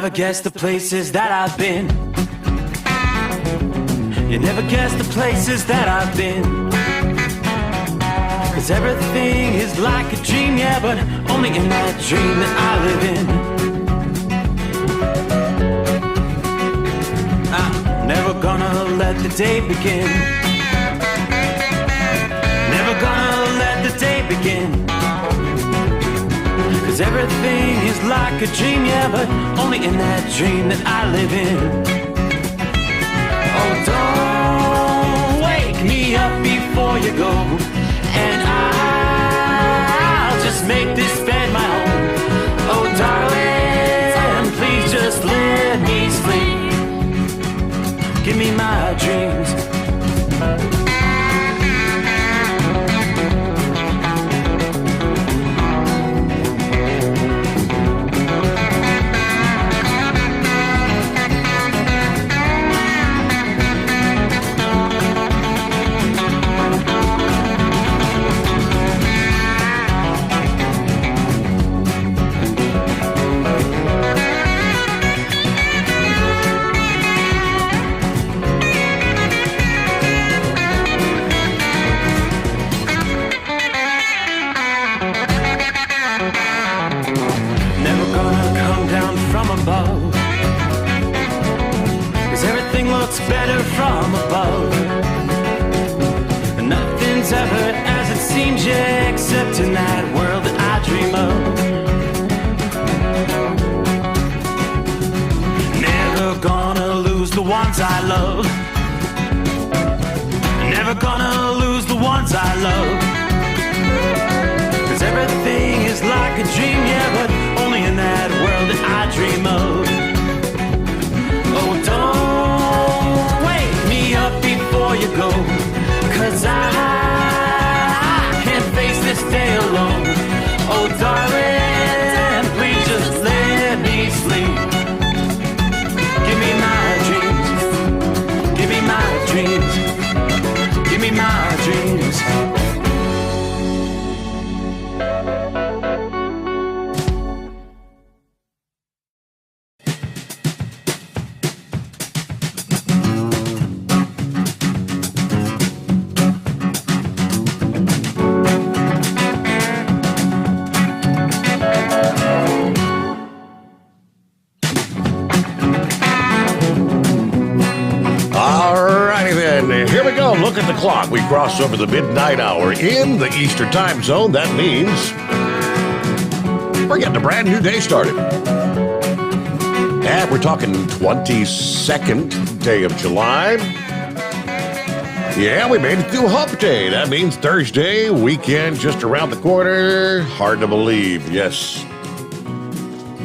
never guess the places that I've been. You never guess the places that I've been. 'Cause everything is like a dream, yeah, but only in that dream that I live in. I'm never gonna let the day begin. Never gonna let the day begin. 'Cause everything is like a dream, yeah, but only in that dream that I live in. Oh, don't wake me up before you go, and I'll just make this bed my home. Oh, darling, please just let me sleep. Give me my dreams. Better from above. Nothing's ever as it seems, yeah, except in that world that I dream of. Never gonna lose the ones I love. Never gonna lose the ones I love. 'Cause everything is like a dream, yeah, but only in that world that I dream of. Oh, don't wake me up before you go, 'cause I can't face this day alone. Oh, darling, please just let me sleep. Give me my dreams. Give me my dreams. Give me my dreams. Look at the clock. We cross over the midnight hour in the Eastern time zone. That means we're getting a brand new day started. And we're talking 22nd day of July. Yeah, we made it through Hump Day. That means Thursday, weekend just around the corner. Hard to believe. Yes.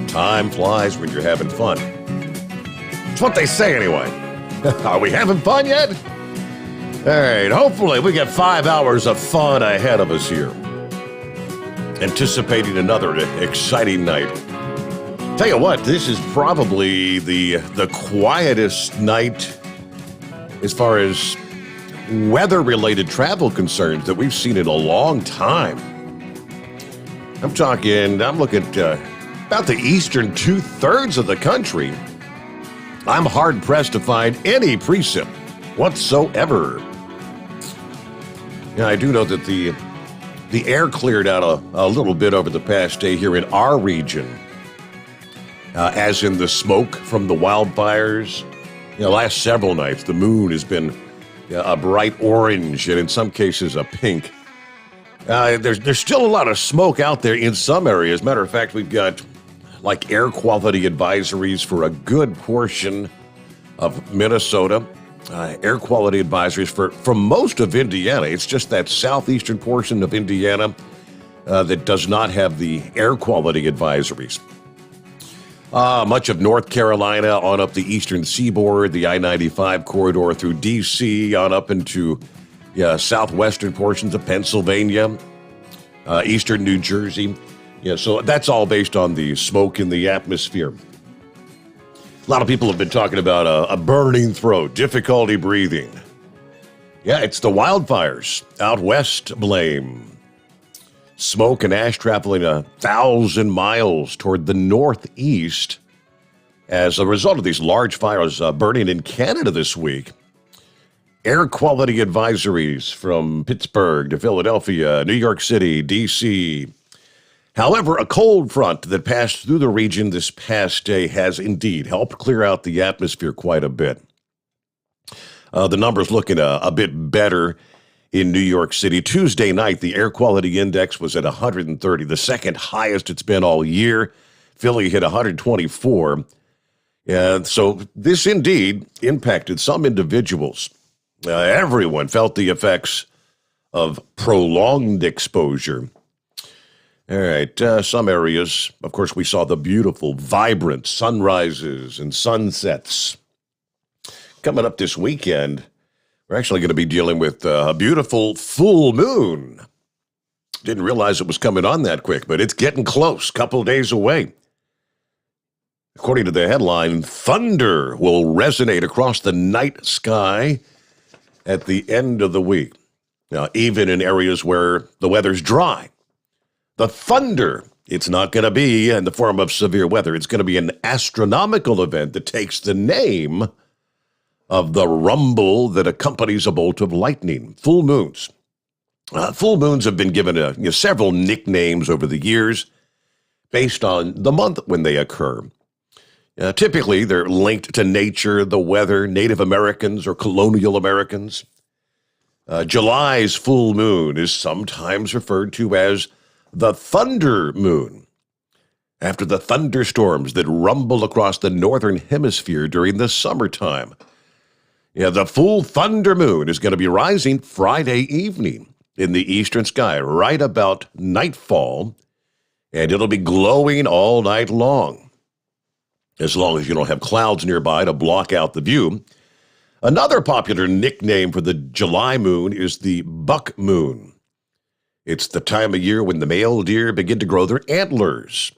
Time flies when you're having fun. It's what they say anyway. Are we having fun yet? All right, hopefully we get 5 hours of fun ahead of us here. Anticipating another exciting night. Tell you what, this is probably the quietest night as far as weather-related travel concerns that we've seen in a long time. I'm looking at about the eastern 2/3 of the country. I'm hard-pressed to find any precip whatsoever. Yeah, I do know that the air cleared out a little bit over the past day here in our region, as in the smoke from the wildfires. Last several nights, the moon has been a bright orange and in some cases a pink. There's still a lot of smoke out there in some areas. Matter of fact, we've got like air quality advisories for a good portion of Minnesota. Air quality advisories for most of Indiana. It's just that southeastern portion of Indiana that does not have the air quality advisories. Much of North Carolina on up the eastern seaboard, the I-95 corridor through D.C., on up into southwestern portions of Pennsylvania, eastern New Jersey. So that's all based on the smoke in the atmosphere. A lot of people have been talking about a burning throat, difficulty breathing. Yeah, it's the wildfires out west blame. Smoke and ash traveling 1,000 miles toward the northeast As a result of these large fires burning in Canada this week, air quality advisories from Pittsburgh to Philadelphia, New York City, D.C. However, a cold front that passed through the region this past day has indeed helped clear out the atmosphere quite a bit. The numbers looking a bit better in New York City. Tuesday night, the air quality index was at 130, the second highest it's been all year. Philly hit 124. So this indeed impacted some individuals. Everyone felt the effects of prolonged exposure. All right, some areas, of course, we saw the beautiful, vibrant sunrises and sunsets. Coming up this weekend, we're actually going to be dealing with a beautiful full moon. Didn't realize it was coming on that quick, but it's getting close, couple days away. According to the headline, thunder will resonate across the night sky at the end of the week. Now, even in areas where the weather's dry, the thunder, it's not going to be in the form of severe weather. It's going to be an astronomical event that takes the name of the rumble that accompanies a bolt of lightning. Full moons. Full moons have been given several nicknames over the years based on the month when they occur. Typically, they're linked to nature, the weather, Native Americans or colonial Americans. July's full moon is sometimes referred to as the thunder moon, after the thunderstorms that rumble across the northern hemisphere during the summertime. The full thunder moon is going to be rising Friday evening in the eastern sky, right about nightfall, and it'll be glowing all night long, as long as you don't have clouds nearby to block out the view. Another popular nickname for the July moon is the buck moon. It's the time of year when the male deer begin to grow their antlers.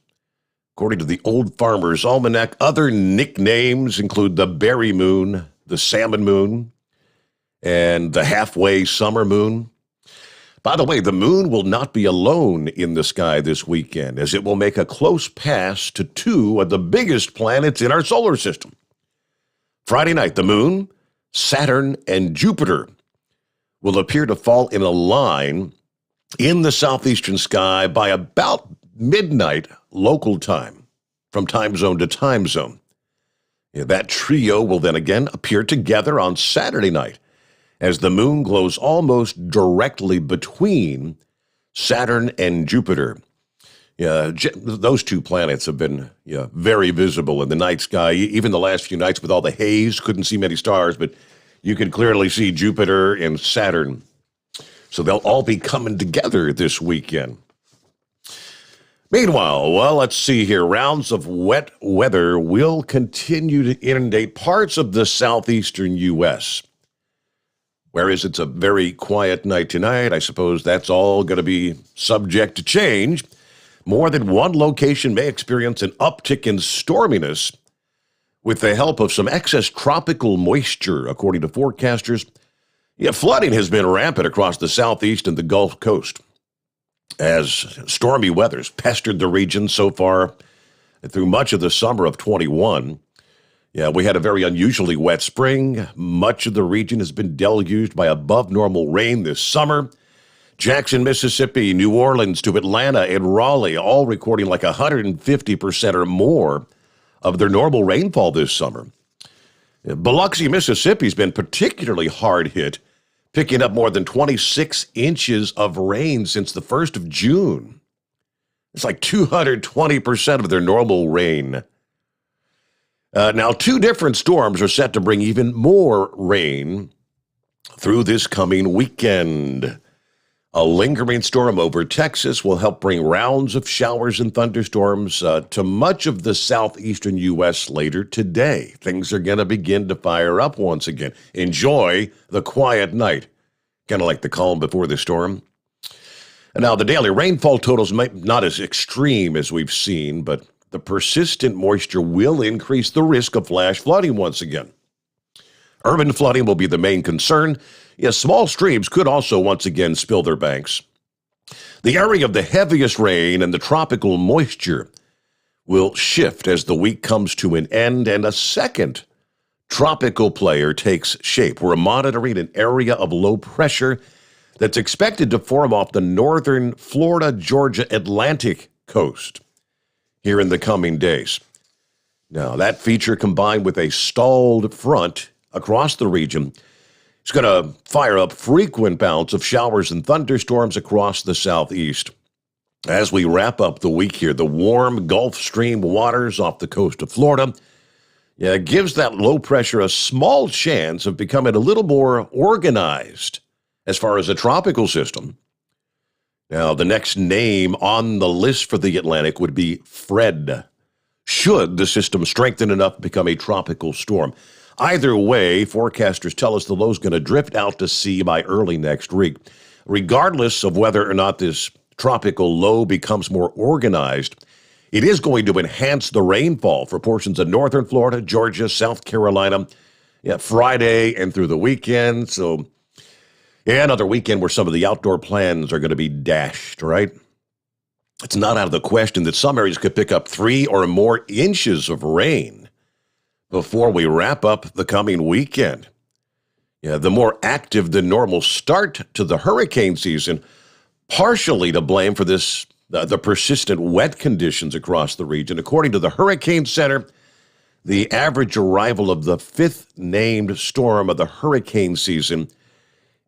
According to the Old Farmer's Almanac, other nicknames include the berry moon, the salmon moon, and the halfway summer moon. By the way, the moon will not be alone in the sky this weekend, as it will make a close pass to two of the biggest planets in our solar system. Friday night, the moon, Saturn, and Jupiter will appear to fall in a line in the southeastern sky by about midnight local time, from time zone to time zone. That trio will then again appear together on Saturday night, as the moon glows almost directly between Saturn and Jupiter. Those two planets have been very visible in the night sky. Even the last few nights with all the haze, couldn't see many stars, but you could clearly see Jupiter and Saturn. So they'll all be coming together this weekend. Meanwhile, let's see here. Rounds of wet weather will continue to inundate parts of the southeastern U.S., whereas it's a very quiet night tonight. I suppose that's all going to be subject to change. More than one location may experience an uptick in storminess with the help of some excess tropical moisture, according to forecasters. Flooding has been rampant across the southeast and the Gulf Coast as stormy weather's pestered the region so far through much of the summer of 21. We had a very unusually wet spring. Much of the region has been deluged by above-normal rain this summer. Jackson, Mississippi, New Orleans to Atlanta and Raleigh, all recording like 150% or more of their normal rainfall this summer. Biloxi, Mississippi's been particularly hard hit, picking up more than 26 inches of rain since the 1st of June. It's like 220% of their normal rain. Now, two different storms are set to bring even more rain through this coming weekend. A lingering storm over Texas will help bring rounds of showers and thunderstorms to much of the southeastern U.S. later today. Things are going to begin to fire up once again. Enjoy the quiet night, kind of like the calm before the storm. And now, the daily rainfall totals might not as extreme as we've seen, but the persistent moisture will increase the risk of flash flooding once again. Urban flooding will be the main concern. Small streams could also once again spill their banks. The area of the heaviest rain and the tropical moisture will shift as the week comes to an end and a second tropical player takes shape. We're monitoring an area of low pressure that's expected to form off the northern Florida, Georgia, Atlantic coast here in the coming days. Now, that feature combined with a stalled front across the region is going to fire up frequent bouts of showers and thunderstorms across the southeast. As we wrap up the week here, the warm Gulf Stream waters off the coast of Florida gives that low pressure a small chance of becoming a little more organized as far as a tropical system. Now, the next name on the list for the Atlantic would be Fred, should the system strengthen enough to become a tropical storm. Either way, forecasters tell us the low is going to drift out to sea by early next week. Regardless of whether or not this tropical low becomes more organized, it is going to enhance the rainfall for portions of northern Florida, Georgia, South Carolina, Friday and through the weekend. So, another weekend where some of the outdoor plans are going to be dashed, right? It's not out of the question that some areas could pick up 3 or more inches of rain before we wrap up the coming weekend. The more active than normal start to the hurricane season, partially to blame for this, the persistent wet conditions across the region. According to the Hurricane Center, the average arrival of the 5th named storm of the hurricane season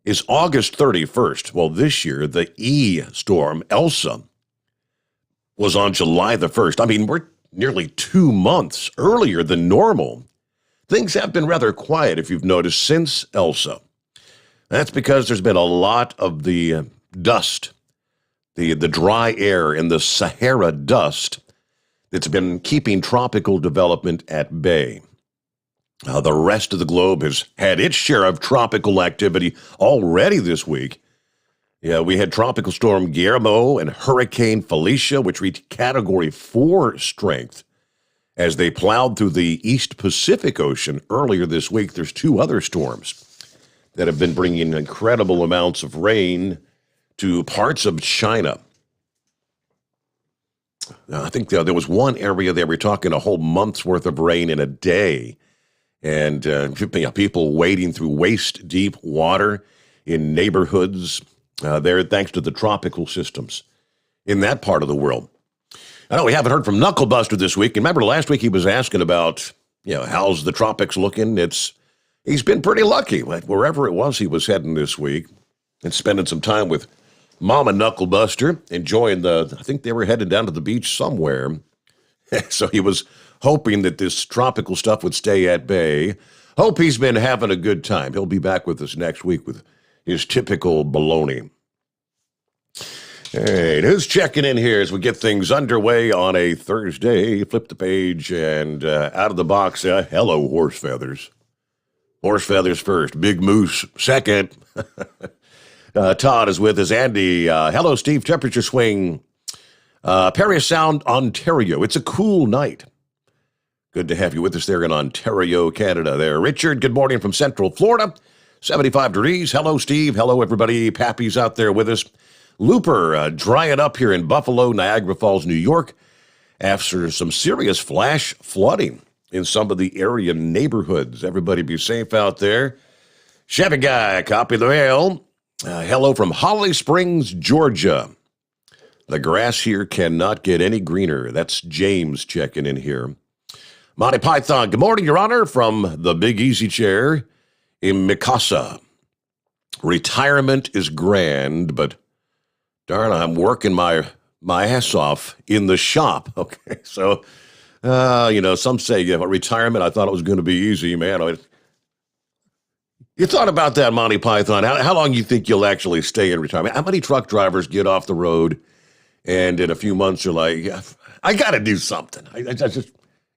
is August 31st. Well, this year, the E storm, Elsa, was on July the 1st. I mean, we're nearly 2 months earlier than normal. Things have been rather quiet, if you've noticed, since Elsa. That's because there's been a lot of the dust, the dry air and the Sahara dust that's been keeping tropical development at bay. The rest of the globe has had its share of tropical activity already this week. We had Tropical Storm Guillermo and Hurricane Felicia, which reached Category 4 strength as they plowed through the East Pacific Ocean earlier this week. There's 2 other storms that have been bringing incredible amounts of rain to parts of China. Now, I think there was one area they were talking a whole month's worth of rain in a day, and people wading through waist-deep water in neighborhoods there, thanks to the tropical systems in that part of the world. I know we haven't heard from Knucklebuster this week. And remember last week he was asking about, how's the tropics looking? He's been pretty lucky. Wherever it was he was heading this week and spending some time with Mama Knucklebuster, enjoying I think they were headed down to the beach somewhere. So he was hoping that this tropical stuff would stay at bay. Hope he's been having a good time. He'll be back with us next week with his typical baloney. All right, who's checking in here as we get things underway on a Thursday? Flip the page and out of the box, hello, horse feathers. Horse feathers first, Big Moose second. Todd is with us. Andy, hello, Steve, temperature swing. Parry Sound, Ontario. It's a cool night. Good to have you with us there in Ontario, Canada there. Richard, good morning from Central Florida. 75 degrees. Hello, Steve. Hello, everybody. Pappy's out there with us. Looper, drying up here in Buffalo, Niagara Falls, New York, after some serious flash flooding in some of the area neighborhoods. Everybody be safe out there. Chevy Guy, copy the mail. Hello from Holly Springs, Georgia. The grass here cannot get any greener. That's James checking in here. Monty Python, good morning, Your Honor, from the Big Easy Chair in Mikasa. Retirement is grand, but darn, I'm working my ass off in the shop. Okay, so, some say retirement, I thought it was going to be easy, man. You thought about that, Monty Python. How long do you think you'll actually stay in retirement? How many truck drivers get off the road and in a few months are like, I got to do something. I just,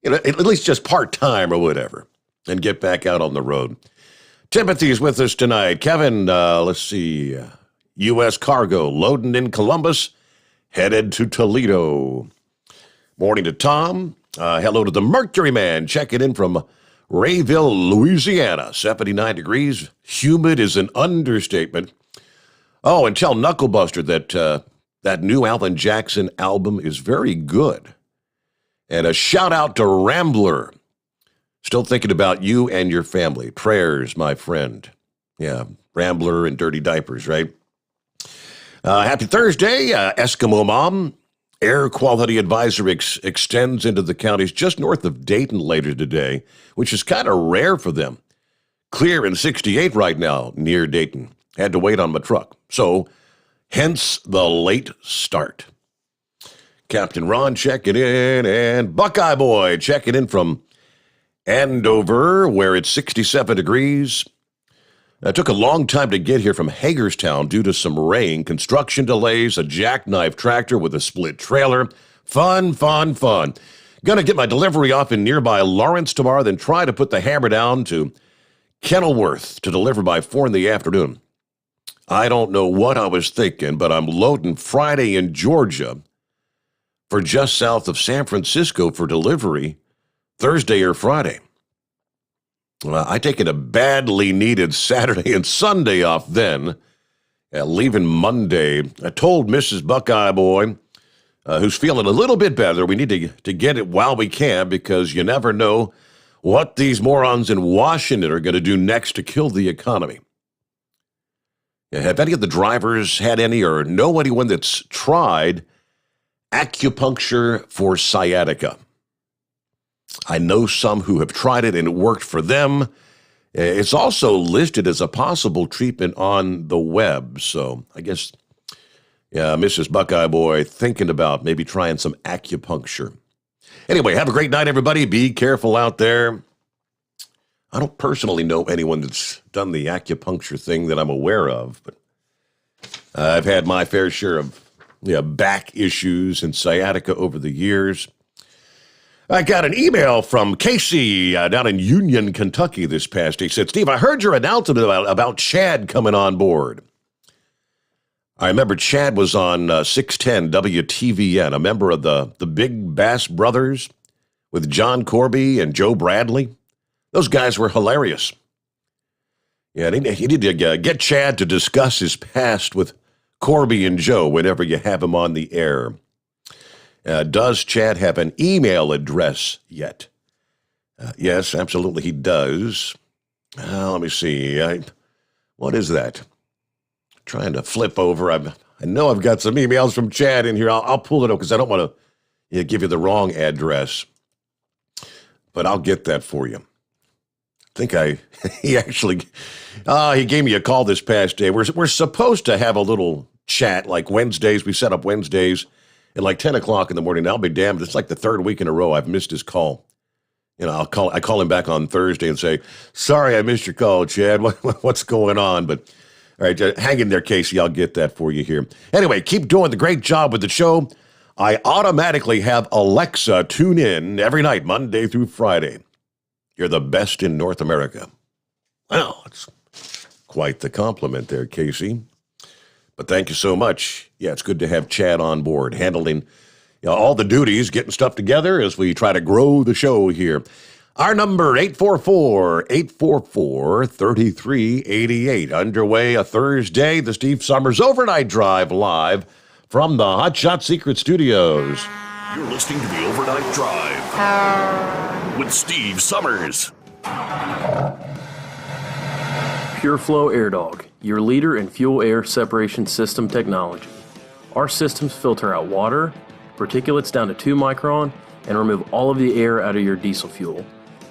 at least just part-time or whatever, and get back out on the road. Timothy is with us tonight. Kevin, let's see, U.S. Cargo loading in Columbus, headed to Toledo. Morning to Tom. Hello to the Mercury Man, checking in from Rayville, Louisiana. 79 degrees. Humid is an understatement. Oh, and tell Knucklebuster that that new Alvin Jackson album is very good. And a shout out to Rambler. Still thinking about you and your family. Prayers, my friend. Yeah, Rambler and dirty diapers, right? Happy Thursday, Eskimo Mom. Air quality advisory extends into the counties just north of Dayton later today, which is kind of rare for them. Clear in 68 right now near Dayton. Had to wait on my truck. So, hence the late start. Captain Ron checking in, and Buckeye Boy checking in from Andover, where it's 67 degrees. It took a long time to get here from Hagerstown due to some rain, construction delays, a jackknife tractor with a split trailer. Fun. Gonna get my delivery off in nearby Lawrence tomorrow, then try to put the hammer down to Kenilworth to deliver by 4 in the afternoon. I don't know what I was thinking, but I'm loading Friday in Georgia for just south of San Francisco for delivery Thursday or Friday. I taken a badly needed Saturday and Sunday off then, leaving Monday. I told Mrs. Buckeye Boy, who's feeling a little bit better, we need to get it while we can because you never know what these morons in Washington are going to do next to kill the economy. Have any of the drivers had any or know anyone that's tried acupuncture for sciatica? I know some who have tried it and it worked for them. It's also listed as a possible treatment on the web. So I guess, Mrs. Buckeye Boy thinking about maybe trying some acupuncture. Anyway, have a great night, everybody. Be careful out there. I don't personally know anyone that's done the acupuncture thing that I'm aware of, but I've had my fair share of back issues and sciatica over the years. I got an email from Casey down in Union, Kentucky this past day. He said, Steve, I heard your announcement about Chad coming on board. I remember Chad was on 610 WTVN, a member of the Big Bass Brothers with John Corby and Joe Bradley. Those guys were hilarious. Yeah, he need to get Chad to discuss his past with Corby and Joe whenever you have him on the air. Does Chad have an email address yet? Yes, absolutely he does. Let me see. What is that? Trying to flip over. I know I've got some emails from Chad in here. I'll pull it up because I don't want to give you the wrong address. But I'll get that for you. I think he gave me a call this past day. We're supposed to have a little chat like Wednesdays. We set up Wednesdays at like 10 o'clock in the morning. I'll be damned. It's like the third week in a row I've missed his call. I call him back on Thursday and say, sorry, I missed your call, Chad. What's going on? But all right, hang in there, Casey. I'll get that for you here. Anyway, keep doing the great job with the show. I automatically have Alexa tune in every night, Monday through Friday. You're the best in North America. Well, it's quite the compliment there, Casey. But thank you so much. Yeah, it's good to have Chad on board, handling all the duties, getting stuff together as we try to grow the show here. Our number, 844-844-3388. Underway a Thursday, the Steve Sommers Overnight Drive live from the Hot Shot Secret Studios. You're listening to the Overnight Drive with Steve Sommers. Pure Flow Air Dog, your leader in fuel air separation system technology. Our systems filter out water, particulates down to 2 micron, and remove all of the air out of your diesel fuel.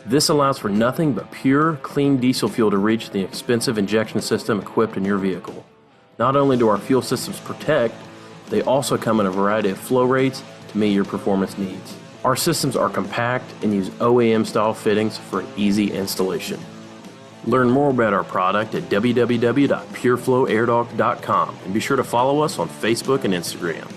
This allows for nothing but pure, clean diesel fuel to reach the expensive injection system equipped in your vehicle. Not only do our fuel systems protect, they also come in a variety of flow rates to meet your performance needs. Our systems are compact and use OEM-style fittings for an easy installation. Learn more about our product at www.pureflowairdog.com and be sure to follow us on Facebook and Instagram.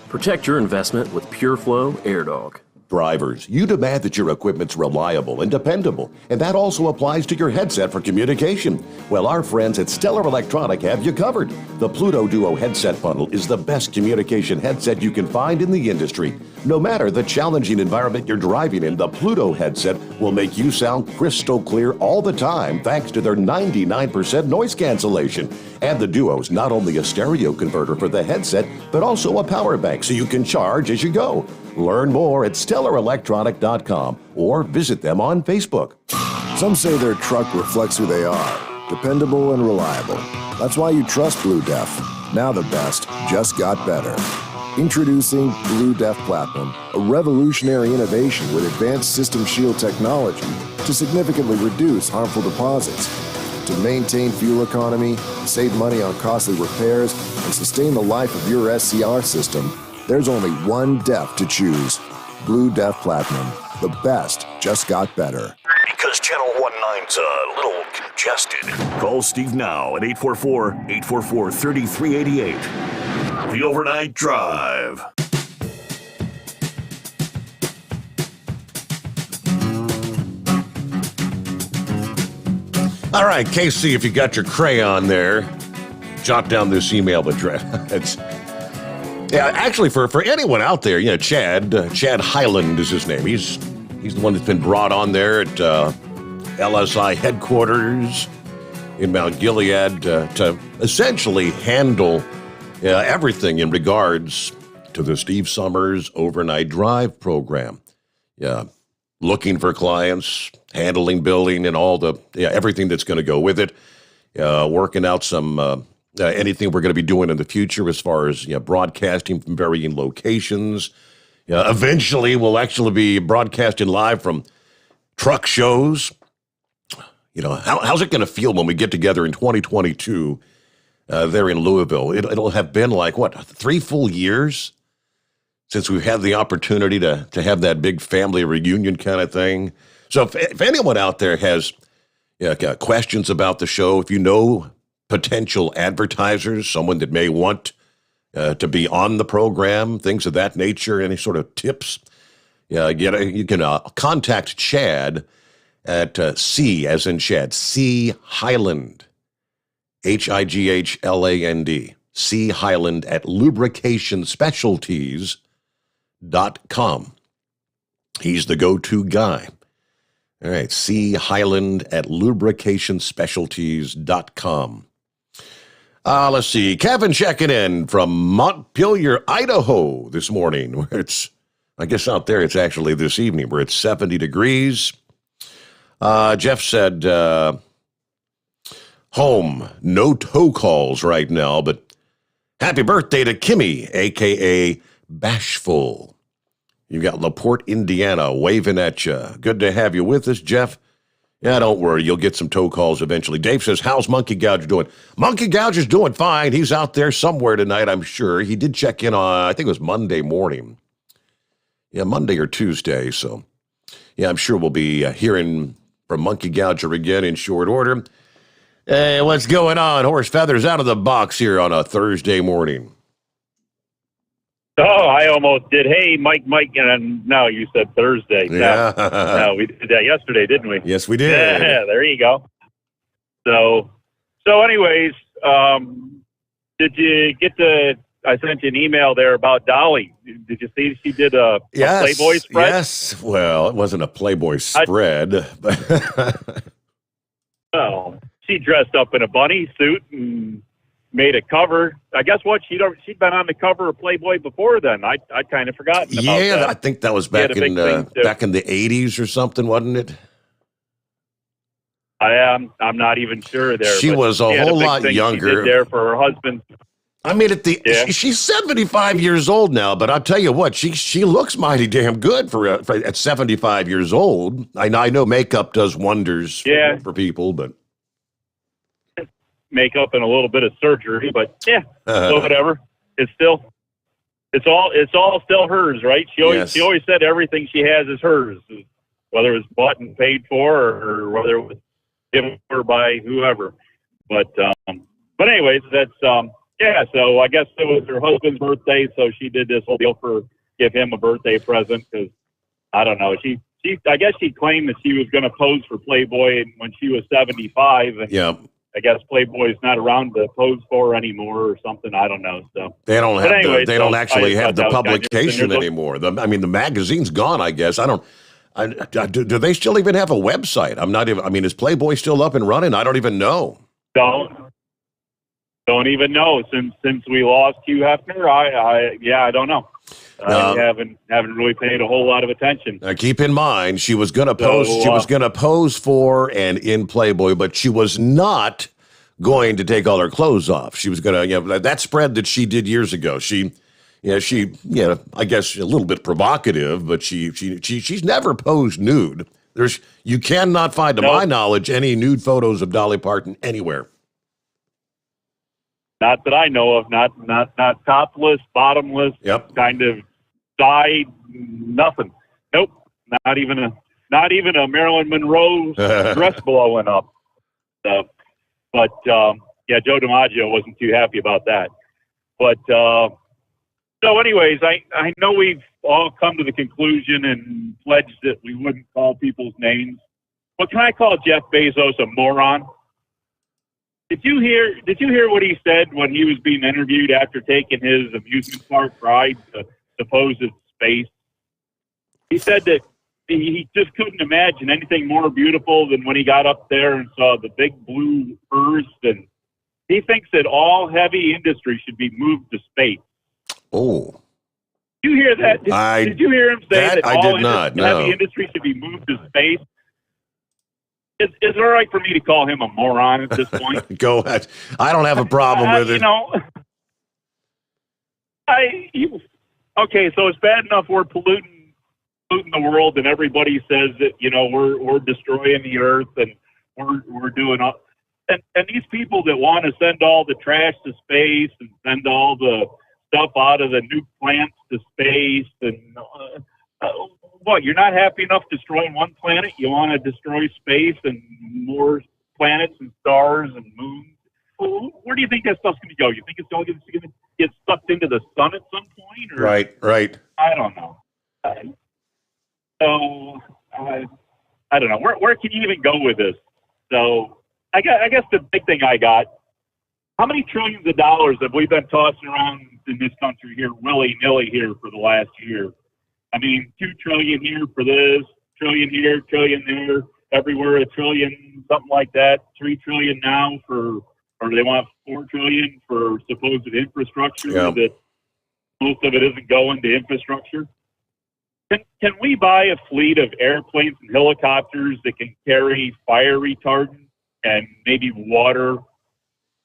Protect your investment with Pure Flow Air Dog. Drivers, you demand that your equipment's reliable and dependable, and that also applies to your headset for communication. Well, our friends at Stellar Electronic have you covered. The Pluto Duo headset bundle is the best communication headset you can find in the industry. No matter the challenging environment you're driving in, the Pluto headset will make you sound crystal clear all the time thanks to their 99% noise cancellation. And the Duo's not only a stereo converter for the headset, but also a power bank so you can charge as you go. Learn more at stellaraelectronic.com or visit them on Facebook. Some say their truck reflects who they are, dependable and reliable. That's why you trust Blue Def. Now the best just got better. Introducing Blue Def Platinum, a revolutionary innovation with advanced system shield technology to significantly reduce harmful deposits. To maintain fuel economy, save money on costly repairs, and sustain the life of your SCR system, there's only one DEF to choose. Blue Def Platinum. The best just got better. Because Channel 19's a little congested. Call Steve now at 844-844-3388. The Overnight Drive. All right, Casey, if you got your crayon there, jot down this email address. Actually, for anyone out there, Chad Highland is his name. He's the one that's been brought on there at LSI headquarters in Mount Gilead to essentially handle everything in regards to the Steve Sommers Overnight Drive program. Yeah, looking for clients, handling billing, and all the everything that's going to go with it. Working out some anything we're going to be doing in the future as far as broadcasting from varying locations. Eventually, we'll actually be broadcasting live from truck shows. How's it going to feel when we get together in 2022 there in Louisville? It'll have been like, 3 full years since we've had the opportunity to have that big family reunion kind of thing. So if anyone out there has questions about the show, if you know potential advertisers, someone that may want to be on the program, things of that nature, any sort of tips, you can contact Chad at C, as in Chad, C Highland, Highland, C Highland at lubricationspecialties.com. He's the go-to guy. All right, C Highland at lubricationspecialties.com. Let's see. Kevin checking in from Montpelier, Idaho this morning, where I guess out there it's actually this evening, where it's 70 degrees. Jeff said, home, no tow calls right now, but happy birthday to Kimmy, a.k.a. Bashful. You got LaPorte, Indiana, waving at you. Good to have you with us, Jeff. Yeah, don't worry. You'll get some tow calls eventually. Dave says, how's Monkey Gouge doing? Monkey Gouge is doing fine. He's out there somewhere tonight, I'm sure. He did check in on, I think it was Monday morning. Yeah, Monday or Tuesday. So, yeah, I'm sure we'll be hearing from Monkey Gouger again in short order. Hey, what's going on? Horse Feathers out of the box here on a Thursday morning. Oh, I almost did. Hey, Mike, and no, you said Thursday. Yeah. No, we did that yesterday, didn't we? Yes, we did. Yeah, there you go. So anyways, did you get I sent you an email there about Dolly. Did you see she did a Playboy spread? Yes. Well, it wasn't a Playboy spread. Well, she dressed up in a bunny suit and made a cover. I guess she'd been on the cover of Playboy before then. I'd kind of forgotten about that. Yeah, I think that was back in the 80s or something, wasn't it? I'm not even sure there. She was a whole lot younger. She did there for her husband. I mean, she's 75 years old now, but I'll tell you what, she looks mighty damn good for at 75 years old. I know makeup does wonders for people, but makeup and a little bit of surgery, but so whatever. It's all still hers, right? She always said everything she has is hers, whether it was bought and paid for or whether it was given her by whoever. But anyways, that's so I guess it was her husband's birthday, so she did this whole deal give him a birthday present because I don't know. I guess she claimed that she was going to pose for Playboy when she was 75, and I guess Playboy's not around to pose for anymore or something. I don't know. So they don't have they don't actually have the publication anymore. The magazine's gone. I guess do they still even have a website? Is Playboy still up and running? I don't even know. Don't even know since we lost Hugh Hefner. I don't know. I haven't really paid a whole lot of attention. Keep in mind, she was going to pose. She was going to pose for and in Playboy, but she was not going to take all her clothes off. She was going to, that spread that she did years ago. She, I guess a little bit provocative, but she's never posed nude. You cannot find, to my knowledge, any nude photos of Dolly Parton anywhere. Not that I know of. Not topless, bottomless. Yep. Kind of side, nothing. Nope. Not even a Marilyn Monroe dress blowing up. Joe DiMaggio wasn't too happy about that. But so, anyways, I know we've all come to the conclusion and pledged that we wouldn't call people's names. But can I call Jeff Bezos a moron? Did you hear what he said when he was being interviewed after taking his amusement park ride to supposed space? He said that he just couldn't imagine anything more beautiful than when he got up there and saw the big blue Earth, and he thinks that all heavy industry should be moved to space. Oh. Did you hear that? Did you hear him say that all heavy industry should be moved to space? Is it all right for me to call him a moron at this point? Go ahead. I don't have a problem with it. Okay, so it's bad enough we're polluting the world, and everybody says that we're destroying the earth, and we're doing all. And these people that want to send all the trash to space and send all the stuff out of the nuke plants to space, and what, you're not happy enough destroying one planet? You want to destroy space and more planets and stars and moons? Well, where do you think that stuff's going to go? You think it's going to get sucked into the sun at some point? Or? Right. I don't know. I don't know. Where can you even go with this? So I guess the big thing I got, how many trillions of dollars have we been tossing around in this country here, willy-nilly here for the last year? I mean, $2 trillion here for this, trillion here, trillion there, everywhere $1 trillion, something like that. $3 trillion now or they want $4 trillion for supposed infrastructure that most of it isn't going to infrastructure. Can we buy a fleet of airplanes and helicopters that can carry fire retardant and maybe water?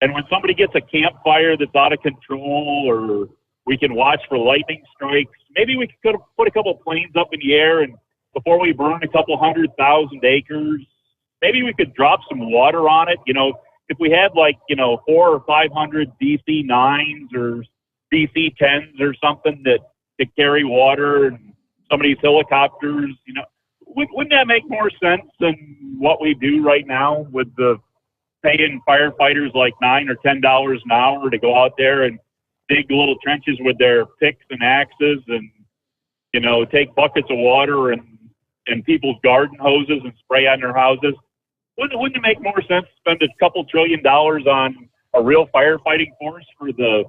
And when somebody gets a campfire that's out of control, or we can watch for lightning strikes, maybe we could put a couple of planes up in the air, and before we burn a couple 100,000 acres, maybe we could drop some water on it. If we had 400 or 500 DC-9s or DC-10s or something that could carry water, and some of these helicopters, wouldn't that make more sense than what we do right now with the paying firefighters like $9 or $10 an hour to go out there and dig little trenches with their picks and axes and, take buckets of water and people's garden hoses and spray on their houses? Wouldn't it make more sense to spend a couple $1 trillion on a real firefighting force for the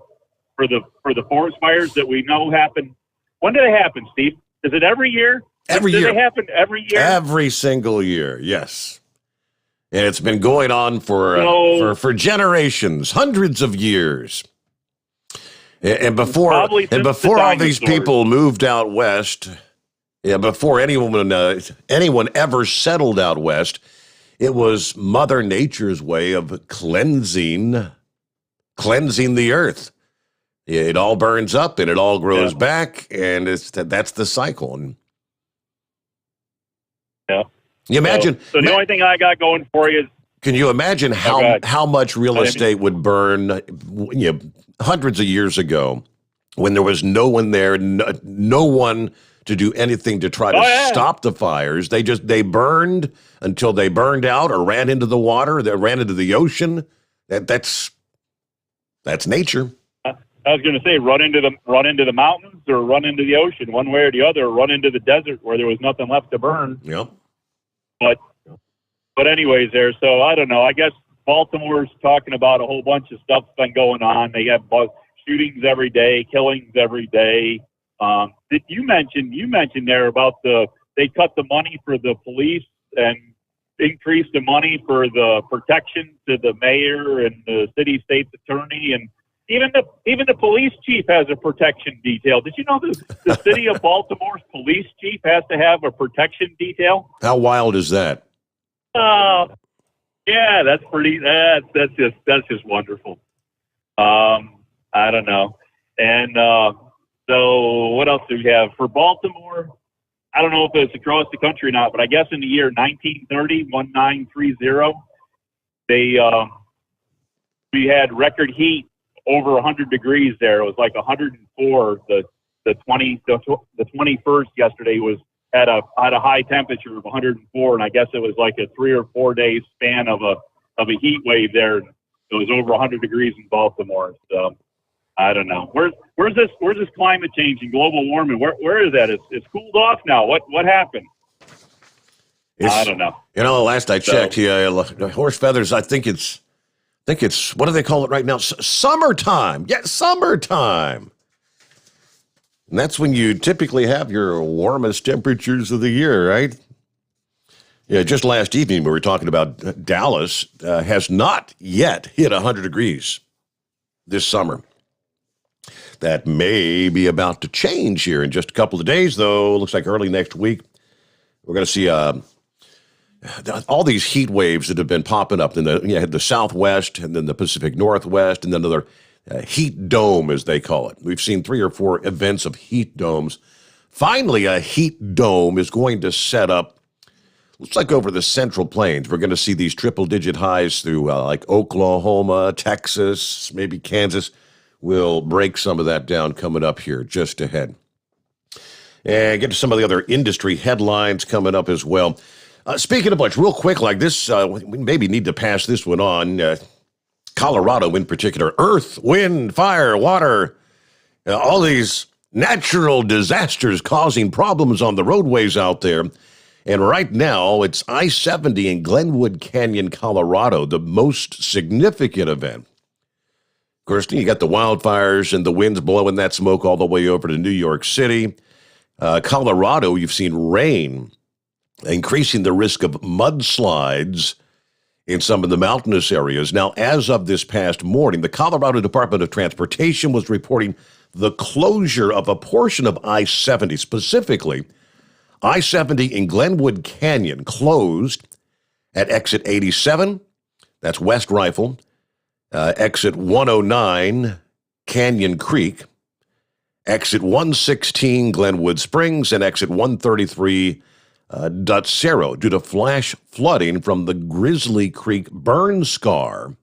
forest fires that we know happen? When do they happen, Steve? Is it every year? Every year. Do they happen every year? Every single year, yes. And it's been going on for generations, hundreds of years. And before all these people moved out west, before anyone ever settled out west, it was Mother Nature's way of cleansing the earth. It all burns up and it all grows back, and that's the cycle. Yeah. You imagine. So the only thing I got going for you is. Can you imagine how much real estate would burn, hundreds of years ago, when there was no one there, no one to do anything to try to stop the fires? They burned until they burned out or ran into the water, they ran into the ocean. That's nature. I was going to say, run into the mountains or run into the ocean, one way or the other, or run into the desert where there was nothing left to burn. Yep. But anyways, so I don't know. I guess Baltimore's talking about a whole bunch of stuff's been going on. They have shootings every day, killings every day. You mentioned there about they cut the money for the police and increased the money for the protection to the mayor and the city state's attorney, and even the police chief has a protection detail. Did you know the city of Baltimore's police chief has to have a protection detail? How wild is that? Yeah, that's pretty. That's just wonderful. I don't know. And so, what else do we have for Baltimore? I don't know if it's across the country or not, but I guess in the year 1930, we had record heat over 100 degrees there. It was like 104. The 21st yesterday had a high temperature of 104, and I guess it was like a 3 or 4 day span of a heat wave there. It was over 100 degrees in Baltimore. So I don't know. Where's this climate change and global warming? Where is that? It's cooled off now. What happened? I don't know. Last I checked, horse feathers. I think it's what do they call it right now? Summertime. Yeah, summertime. And that's when you typically have your warmest temperatures of the year, right? Yeah, just last evening we were talking about Dallas has not yet hit 100 degrees this summer. That may be about to change here in just a couple of days, though. Looks like early next week we're going to see all these heat waves that have been popping up in the Southwest and then the Pacific Northwest and then another heat dome, as they call it. We've seen 3 or 4 events of heat domes. Finally, a heat dome is going to set up, looks like over the Central Plains. We're going to see these triple-digit highs through like Oklahoma, Texas, maybe Kansas. We'll break some of that down coming up here just ahead. And get to some of the other industry headlines coming up as well. Speaking of which, real quick like this, we maybe need to pass this one on. Colorado in particular, earth, wind, fire, water, all these natural disasters causing problems on the roadways out there. And right now, it's I-70 in Glenwood Canyon, Colorado, the most significant event. Of course, you got the wildfires and the winds blowing that smoke all the way over to New York City. Colorado, you've seen rain, increasing the risk of mudslides in some of the mountainous areas. Now, as of this past morning, the Colorado Department of Transportation was reporting the closure of a portion of I-70, specifically I-70 in Glenwood Canyon, closed at exit 87, that's West Rifle, exit 109, Canyon Creek, exit 116, Glenwood Springs, and exit 133, Dutsero, due to flash flooding from the Grizzly Creek burn scar.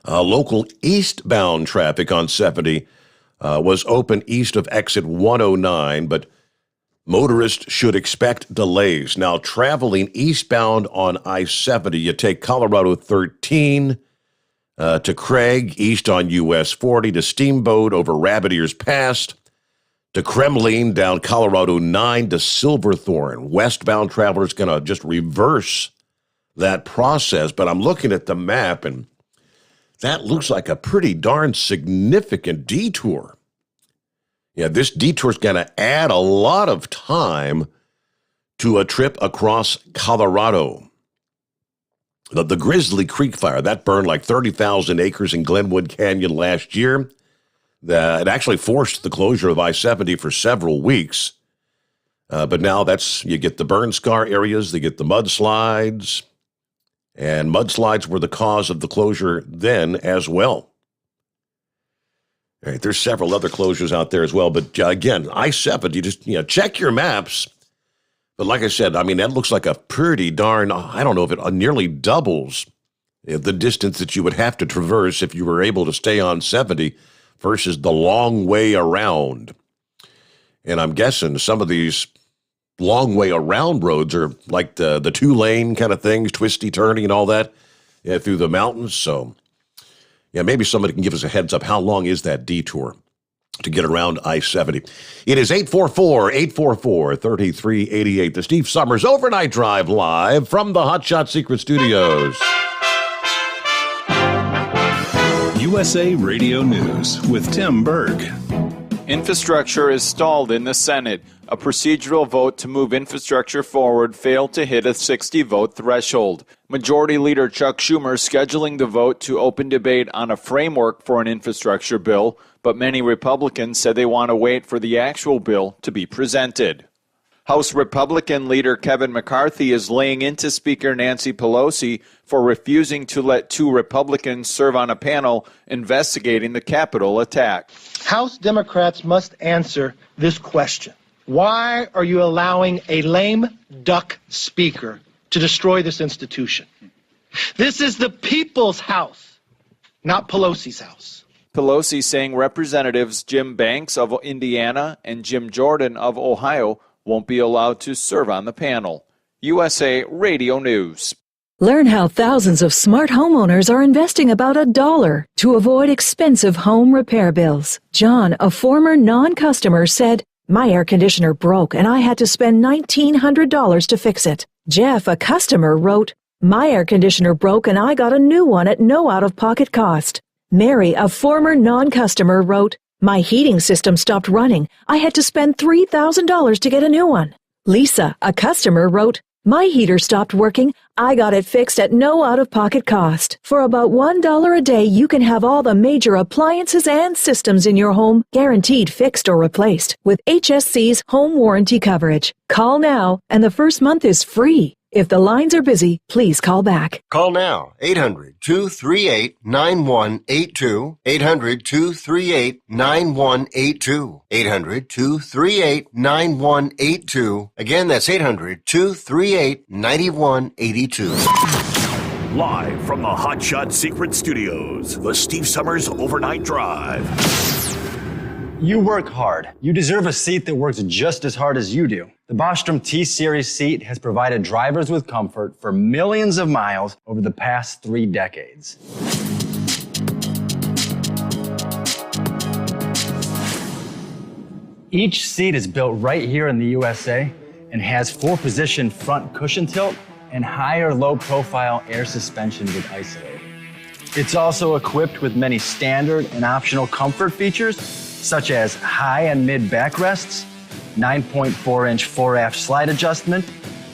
Local eastbound traffic on 70 was open east of exit 109, but motorists should expect delays. Now, traveling eastbound on I-70, you take Colorado 13 to Craig, east on US 40 to Steamboat over Rabbit Ears Pass, to Kremlin, down Colorado 9 to Silverthorne. Westbound travelers going to just reverse that process, but I'm looking at the map, and that looks like a pretty darn significant detour. Yeah, this detour is going to add a lot of time to a trip across Colorado. The Grizzly Creek fire, that burned like 30,000 acres in Glenwood Canyon last year. It actually forced the closure of I-70 for several weeks. But now you get the burn scar areas, they get the mudslides, and mudslides were the cause of the closure then as well. All right, there's several other closures out there as well, but again, I-70, you just check your maps. But like I said, I mean, that looks like a pretty darn, I don't know if it nearly doubles the distance that you would have to traverse if you were able to stay on 70 versus the long way around. And I'm guessing some of these long way around roads are like the 2-lane kind of things, twisty, turning and all that through the mountains. So, yeah, maybe somebody can give us a heads up. How long is that detour to get around I-70? It is 844-844-3388. The Steve Sommers Overnight Drive live from the Hot Shot Secret Studios. USA Radio News with Tim Berg. Infrastructure is stalled in the Senate. A procedural vote to move infrastructure forward failed to hit a 60-vote threshold. Majority Leader Chuck Schumer scheduling the vote to open debate on a framework for an infrastructure bill, but many Republicans said they want to wait for the actual bill to be presented. House Republican leader Kevin McCarthy is laying into Speaker Nancy Pelosi for refusing to let two Republicans serve on a panel investigating the Capitol attack. House Democrats must answer this question. Why are you allowing a lame duck speaker to destroy this institution? This is the people's house, not Pelosi's house. Pelosi saying Representatives Jim Banks of Indiana and Jim Jordan of Ohio won't be allowed to serve on the panel. USA Radio News. Learn how thousands of smart homeowners are investing about $1 to avoid expensive home repair bills. John, a former non-customer, said, "My air conditioner broke and I had to spend $1,900 to fix it." Jeff, a customer, wrote, "My air conditioner broke and I got a new one at no out-of-pocket cost." Mary, a former non-customer, wrote, "My heating system stopped running. I had to spend $3,000 to get a new one." Lisa, a customer, wrote, "My heater stopped working. I got it fixed at no out-of-pocket cost. For about $1 a day, you can have all the major appliances and systems in your home guaranteed fixed or replaced with HSC's home warranty coverage. Call now, and the first month is free. If the lines are busy, please call back. Call now, 800-238-9182, 800-238-9182, 800-238-9182. Again, that's 800-238-9182. Live from the Hot Shot Secret Studios, the Steve Sommers Overnight Drive. You work hard. You deserve a seat that works just as hard as you do. The Bostrom T-Series seat has provided drivers with comfort for millions of miles over the past 3 decades. Each seat is built right here in the USA and has 4-position front cushion tilt and higher low-profile air suspension with Isolate. It's also equipped with many standard and optional comfort features, such as high and mid backrests, 9.4-inch fore-aft slide adjustment,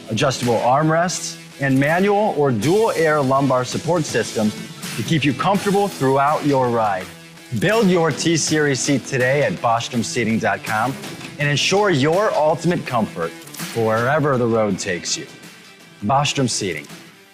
adjustable armrests, and manual or dual air lumbar support systems to keep you comfortable throughout your ride. Build your T-Series seat today at BostromSeating.com and ensure your ultimate comfort for wherever the road takes you. Bostrom Seating,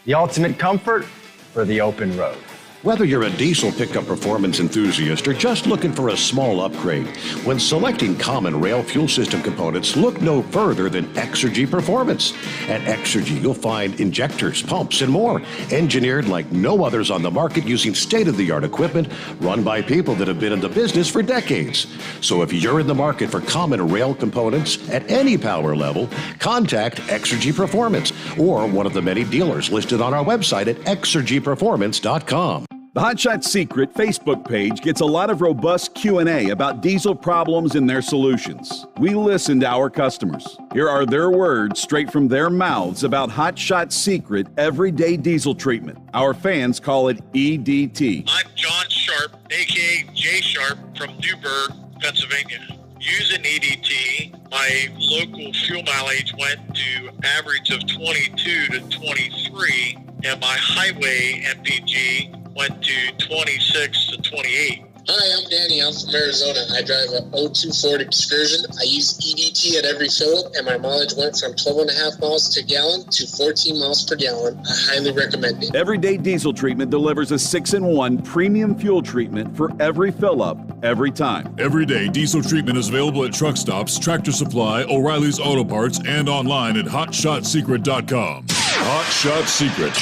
the ultimate comfort for the open road. Whether you're a diesel pickup performance enthusiast or just looking for a small upgrade, when selecting common rail fuel system components, look no further than Exergy Performance. At Exergy, you'll find injectors, pumps, and more, engineered like no others on the market using state-of-the-art equipment run by people that have been in the business for decades. So if you're in the market for common rail components at any power level, contact Exergy Performance or one of the many dealers listed on our website at exergyperformance.com. The Hot Shot Secret Facebook page gets a lot of robust Q&A about diesel problems and their solutions. We listen to our customers. Here are their words straight from their mouths about Hot Shot Secret everyday diesel treatment. Our fans call it EDT. I'm John Sharp, a.k.a. Jay Sharp from Newburgh, Pennsylvania. Using EDT, my local fuel mileage went to average of 22 to 23, and my highway MPG went to 26 to 28. Hi, I'm Danny. I'm from Arizona. I drive a 02 Ford Excursion. I use EDT at every fill-up, and my mileage went from 12.5 miles per gallon to 14 miles per gallon. I highly recommend it. Everyday diesel treatment delivers a 6-in-1 premium fuel treatment for every fill-up, every time. Everyday diesel treatment is available at truck stops, Tractor Supply, O'Reilly's Auto Parts, and online at HotShotSecret.com. Hot Shot Secret,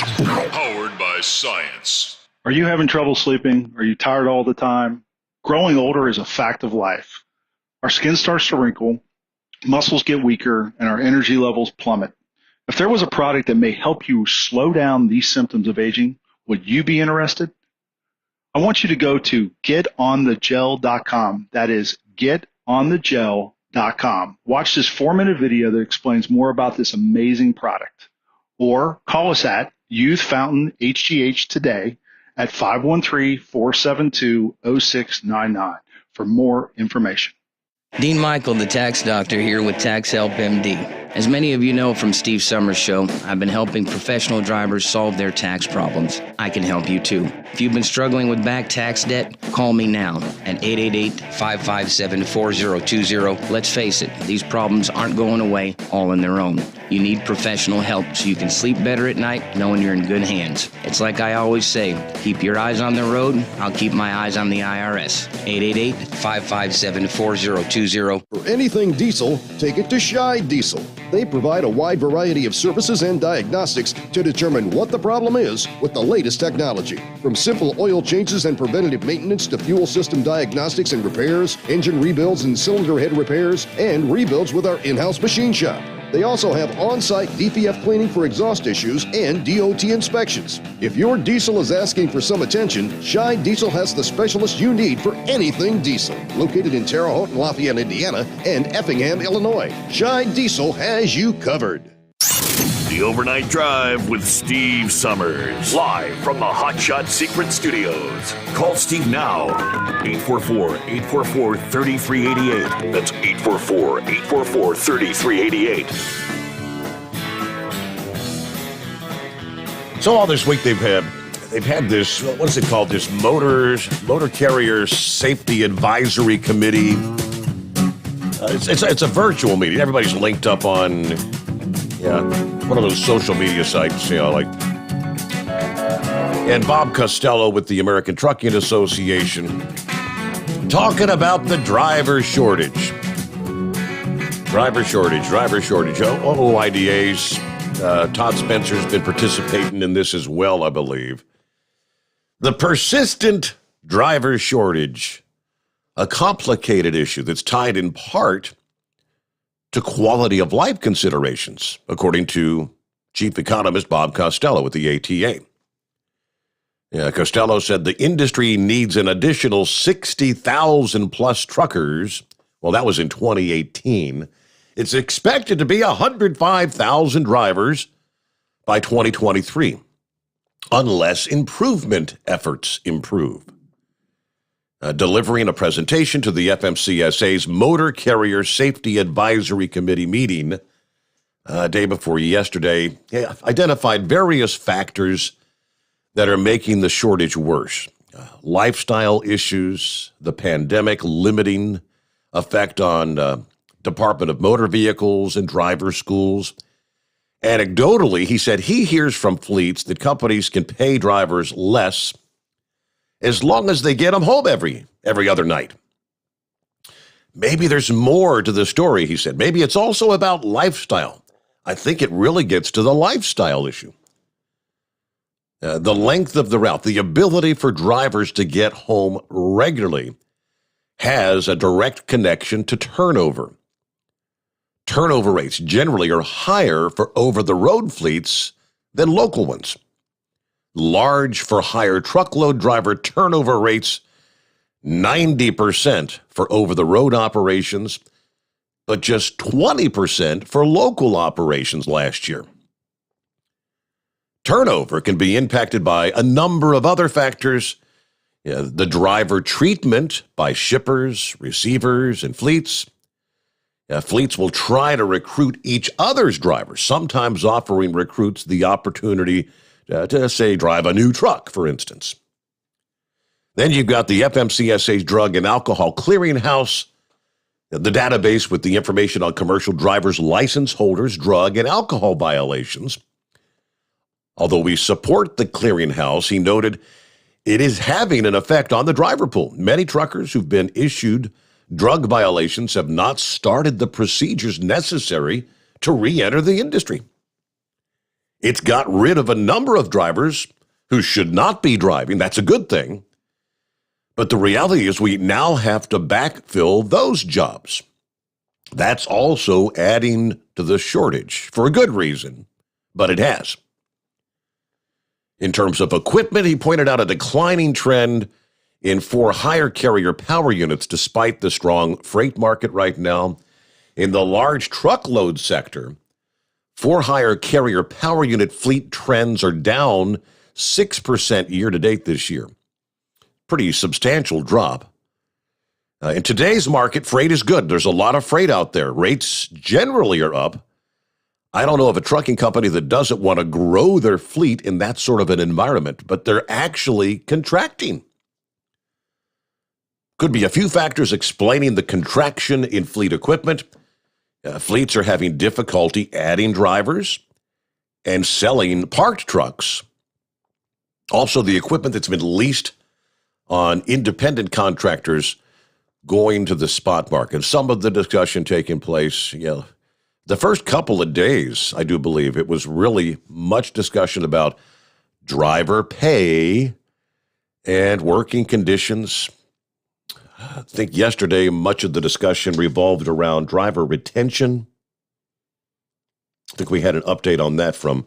powered by science. Are you having trouble sleeping? Are you tired all the time? Growing older is a fact of life. Our skin starts to wrinkle, muscles get weaker, and our energy levels plummet. If there was a product that may help you slow down these symptoms of aging, would you be interested? I want you to go to getonthegel.com. That is getonthegel.com. Watch this 4-minute video that explains more about this amazing product. Or call us at Youth Fountain HGH today at 513-472-0699 for more information. Dean Michael, the tax doctor, here with Tax Help MD. As many of you know from Steve Summers' show, I've been helping professional drivers solve their tax problems. I can help you too. If you've been struggling with back tax debt, call me now at 888-557-4020. Let's face it, these problems aren't going away all on their own. You need professional help so you can sleep better at night knowing you're in good hands. It's like I always say, keep your eyes on the road, I'll keep my eyes on the IRS. 888-557-4020. For anything diesel, take it to Scheid Diesel. They provide a wide variety of services and diagnostics to determine what the problem is with the latest technology. From simple oil changes and preventative maintenance to fuel system diagnostics and repairs, engine rebuilds and cylinder head repairs, and rebuilds with our in-house machine shop. They also have on-site DPF cleaning for exhaust issues and DOT inspections. If your diesel is asking for some attention, Scheid Diesel has the specialist you need for anything diesel. Located in Terre Haute and Lafayette, Indiana, and Effingham, Illinois, Scheid Diesel has you covered. The Overnight Drive with Steve Summers. Live from the Hot Shot Secret Studios. Call Steve now. 844-844-3388. That's 844-844-3388. So all this week they've had this, what is it called? This Motor Carrier Safety Advisory Committee. It's a virtual meeting. Everybody's linked up on one of those social media sites, and Bob Costello with the American Trucking Association talking about the driver shortage. Driver shortage. OIDAs. Todd Spencer's been participating in this as well, I believe. The persistent driver shortage, a complicated issue that's tied in part to quality of life considerations, according to Chief Economist Bob Costello with the ATA. Costello said the industry needs an additional 60,000 plus truckers. Well, that was in 2018. It's expected to be 105,000 drivers by 2023, unless improvement efforts improve. Delivering a presentation to the FMCSA's Motor Carrier Safety Advisory Committee meeting day before yesterday, identified various factors that are making the shortage worse. Lifestyle issues, the pandemic limiting effect on Department of Motor Vehicles and driver schools. Anecdotally, he said he hears from fleets that companies can pay drivers less as long as they get them home every other night. Maybe there's more to the story, he said. Maybe it's also about lifestyle. I think it really gets to the lifestyle issue. The length of the route, the ability for drivers to get home regularly has a direct connection to turnover. Turnover rates generally are higher for over-the-road fleets than local ones. Large for higher truckload driver turnover rates, 90% for over-the-road operations, but just 20% for local operations last year. Turnover can be impacted by a number of other factors. The driver treatment by shippers, receivers, and fleets. Fleets will try to recruit each other's drivers, sometimes offering recruits the opportunity to, say, drive a new truck, for instance. Then you've got the FMCSA's Drug and Alcohol Clearinghouse, the database with the information on commercial drivers' license holders' drug and alcohol violations. Although we support the clearinghouse, he noted it is having an effect on the driver pool. Many truckers who've been issued drug violations have not started the procedures necessary to re-enter the industry. It's got rid of a number of drivers who should not be driving. That's a good thing. But the reality is we now have to backfill those jobs. That's also adding to the shortage for a good reason, but it has. In terms of equipment, he pointed out a declining trend in for-hire carrier power units despite the strong freight market right now. In the large truckload sector, for-hire carrier power unit fleet trends are down 6% year-to-date this year. Pretty substantial drop. In today's market, freight is good. There's a lot of freight out there. Rates generally are up. I don't know of a trucking company that doesn't want to grow their fleet in that sort of an environment, but they're actually contracting. Could be a few factors explaining the contraction in fleet equipment. Fleets are having difficulty adding drivers and selling parked trucks. Also, the equipment that's been leased on independent contractors going to the spot market. Some of the discussion taking place, the first couple of days, I do believe, it was really much discussion about driver pay and working conditions. I think yesterday, much of the discussion revolved around driver retention. I think we had an update on that from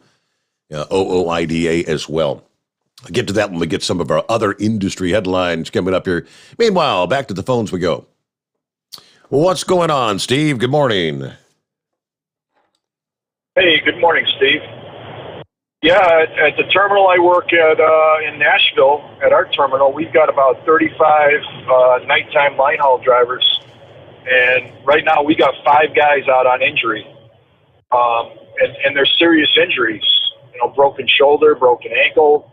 OOIDA as well. I'll get to that when we get some of our other industry headlines coming up here. Meanwhile, back to the phones we go. Well, what's going on, Steve? Good morning. Hey, good morning, Steve. Yeah, at the terminal I work at in Nashville, at our terminal, we've got about 35 nighttime line haul drivers. And right now we got 5 guys out on injury. And they're serious injuries, broken shoulder, broken ankle.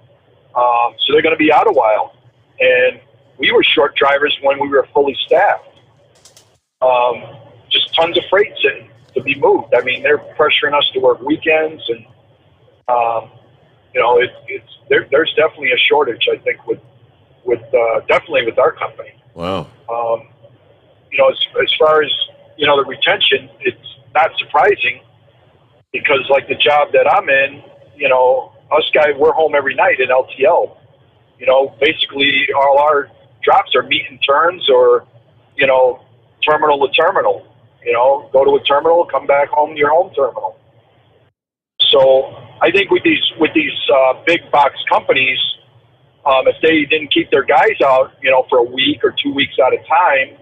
So they're going to be out a while. And we were short drivers when we were fully staffed. Just tons of freight sitting to be moved. I mean, they're pressuring us to work weekends, and there's definitely a shortage, I think, with definitely with our company. Wow. As far as the retention, it's not surprising because, like the job that I'm in, us guys, we're home every night in LTL. Basically all our drops are meet and turns or, terminal to terminal. Go to a terminal, come back home to your home terminal. So I think with these big box companies, if they didn't keep their guys out, for a week or 2 weeks at a time,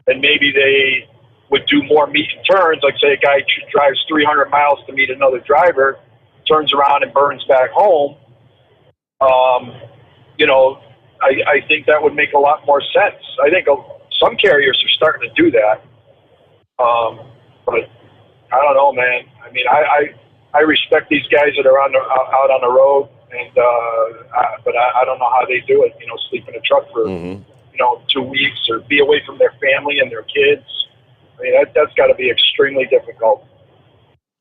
then maybe they would do more meet and turns. Like say a guy drives 300 miles to meet another driver, turns around and burns back home. I think that would make a lot more sense. I think some carriers are starting to do that. But I don't know, man. I mean, I respect these guys that are out on the road, and but I don't know how they do it. Sleep in a truck for 2 weeks or be away from their family and their kids. I mean, that's got to be extremely difficult.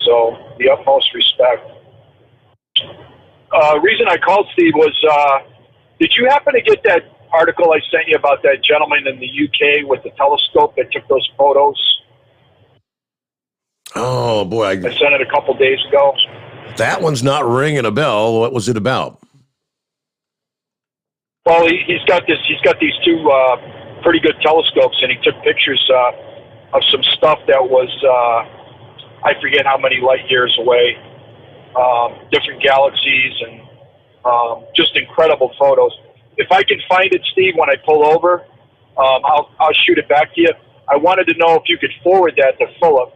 So the utmost respect. Reason I called, Steve, was did you happen to get that article I sent you about that gentleman in the UK with the telescope that took those photos? Oh, boy. I sent it a couple days ago. That one's not ringing a bell. What was it about? Well, he's got these 2 pretty good telescopes, and he took pictures of some stuff that was, I forget how many light years away, different galaxies, and just incredible photos. If I can find it, Steve, when I pull over, I'll shoot it back to you. I wanted to know if you could forward that to Philip,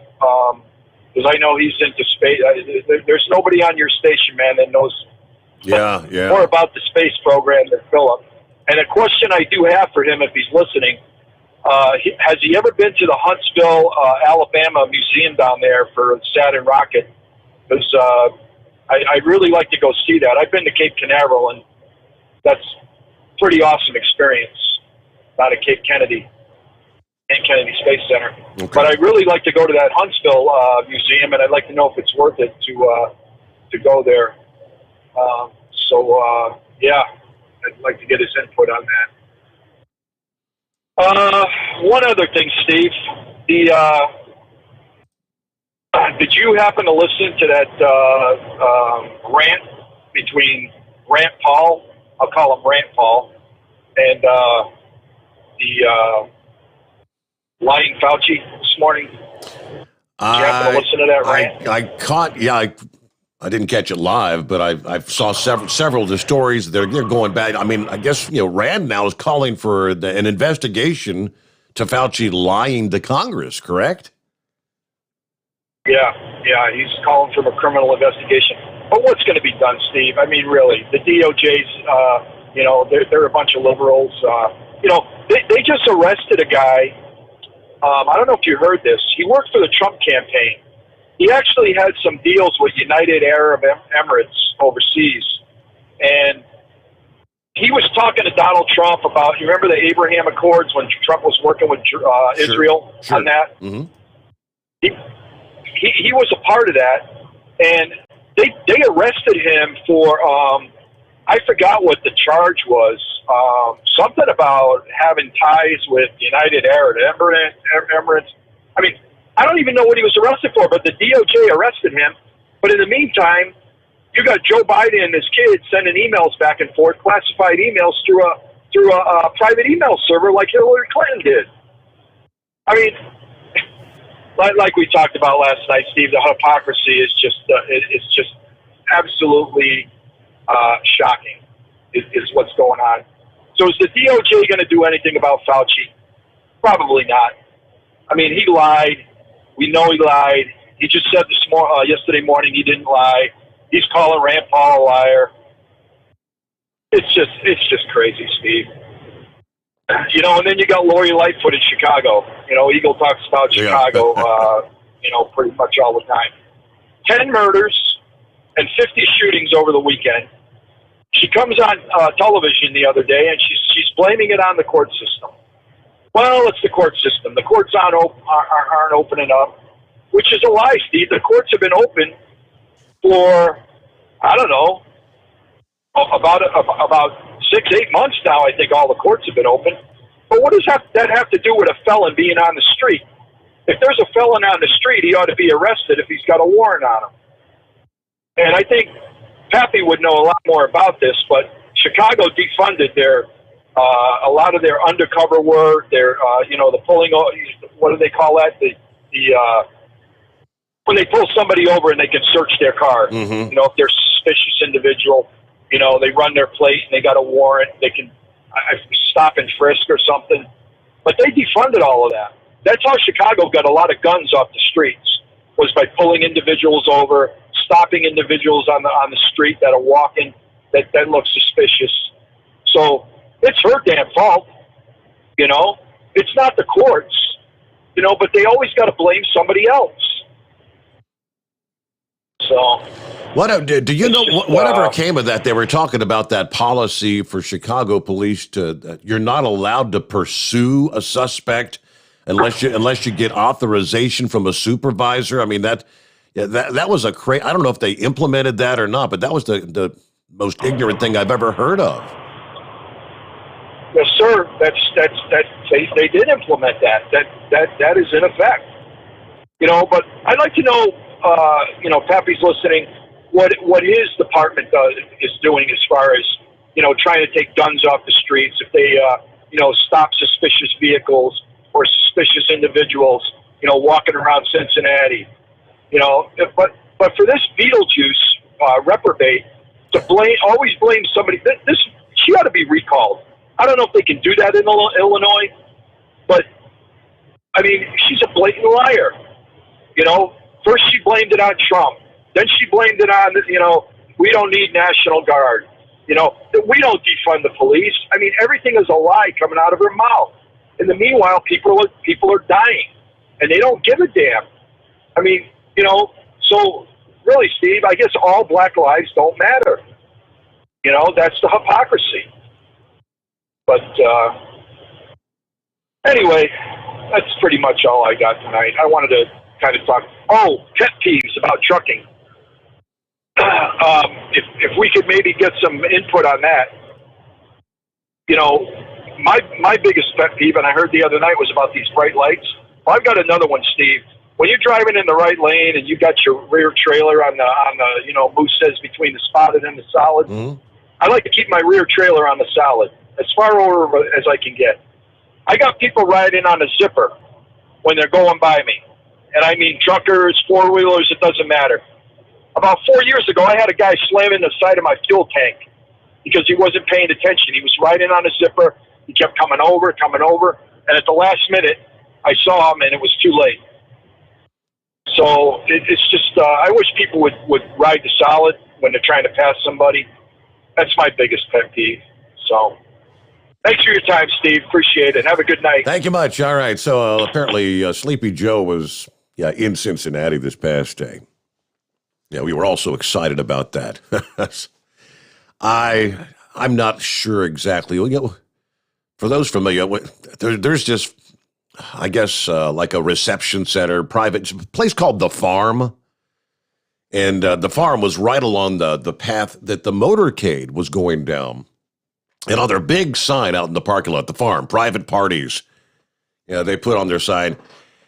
because I know he's into space. There's nobody on your station, man, that knows more about the space program than Philip. And a question I do have for him, if he's listening, has he ever been to the Huntsville, Alabama museum down there for Saturn rocket? Because I'd really like to go see that. I've been to Cape Canaveral, and that's a pretty awesome experience out of Cape Kennedy and Kennedy Space Center. Okay. But I'd really like to go to that Huntsville museum, and I'd like to know if it's worth it to go there. I'd like to get his input on that. One other thing, Steve. Did you happen to listen to that rant between Rant Paul? I'll call him Rant Paul, and the lying Fauci this morning. Did you happen to listen to that rant? I caught. I didn't catch it live, but I saw several of the stories. They're going back. I mean, I guess Rand now is calling for an investigation to Fauci lying to Congress. Correct? Yeah, he's calling for a criminal investigation. But what's going to be done, Steve? I mean, really, the DOJ's, they're a bunch of liberals. They just arrested a guy. I don't know if you heard this. He worked for the Trump campaign. He actually had some deals with United Arab Emirates overseas. And he was talking to Donald Trump about, you remember the Abraham Accords when Trump was working with Israel on that? Mm-hmm. He was a part of that. And they arrested him for, I forgot what the charge was. Something about having ties with United Arab Emirates. I mean, I don't even know what he was arrested for, but the DOJ arrested him. But in the meantime, you got Joe Biden and his kids sending emails back and forth, classified emails through a private email server like Hillary Clinton did. I mean, like we talked about last night, Steve, the hypocrisy is just absolutely shocking. Is what's going on. So is the DOJ going to do anything about Fauci? Probably not. I mean, he lied. We know he lied. He just said yesterday morning he didn't lie. He's calling Rand Paul a liar. It's just crazy, Steve. You know, and then you got Lori Lightfoot in Chicago. You know, Eagle talks about Chicago, pretty much all the time. 10 murders and 50 shootings over the weekend. She comes on television the other day, and she's blaming it on the court system. Well, it's the court system. The courts aren't opening up, which is a lie, Steve. The courts have been open for, I don't know, about 6-8 months now. I think all the courts have been open. But what does that have to do with a felon being on the street? If there's a felon on the street, he ought to be arrested if he's got a warrant on him. And I think Pappy would know a lot more about this, but Chicago defunded a lot of their undercover work, the pulling, what do they call that? When they pull somebody over and they can search their car. Mm-hmm. You know, if they're a suspicious individual, you know, they run their plate and they got a warrant, they can stop and frisk or something. But they defunded all of that. That's how Chicago got a lot of guns off the streets, was by pulling individuals over, stopping individuals on the street that are walking that look suspicious. So it's her damn fault, you know. It's not the courts, you know, but they always got to blame somebody else. So, do you know whatever came of that? They were talking about that policy for Chicago police you're not allowed to pursue a suspect unless you get authorization from a supervisor. I mean that was a crazy. I don't know if they implemented that or not, but that was the most ignorant thing I've ever heard of. Yes, sir. They did implement that. That is in effect. You know, but I'd like to know. Pappy's listening. What his department is doing as far as, you know, trying to take guns off the streets if they stop suspicious vehicles or suspicious individuals, you know, walking around Cincinnati. You know, but for this Beetlejuice reprobate to always blame somebody, she ought to be recalled. I don't know if they can do that in Illinois, but I mean, she's a blatant liar. You know, first she blamed it on Trump, then she blamed it on, you know, we don't need National Guard. You know, we don't defund the police. I mean, everything is a lie coming out of her mouth. In the meanwhile, people are dying, and they don't give a damn. I mean, you know, so really, Steve, I guess all black lives don't matter. You know, that's the hypocrisy. But anyway, that's pretty much all I got tonight. I wanted to kind of talk. Oh, pet peeves about trucking. If we could maybe get some input on that. You know, my biggest pet peeve, and I heard the other night, was about these bright lights. Well, I've got another one, Steve. When you're driving in the right lane and you got your rear trailer on the you know, Moose says between the spotted and the solid, I like to keep my rear trailer on the solid, as far over as I can get. I got people riding on a zipper when they're going by me. And I mean truckers, four-wheelers, it doesn't matter. About 4 years ago, I had a guy slamming the side of my fuel tank because he wasn't paying attention. He was riding on a zipper. He kept coming over. And at the last minute, I saw him, and it was too late. So it's just, I wish people would ride the solid when they're trying to pass somebody. That's my biggest pet peeve. So, Thanks for your time, Steve. Appreciate it. Have a good night. Thank you much. All right. So apparently Sleepy Joe was in Cincinnati this past day. Yeah, we were also excited about that. I'm not sure exactly. For those familiar, there's just, I guess, like a reception center, private place called The Farm. And the farm was right along the path that the motorcade was going down. And on their big sign out in the parking lot, the farm, private parties, they put on their sign,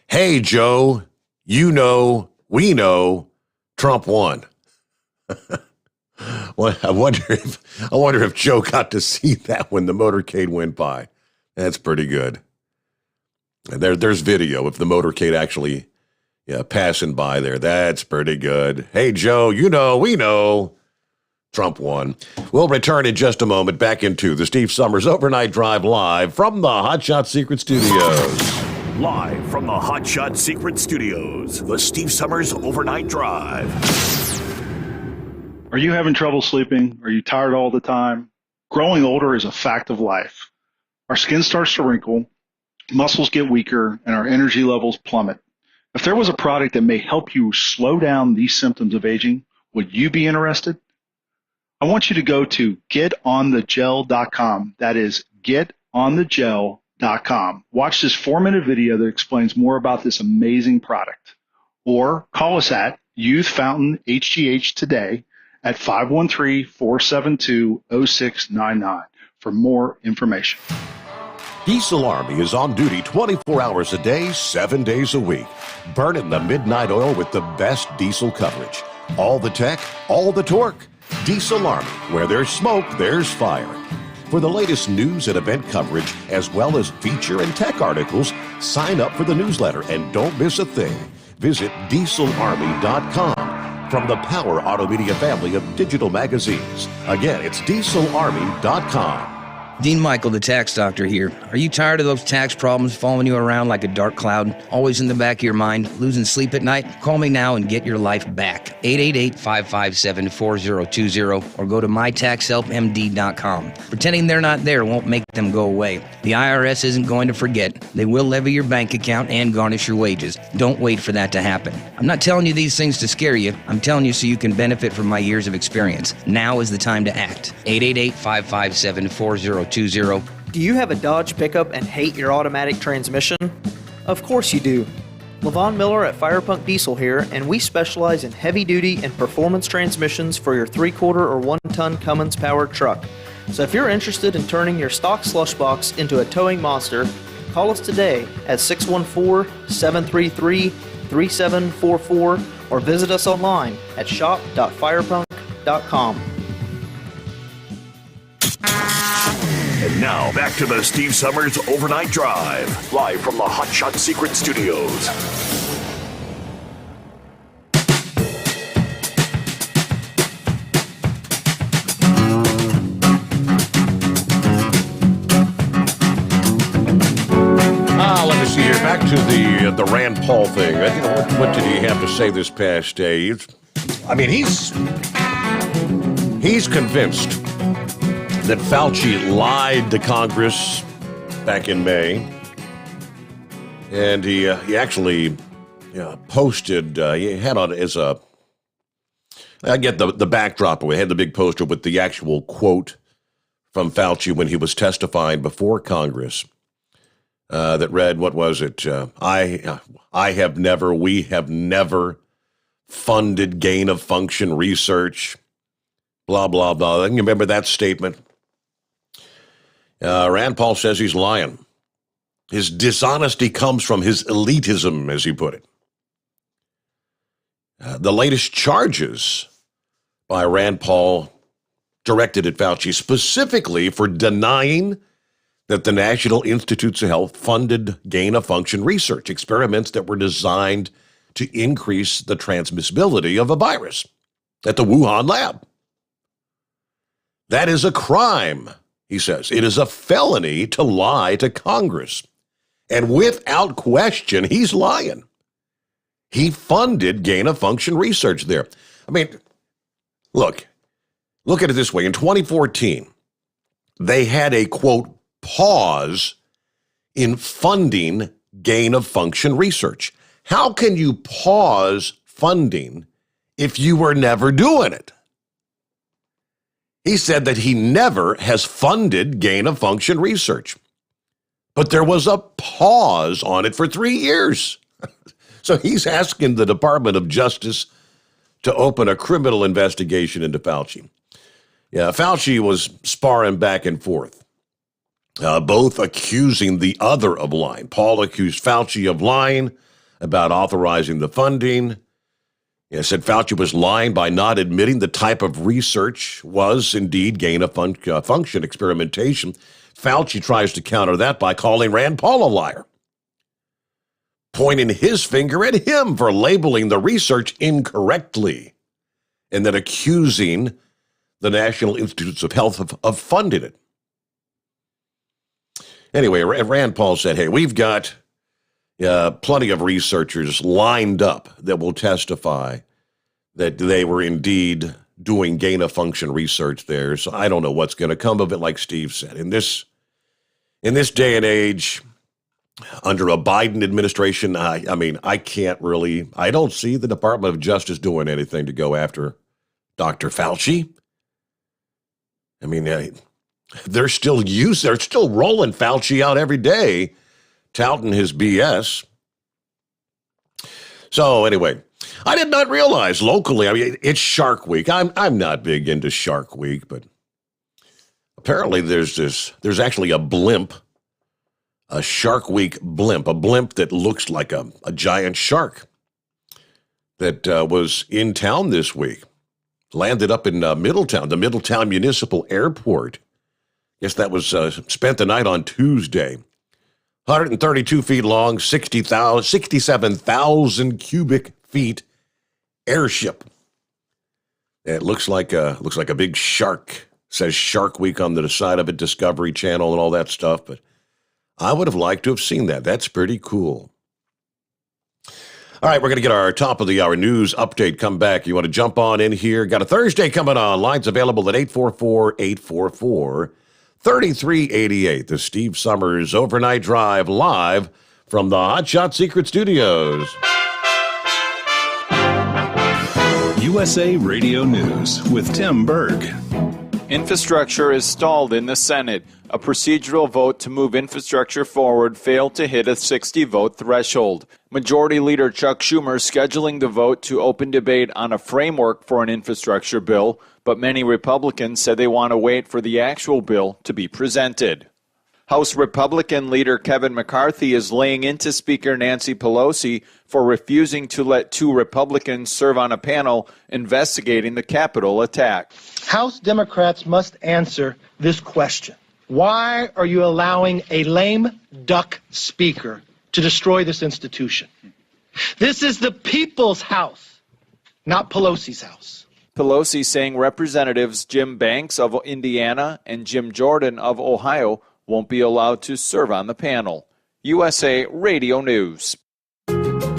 "Hey, Joe, you know, we know, Trump won." Well, I wonder if Joe got to see that when the motorcade went by. That's pretty good. And there's video of the motorcade actually passing by there. That's pretty good. Hey, Joe, you know, we know, Trump won. We'll return in just a moment back into the Steve Summers Overnight Drive live from the Hot Shot Secret Studios. Live from the Hot Shot Secret Studios, the Steve Summers Overnight Drive. Are you having trouble sleeping? Are you tired all the time? Growing older is a fact of life. Our skin starts to wrinkle, muscles get weaker, and our energy levels plummet. If there was a product that may help you slow down these symptoms of aging, would you be interested? I want you to go to getonthegel.com. That is getonthegel.com. Watch this 4-minute video that explains more about this amazing product. Or call us at Youth Fountain HGH today at 513-472-0699 for more information. Diesel Army is on duty 24 hours a day, 7 days a week. Burning the midnight oil with the best diesel coverage. All the tech, all the torque. Diesel Army, where there's smoke, there's fire. For the latest news and event coverage, as well as feature and tech articles, sign up for the newsletter and don't miss a thing. Visit dieselarmy.com from the Power Auto Media family of digital magazines. Again, it's dieselarmy.com. Dean Michael, the tax doctor here. Are you tired of those tax problems following you around like a dark cloud, always in the back of your mind, losing sleep at night? Call me now and get your life back. 888-557-4020 or go to mytaxhelpmd.com. Pretending they're not there won't make them go away. The IRS isn't going to forget. They will levy your bank account and garnish your wages. Don't wait for that to happen. I'm not telling you these things to scare you. I'm telling you so you can benefit from my years of experience. Now is the time to act. 888-557-4020. Do you have a Dodge pickup and hate your automatic transmission? Of course you do. LaVon Miller at Firepunk Diesel here, and we specialize in heavy-duty and performance transmissions for your 3/4 or 1-ton Cummins-powered truck. So if you're interested in turning your stock slush box into a towing monster, call us today at 614-733-3744 or visit us online at shop.firepunk.com. And now, back to the Steve Summers Overnight Drive, live from the Hot Shot Secret Studios. Let me see here. Back to the Rand Paul thing. What did he have to say this past day? He's convinced that Fauci lied to Congress back in May, and he actually posted. He had on as a. I get the backdrop. We had the big poster with the actual quote from Fauci when he was testifying before Congress. That read, what was it? We have never funded gain of function research. Blah blah blah. You remember that statement? Rand Paul says he's lying. His dishonesty comes from his elitism, as he put it. The latest charges by Rand Paul directed at Fauci specifically for denying that the National Institutes of Health funded gain-of-function research, experiments that were designed to increase the transmissibility of a virus at the Wuhan lab. That is a crime, he says. It is a felony to lie to Congress. And without question, he's lying. He funded gain-of-function research there. I mean, look at it this way. In 2014, they had a, quote, pause in funding gain-of-function research. How can you pause funding if you were never doing it? He said that he never has funded gain-of-function research, but there was a pause on it for 3 years. So he's asking the Department of Justice to open a criminal investigation into Fauci. Yeah, Fauci was sparring back and forth, both accusing the other of lying. Paul accused Fauci of lying about authorizing the funding. He said Fauci was lying by not admitting the type of research was indeed gain-of-function experimentation. Fauci tries to counter that by calling Rand Paul a liar, pointing his finger at him for labeling the research incorrectly, and then accusing the National Institutes of Health of funding it. Anyway, Rand Paul said, hey, we've got plenty of researchers lined up that will testify that they were indeed doing gain-of-function research there. So I don't know what's going to come of it, like Steve said. In this day and age, under a Biden administration, I don't see the Department of Justice doing anything to go after Dr. Fauci. I mean, they're still rolling Fauci out every day, touting his BS. So anyway, I did not realize locally, I mean, it's Shark Week. I'm not big into Shark Week, but apparently there's actually a blimp, a Shark Week blimp, a blimp that looks like a giant shark that was in town this week. Landed up in Middletown, the Middletown Municipal Airport. Guess that was spent the night on Tuesday. 132 feet long, 67,000 cubic feet airship. It looks like a big shark. It says Shark Week on the side of it, Discovery Channel and all that stuff. But I would have liked to have seen that. That's pretty cool. All right, we're going to get our top of the hour news update. Come back. You want to jump on in here? Got a Thursday coming on. Lines available at 844-844-3388. The Steve Summers Overnight Drive live from the Hot Shot Secret Studios. USA Radio News with Tim Berg. Infrastructure is stalled in the Senate. A procedural vote to move infrastructure forward failed to hit a 60-vote threshold. Majority Leader Chuck Schumer scheduling the vote to open debate on a framework for an infrastructure bill, but many Republicans said they want to wait for the actual bill to be presented. House Republican leader Kevin McCarthy is laying into Speaker Nancy Pelosi for refusing to let 2 Republicans serve on a panel investigating the Capitol attack. House Democrats must answer this question. Why are you allowing a lame duck speaker to destroy this institution? This is the people's house, not Pelosi's house. Pelosi saying Representatives Jim Banks of Indiana and Jim Jordan of Ohio won't be allowed to serve on the panel. USA Radio News.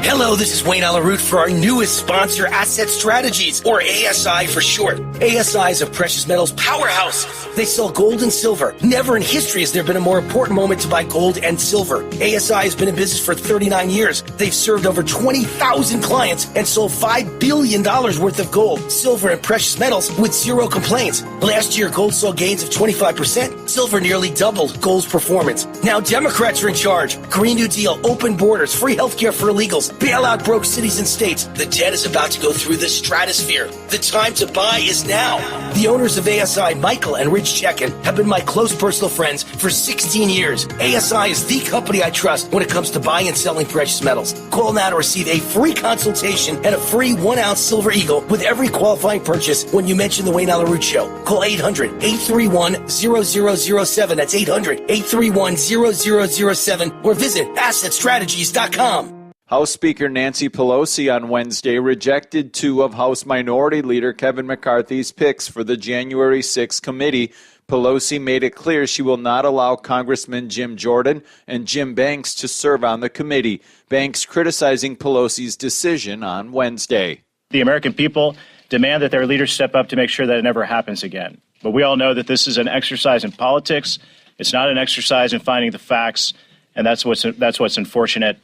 Hello, this is Wayne Alaroot for our newest sponsor, Asset Strategies, or ASI for short. ASI is a precious metals powerhouse. They sell gold and silver. Never in history has there been a more important moment to buy gold and silver. ASI has been in business for 39 years. They've served over 20,000 clients and sold $5 billion worth of gold, silver, and precious metals with zero complaints. Last year, gold saw gains of 25%. Silver nearly doubled gold's performance. Now Democrats are in charge. Green New Deal, open borders, free healthcare for illegals, bailout broke cities and states. The debt is about to go through the stratosphere. The time to buy is now. The owners of ASI, Michael and Rich Chekin, have been my close personal friends for 16 years. ASI is the company I trust when it comes to buying and selling precious metals. Call now to receive a free consultation and a free 1-ounce silver eagle with every qualifying purchase when you mention the Wayne Alaroot Show. Call 800-831-0007. That's 800-831-0007 or visit AssetStrategies.com. House Speaker Nancy Pelosi on Wednesday rejected 2 of House Minority Leader Kevin McCarthy's picks for the January 6 committee. Pelosi made it clear she will not allow Congressman Jim Jordan and Jim Banks to serve on the committee. Banks criticizing Pelosi's decision on Wednesday. The American people demand that their leaders step up to make sure that it never happens again. But we all know that this is an exercise in politics, It's not an exercise in finding the facts, and that's what's unfortunate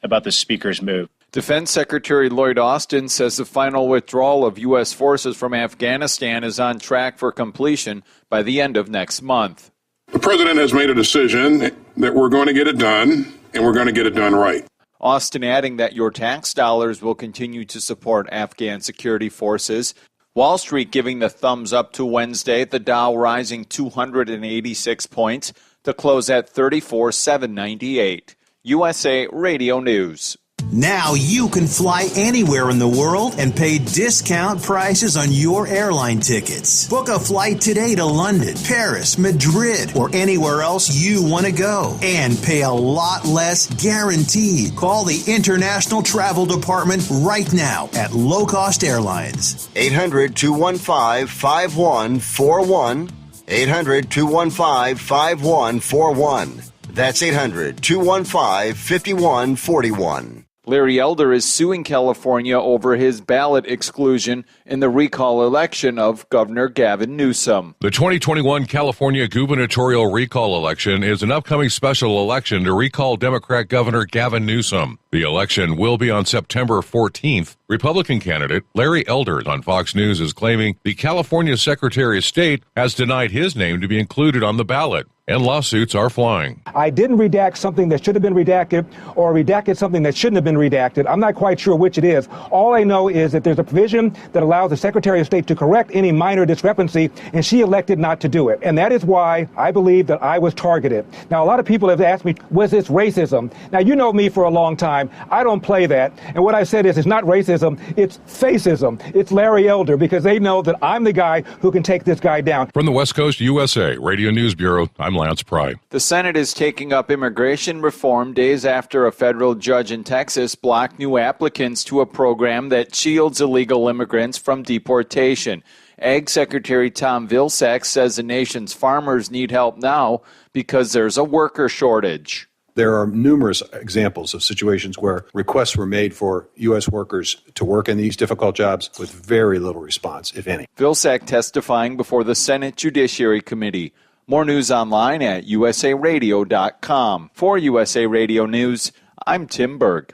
about the Speaker's move. Defense Secretary Lloyd Austin says the final withdrawal of U.S. forces from Afghanistan is on track for completion by the end of next month. The president has made a decision that we're going to get it done, and we're going to get it done right. Austin adding that your tax dollars will continue to support Afghan security forces. Wall Street giving the thumbs up to Wednesday, the Dow rising 286 points to close at 34,798. USA Radio News. Now you can fly anywhere in the world and pay discount prices on your airline tickets. Book a flight today to London, Paris, Madrid, or anywhere else you want to go and pay a lot less guaranteed. Call the International Travel Department right now at Low Cost Airlines. 800-215-5141. 800-215-5141. That's 800-215-5141. Larry Elder is suing California over his ballot exclusion in the recall election of Governor Gavin Newsom. The 2021 California gubernatorial recall election is an upcoming special election to recall Democrat Governor Gavin Newsom. The election will be on September 14th. Republican candidate Larry Elder on Fox News is claiming the California Secretary of State has denied his name to be included on the ballot, and lawsuits are flying. I didn't redact something that should have been redacted or redacted something that shouldn't have been redacted. I'm not quite sure which it is. All I know is that there's a provision that allows the Secretary of State to correct any minor discrepancy, and she elected not to do it. And that is why I believe that I was targeted. Now, a lot of people have asked me, was this racism? Now, you know me for a long time. I don't play that. And what I said is it's not racism, it's facism. It's Larry Elder, because they know that I'm the guy who can take this guy down. From the West Coast USA Radio News Bureau, I'm Lance Pry. The Senate is taking up immigration reform days after a federal judge in Texas blocked new applicants to a program that shields illegal immigrants from deportation. Ag Secretary Tom Vilsack says the nation's farmers need help now because there's a worker shortage. There are numerous examples of situations where requests were made for U.S. workers to work in these difficult jobs with very little response, if any. Vilsack testifying before the Senate Judiciary Committee. More news online at usaradio.com. For USA Radio News, I'm Tim Berg.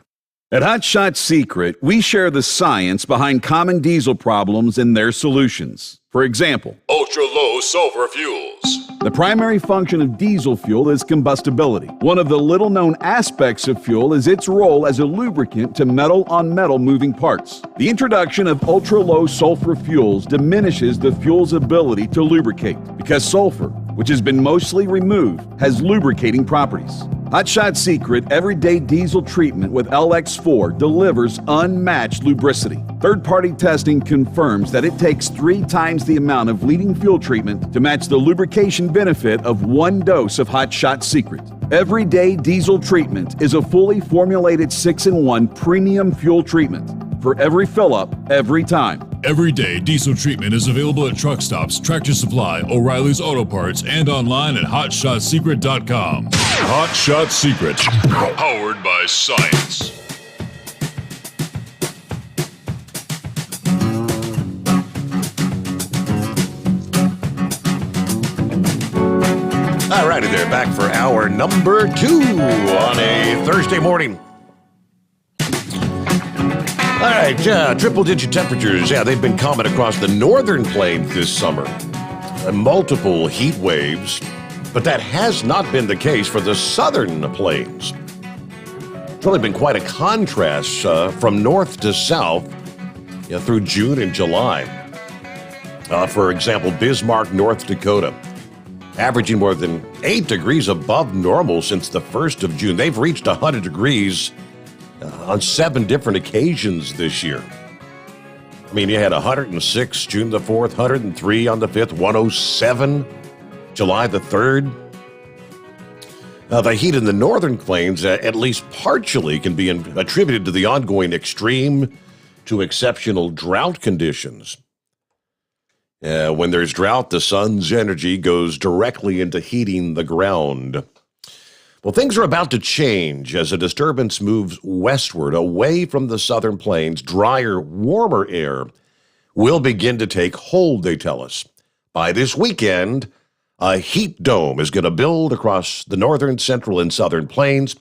At Hot Shot Secret, we share the science behind common diesel problems and their solutions. For example, ultra-low sulfur fuels. The primary function of diesel fuel is combustibility. One of the little-known aspects of fuel is its role as a lubricant to metal-on-metal moving parts. The introduction of ultra-low sulfur fuels diminishes the fuel's ability to lubricate because sulfur, which has been mostly removed, has lubricating properties. Hot Shot Secret Everyday Diesel Treatment with LX4 delivers unmatched lubricity. Third-party testing confirms that it takes 3 times the amount of leading fuel treatment to match the lubrication benefit of 1 dose of Hot Shot Secret. Everyday Diesel Treatment is a fully formulated 6-in-1 premium fuel treatment for every fill-up, every time. Everyday Diesel Treatment is available at truck stops, Tractor Supply, O'Reilly's Auto Parts, and online at HotShotSecret.com. Hot Shot Secret, powered by science. All righty there, back for hour number 2 on a Thursday morning. All right, triple-digit temperatures. Yeah, they've been common across the northern plains this summer. Multiple heat waves, but that has not been the case for the southern plains. It's really been quite a contrast from north to south through June and July. For example, Bismarck, North Dakota, averaging more than 8 degrees above normal since the 1st of June. They've reached 100 degrees on 7 different occasions this year. I mean, you had 106 June the 4th, 103 on the 5th, 107 July the 3rd. The heat in the northern plains, at least partially, can be attributed to the ongoing extreme to exceptional drought conditions. When there's drought, the sun's energy goes directly into heating the ground. Well, things are about to change as a disturbance moves westward, away from the southern plains. Drier, warmer air will begin to take hold, they tell us. By this weekend, A heat dome is going to build across the northern, central, and southern plains.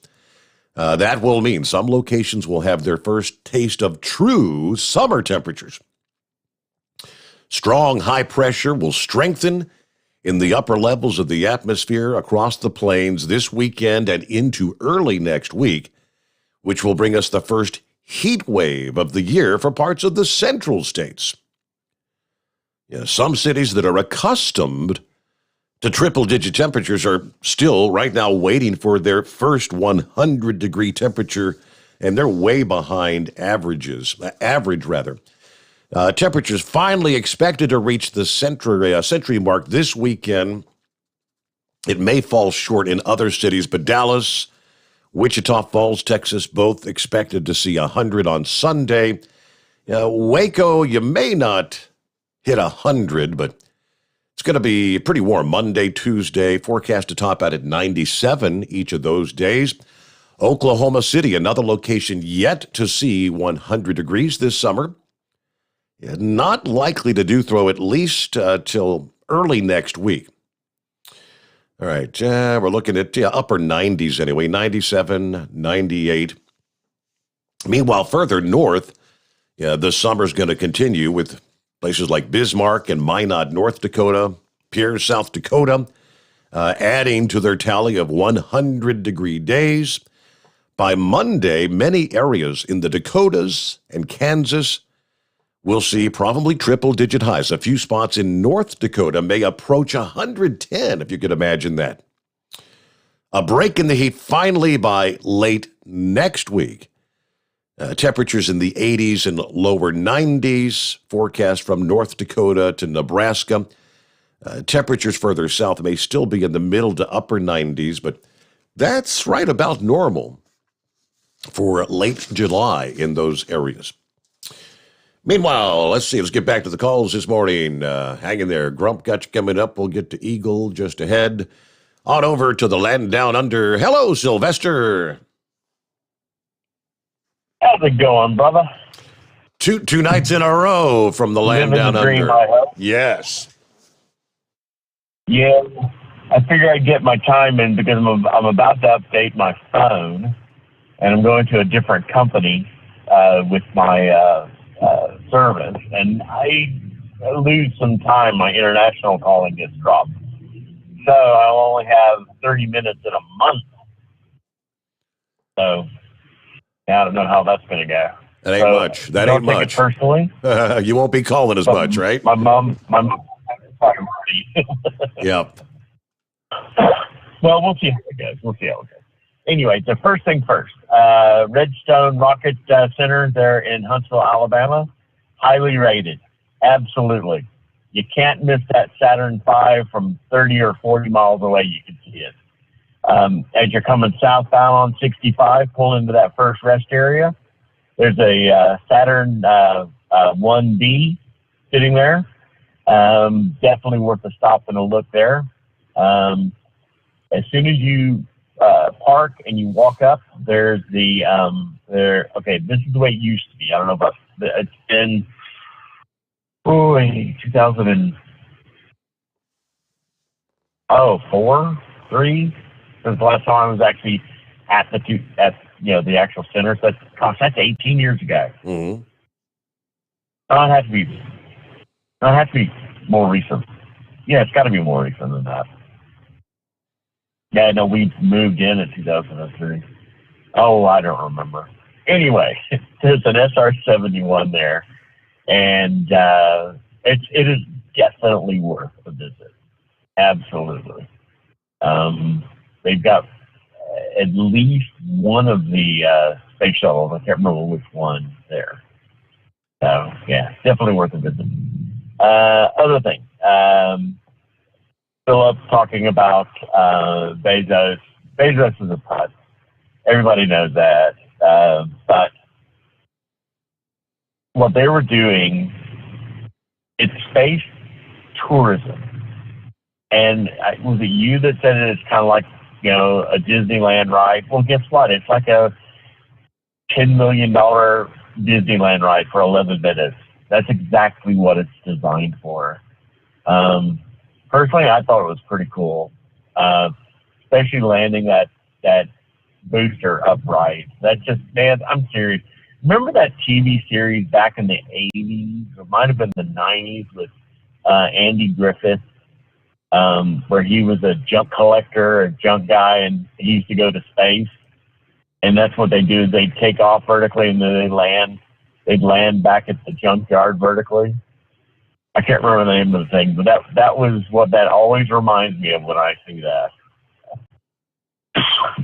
That will mean some locations will have their first taste of true summer temperatures. Strong high pressure will strengthen in the upper levels of the atmosphere across the plains this weekend and into early next week, which will bring us the first heat wave of the year for parts of the central states. Some cities that are accustomed to triple-digit temperatures are still right now waiting for their first 100-degree temperature, and they're way behind average. Temperatures finally expected to reach the century mark this weekend. It may fall short in other cities, but Dallas, Wichita Falls, Texas, both expected to see 100 on Sunday. Waco, you may not hit 100, but it's going to be pretty warm Monday, Tuesday, forecast to top out at 97 each of those days. Oklahoma City, another location yet to see 100 degrees this summer. Not likely to do throw at least till early next week. All right, we're looking at upper 90s anyway, 97, 98. Meanwhile, further north, the summer's going to continue with places like Bismarck and Minot, North Dakota, Pierre, South Dakota, adding to their tally of 100-degree days. By Monday, many areas in the Dakotas and Kansas will see probably triple-digit highs. A few spots in North Dakota may approach 110, if you could imagine that. A break in the heat finally by late next week. Temperatures in the 80s and lower 90s, forecast from North Dakota to Nebraska. Temperatures further south may still be in the middle to upper 90s, but that's right about normal for late July in those areas. Meanwhile, let's get back to the calls this morning. Hang in there. Grump got you coming up. We'll get to Eagle just ahead. On over to the land down under. Hello, Sylvester. How's it going, brother? Two nights in a row from the land Living down the dream, under. I hope. Yes. Yeah, I figure I'd get my time in because I'm about to update my phone, and I'm going to a different company with my service, and I lose some time. My international calling gets dropped, so I'll only have 30 minutes in a month. So I don't know how that's going to go. That ain't much. That ain't don't take much. it personally. You won't be calling as much, right? My mom. Yep. Well, we'll see how it goes. Anyway, the first thing first. Redstone Rocket Center there in Huntsville, Alabama, highly rated. Absolutely. You can't miss that Saturn V from 30 or 40 miles away. You can see it. As you're coming southbound on 65, pull into that first rest area. There's a Saturn 1B sitting there. Definitely worth a stop and a look there. As soon as you park and you walk up, there's the this is the way it used to be. I don't know about it's been 2004, 3 since the last time I was actually at the actual center. So that's 18 years ago. Mm-hmm. Not have to be more recent. Yeah, it's got to be more recent than that. Yeah, no, we moved in 2003. Oh, I don't remember. Anyway, there's an SR-71 there, and it is definitely worth a visit. Absolutely. They've got at least one of the space shuttles. I can't remember which one there. So, yeah, definitely worth a visit. Other thing. Philip talking about Bezos. Bezos is a putt. Everybody knows that. But what they were doing, it's space tourism. And was it you that said it's kind of like, a Disneyland ride? Well, guess what? It's like a $10 million Disneyland ride for 11 minutes. That's exactly what it's designed for. personally, I thought it was pretty cool, especially landing that booster upright. That just, man, I'm serious. Remember that TV series back in the 80s, or might have been the 90s, with Andy Griffith, where he was a junk collector, a junk guy, and he used to go to space. And that's what they do, is they take off vertically and then they'd land back at the junkyard vertically. I can't remember the name of the thing, but that was what that always reminds me of when I see that.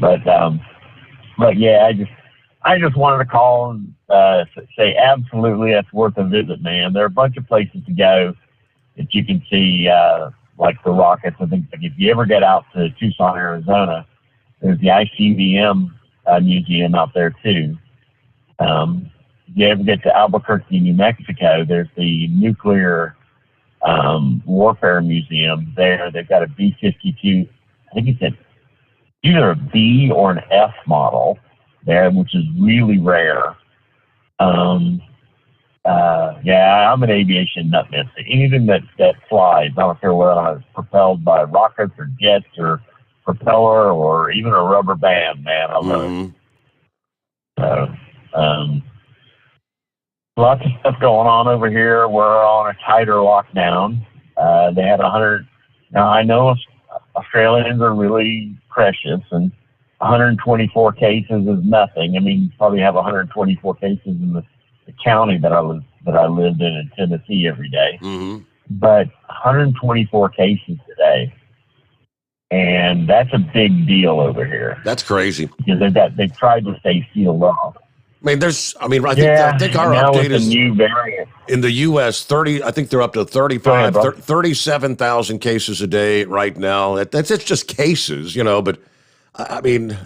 But yeah, I just wanted to call and say absolutely that's worth a visit, man. There are a bunch of places to go that you can see, like the rockets. I think if you ever get out to Tucson, Arizona, there's the ICBM museum out there too. If you ever get to Albuquerque, New Mexico, there's the nuclear warfare museum there. They've got a B-52, I think it's either a B or an F model there, which is really rare. Yeah, I'm an aviation nut. Anything that flies, I don't care whether it's propelled by rockets or jets or propeller or even a rubber band, man, I love it. So, lots of stuff going on over here. We're on a tighter lockdown. They had 100. Now, I know Australians are really precious, and 124 cases is nothing. I mean, you probably have 124 cases in the county that I lived in Tennessee every day. But 124 cases today, and that's a big deal over here. That's crazy. Because they've tried to stay sealed off. I mean, I think our update is new variant in the U.S. 30. I think they're up to 37,000 cases a day right now. It's just cases, But I mean,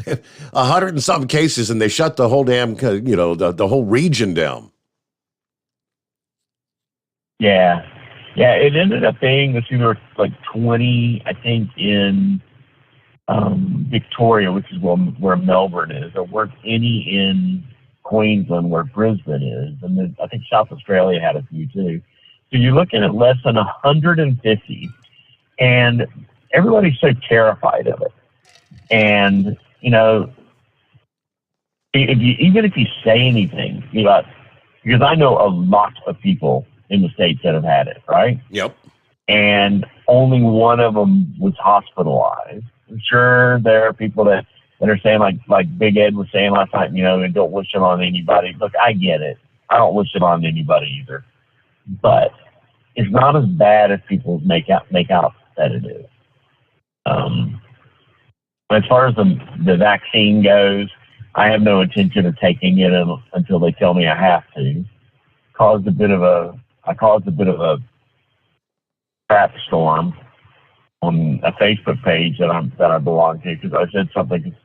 100 and some cases, and they shut the whole damn, the whole region down. Yeah. It ended up being there were like 20, I think, in Victoria, which is where Melbourne is. There weren't any in Queensland, where Brisbane is, and then I think South Australia had a few too. So you're looking at less than 150, and everybody's so terrified of it. And even if you say anything, because I know a lot of people in the States that have had it, right? Yep. And only one of them was hospitalized. I'm sure there are people that are saying, like Big Ed was saying last night, and don't wish it on anybody. Look, I get it. I don't wish it on anybody either. But it's not as bad as people make out that it is. As far as the vaccine goes, I have no intention of taking it until they tell me I have to. I caused a bit of a crap storm on a Facebook page that I belong to, because I said something.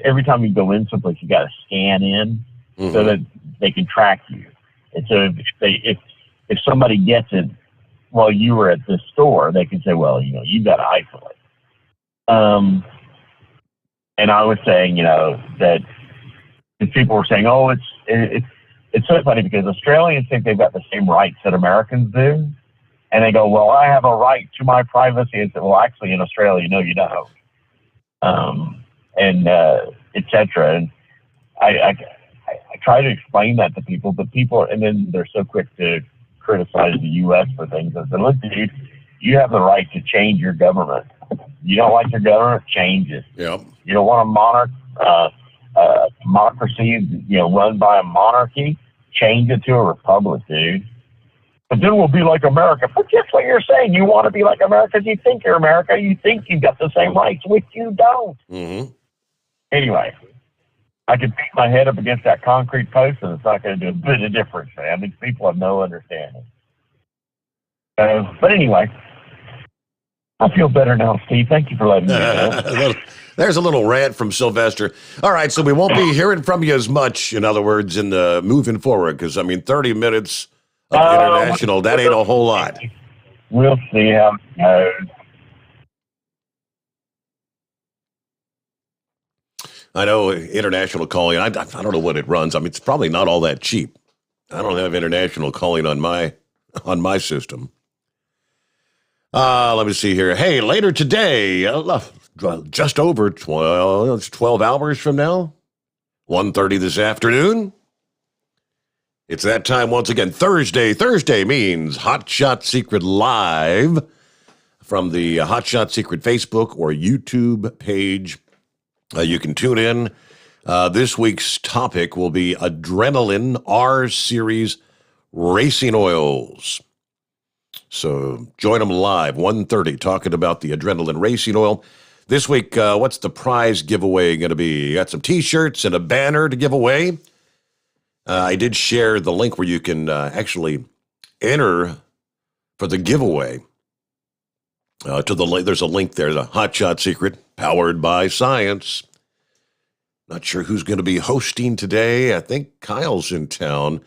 Every time you go in someplace, you got to scan in so that they can track you. And so if somebody gets it while you were at this store, they can say, well, you got to isolate. And I was saying, that if people were saying, oh, it's so funny because Australians think they've got the same rights that Americans do. And they go, well, I have a right to my privacy. And say, well, actually, in Australia, no, you don't. And et cetera. And I try to explain that to people, but and then they're so quick to criticize the U.S. for things. I said, look, dude, you have the right to change your government. You don't like your government, change it. Yep. You don't want a democracy, run by a monarchy, change it to a republic, dude. But then we'll be like America. But guess what you're saying? You want to be like America. You think you're America. You think you've got the same rights, which you don't. Anyway, I can beat my head up against that concrete post, and it's not going to do a bit of difference, man. These people have no understanding. But anyway, I feel better now, Steve. Thank you for letting me know. There's a little rant from Sylvester. All right, so we won't be hearing from you as much, in other words, in the moving forward, because, 30 minutes of international, that ain't a whole lot. We'll see how it goes. I know international calling, I don't know what it runs. It's probably not all that cheap. I don't have international calling on my system. Let me see here. Hey, later today, just over 12 hours from now, 1:30 this afternoon. It's that time once again. Thursday. Thursday means Hot Shot Secret Live from the Hot Shot Secret Facebook or YouTube page. You can tune in. This week's topic will be Adrenaline R Series Racing Oils. So join them live, 1:30, talking about the Adrenaline Racing Oil. This week, what's the prize giveaway going to be? You got some T-shirts and a banner to give away. I did share the link where you can actually enter for the giveaway. There's a link there, the Hot Shot Secret, powered by science. Not sure who's going to be hosting today. I think Kyle's in town.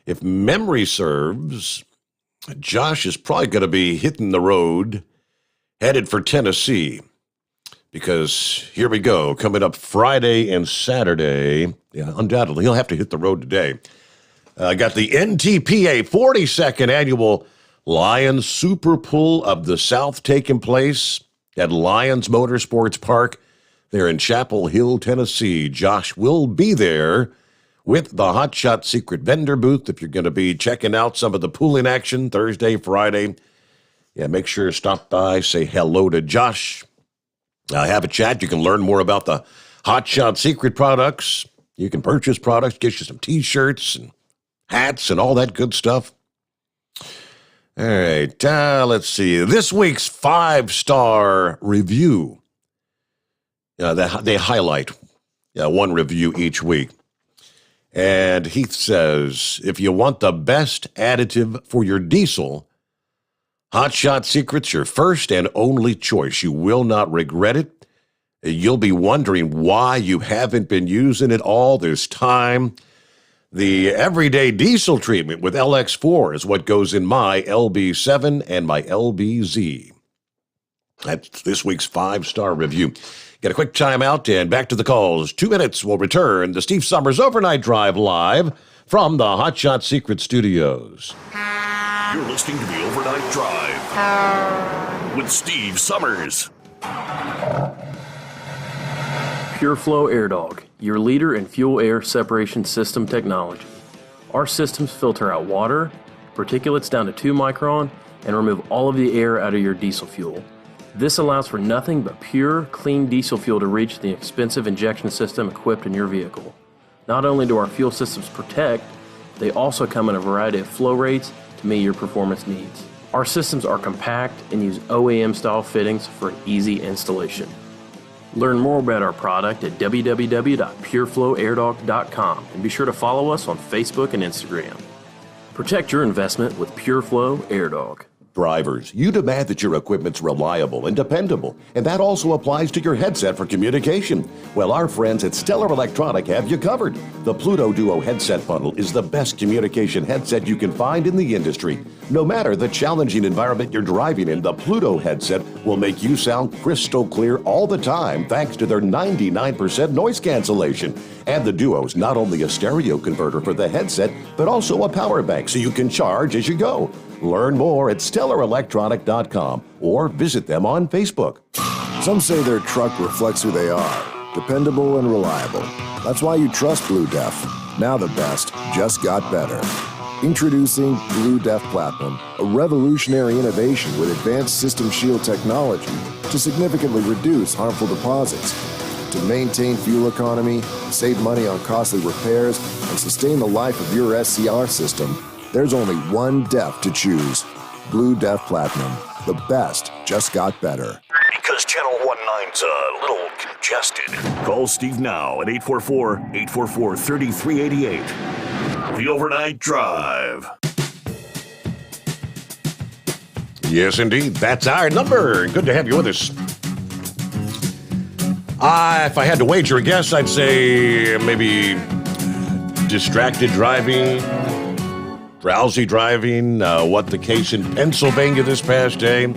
If memory serves, Josh is probably going to be hitting the road, headed for Tennessee. Because here we go, coming up Friday and Saturday. Yeah, undoubtedly, he'll have to hit the road today. Got the NTPA 42nd Annual Lions Super Pull of the South taking place at Lions Motorsports Park there in Chapel Hill, Tennessee. Josh will be there with the Hot Shot Secret vendor booth. If you're going to be checking out some of the pooling action Thursday, Friday, make sure to stop by, say hello to Josh. Have a chat. You can learn more about the Hot Shot Secret products. You can purchase products, get you some T-shirts and hats and all that good stuff. All right, let's see. This week's 5-star review. They highlight one review each week. And Heath says, if you want the best additive for your diesel, Hot Shot Secret's your first and only choice. You will not regret it. You'll be wondering why you haven't been using it all this time. The everyday diesel treatment with LX4 is what goes in my LB7 and my LBZ. That's this week's 5-star review. Get a quick time out and back to the calls. 2 minutes, we'll return the Steve Sommers Overnight Drive live from the Hot Shot Secret Studios. You're listening to the Overnight Drive with Steve Sommers. PureFlow AirDog, your leader in fuel air separation system technology. Our systems filter out water, particulates down to 2 micron, and remove all of the air out of your diesel fuel. This allows for nothing but pure, clean diesel fuel to reach the expensive injection system equipped in your vehicle. Not only do our fuel systems protect, they also come in a variety of flow rates to meet your performance needs. Our systems are compact and use OEM-style fittings for an easy installation. Learn more about our product at www.pureflowairdog.com and be sure to follow us on Facebook and Instagram. Protect your investment with PureFlow AirDog. Drivers, you demand that your equipment's reliable and dependable, and that also applies to your headset for communication. Well, our friends at Stellar Electronic have you covered. The Pluto Duo headset bundle is the best communication headset you can find in the industry. No matter the challenging environment you're driving in, the Pluto headset will make you sound crystal clear all the time thanks to their 99% noise cancellation. And the Duo's not only a stereo converter for the headset, but also a power bank so you can charge as you go. Learn more at StellarElectronic.com or visit them on Facebook. Some say their truck reflects who they are, dependable and reliable. That's why you trust Blue Def. Now the best just got better. Introducing Blue Def Platinum, a revolutionary innovation with advanced system shield technology to significantly reduce harmful deposits. To maintain fuel economy, save money on costly repairs, and sustain the life of your SCR system, there's only one DEF to choose. Blue Def Platinum. The best just got better. Because Channel 19's a little congested. Call Steve now at 844-844-3388. The Overnight Drive. Yes, indeed. That's our number. Good to have you with us. If I had to wager a guess, I'd say maybe distracted driving, drowsy driving, what the case in Pennsylvania this past day.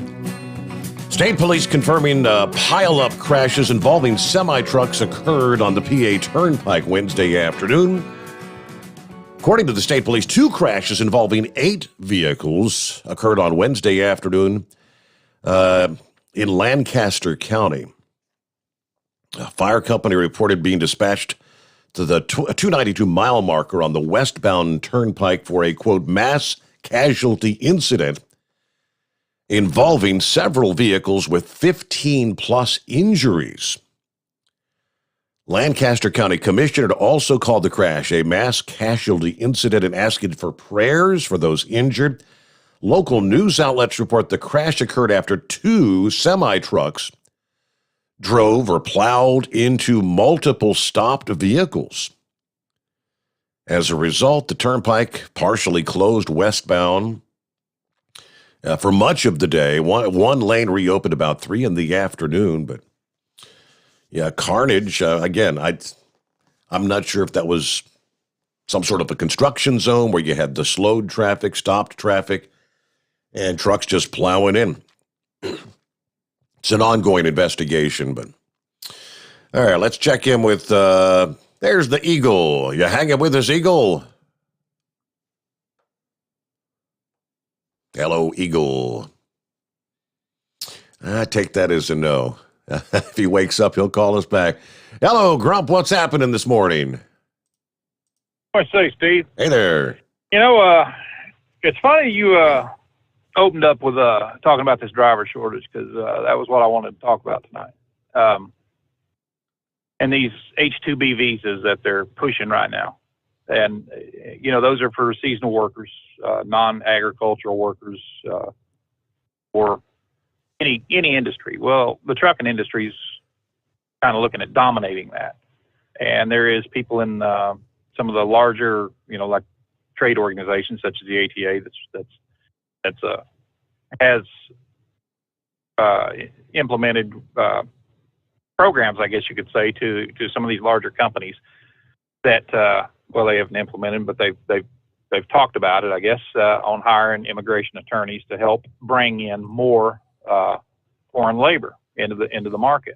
State police confirming pile-up crashes involving semi-trucks occurred on the PA Turnpike Wednesday afternoon. According to the state police, 2 crashes involving 8 vehicles occurred on Wednesday afternoon In Lancaster County, a fire company reported being dispatched to the 292-mile marker on the westbound turnpike for a, quote, mass casualty incident involving several vehicles with 15-plus injuries. Lancaster County Commissioner also called the crash a mass casualty incident and asked for prayers for those injured. Local news outlets report the crash occurred after two semi-trucks drove or plowed into multiple stopped vehicles. As a result, the turnpike partially closed westbound for much of the day. One lane reopened about 3 in the afternoon, but yeah, carnage. Again, I'm not sure if that was some sort of a construction zone where you had the slowed traffic, stopped traffic, and trucks just plowing in. It's an ongoing investigation, but all right, let's check in with, there's the Eagle. You hanging with us, Eagle? Hello, Eagle. I take that as a no. If he wakes up, he'll call us back. Hello, Grump. What's happening this morning? What I say, Steve? Hey there. You know, it's funny you opened up with talking about this driver shortage, because that was what I wanted to talk about tonight. And these H-2B visas that they're pushing right now. And, you know, those are for seasonal workers, non-agricultural workers, or any industry. Well, the trucking industry is kind of looking at dominating that. And there is people in some of the larger, you know, like trade organizations such as the ATA has implemented programs, I guess you could say, to some of these larger companies that well, they haven't implemented, but they've talked about it, I guess, on hiring immigration attorneys to help bring in more foreign labor into the market.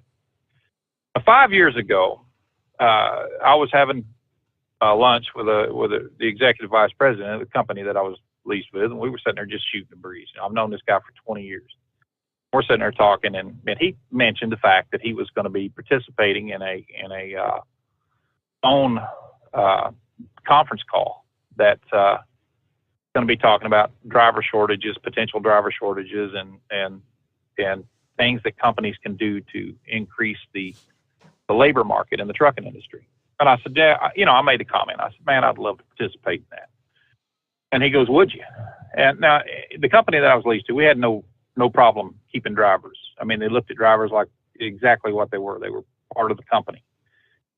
5 years ago, I was having lunch with the executive vice president of the company that I was leased with, and we were sitting there just shooting the breeze. I've known this guy for 20 years. We're sitting there talking, and he mentioned the fact that he was going to be participating in a own conference call that's going to be talking about driver shortages, potential driver shortages, and things that companies can do to increase the labor market in the trucking industry. And I said, yeah, you know, I made a comment. I said, man, I'd love to participate in that. And he goes, would you? And now the company that I was leased to, we had no problem keeping drivers. I mean, they looked at drivers like exactly what they were. They were part of the company.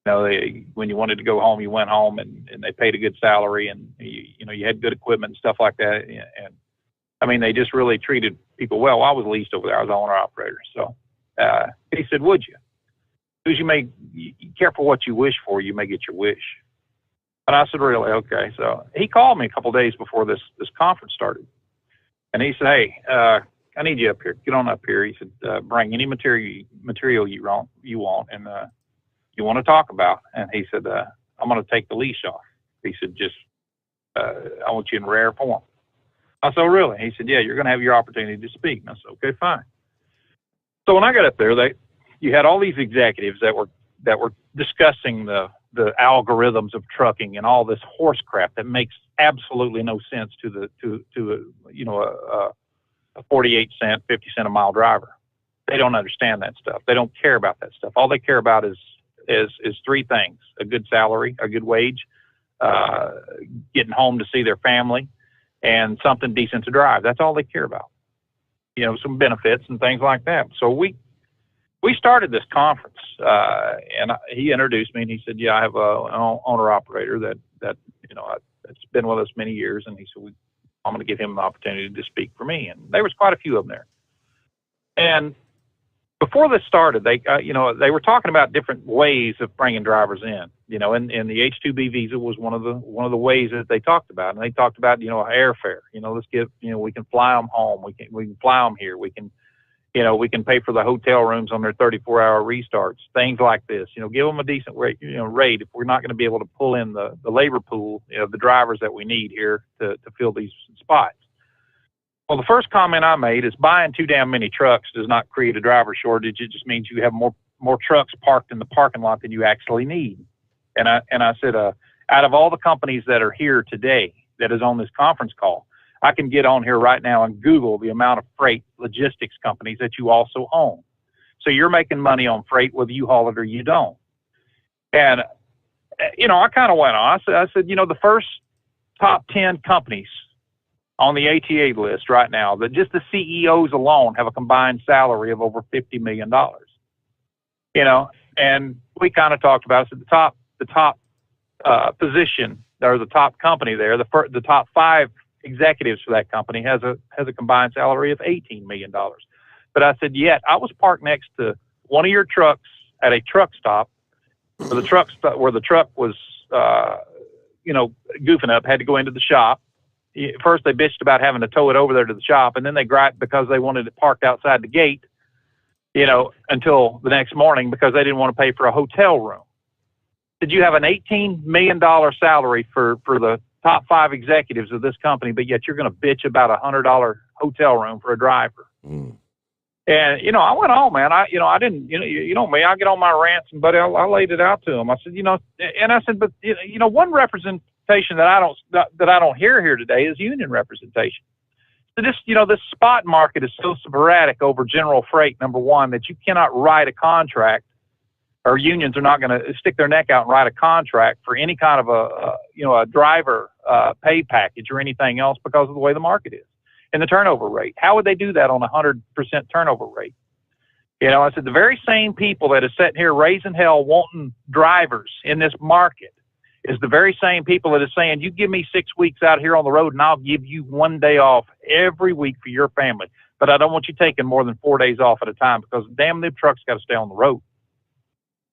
You know, when you wanted to go home, you went home, and they paid a good salary, and you had good equipment and stuff like that. And I mean, they just really treated people well. I was leased over there. I was owner operator. So he said, would you? Because you careful what you wish for, you may get your wish. And I said, really? Okay. So he called me a couple of days before this conference started. And he said, hey, I need you up here. Get on up here. He said, bring any material you want and you want to talk about. And he said, I'm going to take the leash off. He said, just, I want you in rare form. I said, oh, really? He said, yeah, you're going to have your opportunity to speak. And I said, okay, fine. So when I got up there, you had all these executives that were discussing the algorithms of trucking and all this horse crap that makes absolutely no sense to a 48-cent, 50-cent a mile driver. They don't understand that stuff. They don't care about that stuff. All they care about is three things: a good salary, a good wage, getting home to see their family, and something decent to drive. That's all they care about. You know, some benefits and things like that. So we started this conference, and he introduced me, and he said, yeah, I have an owner-operator that that's been with us many years, and he said, I'm going to give him an opportunity to speak for me. And there was quite a few of them there. And before this started, they were talking about different ways of bringing drivers in, and the H-2B visa was one of the ways that they talked about. And they talked about, airfare, let's give, we can fly them home. We can fly them here. We can pay for the hotel rooms on their 34-hour restarts, things like this, give them a decent rate, if we're not going to be able to pull in the labor pool, the drivers that we need here to fill these spots. Well, the first comment I made is buying too damn many trucks does not create a driver shortage. It just means you have more trucks parked in the parking lot than you actually need. And I said, out of all the companies that are here today that is on this conference call, I can get on here right now and Google the amount of freight logistics companies that you also own. So you're making money on freight whether you haul it or you don't. And, I kind of went on. I said, the first top 10 companies on the ATA list right now, that just the CEOs alone have a combined salary of over $50 million. And we kind of talked about it. So the top position, or the top company there, the top 5 executives for that company has a combined salary of $18 million. But I said, yet I was parked next to one of your trucks at a truck stop, where the truck was, goofing up, had to go into the shop. First, they bitched about having to tow it over there to the shop, and then they griped because they wanted it parked outside the gate, until the next morning because they didn't want to pay for a hotel room. Did you have an $18 million salary for the top 5 executives of this company, but yet you're going to bitch about a $100 hotel room for a driver? Mm. And, I went on, man. I didn't, me, I get on my rants, and buddy, I laid it out to him. I said, and I said, but, one representation that I don't hear here today is union representation. So this spot market is so sporadic over general freight, number one, that you cannot write a contract, or unions are not going to stick their neck out and write a contract for any kind of a driver pay package or anything else because of the way the market is and the turnover rate. How would they do that on a 100% turnover rate? I said, the very same people that are sitting here raising hell wanting drivers in this market is the very same people that are saying, you give me 6 weeks out here on the road and I'll give you 1 day off every week for your family. But I don't want you taking more than 4 days off at a time because damn, them trucks got to stay on the road.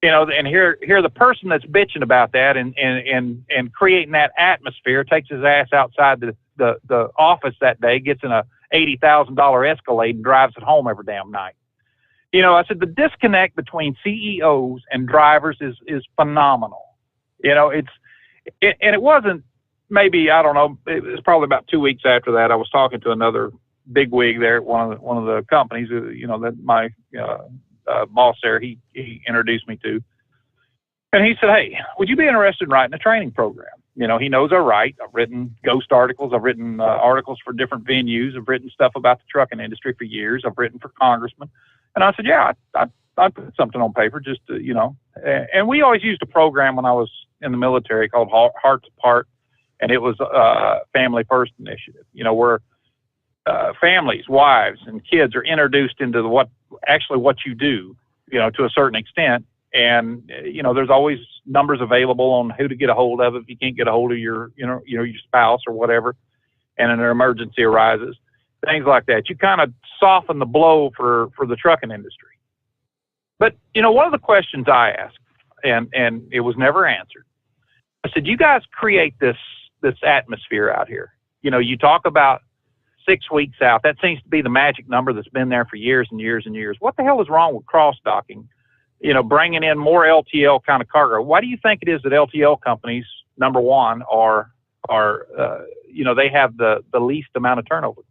And here the person that's bitching about that and creating that atmosphere takes his ass outside the office that day, gets in a $80,000 Escalade and drives it home every damn night. I said the disconnect between CEOs and drivers is phenomenal. It wasn't, maybe, I don't know, it was probably about 2 weeks after that, I was talking to another bigwig there at one of the companies, that my boss there, he introduced me to. And he said, hey, would you be interested in writing a training program? He knows I write. I've written ghost articles. I've written articles for different venues. I've written stuff about the trucking industry for years. I've written for congressmen. And I said, yeah, I'd put something on paper just to, And we always used a program when I was in the military called Hearts Apart, and it was a Family First initiative, where families, wives, and kids are introduced into what you do, to a certain extent. And, there's always numbers available on who to get a hold of if you can't get a hold of your spouse or whatever, and an emergency arises, things like that. You kind of soften the blow for the trucking industry. But, one of the questions I asked, and it was never answered, I said, you guys create this atmosphere out here. You talk about 6 weeks out. That seems to be the magic number that's been there for years and years and years. What the hell is wrong with cross-docking? Bringing in more LTL kind of cargo. Why do you think it is that LTL companies, number one, are they have the least amount of turnover?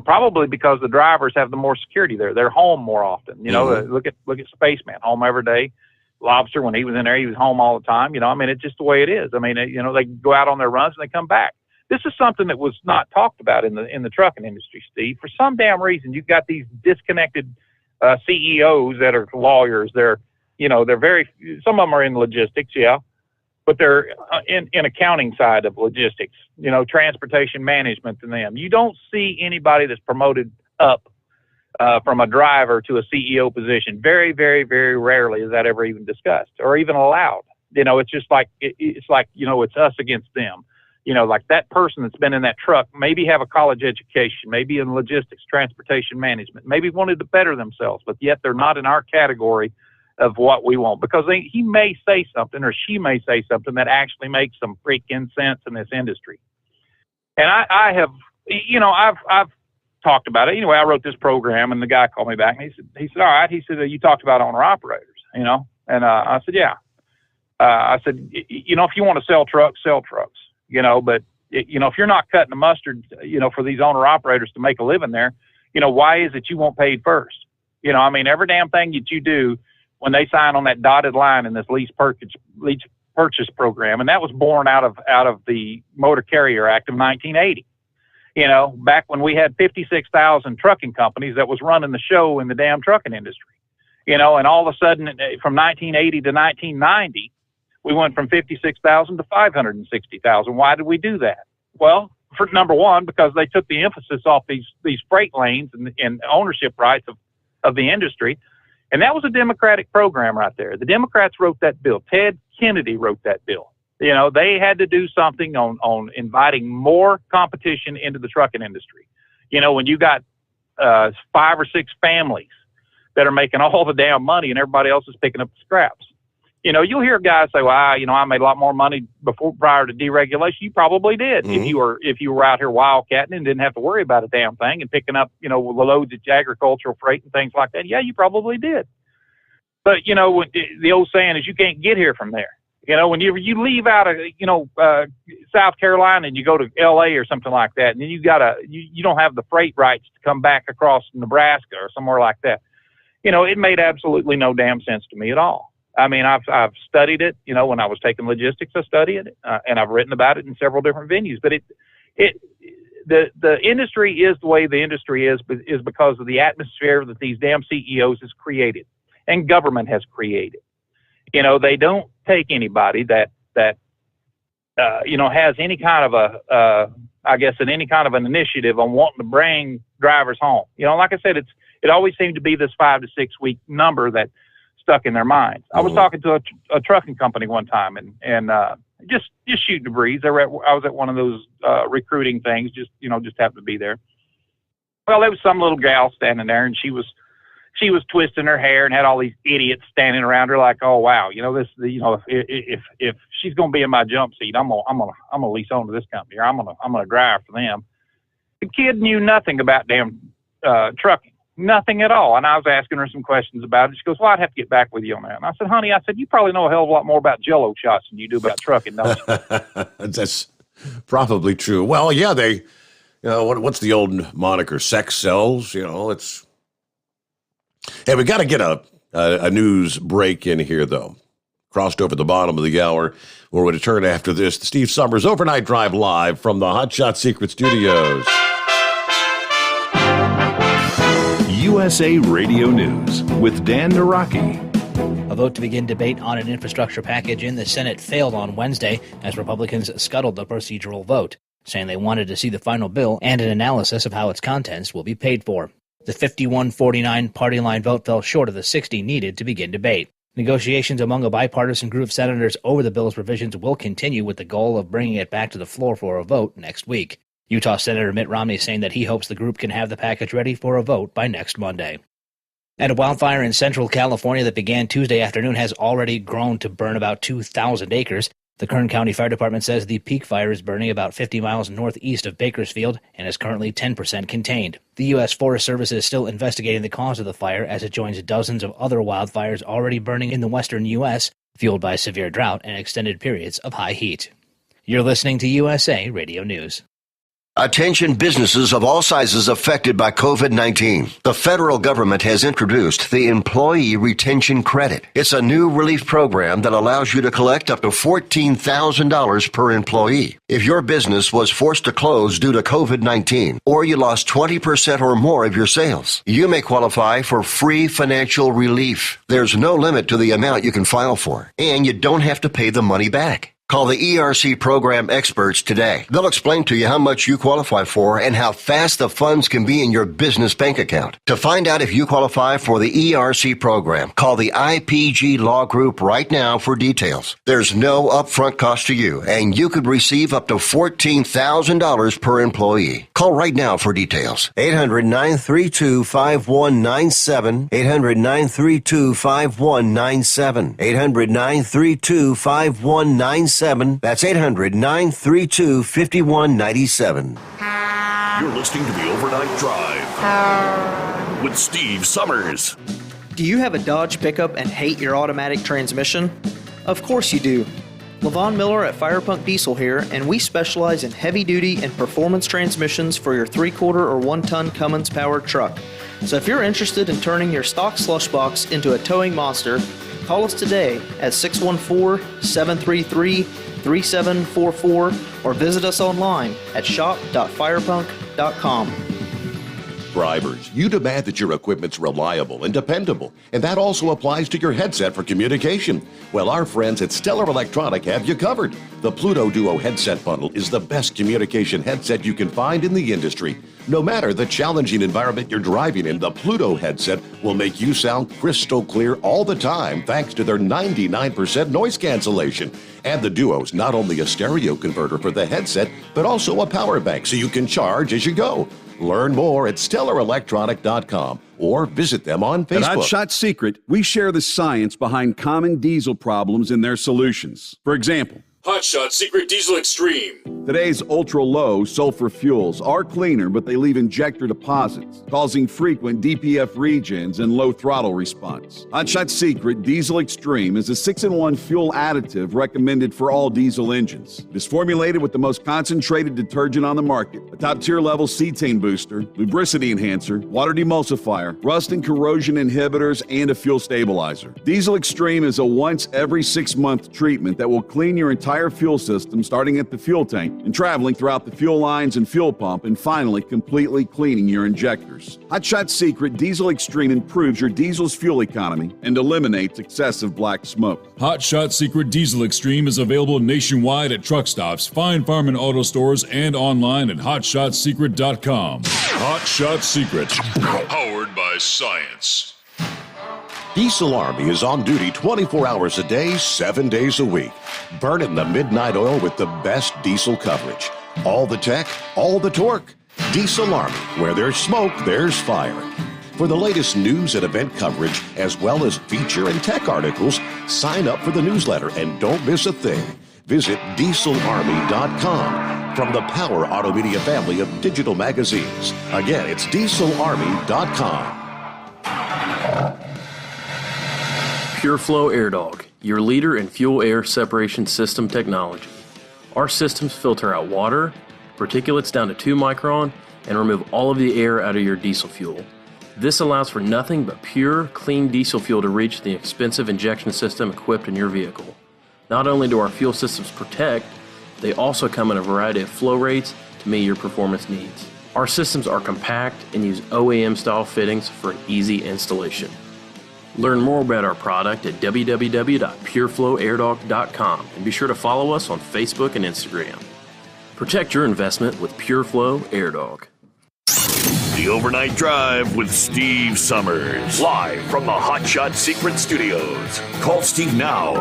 Probably because the drivers have the more security there. They're home more often. Look at Spaceman, home every day. Lobster, when he was in there, he was home all the time. It's just the way it is. They go out on their runs and they come back. This is something that was not talked about in the trucking industry, Steve. For some damn reason, you've got these disconnected CEOs that are lawyers. They're very, some of them are in logistics, yeah, but they're in accounting side of logistics, transportation management and them. You don't see anybody that's promoted up from a driver to a CEO position. Very, very, very rarely is that ever even discussed or even allowed. It's just like, it's us against them. Like that person that's been in that truck, maybe have a college education, maybe in logistics, transportation management, maybe wanted to better themselves, but yet they're not in our category of what we want because he may say something or she may say something that actually makes some freaking sense in this industry. And I have, I've talked about it. Anyway, I wrote this program and the guy called me back and he said, all right. He said, you talked about owner operators, and I said, yeah. I said, if you want to sell trucks, sell trucks. But if you're not cutting the mustard, for these owner operators to make a living there, why is it you want paid first? Every damn thing that you do when they sign on that dotted line in this lease purchase program, and that was born out of the Motor Carrier Act of 1980. Back when we had 56,000 trucking companies that was running the show in the damn trucking industry. And all of a sudden, from 1980 to 1990, we went from 56,000 to 560,000. Why did we do that? Well, for number one, because they took the emphasis off these freight lanes and ownership rights of the industry. And that was a Democratic program right there. The Democrats wrote that bill. Ted Kennedy wrote that bill. They had to do something on inviting more competition into the trucking industry. When you got 5 or 6 families that are making all the damn money and everybody else is picking up the scraps. You'll hear guys say, well, I made a lot more money prior to deregulation. You probably did. Mm-hmm. If you were out here wildcatting and didn't have to worry about a damn thing and picking up, the loads of agricultural freight and things like that. Yeah, you probably did. But, the old saying is you can't get here from there. When you leave out of, South Carolina and you go to LA or something like that, and then you don't have the freight rights to come back across Nebraska or somewhere like that. It made absolutely no damn sense to me at all. I've studied it, when I was taking logistics, I studied it, and I've written about it in several different venues, but the industry is the way the industry is because of the atmosphere that these damn CEOs has created and government has created. They don't take anybody that has any kind of any kind of an initiative on wanting to bring drivers home. Like I said, it always seemed to be this 5 to 6 week number that stuck in their minds. I was talking to a trucking company one time and just shooting the breeze. I was at one of those recruiting things, just happened to be there. Well, there was some little gal standing there, and she was twisting her hair and had all these idiots standing around her like, oh wow, if she's gonna be in my jump seat, I'm gonna lease on to this company, or I'm gonna drive for them. The kid knew nothing about damn trucking, nothing at all. And I was asking her some questions about it. She goes, well, I'd have to get back with you on that. And I said, honey, you probably know a hell of a lot more about Jell-O shots than you do about trucking, don't you? That's probably true. Well, yeah, they, what's the old moniker? Sex sells. It's. Hey, we got to get a news break in here, though. Crossed over the bottom of the hour. We'll return after this. The Steve Sommers Overnight Drive live from the Hot Shot Secret Studios. USA Radio News with Dan Naraki. A vote to begin debate on an infrastructure package in the Senate failed on Wednesday as Republicans scuttled the procedural vote, saying they wanted to see the final bill and an analysis of how its contents will be paid for. The 51-49 party line vote fell short of the 60 needed to begin debate. Negotiations among a bipartisan group of senators over the bill's provisions will continue with the goal of bringing it back to the floor for a vote next week. Utah Senator Mitt Romney saying that he hopes the group can have the package ready for a vote by next Monday. And a wildfire in central California that began Tuesday afternoon has already grown to burn about 2,000 acres. The Kern County Fire Department says the peak fire is burning about 50 miles northeast of Bakersfield and is currently 10% contained. The U.S. Forest Service is still investigating the cause of the fire as it joins dozens of other wildfires already burning in the western U.S., fueled by severe drought and extended periods of high heat. You're listening to USA Radio News. Attention businesses of all sizes affected by COVID-19. The federal government has introduced the Employee Retention Credit. It's a new relief program that allows you to collect up to $14,000 per employee. If your business was forced to close due to COVID-19, or you lost 20% or more of your sales, you may qualify for free financial relief. There's no limit to the amount you can file for, and you don't have to pay the money back. Call the ERC program experts today. They'll explain to you how much you qualify for and how fast the funds can be in your business bank account. To find out if you qualify for the ERC program, call the IPG Law Group right now for details. There's no upfront cost to you, and you could receive up to $14,000 per employee. Call right now for details. 800-932-5197. 800-932-5197. 800-932-5197. That's 800-932-5197. You're listening to the Overnight Drive with Steve Sommers. Do you have a Dodge pickup and hate your automatic transmission? Of course you do. Levon Miller at Firepunk Diesel here, and we specialize in heavy-duty and performance transmissions for your 3/4 or 1-ton Cummins-powered truck. So if you're interested in turning your stock slush box into a towing monster, call us today at 614-733-3744 or visit us online at shop.firepunk.com. Drivers, you demand that your equipment's reliable and dependable, and that also applies to your headset for communication. Well, our friends at Stellar Electronic have you covered. The Pluto Duo headset bundle is the best communication headset you can find in the industry. No matter the challenging environment you're driving in, the Pluto headset will make you sound crystal clear all the time thanks to their 99% noise cancellation. And the Duo's not only a stereo converter for the headset, but also a power bank so you can charge as you go. Learn more at StellarElectronic.com or visit them on Facebook. At Hot Shot Secret, we share the science behind common diesel problems and their solutions. For example, Hot Shot Secret Diesel Extreme. Today's ultra-low sulfur fuels are cleaner, but they leave injector deposits, causing frequent DPF regens and low throttle response. Hot Shot Secret Diesel Extreme is a 6-in-1 fuel additive recommended for all diesel engines. It is formulated with the most concentrated detergent on the market, a top-tier level cetane booster, lubricity enhancer, water demulsifier, rust and corrosion inhibitors, and a fuel stabilizer. Diesel Extreme is a once every 6-month treatment that will clean your entire fuel system, starting at the fuel tank and traveling throughout the fuel lines and fuel pump, and finally completely cleaning your injectors. Hot Shot Secret Diesel Extreme improves your diesel's fuel economy and eliminates excessive black smoke. Hot Shot Secret Diesel Extreme is available nationwide at truck stops, fine farm and auto stores, and online at hotshotsecret.com. Hot Shot Secret, powered by science. Diesel Army is on duty 24 hours a day, 7 days a week. Burning the midnight oil with the best diesel coverage. All the tech, all the torque. Diesel Army, where there's smoke, there's fire. For the latest news and event coverage, as well as feature and tech articles, sign up for the newsletter and don't miss a thing. Visit dieselarmy.com from the Power Auto Media family of digital magazines. Again, it's dieselarmy.com. PureFlow Air Dog, your leader in fuel air separation system technology. Our systems filter out water, particulates down to 2 micron, and remove all of the air out of your diesel fuel. This allows for nothing but pure, clean diesel fuel to reach the expensive injection system equipped in your vehicle. Not only do our fuel systems protect, they also come in a variety of flow rates to meet your performance needs. Our systems are compact and use OEM-style fittings for an easy installation. Learn more about our product at www.pureflowairdog.com and be sure to follow us on Facebook and Instagram. Protect your investment with PureFlow Air Dog. The Overnight Drive with Steve Sommers. Live from the Hot Shot Secret Studios. Call Steve now.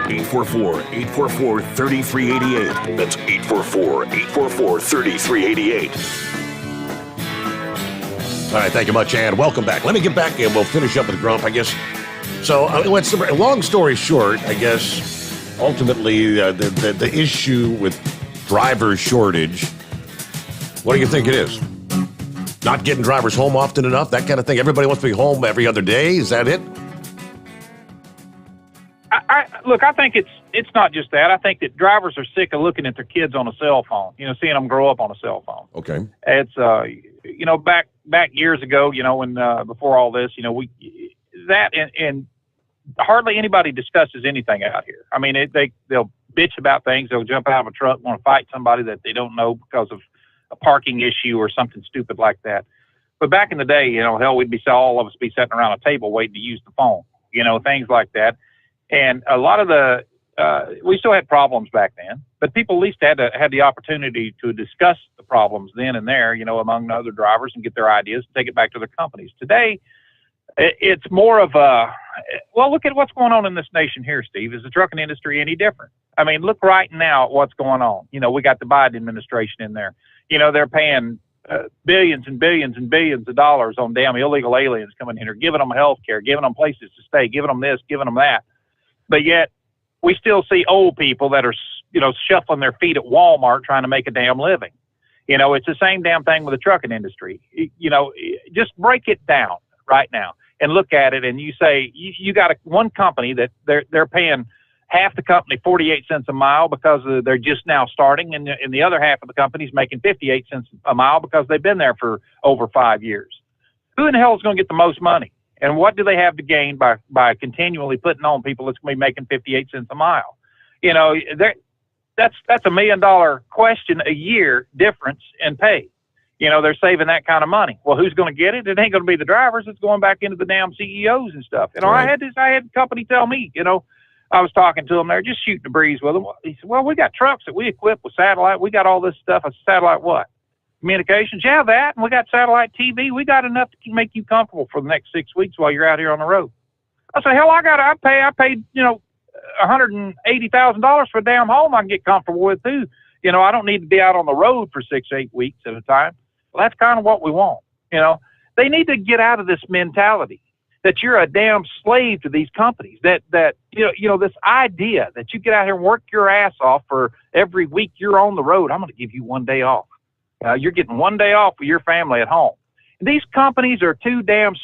844-844-3388. That's 844-844-3388. All right, thank you much, and welcome back. Let me get back and we'll finish up with Grump, I guess. So, long story short, I guess, ultimately, the issue with driver shortage, what do you think it is? Not getting drivers home often enough, that kind of thing? Everybody wants to be home every other day? Is that it? Look, I think it's not just that. I think that drivers are sick of looking at their kids on a cell phone, seeing them grow up on a cell phone. Okay. It's, back years ago, when before all this, and hardly anybody discusses anything out here. I mean, they'll bitch about things. They'll jump out of a truck, want to fight somebody that they don't know because of a parking issue or something stupid like that. But back in the day, hell, all of us be sitting around a table waiting to use the phone, things like that. And a lot of we still had problems back then, but people at least had the opportunity to discuss the problems then and there, among other drivers and get their ideas and take it back to their companies. Today, it's more of look at what's going on in this nation here, Steve. Is the trucking industry any different? I mean, look right now at what's going on. We got the Biden administration in there. They're paying billions and billions and billions of dollars on damn illegal aliens coming in here, giving them health care, giving them places to stay, giving them this, giving them that. But yet we still see old people that are, shuffling their feet at Walmart trying to make a damn living. It's the same damn thing with the trucking industry. Just break it down right now and look at it. And you say, you got one company that they're paying half the company 48 cents a mile because they're just now starting, and the other half of the company's making 58 cents a mile because they've been there for over 5 years. Who in the hell is going to get the most money? And what do they have to gain by continually putting on people that's going to be making 58 cents a mile? You know, that's $1 million question a year difference in pay. You know, they're saving that kind of money. Well, who's going to get it? It ain't going to be the drivers. It's going back into the damn CEOs and stuff. You know, Right. I had the company tell me, you know, I was talking to them there, just shooting the breeze with them. He said, well, we got trucks that we equip with satellite. We got all this stuff. I said, satellite what? Communications? Yeah, that. And we got satellite TV. We got enough to make you comfortable for the next 6 weeks while you're out here on the road. I said, hell, I paid, you know, $180,000 for a damn home I can get comfortable with too. You know, I don't need to be out on the road for 6, 8 weeks at a time. Well, that's kind of what we want. You know, they need to get out of this mentality that you're a damn slave to these companies, that you know, this idea that you get out here and work your ass off for every week you're on the road. I'm going to give you 1 day off. You're getting 1 day off with your family at home. And these companies are too damn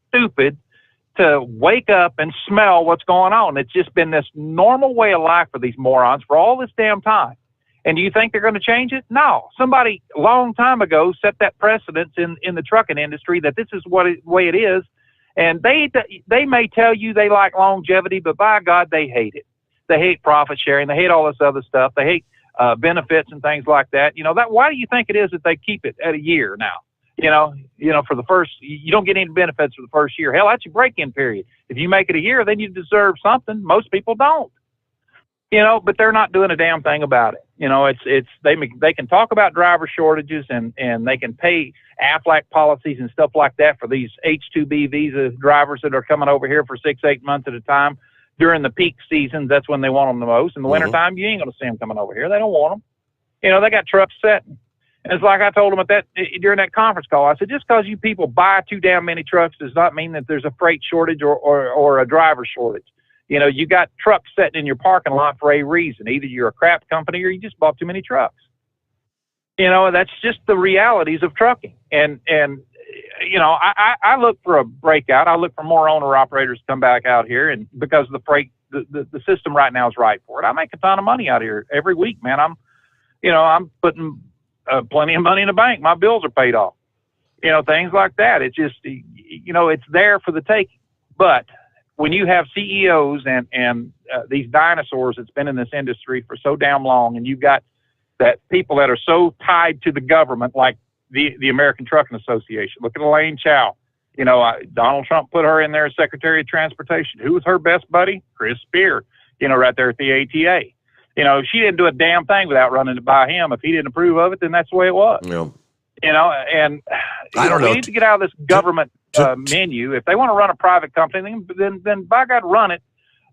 stupid to wake up and smell what's going on. It's just been this normal way of life for these morons for all this damn time. And do you think they're going to change it? No. Somebody a long time ago set that precedence in the trucking industry that this is the way it is. And they may tell you they like longevity, but by God, they hate it. They hate profit sharing. They hate all this other stuff. They hate benefits and things like that. You know, why do you think it is that they keep it at a year now? You know, for the first, you don't get any benefits for the first year. Hell, that's your break-in period. If you make it a year, then you deserve something. Most people don't. You know, but they're not doing a damn thing about it. You know, they can talk about driver shortages and they can pay AFLAC policies and stuff like that for these H-2B visa drivers that are coming over here for 6, 8 months at a time. During the peak seasons, that's when they want them the most. In the wintertime, you ain't going to see them coming over here. They don't want them. You know, they got trucks setting. And it's like I told them during that conference call, I said, just because you people buy too damn many trucks does not mean that there's a freight shortage or a driver shortage. You know, you got trucks sitting in your parking lot for a reason. Either you're a crap company or you just bought too many trucks. You know, that's just the realities of trucking. And you know, I look for a breakout. I look for more owner-operators to come back out here, and because the freight, the system right now is right for it. I make a ton of money out here every week, man. I'm putting plenty of money in the bank. My bills are paid off. You know, things like that. It's just, you know, it's there for the taking. But when you have CEOs and these dinosaurs that's been in this industry for so damn long, and you've got that people that are so tied to the government, like the American Trucking Association. Look at Elaine Chao. You know, Donald Trump put her in there as Secretary of Transportation. Who was her best buddy? Chris Spear, you know, right there at the ATA. You know, she didn't do a damn thing without running it by him. If he didn't approve of it, then that's the way it was. Yeah. You know, and I don't know. We need to get out of this government menu. If they want to run a private company, then by God, run it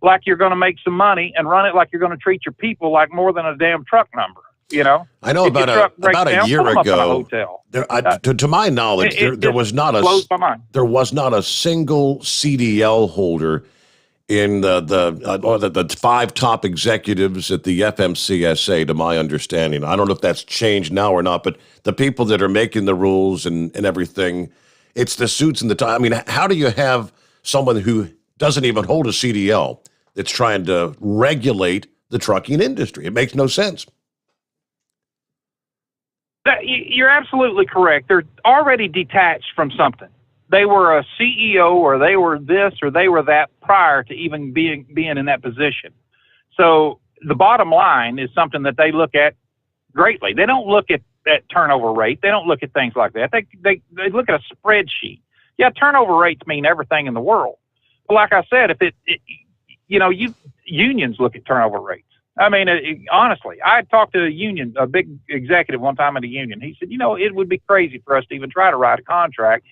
like you're going to make some money, and run it like you're going to treat your people like more than a damn truck number. You know, I know about a year ago. To my knowledge, there was not a single CDL holder in the 5 top executives at the FMCSA, to my understanding. I don't know if that's changed now or not, but the people that are making the rules and everything, it's the suits and the tie. I mean, how do you have someone who doesn't even hold a CDL that's trying to regulate the trucking industry? It makes no sense. You're absolutely correct. They're already detached from something. They were a CEO, or they were this, or they were that prior to even being in that position. So the bottom line is something that they look at greatly. They don't look at turnover rate. They don't look at things like that. They look at a spreadsheet. Yeah, turnover rates mean everything in the world. But like I said, unions look at turnover rates. I mean, honestly, I talked to a big executive one time at a union. He said, you know, it would be crazy for us to even try to write a contract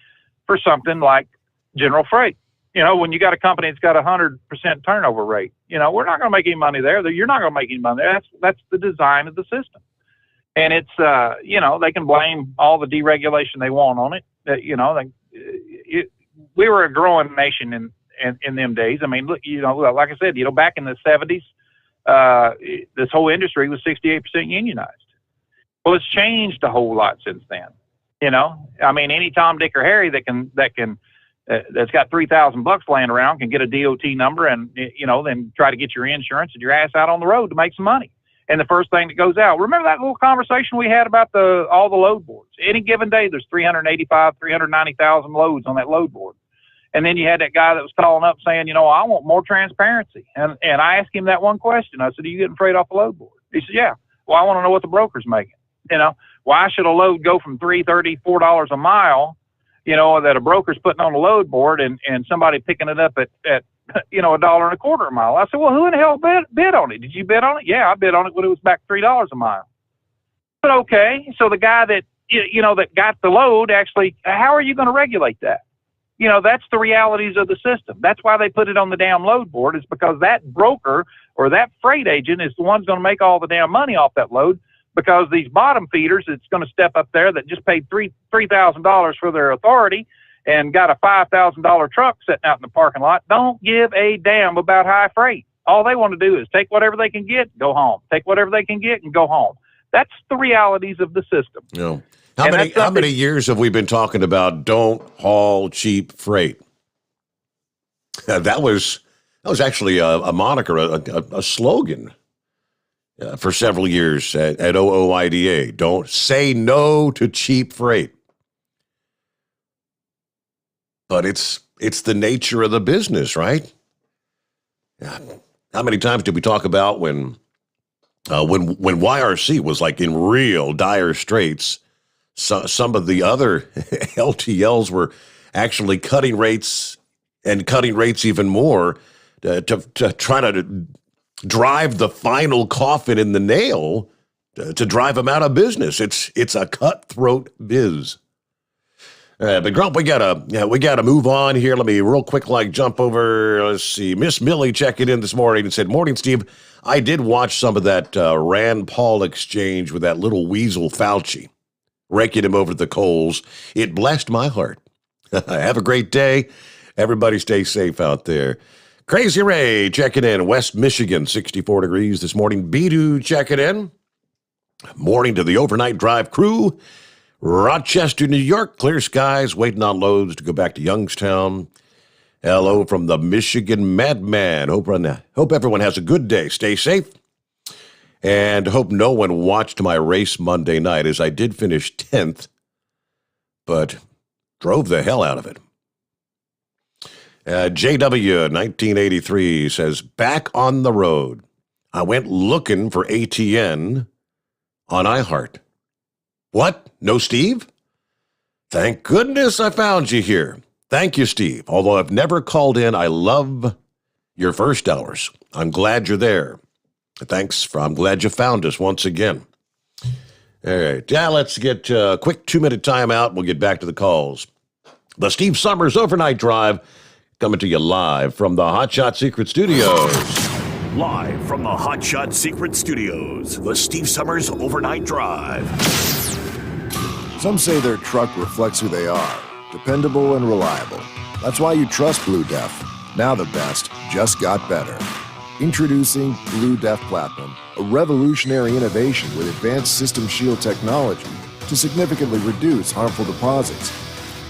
for something like general freight. You know, when you got a company that's got 100% turnover rate, you know, we're not going to make any money there. You're not going to make any money there. That's the design of the system. And it's, you know, they can blame all the deregulation they want on it. You know, we were a growing nation in them days. I mean, look, you know, like I said, you know, back in the 70s, this whole industry was 68% unionized. Well, it's changed a whole lot since then. You know, I mean, any Tom, Dick, or Harry that can that's got $3,000 laying around can get a DOT number and, then try to get your insurance and your ass out on the road to make some money. And the first thing that goes out, remember that little conversation we had about all the load boards? Any given day, there's 390,000 loads on that load board. And then you had that guy that was calling up saying, I want more transparency. And I asked him that one question. I said, are you getting freight off the load board? He said, yeah. Well, I want to know what the broker's making. Why should a load go from $3.30, $4 a mile, that a broker's putting on the load board and somebody picking it up at $1.25 a mile? I said, well, who in the hell bid on it? Did you bid on it? Yeah, I bid on it when it was back $3 a mile. But okay, so the guy that, that got the load actually, how are you going to regulate that? That's the realities of the system. That's why they put it on the damn load board, is because that broker or that freight agent is the one's going to make all the damn money off that load, because these bottom feeders that's going to step up there that just paid $3,000 for their authority and got a $5,000 truck sitting out in the parking lot don't give a damn about high freight. All they want to do is take whatever they can get, go home. Take whatever they can get and go home. That's the realities of the system. Yeah. How many years have we been talking about don't haul cheap freight? That was actually a moniker, a slogan for several years at OOIDA. Don't say no to cheap freight. But it's the nature of the business, right? How many times did we talk about when YRC was like in real dire straits? So, some of the other LTLs were actually cutting rates even more to try to drive the final coffin in the nail to drive them out of business. It's a cutthroat biz. But Grump, we gotta move on here. Let me real quick jump over. Let's see. Miss Millie checking in this morning and said, "Morning, Steve. I did watch some of that Rand Paul exchange with that little weasel Fauci, raking him over the coals. It blessed my heart. Have a great day. Everybody stay safe out there." Crazy Ray checking in. West Michigan, 64 degrees this morning. Bidu checking in. Morning to the overnight drive crew. Rochester, New York, clear skies, waiting on loads to go back to Youngstown. Hello from the Michigan Madman. Hope everyone has a good day. Stay safe. And hope no one watched my race Monday night, as I did finish 10th, but drove the hell out of it. JW 1983 says, back on the road. I went looking for ATN on iHeart. What? No Steve? Thank goodness I found you here. Thank you, Steve. Although I've never called in, I love your first hours. I'm glad you're there. Thanks. I'm glad you found us once again. All right. Yeah, let's get a quick 2-minute timeout. We'll get back to the calls. The Steve Sommers Overnight Drive coming to you live from the Hot Shot Secret Studios. Live from the Hot Shot Secret Studios, the Steve Sommers Overnight Drive. Some say their truck reflects who they are, dependable and reliable. That's why you trust Blue Def. Now the best just got better. Introducing Blue Def Platinum, a revolutionary innovation with advanced System Shield technology to significantly reduce harmful deposits.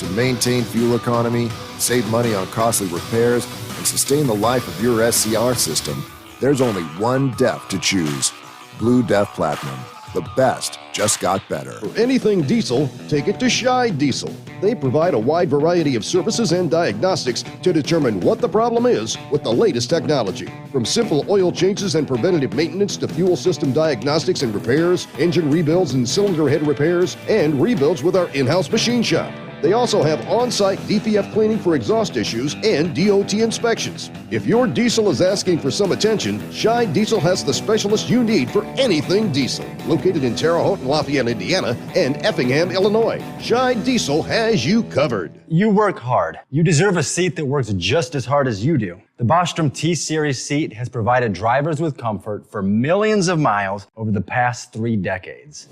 To maintain fuel economy, save money on costly repairs, and sustain the life of your SCR system, there's only one DEF to choose. Blue Def Platinum. The best just got better. For anything diesel, take it to Scheid Diesel. They provide a wide variety of services and diagnostics to determine what the problem is with the latest technology. From simple oil changes and preventative maintenance to fuel system diagnostics and repairs, engine rebuilds and cylinder head repairs, and rebuilds with our in-house machine shop. They also have on-site DPF cleaning for exhaust issues and DOT inspections. If your diesel is asking for some attention, Scheid Diesel has the specialist you need for anything diesel. Located in Terre Haute and Lafayette, Indiana, and Effingham, Illinois, Scheid Diesel has you covered. You work hard. You deserve a seat that works just as hard as you do. The Bostrom T-Series seat has provided drivers with comfort for millions of miles over the past 3 decades.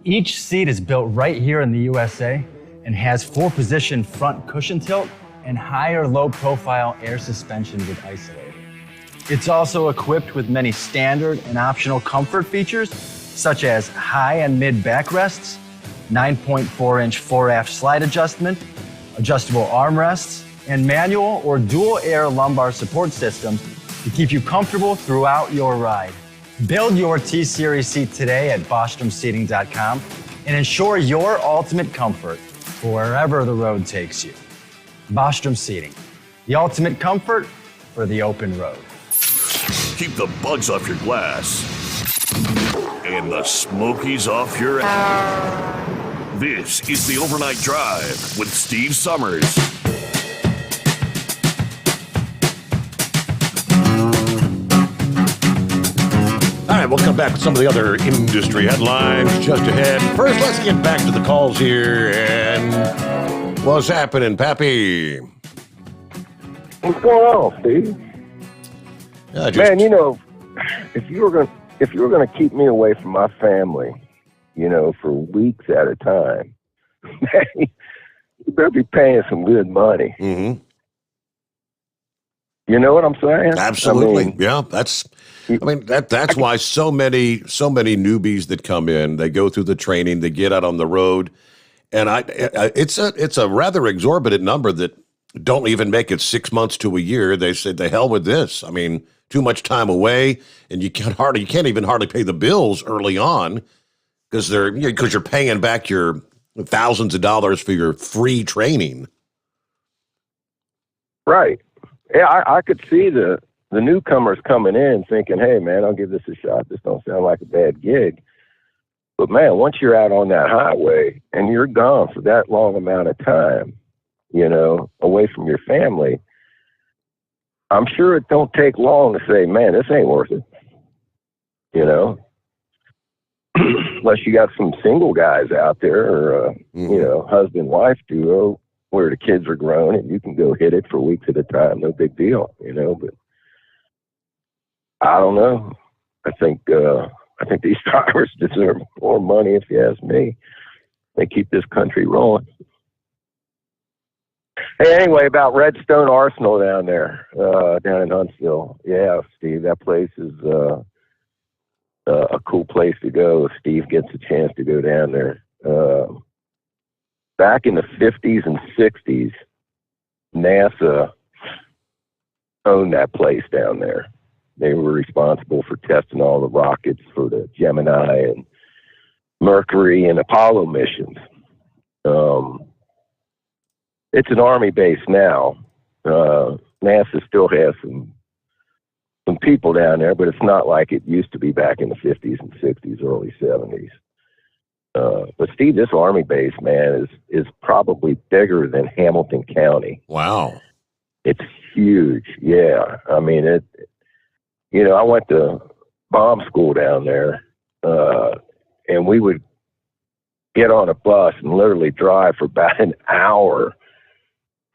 Each seat is built right here in the USA and has 4-position front cushion tilt and higher low-profile air suspension with isolator. It's also equipped with many standard and optional comfort features such as high and mid backrests, 9.4-inch fore-aft slide adjustment, adjustable armrests, and manual or dual air lumbar support systems to keep you comfortable throughout your ride. Build your T-Series seat today at BostromSeating.com and ensure your ultimate comfort for wherever the road takes you. Bostrom Seating, the ultimate comfort for the open road. Keep the bugs off your glass and the smokies off your ass. This is the Overnight Drive with Steve Sommers. All right, we'll come back with some of the other industry headlines just ahead. First, let's get back to the calls here. And what's happening, Pappy? What's going on, Steve? Man, you know, if you were gonna keep me away from my family, you know, for weeks at a time, man, you better be paying some good money. Mm-hmm. You know what I'm saying? Absolutely. I mean, yeah, that's why so many newbies that come in, they go through the training, they get out on the road, and it's a rather exorbitant number that don't even make it 6 months to a year. They said, the hell with this. I mean, too much time away, and you can't even hardly pay the bills early on because you're paying back your thousands of dollars for your free training. Right. Yeah, I could see the newcomers coming in thinking, hey, man, I'll give this a shot. This don't sound like a bad gig. But, man, once you're out on that highway and you're gone for that long amount of time, you know, away from your family, I'm sure it don't take long to say, man, this ain't worth it. You know, unless you got some single guys out there or, you know, husband-wife duo where the kids are grown and you can go hit it for weeks at a time. No big deal, you know, but I don't know. I think these drivers deserve more money, if you ask me. They keep this country rolling. Hey, anyway, about Redstone Arsenal down there, down in Huntsville. Yeah, Steve, that place is a cool place to go if Steve gets a chance to go down there. Back in the 50s and 60s, NASA owned that place down there. They were responsible for testing all the rockets for the Gemini and Mercury and Apollo missions. It's an Army base now. NASA still has some people down there, but it's not like it used to be back in the 50s and 60s, early 70s. But Steve, this Army base, man, is probably bigger than Hamilton County. Wow. It's huge. Yeah. I mean, I went to bomb school down there, and we would get on a bus and literally drive for about an hour,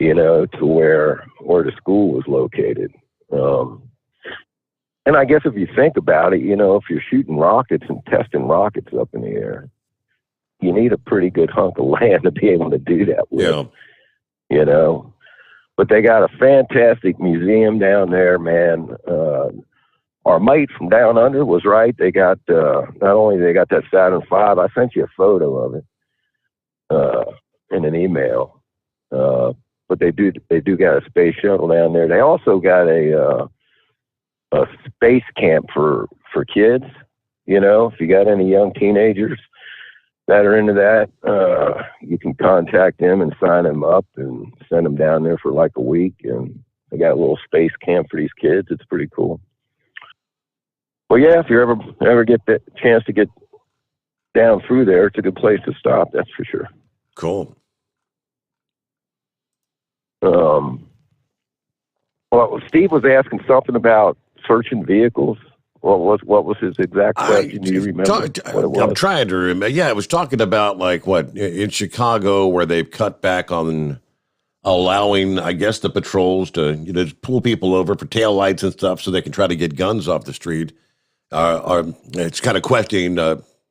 you know, to where the school was located. And I guess if you think about it, you know, if you're shooting rockets and testing rockets up in the air, you need a pretty good hunk of land to be able to do that with. Yeah. You know, but they got a fantastic museum down there, man. Our mate from down under was right. They got, not only they got that Saturn V, I sent you a photo of it, in an email. But they do got a space shuttle down there. They also got a space camp for kids. You know, if you got any young teenagers that are into that, you can contact them and sign them up and send them down there for like a week. And they got a little space camp for these kids. It's pretty cool. Well, yeah, if you ever get the chance to get down through there, it's a good place to stop. That's for sure. Cool. Well, Steve was asking something about searching vehicles. What was his exact question? Do you remember what it was? I'm trying to remember. Yeah, it was talking about like what in Chicago where they've cut back on allowing, I guess, the patrols to pull people over for taillights and stuff so they can try to get guns off the street. It's kind of questioning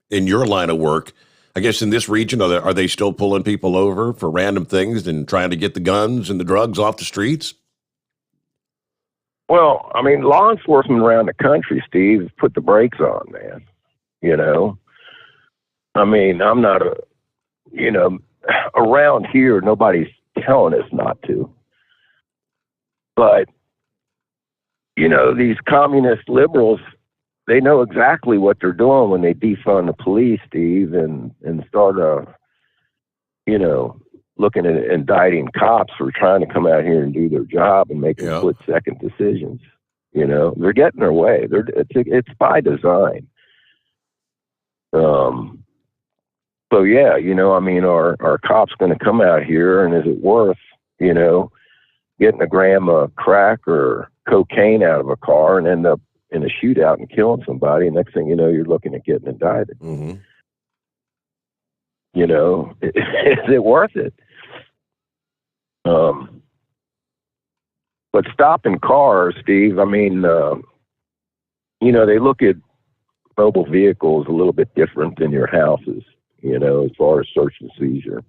in your line of work. I guess in this region, are they still pulling people over for random things and trying to get the guns and the drugs off the streets? Well, I mean, law enforcement around the country, Steve, put the brakes on, man. you know. I mean, I'm not around here, nobody's telling us not to. But, these communist liberals, they know exactly what they're doing when they defund the police, Steve, and start, looking at indicting cops for trying to come out here and do their job and making split-second decisions. They're getting their way. It's by design. So yeah, our cops going to come out here, and is it worth, getting a gram of crack or cocaine out of a car and end up in a shootout and killing somebody? And next thing you know, you're looking at getting indicted. Mm-hmm. Is it worth it? But stopping cars, Steve, they look at mobile vehicles a little bit different than your houses, as far as search and seizure.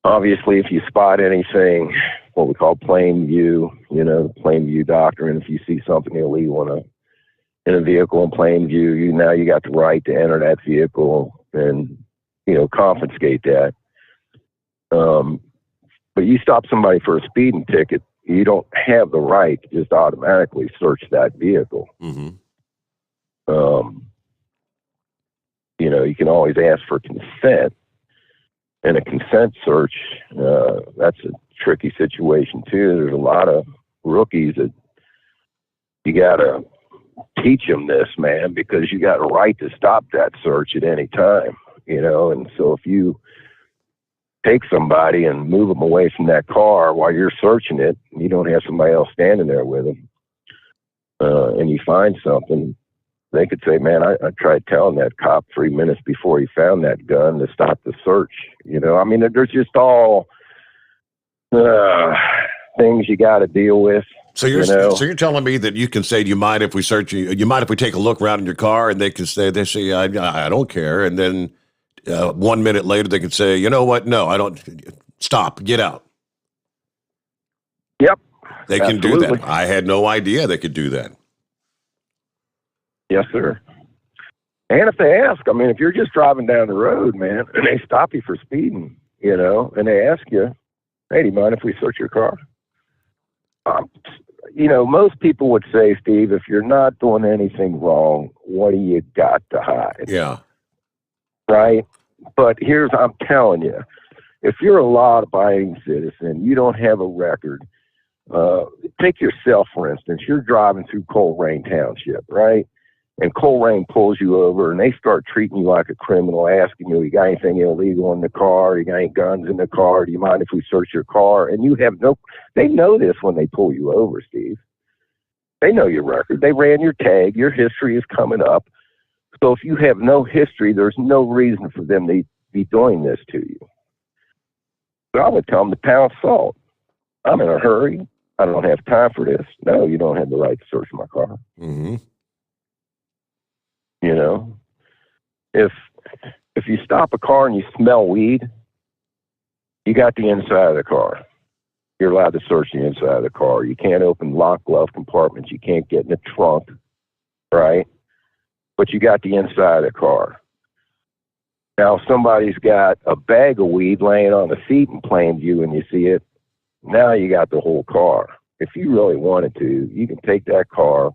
Obviously, if you spot anything, what we call plain view, the plain view doctrine, if you see something illegal in a vehicle in plain view, you got the right to enter that vehicle and, confiscate that. But you stop somebody for a speeding ticket, you don't have the right to just automatically search that vehicle. Mm-hmm. You can always ask for consent. And a consent search, that's a tricky situation too. There's a lot of rookies that you got to teach them this, man, because you got a right to stop that search at any time, And so if you take somebody and move them away from that car while you're searching it, and you don't have somebody else standing there with them, and you find something, they could say, man, I tried telling that cop 3 minutes before he found that gun to stop the search. There's just all things you got to deal with. So you're telling me that you can say, do you mind if we search you? You mind if we take a look around in your car? And they say, I don't care. And then 1 minute later, they could say, you know what? No, I don't. Stop. Get out. Yep. They can do that. I had no idea they could do that. Yes, sir. And if they ask, if you're just driving down the road, man, and they stop you for speeding, and they ask you, hey, do you mind if we search your car? Most people would say, Steve, if you're not doing anything wrong, what do you got to hide? Yeah. Right? But I'm telling you, if you're a law-abiding citizen, you don't have a record. Take yourself, for instance. You're driving through Colerain Township, right? And Colerain pulls you over, and they start treating you like a criminal, asking you got anything illegal in the car? You got any guns in the car? Do you mind if we search your car? And you have they know this when they pull you over, Steve. They know your record. They ran your tag. Your history is coming up. So if you have no history, there's no reason for them to be doing this to you. So I would tell them to pound salt. I'm in a hurry. I don't have time for this. No, you don't have the right to search my car. Mm-hmm. If you stop a car and you smell weed, you got the inside of the car. You're allowed to search the inside of the car. You can't open locked glove compartments. You can't get in the trunk, right? But you got the inside of the car. Now, if somebody's got a bag of weed laying on the seat in plain view and you see it, now you got the whole car. If you really wanted to, you can take that car,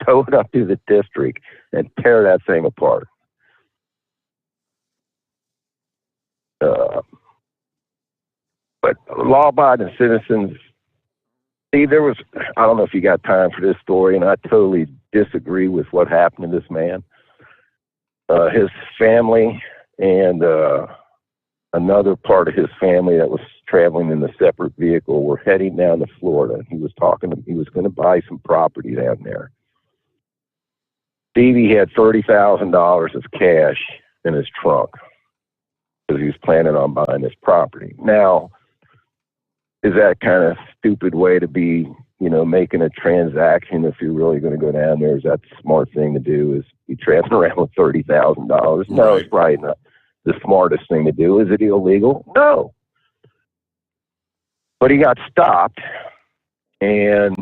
tow it up to the district, and tear that thing apart. But law-abiding citizens, see, I don't know if you got time for this story, and I totally disagree with what happened to this man. His family and another part of his family that was traveling in a separate vehicle were heading down to Florida. He was going to buy some property down there. Stevie had $30,000 of cash in his trunk because he was planning on buying this property. Now, is that kind of stupid way to be, making a transaction if you're really going to go down there? Is that the smart thing to do, is be traveling around with $30,000? No, it's probably not the smartest thing to do. Is it illegal? No. But he got stopped, and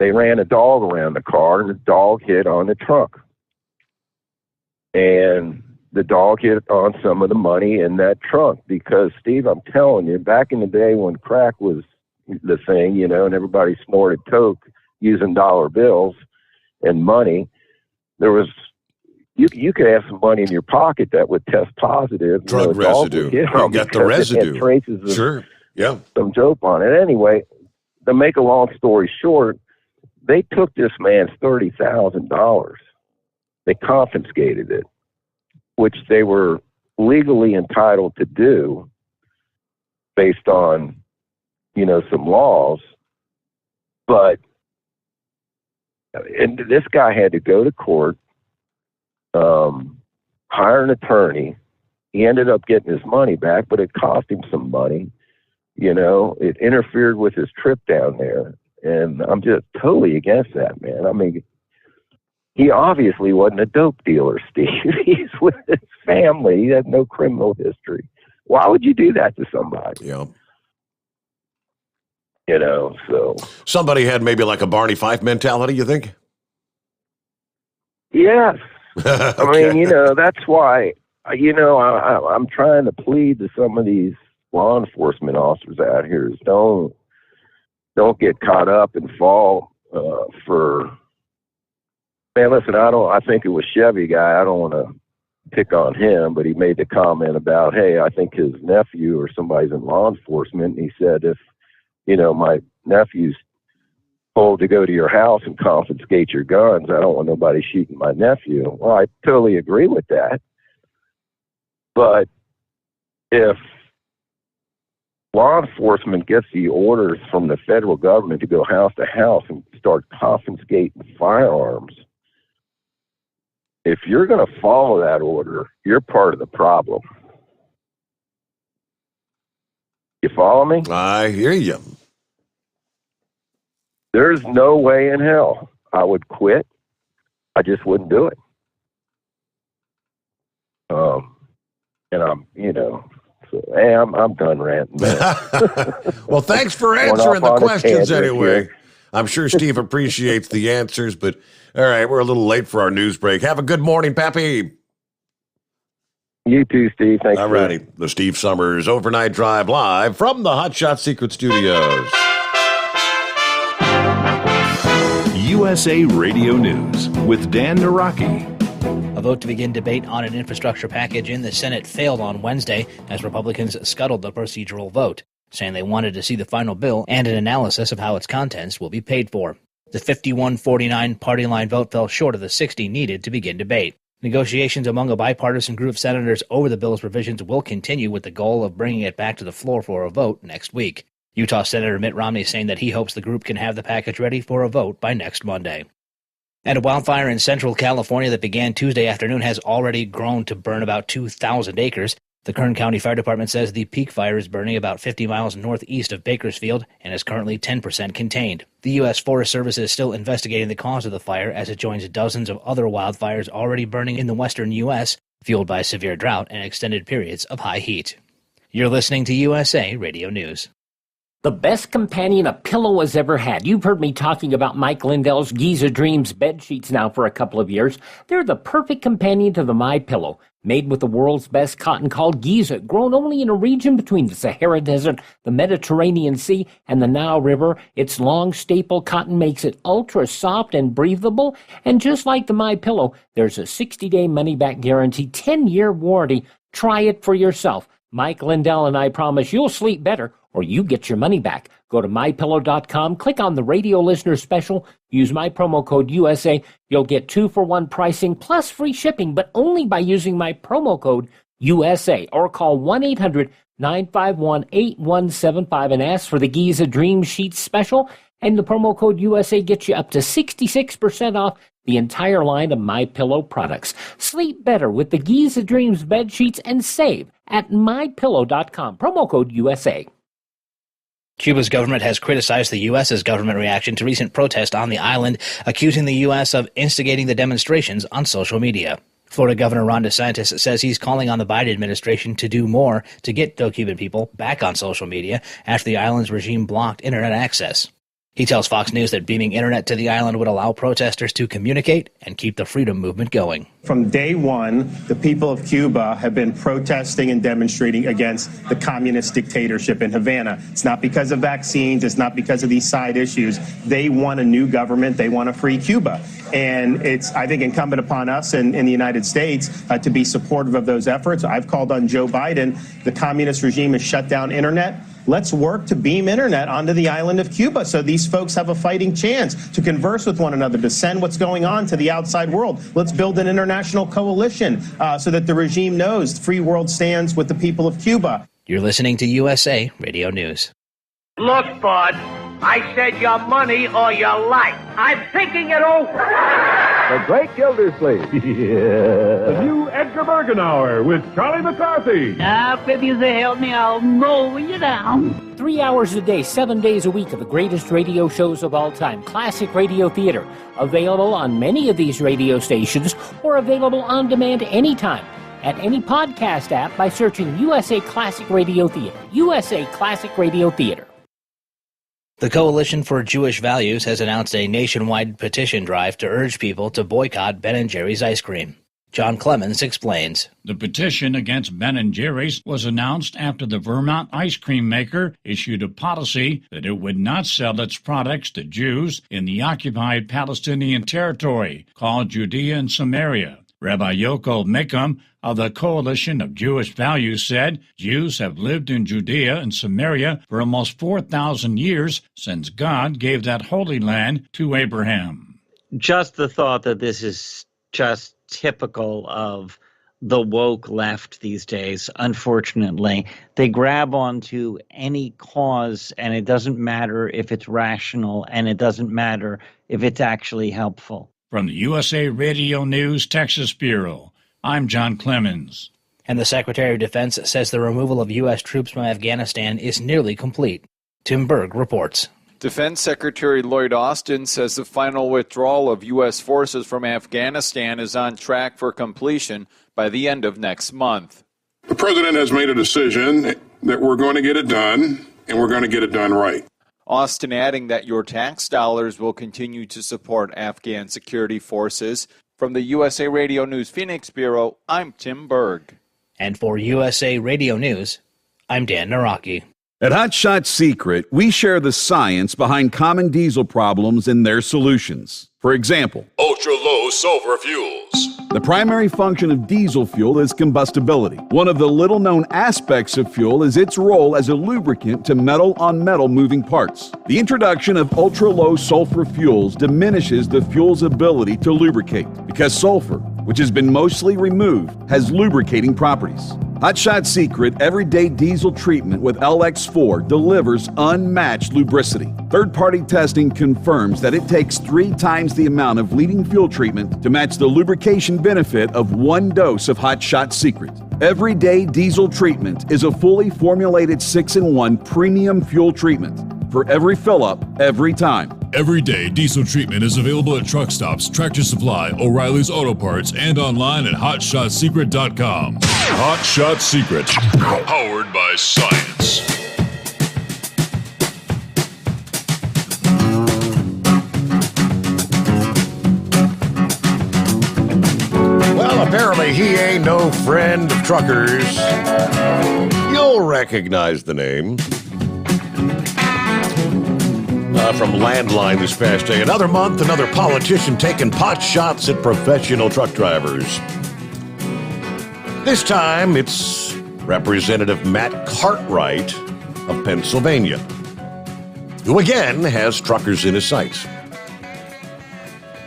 they ran a dog around the car, and the dog hit on the trunk. and the dog hit on some of the money in that trunk. Because, Steve, I'm telling you, back in the day when crack was the thing, you know, and everybody snorted coke using dollar bills and money, there was, you could have some money in your pocket that would test positive. Drug residue. You got the residue. Traces of sure. Yeah. some dope on it. Anyway, to make a long story short, they took this man's $30,000. They confiscated it, which they were legally entitled to do based on, you know, some laws. But, and this guy had to go to court, hire an attorney. He ended up getting his money back, but it cost him some money. You know, it interfered with his trip down there. And I'm just totally against that, man. I mean, he obviously wasn't a dope dealer, Steve. He's with his family. He had no criminal history. Why would you do that to somebody? Yeah. You know, so. Somebody had maybe like a Barney Fife mentality, you think? Yes. Okay. I mean, you know, that's why, you know, I'm trying to plead to some of these law enforcement officers out here is don't get caught up and fall for. Man, listen, I think it was Chevy guy. I don't want to pick on him, but he made the comment about, hey, I think his nephew or somebody's in law enforcement. And he said, if, you know, my nephew's told to go to your house and confiscate your guns, I don't want nobody shooting my nephew. Well, I totally agree with that. But if law enforcement gets the orders from the federal government to go house to house and start confiscating firearms, if you're going to follow that order, you're part of the problem. You follow me? I hear you. There's no way in hell I would quit. I just wouldn't do it. And I'm, you know, so, hey, I'm done ranting. Well, thanks for answering the questions anyway. I'm sure Steve appreciates the answers, but all right, we're a little late for our news break. Have a good morning, Pappy. You too, Steve. Thanks. All righty. The Steve Sommers Overnight Drive live from the Hot Shot Secret Studios. USA Radio News with Dan Naraki. A vote to begin debate on an infrastructure package in the Senate failed on Wednesday as Republicans scuttled the procedural vote, saying they wanted to see the final bill and an analysis of how its contents will be paid for. The 51-49 party line vote fell short of the 60 needed to begin debate. Negotiations among a bipartisan group of senators over the bill's provisions will continue with the goal of bringing it back to the floor for a vote next week. Utah Senator Mitt Romney saying that he hopes the group can have the package ready for a vote by next Monday. And a wildfire in central California that began Tuesday afternoon has already grown to burn about 2,000 acres. The Kern County Fire Department says the peak fire is burning about 50 miles northeast of Bakersfield and is currently 10% contained. The U.S. Forest Service is still investigating the cause of the fire as it joins dozens of other wildfires already burning in the western U.S., fueled by severe drought and extended periods of high heat. You're listening to USA Radio News. The best companion a pillow has ever had. You've heard me talking about Mike Lindell's Giza Dreams bed sheets now for a couple of years. They're the perfect companion to the MyPillow. Made with the world's best cotton called Giza, grown only in a region between the Sahara Desert, the Mediterranean Sea, and the Nile River. Its long staple cotton makes it ultra soft and breathable. And just like the MyPillow, there's a 60-day money-back guarantee, 10-year warranty. Try it for yourself. Mike Lindell and I promise you'll sleep better or you get your money back. Go to MyPillow.com, click on the radio listener special, use my promo code USA. You'll get 2-for-1 pricing plus free shipping, but only by using my promo code USA. Or call 1-800-951-8175 and ask for the Giza Dream Sheets special. And the promo code USA gets you up to 66% off the entire line of MyPillow products. Sleep better with the Giza Dreams bed sheets and save at MyPillow.com. Promo code USA. Cuba's government has criticized the U.S.'s government reaction to recent protests on the island, accusing the U.S. of instigating the demonstrations on social media. Florida Governor Ron DeSantis says he's calling on the Biden administration to do more to get the Cuban people back on social media after the island's regime blocked internet access. He tells Fox News that beaming internet to the island would allow protesters to communicate and keep the freedom movement going. From day one, the people of Cuba have been protesting and demonstrating against the communist dictatorship in Havana. It's not because of vaccines. It's not because of these side issues. They want a new government. They want a free Cuba. And it's, I think, incumbent upon us in the United States to be supportive of those efforts. I've called on Joe Biden. The communist regime has shut down internet. Let's work to beam internet onto the island of Cuba so these folks have a fighting chance to converse with one another, to send what's going on to the outside world. Let's build an international coalition so that the regime knows the free world stands with the people of Cuba. You're listening to USA Radio News. Look, bud, I said your money or your life. I'm thinking it over. The Great Gildersleeve. The new Edgar Bergen Hour with Charlie McCarthy. Now, if you help me, I'll mow you down. 3 hours a day, 7 days a week of the greatest radio shows of all time. Classic Radio Theater. Available on many of these radio stations or available on demand anytime at any podcast app by searching USA Classic Radio Theater. USA Classic Radio Theater. The Coalition for Jewish Values has announced a nationwide petition drive to urge people to boycott Ben & Jerry's ice cream. John Clemens explains. The petition against Ben & Jerry's was announced after the Vermont ice cream maker issued a policy that it would not sell its products to Jews in the occupied Palestinian territory called Judea and Samaria. Rabbi Yoko Meckham of the Coalition of Jewish Values said Jews have lived in Judea and Samaria for almost 4,000 years since God gave that holy land to Abraham. Just the thought that this is just typical of the woke left these days, unfortunately. They grab onto any cause, and it doesn't matter if it's rational, and it doesn't matter if it's actually helpful. From the USA Radio News Texas Bureau, I'm John Clemens. And the Secretary of Defense says the removal of U.S. troops from Afghanistan is nearly complete. Tim Berg reports. Defense Secretary Lloyd Austin says the final withdrawal of U.S. forces from Afghanistan is on track for completion by the end of next month. The president has made a decision that we're going to get it done, and we're going to get it done right. Austin adding that your tax dollars will continue to support Afghan security forces. From the USA Radio News Phoenix Bureau, I'm Tim Berg. And for USA Radio News, I'm Dan Naraki. At Hot Shot Secret, we share the science behind common diesel problems and their solutions. For example, ultra-low sulfur fuels. The primary function of diesel fuel is combustibility. One of the little-known aspects of fuel is its role as a lubricant to metal-on-metal moving parts. The introduction of ultra-low sulfur fuels diminishes the fuel's ability to lubricate because sulfur, which has been mostly removed, has lubricating properties. Hot Shot Secret Everyday Diesel Treatment with LX4 delivers unmatched lubricity. Third-party testing confirms that it takes 3 times the amount of leading fuel treatment to match the lubrication benefit of 1 dose of Hot Shot Secret. Everyday Diesel Treatment is a fully formulated 6-in-1 premium fuel treatment for every fill-up, every time. Everyday Diesel Treatment is available at truck stops, Tractor Supply, O'Reilly's Auto Parts, and online at HotShotSecret.com. Hot Shot Secret, powered by science. Well, apparently he ain't no friend of truckers. You'll recognize the name. From Landline this past day. Another month, another politician taking pot shots at professional truck drivers. This time, it's Representative Matt Cartwright of Pennsylvania, who again has truckers in his sights.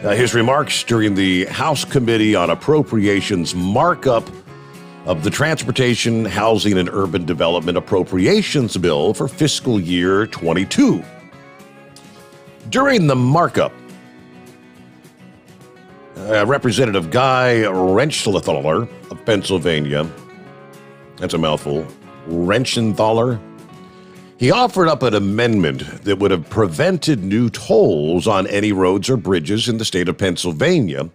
His remarks during the House Committee on Appropriations markup of the Transportation, Housing, and Urban Development Appropriations Bill for fiscal year 22. During the markup, Representative Guy Renchlithaler of Pennsylvania, that's a mouthful, Renchlithaler, he offered up an amendment that would have prevented new tolls on any roads or bridges in the state of Pennsylvania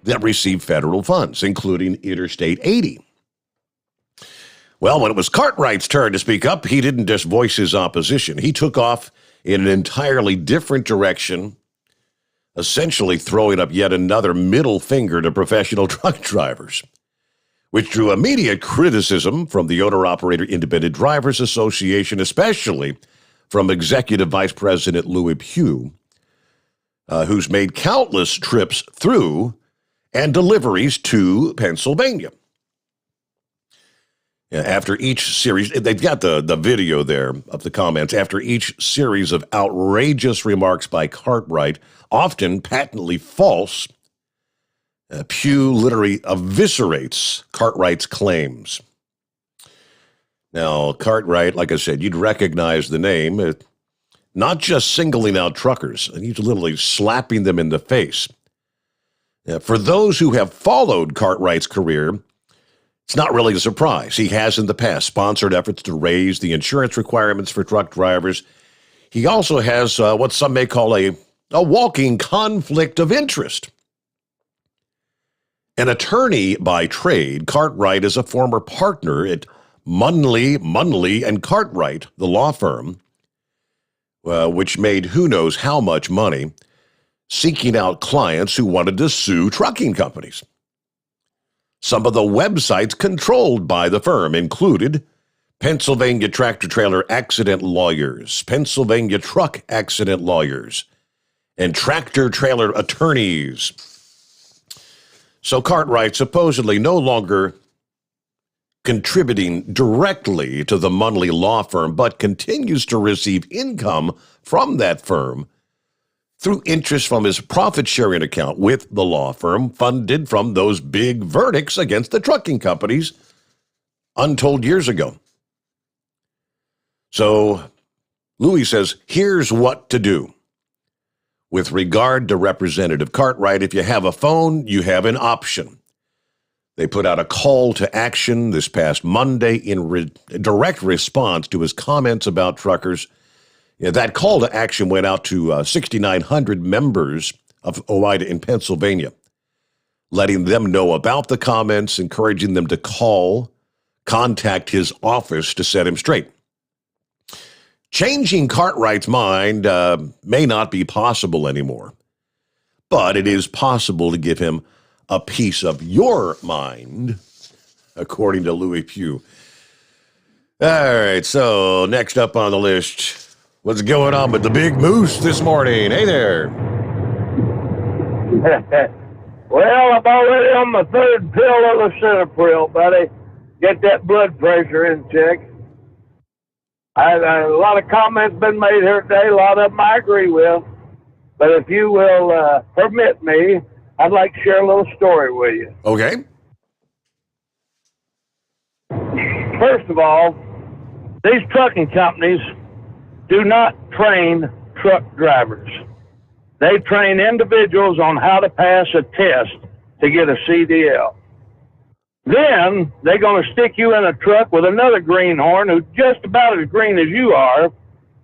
that receive federal funds, including Interstate 80. Well, when it was Cartwright's turn to speak up, he didn't just voice his opposition. He took off in an entirely different direction, essentially throwing up yet another middle finger to professional truck drivers, which drew immediate criticism from the Owner-Operator Independent Drivers Association, especially from Executive Vice President Louis Pugh, who's made countless trips through and deliveries to Pennsylvania. After each series, they've got the video there of the comments. After each series of outrageous remarks by Cartwright, often patently false, Pugh literally eviscerates Cartwright's claims. Now, Cartwright, like I said, you'd recognize the name, not just singling out truckers, he's literally slapping them in the face. For those who have followed Cartwright's career, it's not really a surprise. He has in the past sponsored efforts to raise the insurance requirements for truck drivers. He also has what some may call a walking conflict of interest. An attorney by trade, Cartwright is a former partner at Munley and Cartwright, the law firm, which made who knows how much money seeking out clients who wanted to sue trucking companies. Some of the websites controlled by the firm included Pennsylvania Tractor Trailer Accident Lawyers, Pennsylvania Truck Accident Lawyers, and Tractor Trailer Attorneys. So Cartwright supposedly no longer contributing directly to the Munley law firm, but continues to receive income from that firm through interest from his profit-sharing account with the law firm, funded from those big verdicts against the trucking companies untold years ago. So Louis says, here's what to do. With regard to Representative Cartwright, if you have a phone, you have an option. They put out a call to action this past Monday in direct response to his comments about truckers. That call to action went out to 6,900 members of OIDA in Pennsylvania, letting them know about the comments, encouraging them to contact his office to set him straight. Changing Cartwright's mind may not be possible anymore, but it is possible to give him a piece of your mind, according to Louis Pugh. All right, so next up on the list, what's going on with the big moose this morning? Hey there. Well, I'm already on my third pill of the Cinepril, buddy. Get that blood pressure in check. A lot of comments been made here today, a lot of them I agree with. But if you will permit me, I'd like to share a little story with you. Okay. First of all, these trucking companies do not train truck drivers. They train individuals on how to pass a test to get a CDL. Then they're going to stick you in a truck with another greenhorn who's just about as green as you are,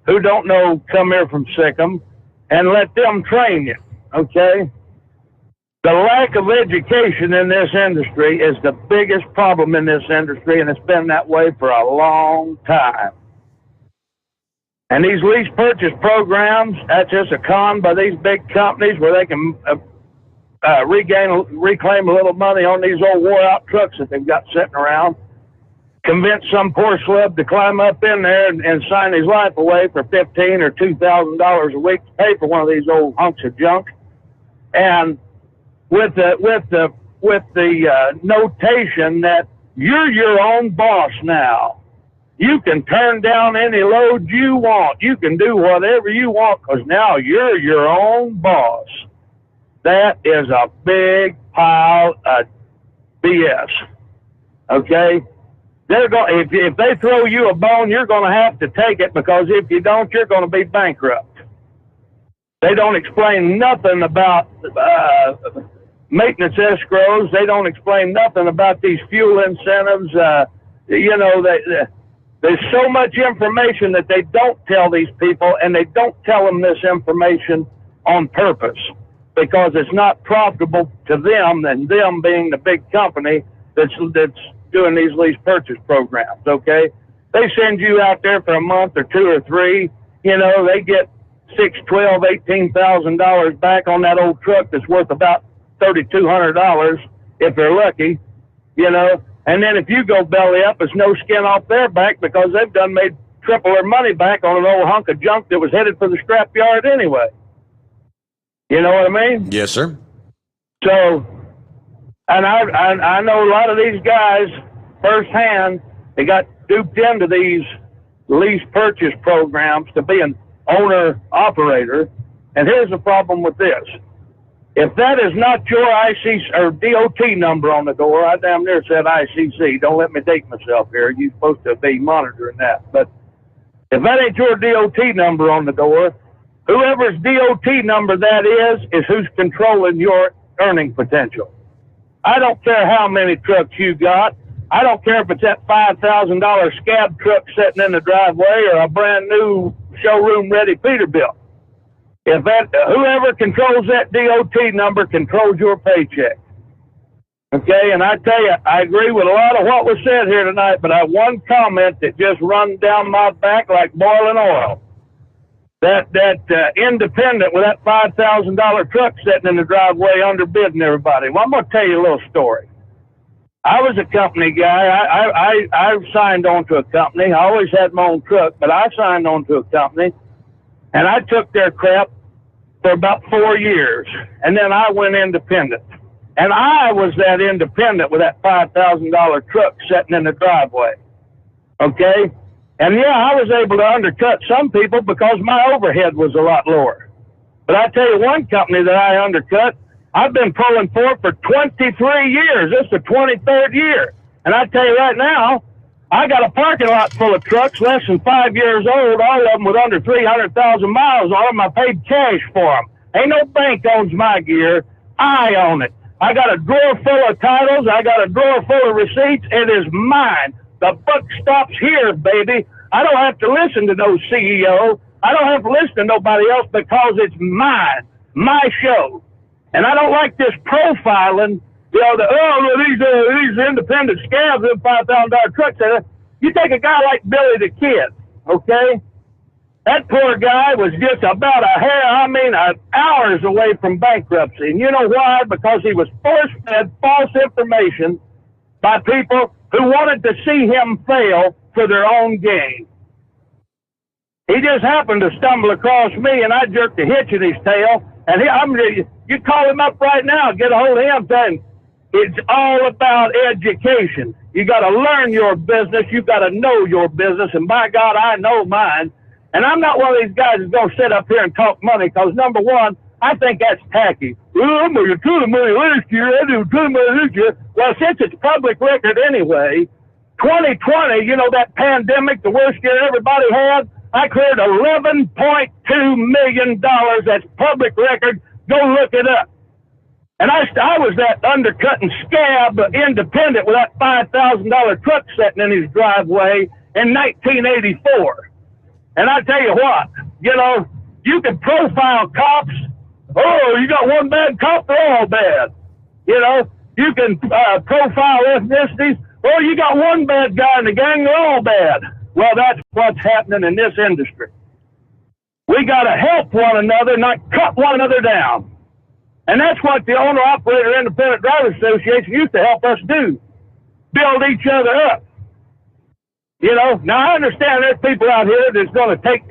who don't know come here from Sikkim, and let them train you, okay? The lack of education in this industry is the biggest problem in this industry, and it's been that way for a long time. And these lease purchase programs, that's just a con by these big companies where they can reclaim a little money on these old wore-out trucks that they've got sitting around, convince some poor schlub to climb up in there and sign his life away for $1,500 or $2,000 a week to pay for one of these old hunks of junk. And with the notation that you're your own boss now. You can turn down any load you want. You can do whatever you want because now you're your own boss. That is a big pile of BS. Okay? They're going. If they throw you a bone, you're going to have to take it because if you don't, you're going to be bankrupt. They don't explain nothing about maintenance escrows. They don't explain nothing about these fuel incentives. There's so much information that they don't tell these people, and they don't tell them this information on purpose because it's not profitable to them, and them being the big company that's doing these lease purchase programs, okay? They send you out there for a month or two or three. you know, they get $18,000 back on that old truck that's worth about $3,200 if they're lucky, you know. And then if you go belly up, it's no skin off their back because they've done made triple their money back on an old hunk of junk that was headed for the scrap yard anyway. You know what I mean? Yes, sir. So, and I know a lot of these guys firsthand. They got duped into these lease purchase programs to be an owner operator. And here's the problem with this. If that is not your ICC or DOT number on the door, I damn near said ICC. Don't let me date myself here. You're supposed to be monitoring that. But if that ain't your DOT number on the door, whoever's DOT number that is who's controlling your earning potential. I don't care how many trucks you got. I don't care if it's that $5,000 scab truck sitting in the driveway or a brand new showroom ready Peterbilt. If that whoever controls that DOT number controls your paycheck. Okay, and I tell you, I agree with a lot of what was said here tonight, but I have one comment that just runs down my back like boiling oil. That independent with that $5,000 truck sitting in the driveway underbidding everybody. Well, I'm going to tell you a little story. I was a company guy. I signed on to a company. I always had my own truck, but I signed on to a company, and I took their crap for about 4 years, and then I went independent. And I was that independent with that $5,000 truck sitting in the driveway. Okay? And yeah, I was able to undercut some people because my overhead was a lot lower. But I tell you one company that I undercut, I've been pulling for 23 years. This is the 23rd year. And I tell you right now, I got a parking lot full of trucks less than 5 years old, all of them with under 300,000 miles on them. I paid cash for them. Ain't no bank owns my gear. I own it. I got a drawer full of titles. I got a drawer full of receipts. It is mine. The buck stops here, baby. I don't have to listen to no CEO. I don't have to listen to nobody else because it's mine, my show. And I don't like this profiling. You know, these independent scabs in $5,000 trucks. You take a guy like Billy the Kid, okay? That poor guy was just about hours away from bankruptcy. And you know why? Because he was force-fed false information by people who wanted to see him fail for their own gain. He just happened to stumble across me, and I jerked a hitch in his tail. And you call him up right now, get a hold of him, tell him it's all about education. You got to learn your business. You got to know your business. And by God, I know mine. And I'm not one of these guys that's going to sit up here and talk money because, number one, I think that's tacky. Well, I'm going to do the money last year. I do the money this year. Well, since it's public record anyway, 2020, you know, that pandemic, the worst year everybody had, I cleared $11.2 million. That's public record. Go look it up. And I was that undercutting scab independent with that $5,000 truck sitting in his driveway in 1984. And I tell you what, you know, you can profile cops. Oh, you got one bad cop, they're all bad. You know, you can profile ethnicities. Oh, you got one bad guy in the gang, they're all bad. Well, that's what's happening in this industry. We got to help one another, not cut one another down. And that's what the Owner-Operator Independent Drivers Association used to help us do, build each other up. You know, now I understand there's people out here that's going to take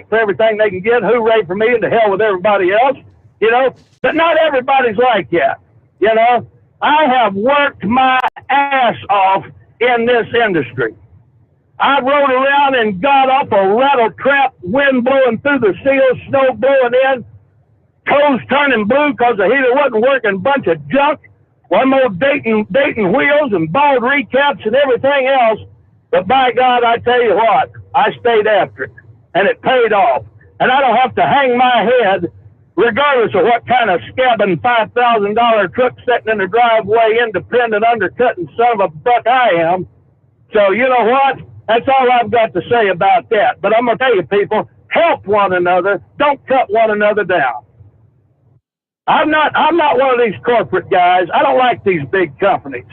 for everything they can get. Hooray for me and to hell with everybody else, you know. But not everybody's like that, you know. I have worked my ass off in this industry. I rode around and got up a rattle trap, wind blowing through the seals, snow blowing in, toes turning blue because the heater wasn't working, bunch of junk, one more Dayton wheels and bald recaps and everything else. But by God, I tell you what, I stayed after it, and it paid off. And I don't have to hang my head, regardless of what kind of scabbing $5,000 truck sitting in the driveway, independent, undercutting son of a buck I am. So you know what? That's all I've got to say about that. But I'm going to tell you, people, help one another. Don't cut one another down. I'm not one of these corporate guys. I don't like these big companies.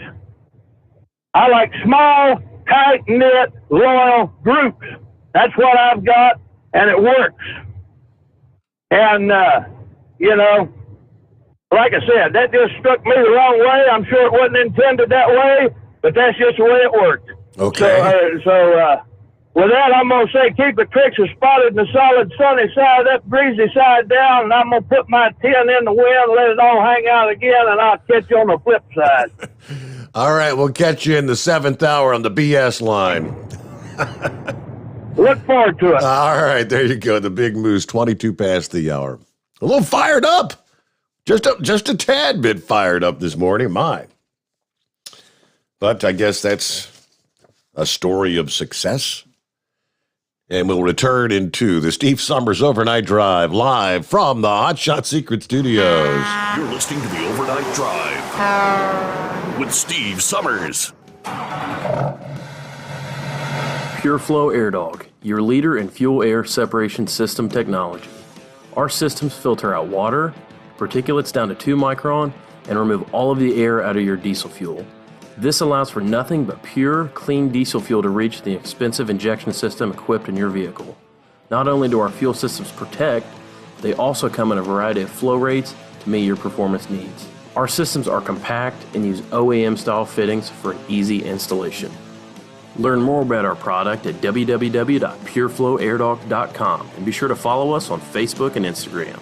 I like small, tight-knit, loyal groups. That's what I've got. and it works. And, like I said, that just struck me the wrong way. I'm sure it wasn't intended that way, but that's just the way it worked. Okay. So with that, I'm going to say keep the tricks spotted in the solid sunny side up, breezy side down, and I'm going to put my 10 in the wind, let it all hang out again, and I'll catch you on the flip side. All right, we'll catch you in the 7th hour on the BS line. Look forward to it. All right, there you go. The Big Moose, 22 past the hour. A little fired up. Just a tad bit fired up this morning. My. But I guess that's a story of success. And we'll return into the Steve Sommers Overnight Drive live from the Hot Shot Secret Studios. You're listening to the Overnight Drive with Steve Sommers. Pure Flow Air Dog, your leader in fuel air separation system technology. Our systems filter out water, particulates down to 2 micron, and remove all of the air out of your diesel fuel. This allows for nothing but pure, clean diesel fuel to reach the expensive injection system equipped in your vehicle. Not only do our fuel systems protect, they also come in a variety of flow rates to meet your performance needs. Our systems are compact and use OEM-style fittings for an easy installation. Learn more about our product at www.pureflowairdog.com and be sure to follow us on Facebook and Instagram.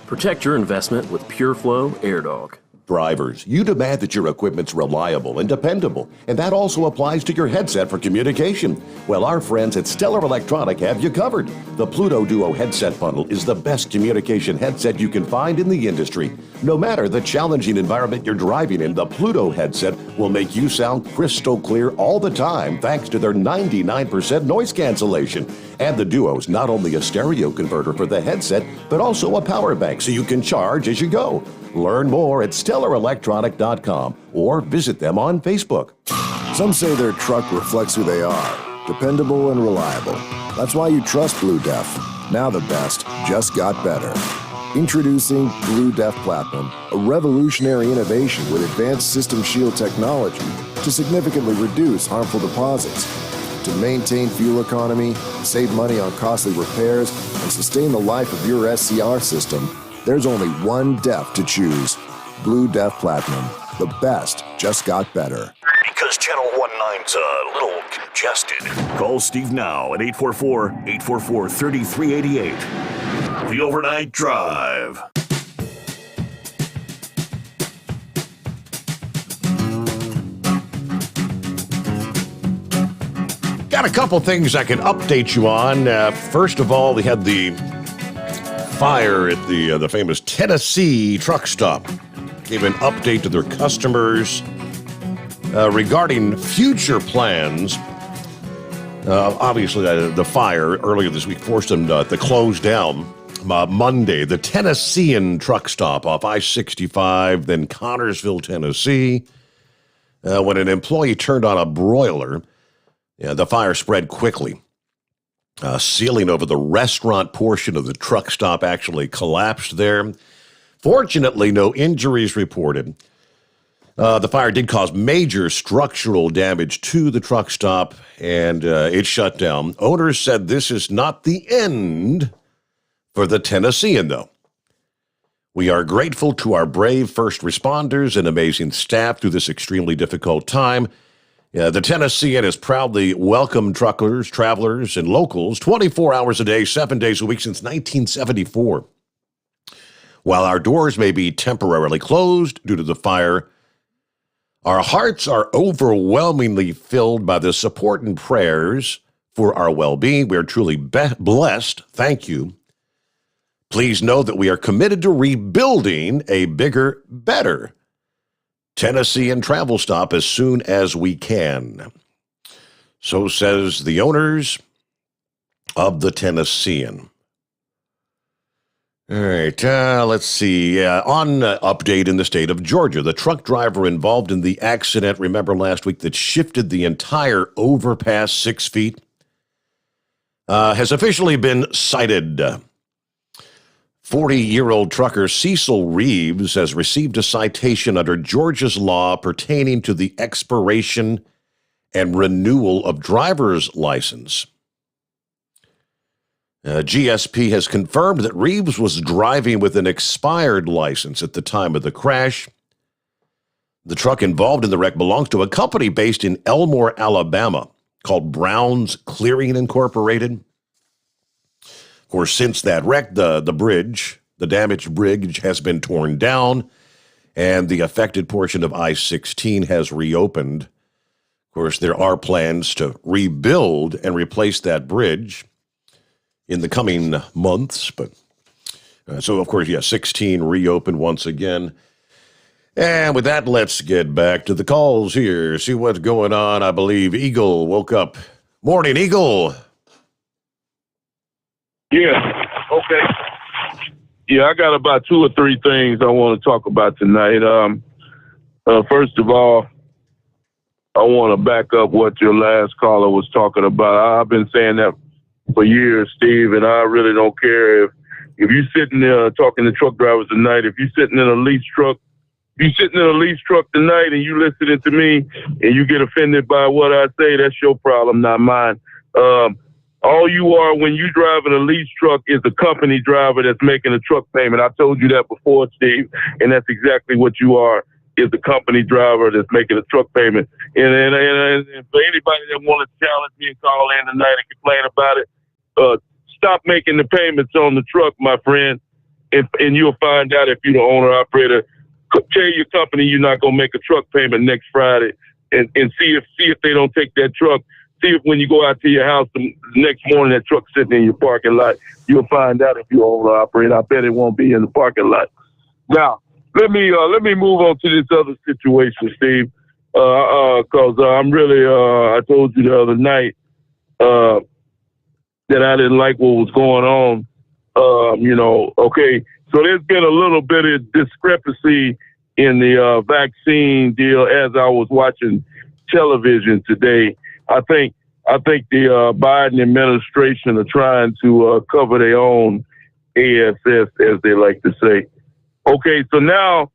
Protect your investment with Pure Flow Air Dog. Drivers, you demand that your equipment's reliable and dependable, and that also applies to your headset for communication. Well, our friends at Stellar Electronic have you covered. The Pluto Duo headset bundle is the best communication headset you can find in the industry. No matter the challenging environment you're driving in, the Pluto headset will make you sound crystal clear all the time thanks to their 99% noise cancellation. And the Duo's not only a stereo converter for the headset, but also a power bank so you can charge as you go. Learn more at StellarElectronic.com or visit them on Facebook. Some say their truck reflects who they are, dependable and reliable. That's why you trust Blue Def. Now the best just got better. Introducing Blue Def Platinum, a revolutionary innovation with advanced system shield technology to significantly reduce harmful deposits. To maintain fuel economy, save money on costly repairs, and sustain the life of your SCR system, there's only one DEF to choose. Blue Def Platinum. The best just got better. Because Channel 19's a little congested. Call Steve now at 844-844-3388. The Overnight Drive. Got a couple things I can update you on. First of all, we had the fire at the famous Tennessee truck stop. Gave an update to their customers regarding future plans. Obviously, the fire earlier this week forced them to close down Monday. The Tennessean truck stop off I-65, then Connorsville, Tennessee. When an employee turned on a broiler, the fire spread quickly. Ceiling over the restaurant portion of the truck stop actually collapsed there. Fortunately, no injuries reported. The fire did cause major structural damage to the truck stop, and it shut down. Owners said this is not the end for the Tennessean, though. We are grateful to our brave first responders and amazing staff through this extremely difficult time. The Tennessean has proudly welcomed truckers, travelers, and locals 24 hours a day, 7 days a week since 1974. While our doors may be temporarily closed due to the fire, our hearts are overwhelmingly filled by the support and prayers for our well-being. We are truly blessed. Thank you. Please know that we are committed to rebuilding a bigger, better Tennessean travel stop as soon as we can. So says the owners of the Tennessean. All right, let's see. On update in the state of Georgia, the truck driver involved in the accident, remember last week, that shifted the entire overpass 6 feet, has officially been cited. 40-year-old trucker Cecil Reeves has received a citation under Georgia's law pertaining to the expiration and renewal of driver's license. GSP has confirmed that Reeves was driving with an expired license at the time of the crash. The truck involved in the wreck belongs to a company based in Elmore, Alabama, called Brown's Clearing Incorporated. Of course, since that wreck, the damaged bridge has been torn down, and the affected portion of I-16 has reopened. Of course, there are plans to rebuild and replace that bridge in the coming months. But so, of course, 16 reopened once again. And with that, let's get back to the calls here, see what's going on. I believe Eagle woke up. Morning, Eagle. Yeah, okay. Yeah, I got about 2 or 3 things I want to talk about tonight. First of all, I want to back up what your last caller was talking about. I've been saying that for years, Steve, and I really don't care if you're sitting there talking to truck drivers tonight, if you're sitting in a lease truck, tonight and you listening to me and you get offended by what I say, that's your problem, not mine. All you are when you driving a lease truck is a company driver that's making a truck payment. I told you that before, Steve, and that's exactly what you are, is the company driver that's making a truck payment. And for anybody that want to challenge me and call in tonight and complain about it, stop making the payments on the truck, my friend, and you'll find out if you're the owner-operator. Tell your company you're not going to make a truck payment next Friday and see if they don't take that truck. See if when you go out to your house the next morning, that truck's sitting in your parking lot. You'll find out if you're owner-operator. I bet it won't be in the parking lot. Now, let me move on to this other situation, Steve, because I'm really, I told you the other night that I didn't like what was going on. Okay, so there's been a little bit of discrepancy in the vaccine deal as I was watching television today. I think the Biden administration are trying to cover their own ASS, as they like to say. Okay, so now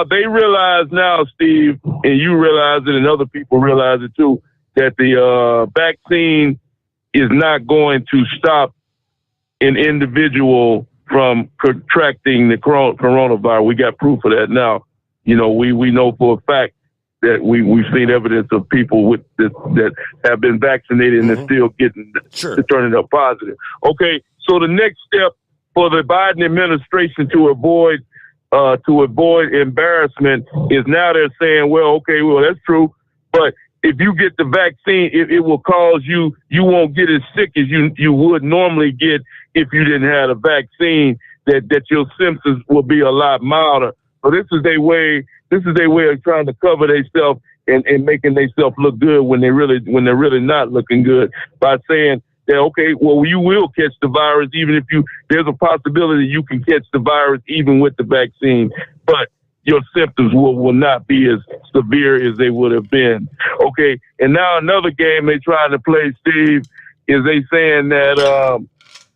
they realize now, Steve, and you realize it, and other people realize it too, that the vaccine is not going to stop an individual from contracting the coronavirus. We got proof of that now. We know for a fact that we've seen evidence of people with this, that have been vaccinated and are still getting turning up positive. Okay, so the next step for the Biden administration to avoid embarrassment is now they're saying, well, that's true, but if you get the vaccine, it will cause you won't get as sick as you would normally get if you didn't have a vaccine, that your symptoms will be a lot milder. So this is their way of trying to cover themselves and making themselves look good when they're really not looking good, by saying that, you will catch the virus even if there's a possibility you can catch the virus even with the vaccine, but your symptoms will not be as severe as they would have been. Okay, and now another game they're trying to play, Steve, is they saying that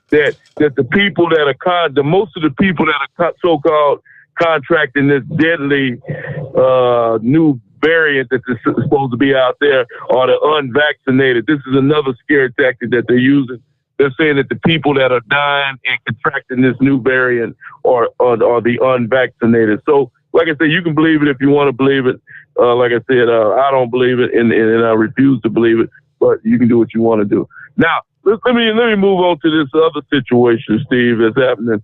that the people that are most of the people that are so-called contracting this deadly new variant that is supposed to be out there are the unvaccinated. This is another scare tactic that they're using. They're saying that the people that are dying and contracting this new variant are the unvaccinated. So, like I said, you can believe it if you want to believe it. Like I said, I don't believe it, and I refuse to believe it. But you can do what you want to do. Now, let me move on to this other situation, Steve, that's happening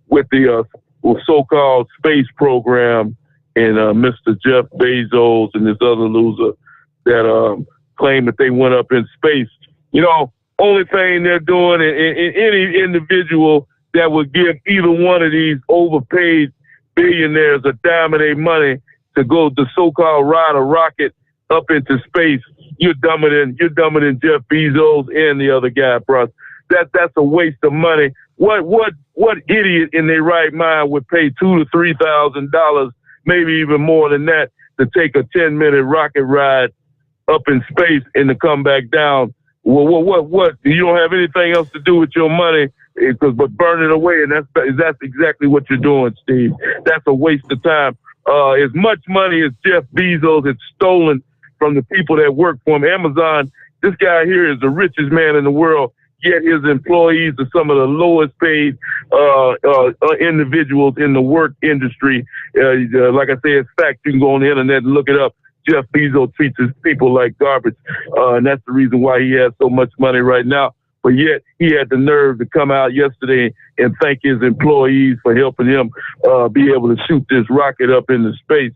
with the so-called space program and Mr. Jeff Bezos and this other loser that claim that they went up in space. Only thing they're doing, and any individual that would give either one of these overpaid billionaires a dime of their money to go the so-called ride a rocket up into space, you're dumber than Jeff Bezos and the other guy, bro. That's a waste of money. What idiot in their right mind would pay $2,000 to $3,000, maybe even more than that, to take a 10-minute rocket ride up in space and to come back down? What? You don't have anything else to do with your money but burn it away, and that's exactly what you're doing, Steve. That's a waste of time. As much money as Jeff Bezos has stolen from the people that work for him, Amazon, this guy here is the richest man in the world. yet his employees are some of the lowest paid individuals in the work industry. Like I said, it's fact. You can go on the internet and look it up. Jeff Bezos treats his people like garbage, and that's the reason why he has so much money right now. But yet he had the nerve to come out yesterday and thank his employees for helping him be able to shoot this rocket up into space.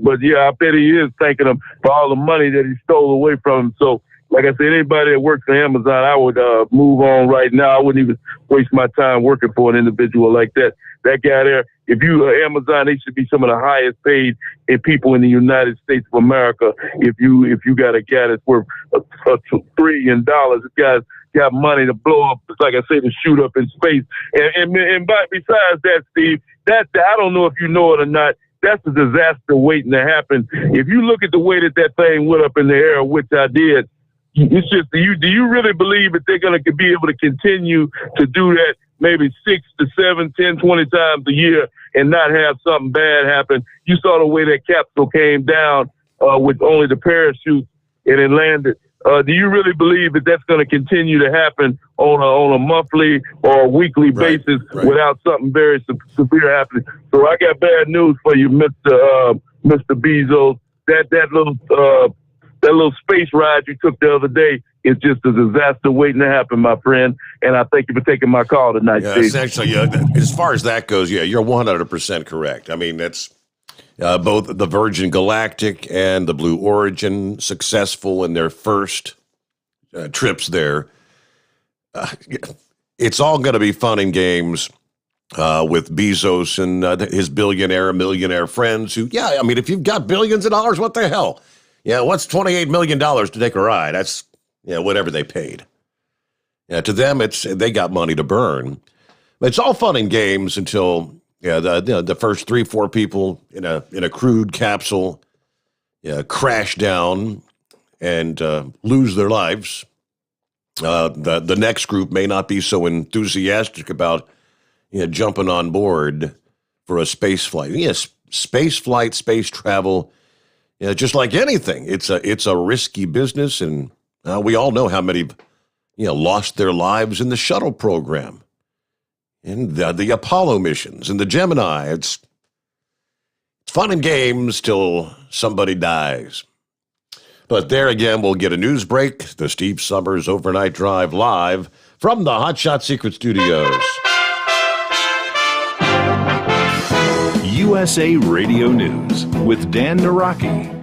But yeah, I bet he is thanking them for all the money that he stole away from him. So, like I said, anybody that works for Amazon, I would move on right now. I wouldn't even waste my time working for an individual like that. That guy there, if you Amazon, they should be some of the highest paid people in the United States of America. If you got a guy that's worth $1 trillion, this guy's got money to blow up, like I said, to shoot up in space. And besides that, Steve, I don't know if you know it or not, that's a disaster waiting to happen. If you look at the way that thing went up in the air, which I did, it's just, do you really believe that they're going to be able to continue to do that maybe 6 to 7, 10, 20 times a year and not have something bad happen? You saw the way that capsule came down with only the parachute and it landed. Do you really believe that that's going to continue to happen on a monthly or a weekly basis without something very severe happening? So I got bad news for you, Mr. Bezos. That little space ride you took the other day is just a disaster waiting to happen, my friend. And I thank you for taking my call tonight, Steve. Essentially, as far as that goes, you're 100% correct. I mean, that's both the Virgin Galactic and the Blue Origin successful in their first trips there. It's all going to be fun and games with Bezos and his millionaire friends who, I mean, if you've got billions of dollars, what the hell? Yeah, what's $28 million to take a ride? That's, whatever they paid. Yeah, to them, they got money to burn. But it's all fun and games until the first 3-4 people in a crude capsule crash down and lose their lives. The next group may not be so enthusiastic about jumping on board for a space flight. Yes, space flight, space travel. Just like anything, it's a risky business, and we all know how many, lost their lives in the shuttle program, and the Apollo missions, and the Gemini. It's fun and games till somebody dies. But there again, we'll get a news break. The Steve Sommers Overnight Drive live from the Hot Shot Secret Studios. USA Radio News with Dan Naraki.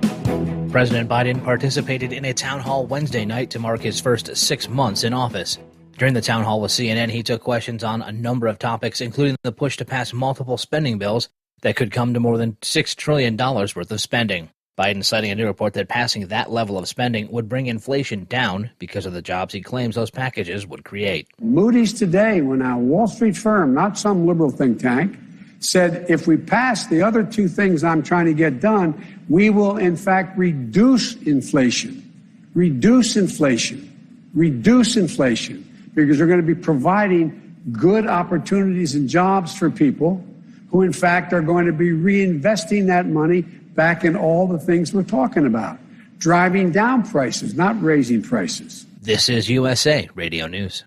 President Biden participated in a town hall Wednesday night to mark his first 6 months in office. During the town hall with CNN, he took questions on a number of topics, including the push to pass multiple spending bills that could come to more than $6 trillion worth of spending. Biden citing a new report that passing that level of spending would bring inflation down because of the jobs he claims those packages would create. Moody's today, when a Wall Street firm, not some liberal think tank, said if we pass the other two things I'm trying to get done, we will in fact reduce inflation, because we're going to be providing good opportunities and jobs for people who in fact are going to be reinvesting that money back in all the things we're talking about, driving down prices, not raising prices. This is USA Radio News.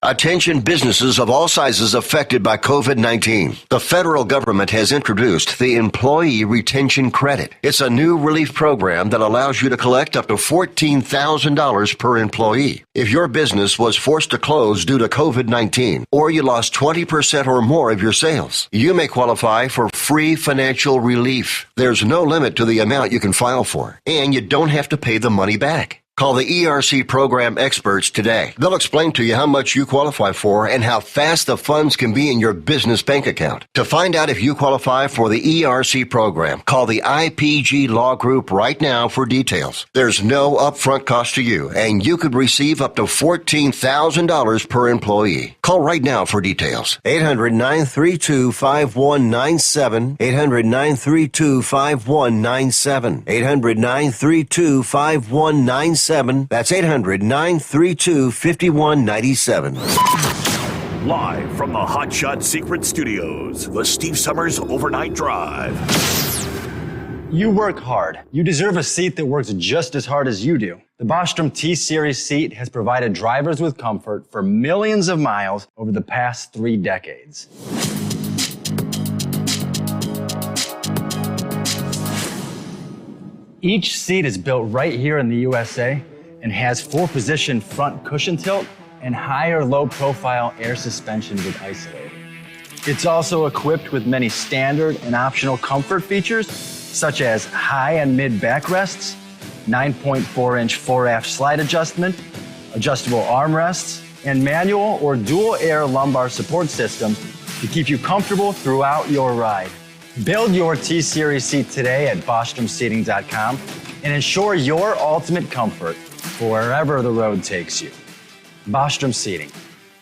Attention businesses of all sizes affected by COVID-19. The federal government has introduced the Employee Retention Credit. It's a new relief program that allows you to collect up to $14,000 per employee. If your business was forced to close due to COVID-19, or you lost 20% or more of your sales, you may qualify for free financial relief. There's no limit to the amount you can file for, and you don't have to pay the money back. Call the ERC program experts today. They'll explain to you how much you qualify for and how fast the funds can be in your business bank account. To find out if you qualify for the ERC program, call the IPG Law Group right now for details. There's no upfront cost to you, and you could receive up to $14,000 per employee. Call right now for details. 800-932-5197. 800-932-5197. 800-932-5197. That's 800-932-5197. Live from the Hot Shot Secret Studios, the Steve Sommers Overnight Drive. You work hard. You deserve a seat that works just as hard as you do. The Bostrom T-Series seat has provided drivers with comfort for millions of miles over the past 3 decades. Each seat is built right here in the USA and has 4-position front cushion tilt and higher low-profile air suspension with Isolator. It's also equipped with many standard and optional comfort features, such as high and mid backrests, 9.4-inch fore-aft slide adjustment, adjustable armrests, and manual or dual air lumbar support system to keep you comfortable throughout your ride. Build your T-Series seat today at BostromSeating.com and ensure your ultimate comfort for wherever the road takes you. Bostrom Seating,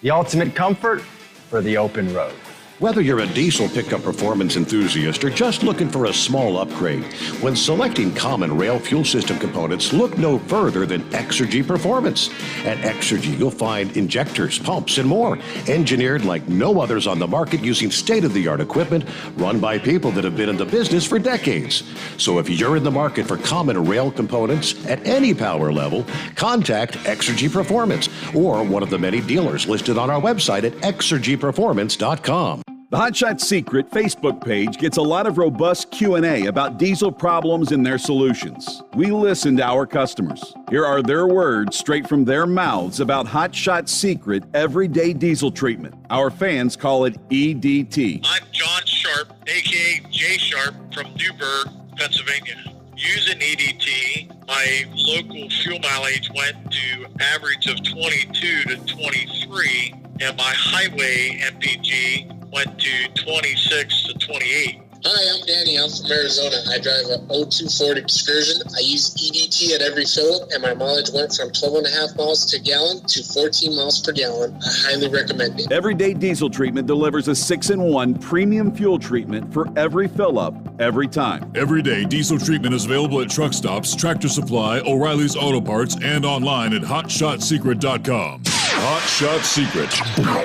the ultimate comfort for the open road. Whether you're a diesel pickup performance enthusiast or just looking for a small upgrade, when selecting common rail fuel system components, look no further than Exergy Performance. At Exergy, you'll find injectors, pumps, and more, engineered like no others on the market using state-of-the-art equipment run by people that have been in the business for decades. So if you're in the market for common rail components at any power level, contact Exergy Performance or one of the many dealers listed on our website at exergyperformance.com. The Hotshot Secret Facebook page gets a lot of robust Q&A about diesel problems and their solutions. We listen to our customers. Here are their words straight from their mouths about Hotshot Secret everyday diesel treatment. Our fans call it EDT. I'm John Sharp, a.k.a. Jay Sharp from Newburgh, Pennsylvania. Using EDT, my local fuel mileage went to average of 22 to 23, and my highway MPG went to 26 to 28. Hi, I'm Danny. I'm from Arizona. I drive a 02 Ford Excursion. I use EDT at every fill, and my mileage went from 12.5 miles to gallon to 14 miles per gallon. I highly recommend it. Everyday Diesel Treatment delivers a 6-in-1 premium fuel treatment for every fill-up, every time. Everyday Diesel Treatment is available at truck stops, Tractor Supply, O'Reilly's Auto Parts, and online at HotShotSecret.com. Hot Shot Secret,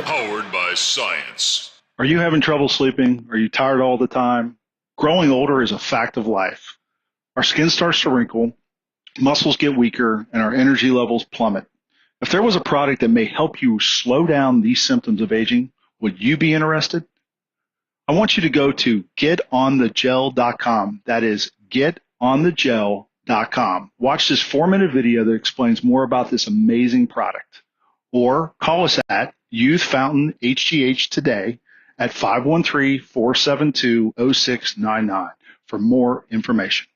powered by science. Are you having trouble sleeping? Are you tired all the time? Growing older is a fact of life. Our skin starts to wrinkle, muscles get weaker, and our energy levels plummet. If there was a product that may help you slow down these symptoms of aging, would you be interested? I want you to go to getonthegel.com. That is getonthegel.com. Watch this 4-minute video that explains more about this amazing product. Or call us at Youth Fountain HGH today at 513-472-0699 for more information.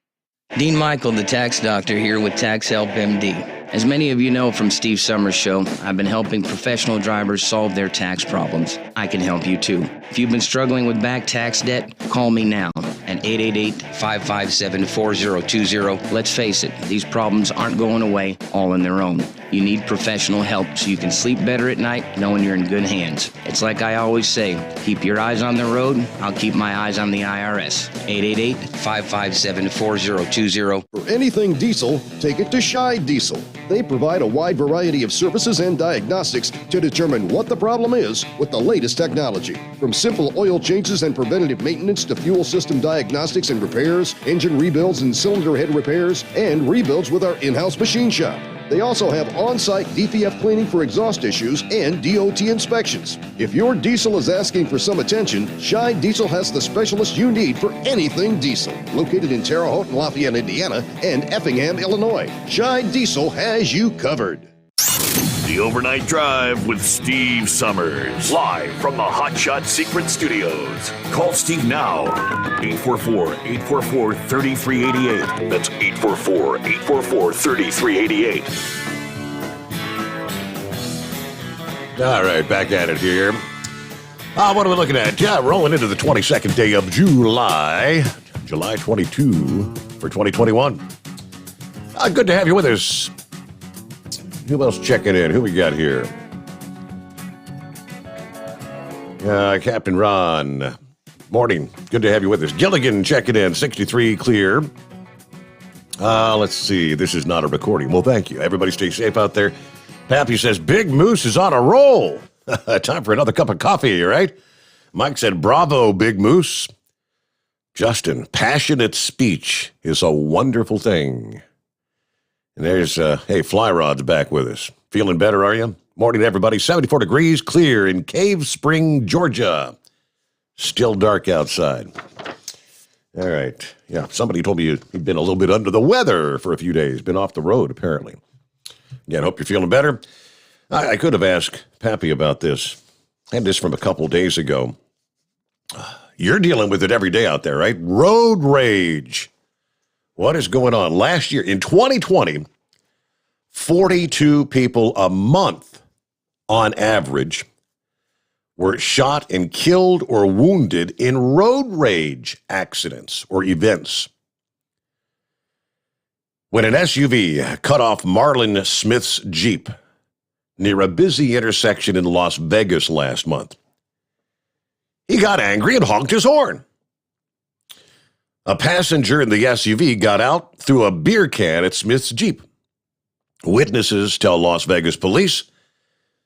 Dean Michael, the tax doctor, here with Tax Help MD. As many of you know from Steve Sommers' show, I've been helping professional drivers solve their tax problems. I can help you too. If you've been struggling with back tax debt, call me now at 888-557-4020. Let's face it, these problems aren't going away all on their own. You need professional help so you can sleep better at night knowing you're in good hands. It's like I always say, keep your eyes on the road, I'll keep my eyes on the IRS. 888-557-4020. For anything diesel, take it to Scheid Diesel. They provide a wide variety of services and diagnostics to determine what the problem is with the latest technology. From simple oil changes and preventative maintenance to fuel system diagnostics and repairs, engine rebuilds and cylinder head repairs, and rebuilds with our in-house machine shop. They also have on-site DPF cleaning for exhaust issues and DOT inspections. If your diesel is asking for some attention, Scheid Diesel has the specialist you need for anything diesel. Located in Terre Haute and Lafayette, Indiana, and Effingham, Illinois, Scheid Diesel has you covered. The Overnight Drive with Steve Sommers. Live from the Hot Shot Secret Studios. Call Steve now. 844-844-3388. That's 844-844-3388. All right, back at it here. What are we looking at? Yeah, rolling into the 22nd day of July. July 22 for 2021. Good to have you with us. Who else checking in? Who we got here? Captain Ron. Morning. Good to have you with us. Gilligan checking in. 63 clear. Let's see. This is not a recording. Well, thank you. Everybody stay safe out there. Pappy says, Big Moose is on a roll. Time for another cup of coffee, right? Mike said, bravo, Big Moose. Justin, passionate speech is a wonderful thing. And there's, Fly Rod's back with us. Feeling better, are you? Morning, everybody. 74 degrees, clear in Cave Spring, Georgia. Still dark outside. All right. Yeah, somebody told me you'd been a little bit under the weather for a few days. Been off the road, apparently. Again, hope you're feeling better. I could have asked Pappy about this. I had this from a couple days ago. You're dealing with it every day out there, right? Road rage. What is going on? Last year, in 2020, 42 people a month on average were shot and killed or wounded in road rage accidents or events. When an SUV cut off Marlon Smith's Jeep near a busy intersection in Las Vegas last month, he got angry and honked his horn. A passenger in the SUV got out, threw a beer can at Smith's Jeep. Witnesses tell Las Vegas police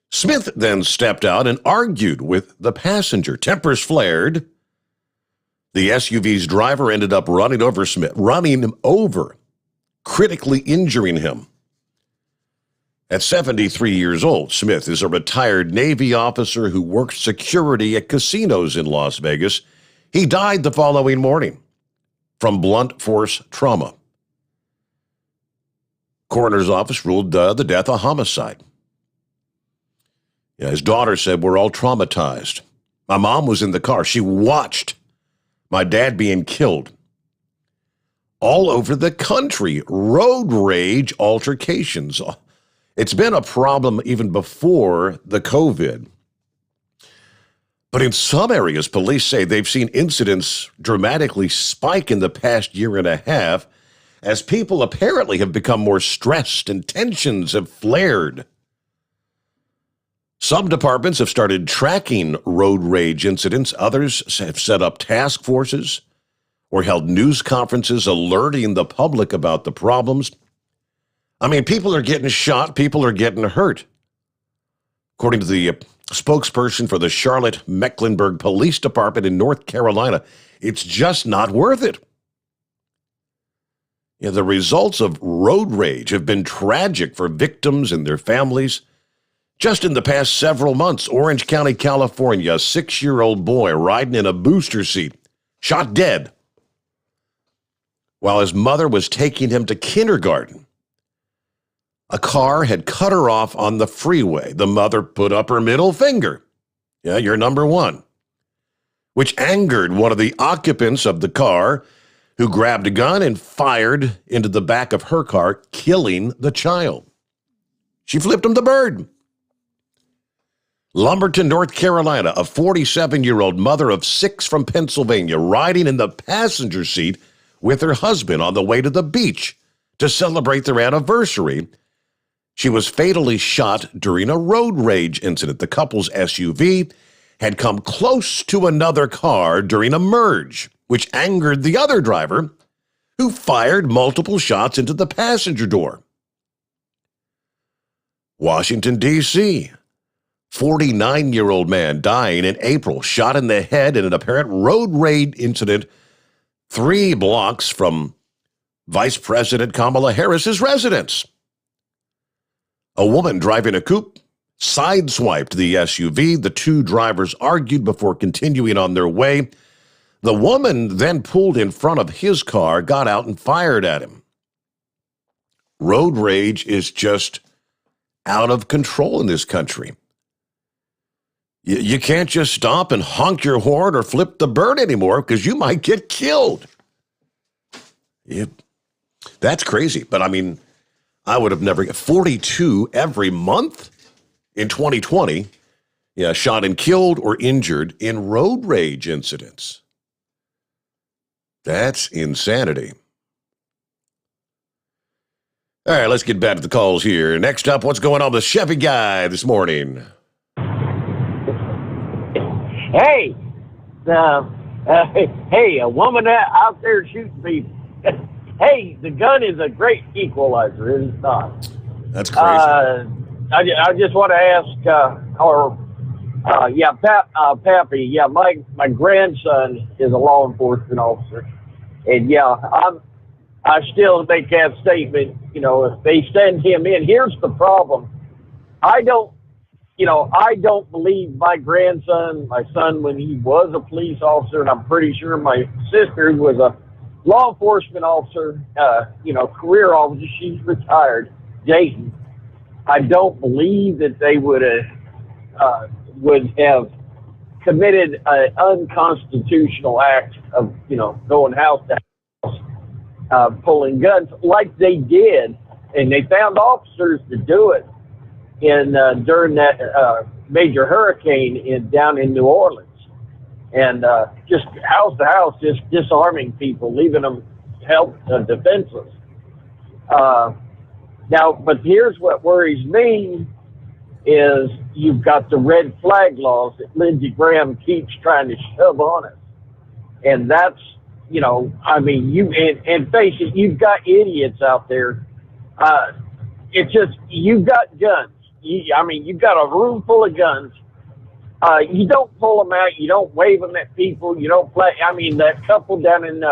Smith then stepped out and argued with the passenger. Tempers flared. The SUV's driver ended up running him over, critically injuring him. At 73 years old, Smith is a retired Navy officer who worked security at casinos in Las Vegas. He died the following morning from blunt force trauma. Coroner's office ruled the death a homicide. His daughter said, "We're all traumatized. My mom was in the car. She watched my dad being killed." All over the country, road rage altercations. It's been a problem even before the COVID. But in some areas, police say they've seen incidents dramatically spike in the past year and a half as people apparently have become more stressed and tensions have flared. Some departments have started tracking road rage incidents. Others have set up task forces or held news conferences alerting the public about the problems. I mean, people are getting shot, people are getting hurt. According to the spokesperson for the Charlotte-Mecklenburg Police Department in North Carolina, it's just not worth it. The results of road rage have been tragic for victims and their families. Just in the past several months, Orange County, California, a 6-year-old boy riding in a booster seat, shot dead while his mother was taking him to kindergarten. A car had cut her off on the freeway. The mother put up her middle finger. Yeah, you're number one. Which angered one of the occupants of the car, who grabbed a gun and fired into the back of her car, killing the child. She flipped him the bird. Lumberton, North Carolina, a 47-year-old mother of 6 from Pennsylvania, riding in the passenger seat with her husband on the way to the beach to celebrate their anniversary. She was fatally shot during a road rage incident. The couple's SUV had come close to another car during a merge, which angered the other driver, who fired multiple shots into the passenger door. Washington, D.C., 49-year-old man dying in April, shot in the head in an apparent road rage incident 3 blocks from Vice President Kamala Harris's residence. A woman driving a coupe sideswiped the SUV. The 2 drivers argued before continuing on their way. The woman then pulled in front of his car, got out, and fired at him. Road rage is just out of control in this country. You can't just stop and honk your horn or flip the bird anymore because you might get killed. That's crazy. But I mean, I would have never, 42 every month in 2020, shot and killed or injured in road rage incidents. That's insanity. All right, let's get back to the calls here. Next up, what's going on with the Chevy guy this morning? Hey, a woman out there shooting people. Hey, the gun is a great equalizer, is it not? That's crazy. I just want to ask our Pappy. Yeah, my grandson is a law enforcement officer, and yeah, I still make that statement. You know, if they send him in, here's the problem. I don't believe my grandson, my son, when he was a police officer, and I'm pretty sure my sister, who was a law enforcement officer, career officer, she's retired, Jason. I don't believe that they would have committed an unconstitutional act of, going house to house, pulling guns like they did, and they found officers to do it during that major hurricane down in New Orleans, and just house to house, just disarming people, leaving them defenseless. Now, but here's what worries me is you've got the red flag laws that Lindsey Graham keeps trying to shove on us. And that's, and face it, you've got idiots out there. It's just, you've got guns. You've got a room full of guns. You don't pull them out. You don't wave them at people. You don't play. That couple down in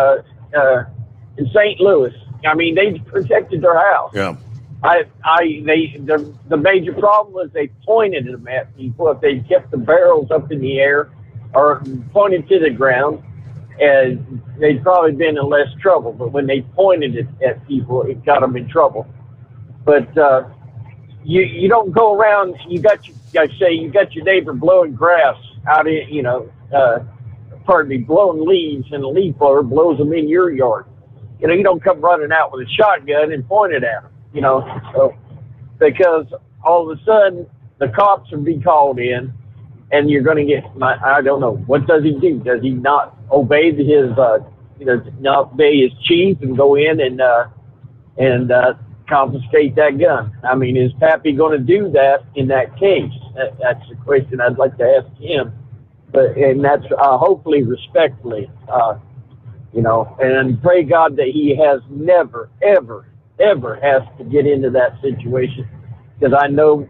St. Louis, they protected their house. Yeah. The major problem was they pointed them at people. If they kept the barrels up in the air or pointed to the ground, and they'd probably been in less trouble. But when they pointed it at people, it got them in trouble. But you don't go around. You got your neighbor blowing grass out in, blowing leaves, and a leaf blower blows them in your yard. You don't come running out with a shotgun and point it at them. So because all of a sudden the cops will be called in, and you're going to get, I don't know, what does he do? Does he not obey not obey his chief and go in and confiscate that gun? Is Pappy going to do that in that case? That's the question I'd like to ask him. And that's hopefully respectfully, and pray God that he has never, ever has to get into that situation, because I know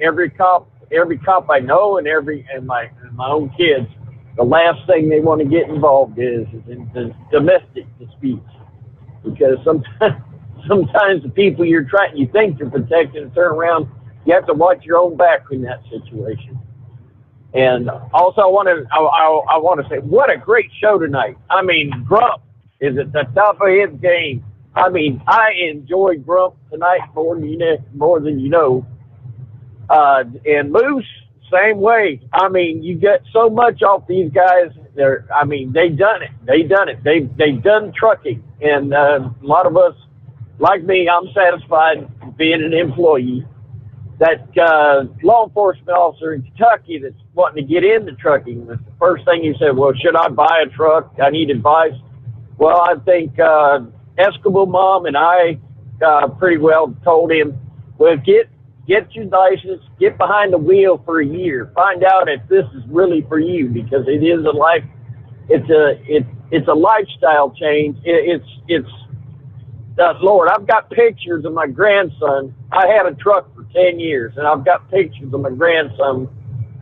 every cop I know, and my own kids, the last thing they want to get involved is in the domestic disputes, because sometimes the people you think you're protecting, turn around, you have to watch your own back in that situation. And also, I want to say, what a great show tonight. Grump is at the top of his game. I enjoyed Grump tonight more than you know. And Moose, same way. You get so much off these guys. They've done it. They've done trucking. And a lot of us, like me, I'm satisfied being an employee. That law enforcement officer in Kentucky that's wanting to get into trucking, the first thing he said, well, should I buy a truck? I need advice. Well, I think Eskimo Mom and I pretty well told him, well, get your license, get behind the wheel for a year, find out if this is really for you, because it is it's a lifestyle change. Lord, I've got pictures of my grandson. I had a truck for 10 years, and I've got pictures of my grandson,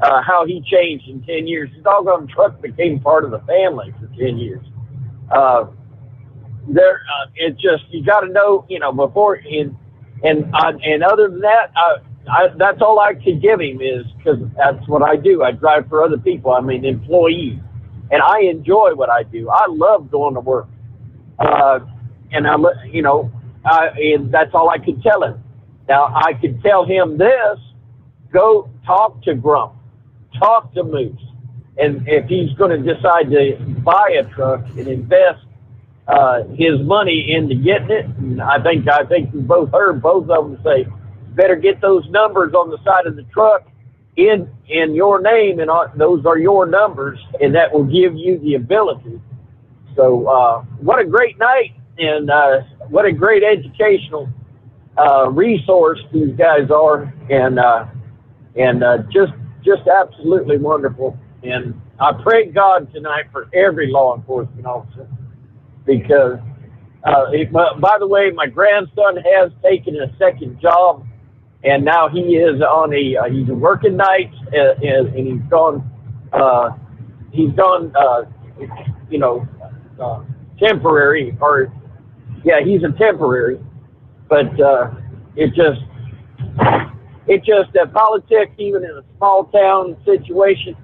how he changed in 10 years. His doggone truck became part of the family for 10 years. It's just, you got to know, before, and other than that, that's all I could give him, is because that's what I do. I drive for other people. I'm an employee, and I enjoy what I do. I love going to work. And and that's all I could tell him. Now, I could tell him this: go talk to Grump, talk to Moose, and if he's going to decide to buy a truck and invest his money into getting it, and I think we both heard both of them say, better get those numbers on the side of the truck in your name, and those are your numbers, and that will give you the ability. So, what a great night. And what a great educational resource these guys are, and just absolutely wonderful. And I pray God tonight for every law enforcement officer, because, by the way, my grandson has taken a second job and now he is on he's working nights, and he's gone temporary, or he's a temporary, but it just that politics, even in a small town situation,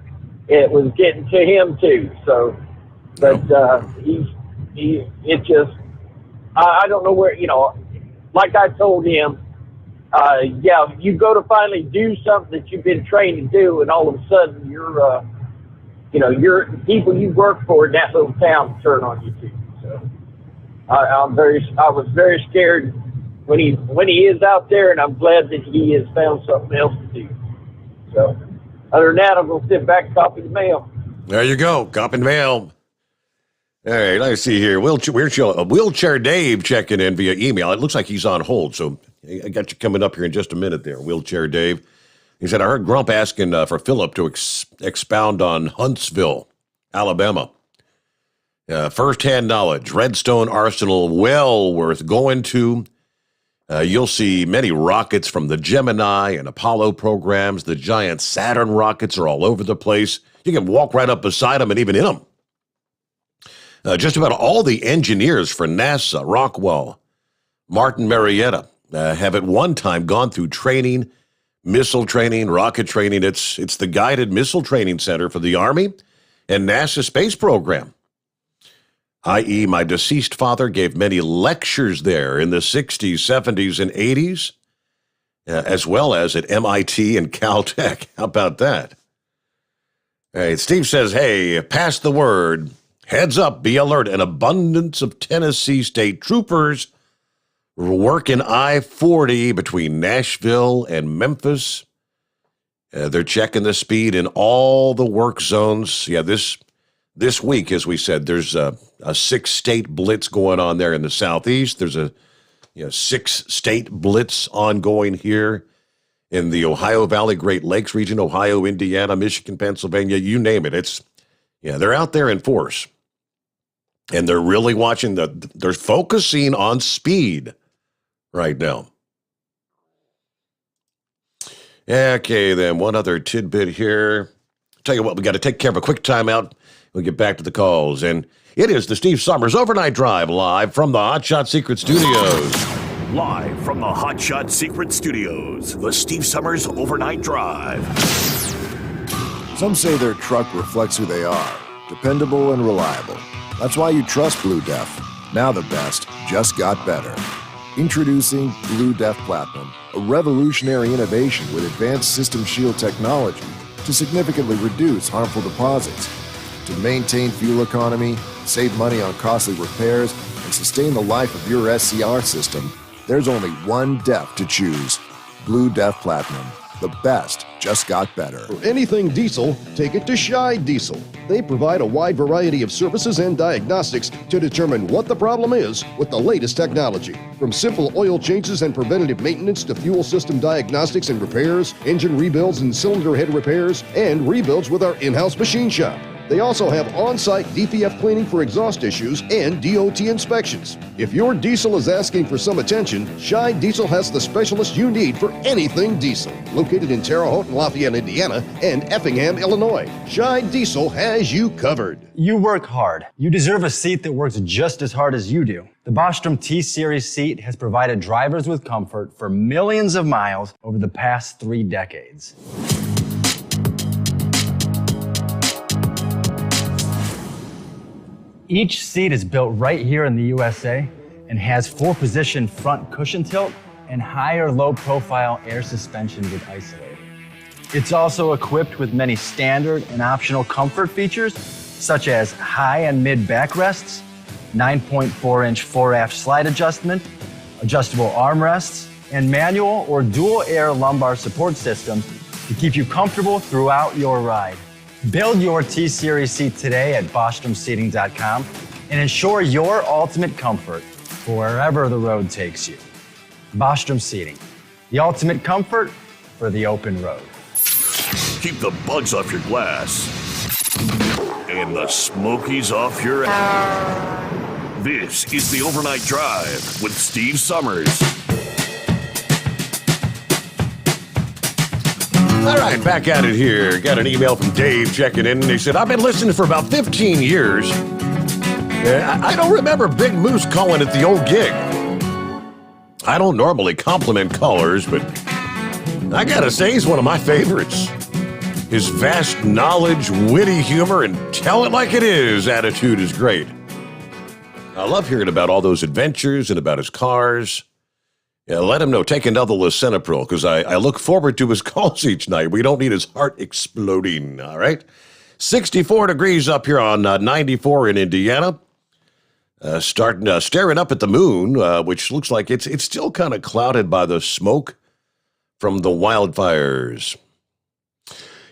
it was getting to him too. So, but I don't know where, like I told him, you go to finally do something that you've been trained to do, and all of a sudden your people you work for in that little town turn on you too. So I was very scared when he is out there, and I'm glad that he has found something else to do. So other than that, I'm going to sit back and copy the mail. There you go, copy the mail. All right, let's see here. Wheelchair Dave checking in via email. It looks like he's on hold, so I got you coming up here in just a minute there, Wheelchair Dave. He said, I heard Grump asking for Philip to expound on Huntsville, Alabama. First-hand knowledge, Redstone Arsenal, well worth going to. You'll see many rockets from the Gemini and Apollo programs. The giant Saturn rockets are all over the place. You can walk right up beside them and even in them. Just about all the engineers for NASA, Rockwell, Martin Marietta, have at one time gone through training, missile training, rocket training. It's the Guided Missile Training Center for the Army and NASA space program. I.e., my deceased father gave many lectures there in the 60s, 70s, and 80s, as well as at MIT and Caltech. How about that? All right, Steve says, hey, pass the word. Heads up, be alert. An abundance of Tennessee state troopers working I-40 between Nashville and Memphis. They're checking the speed in all the work zones. Yeah, this week, as we said, there's a 6-state blitz going on there in the southeast. There's a 6-state blitz ongoing here in the Ohio Valley, Great Lakes region, Ohio, Indiana, Michigan, Pennsylvania, you name it. They're out there in force. And they're really watching they're focusing on speed right now. Okay, then one other tidbit here. Tell you what, we got to take care of a quick timeout. We'll get back to the calls. And it is the Steve Sommers Overnight Drive live from the Hot Shot Secret Studios. Live from the Hot Shot Secret Studios, the Steve Sommers Overnight Drive. Some say their truck reflects who they are, dependable and reliable. That's why you trust Blue Def. Now the best just got better. Introducing Blue Def Platinum, a revolutionary innovation with advanced system shield technology to significantly reduce harmful deposits, to maintain fuel economy, save money on costly repairs, and sustain the life of your SCR system. There's only one DEF to choose. Blue Def Platinum. The best just got better. For anything diesel, take it to Scheid Diesel. They provide a wide variety of services and diagnostics to determine what the problem is with the latest technology. From simple oil changes and preventative maintenance to fuel system diagnostics and repairs, engine rebuilds and cylinder head repairs, and rebuilds with our in-house machine shop. They also have on-site DPF cleaning for exhaust issues and DOT inspections. If your diesel is asking for some attention, Scheid Diesel has the specialist you need for anything diesel. Located in Terre Haute and Lafayette, Indiana, and Effingham, Illinois, Scheid Diesel has you covered. You work hard. You deserve a seat that works just as hard as you do. The Bostrom T-Series seat has provided drivers with comfort for millions of miles over the past 3 decades. Each seat is built right here in the USA and has 4-position front cushion tilt and higher low-profile air suspension with isolator. It's also equipped with many standard and optional comfort features, such as high and mid backrests, 9.4-inch 4-aft slide adjustment, adjustable armrests, and manual or dual air lumbar support system to keep you comfortable throughout your ride. Build your T-Series seat today at BostromSeating.com and ensure your ultimate comfort for wherever the road takes you. Bostrom Seating, the ultimate comfort for the open road. Keep the bugs off your glass and the smokies off your ass. This is the Overnight Drive with Steve Sommers. All right, back at it here. Got an email from Dave checking in, and he said, I've been listening for about 15 years. I don't remember Big Moose calling it the old gig. I don't normally compliment callers, but I gotta say he's one of my favorites. His vast knowledge, witty humor, and tell it like it is attitude is great. I love hearing about all those adventures and about his cars. Yeah, let him know. Take another lisinopril, because I look forward to his calls each night. We don't need his heart exploding, all right? 64 degrees up here on 94 in Indiana. Staring up at the moon, which looks like it's still kind of clouded by the smoke from the wildfires.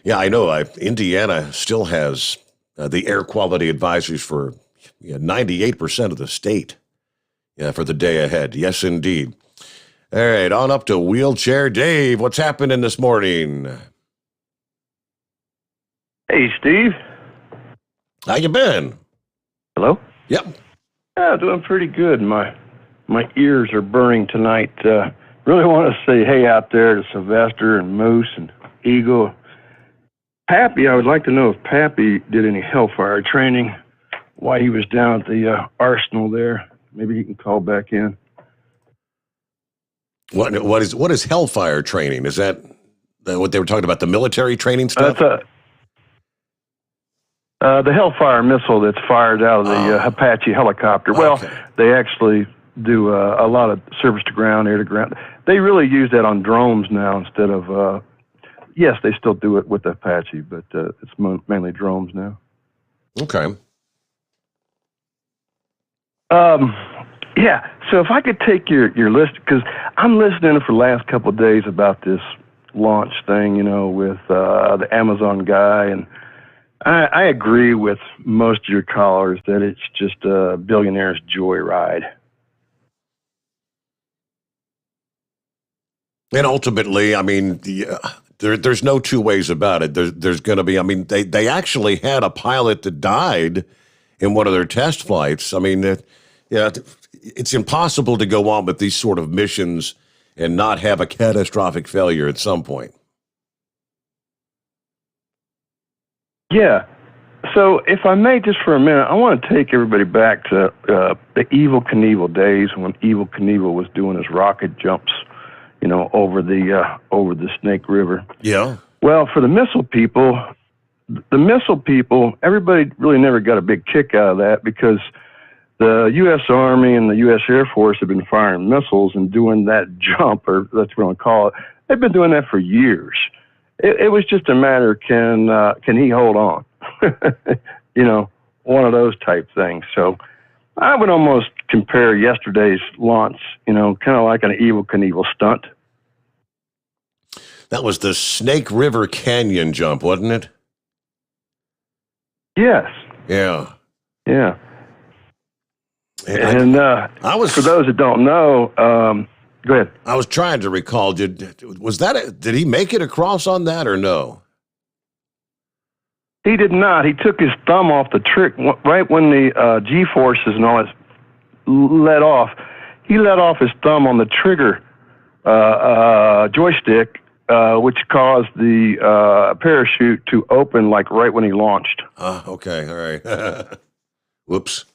Yeah, I know. Indiana still has the air quality advisories for 98% of the state for the day ahead. Yes, indeed. All right, on up to Wheelchair Dave. What's happening this morning? Hey, Steve. How you been? Hello? Yep. Yeah, doing pretty good. My ears are burning tonight. Really want to say hey out there to Sylvester and Moose and Eagle. Pappy, I would like to know if Pappy did any Hellfire training while he was down at the arsenal there. Maybe he can call back in. What is Hellfire training? Is that what they were talking about, the military training stuff? The Hellfire missile that's fired out of the Apache helicopter. Well, they actually do a lot of surface-to-ground, air-to-ground. They really use that on drones now instead of, yes, they still do it with the Apache, but it's mainly drones now. Okay. Yeah, so if I could take your list, because I'm listening for the last couple of days about this launch thing, with the Amazon guy, and I agree with most of your callers that it's just a billionaire's joyride. And ultimately, I mean, there's no two ways about it. There's going to be, I mean, they actually had a pilot that died in one of their test flights. I mean, it's impossible to go on with these sort of missions and not have a catastrophic failure at some point. Yeah. So if I may, just for a minute, I want to take everybody back to the Evel Knievel days when Evel Knievel was doing his rocket jumps, over the Snake River. Yeah. Well, for the missile people, everybody really never got a big kick out of that because the U.S. Army and the U.S. Air Force have been firing missiles and doing that jump, or that's what we're going to call it. They've been doing that for years. It was just a matter of can he hold on? One of those type things. So I would almost compare yesterday's launch, kind of like an Evel Knievel stunt. That was the Snake River Canyon jump, wasn't it? Yes. Yeah. Yeah. And for those that don't know, go ahead. I was trying to recall. Did he make it across on that or no? He did not. He took his thumb off the trick right when the G-forces and all that let off. He let off his thumb on the trigger joystick, which caused the parachute to open like right when he launched. Okay. All right. Whoops.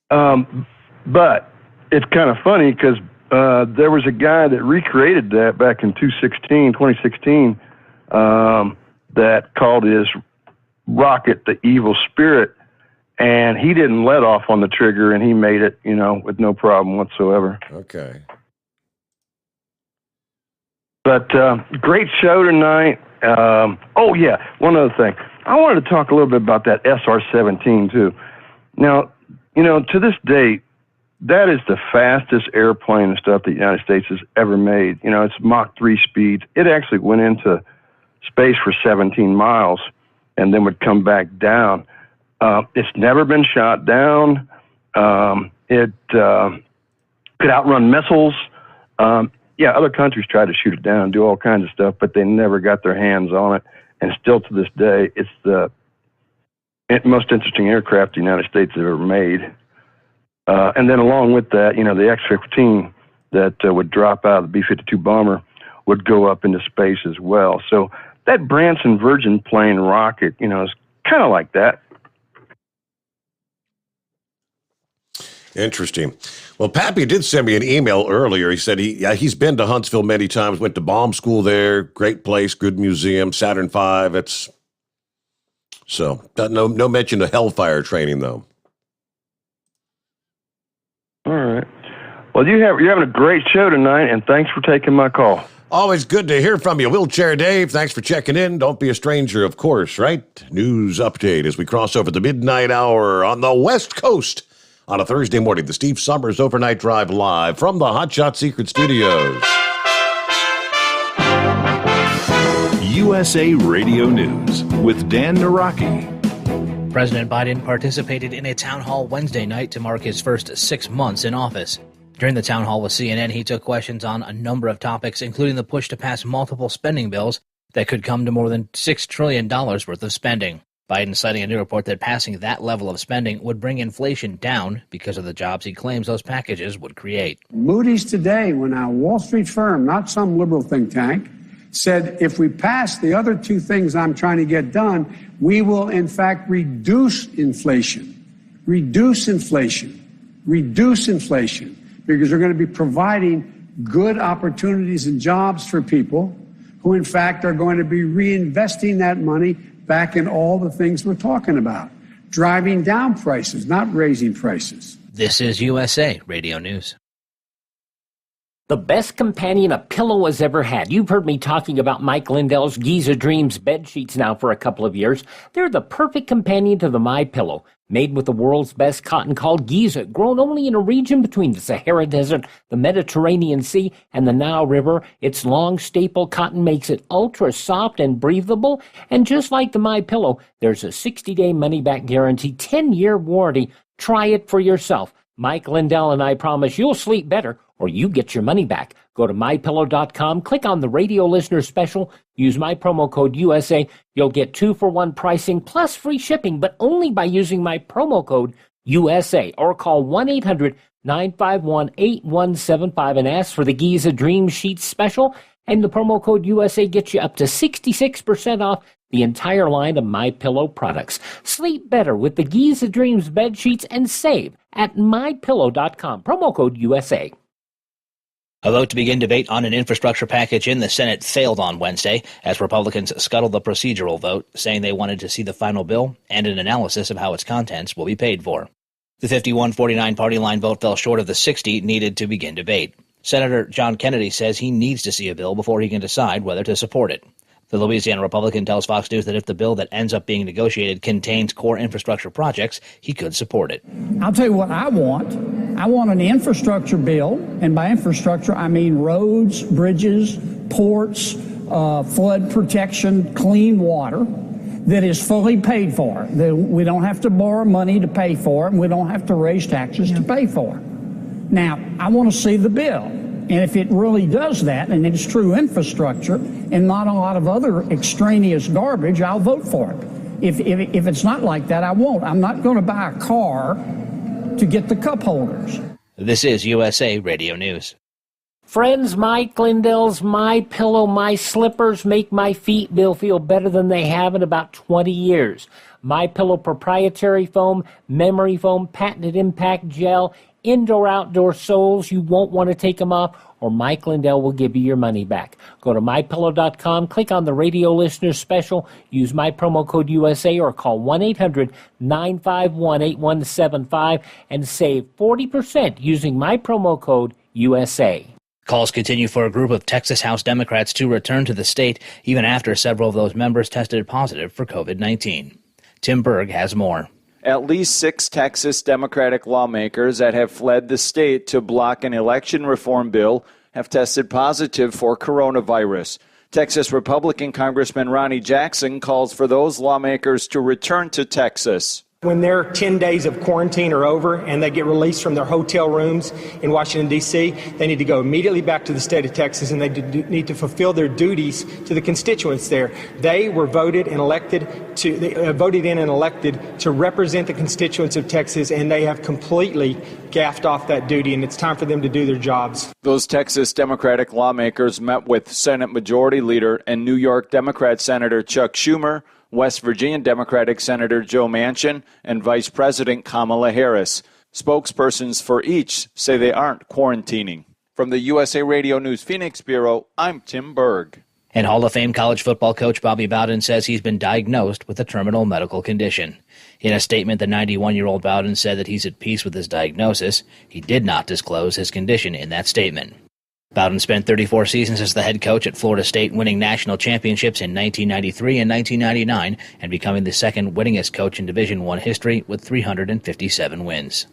But it's kind of funny because there was a guy that recreated that back in 2016, that called his rocket the Evil Spirit, and he didn't let off on the trigger, and he made it, with no problem whatsoever. Okay. But great show tonight. Oh, yeah, one other thing. I wanted to talk a little bit about that SR-17, too. Now, to this date, that is the fastest airplane and stuff the United States has ever made. It's Mach 3 speeds. It actually went into space for 17 miles and then would come back down. It's never been shot down. It could outrun missiles. Other countries tried to shoot it down, do all kinds of stuff, but they never got their hands on it. And still to this day, it's the most interesting aircraft the United States has ever made. And then along with that, the X-15 that would drop out of the B-52 bomber would go up into space as well. So that Branson Virgin plane rocket, is kind of like that. Interesting. Well, Pappy did send me an email earlier. He said he's been to Huntsville many times, went to bomb school there. Great place, good museum, Saturn V. No mention of Hellfire training, though. All right. Well, you're having a great show tonight, and thanks for taking my call. Always good to hear from you. Wheelchair Dave, thanks for checking in. Don't be a stranger, of course, right? News update as we cross over the midnight hour on the West Coast on a Thursday morning. The Steve Sommers Overnight Drive live from the Hot Shot Secret Studios. USA Radio News with Dan Naraki. President Biden participated in a town hall Wednesday night to mark his first 6 months in office. During the town hall with CNN, he took questions on a number of topics, including the push to pass multiple spending bills that could come to more than $6 trillion worth of spending. Biden citing a new report that passing that level of spending would bring inflation down because of the jobs he claims those packages would create. Moody's today, when a Wall Street firm, not some liberal think tank, said if we pass the other two things I'm trying to get done, we will in fact reduce inflation, because they're going to be providing good opportunities and jobs for people who in fact are going to be reinvesting that money back in all the things we're talking about, driving down prices, not raising prices. This is USA Radio News. The best companion a pillow has ever had. You've heard me talking about Mike Lindell's Giza Dreams bed sheets now for a couple of years. They're the perfect companion to the MyPillow. Made with the world's best cotton called Giza, grown only in a region between the Sahara Desert, the Mediterranean Sea, and the Nile River. Its long staple cotton makes it ultra soft and breathable. And just like the MyPillow, there's a 60-day money-back guarantee, 10-year warranty. Try it for yourself. Mike Lindell and I promise you'll sleep better or you get your money back. Go to MyPillow.com, click on the radio listener special, use my promo code USA. You'll get 2-for-1 pricing plus free shipping, but only by using my promo code USA, or call 1-800-951-8175 and ask for the Giza Dream Sheets special. And the promo code USA gets you up to 66% off the entire line of MyPillow products. Sleep better with the Giza Dreams bed sheets and save at MyPillow.com. Promo code USA. A vote to begin debate on an infrastructure package in the Senate failed on Wednesday as Republicans scuttled the procedural vote, saying they wanted to see the final bill and an analysis of how its contents will be paid for. The 51-49 party line vote fell short of the 60 needed to begin debate. Senator John Kennedy says he needs to see a bill before he can decide whether to support it. The Louisiana Republican tells Fox News that if the bill that ends up being negotiated contains core infrastructure projects, he could support it. I'll tell you what I want. I want an infrastructure bill, and by infrastructure I mean roads, bridges, ports, flood protection, clean water, that is fully paid for. That we don't have to borrow money to pay for it, and we don't have to raise taxes to pay for it. Now, I want to see the bill. And if it really does that, and it's true infrastructure and not a lot of other extraneous garbage, I'll vote for it. If it's not like that, I won't. I'm not going to buy a car to get the cup holders. This is USA Radio News. Friends, Mike Lindell's MyPillow, my slippers make my feet feel better than they have in about 20 years. MyPillow proprietary foam, memory foam, patented impact gel, indoor-outdoor soles, you won't want to take them off, or Mike Lindell will give you your money back. Go to MyPillow.com, click on the radio listener special, use my promo code USA, or call 1-800-951-8175 and save 40% using my promo code USA. Calls continue for a group of Texas House Democrats to return to the state, even after several of those members tested positive for COVID-19. Tim Berg has more. At least 6 Texas Democratic lawmakers that have fled the state to block an election reform bill have tested positive for coronavirus. Texas Republican Congressman Ronnie Jackson calls for those lawmakers to return to Texas. When their 10 days of quarantine are over and they get released from their hotel rooms in Washington, D.C., they need to go immediately back to the state of Texas, and they need to fulfill their duties to the constituents there. They were voted in and elected to represent the constituents of Texas, and they have completely gaffed off that duty, and it's time for them to do their jobs. Those Texas Democratic lawmakers met with Senate Majority Leader and New York Democrat Senator Chuck Schumer, West Virginia Democratic Senator Joe Manchin, and Vice President Kamala Harris. Spokespersons for each say they aren't quarantining. From the USA Radio News Phoenix Bureau, I'm Tim Berg. And Hall of Fame college football coach Bobby Bowden says he's been diagnosed with a terminal medical condition. In a statement, the 91-year-old Bowden said that he's at peace with his diagnosis. He did not disclose his condition in that statement. Bowden spent 34 seasons as the head coach at Florida State, winning national championships in 1993 and 1999, and becoming the second winningest coach in Division I history with 357 wins.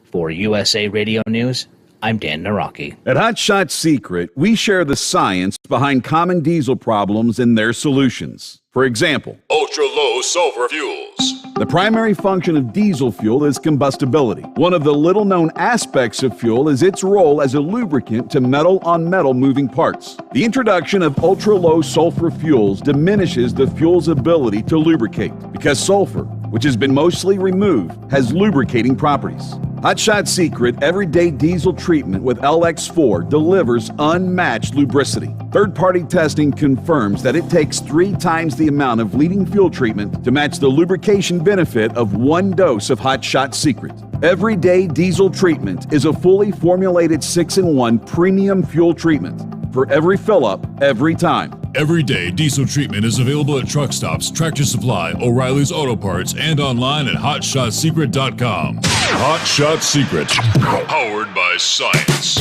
For USA Radio News, I'm Dan Naraki. At Hot Shot Secret, we share the science behind common diesel problems and their solutions. For example, ultra-low sulfur fuels. The primary function of diesel fuel is combustibility. One of the little-known aspects of fuel is its role as a lubricant to metal-on-metal moving parts. The introduction of ultra-low sulfur fuels diminishes the fuel's ability to lubricate because sulfur, which has been mostly removed, has lubricating properties. Hot Shot Secret Everyday Diesel Treatment with LX4 delivers unmatched lubricity. Third-party testing confirms that it takes 3 times the amount of leading fuel treatment to match the lubrication benefit of 1 dose of Hot Shot Secret. Everyday Diesel Treatment is a fully formulated 6-in-1 premium fuel treatment for every fill-up, every time. Everyday Diesel Treatment is available at truck stops, Tractor Supply, O'Reilly's Auto Parts, and online at HotShotSecret.com. Hot Shot Secret, powered by science.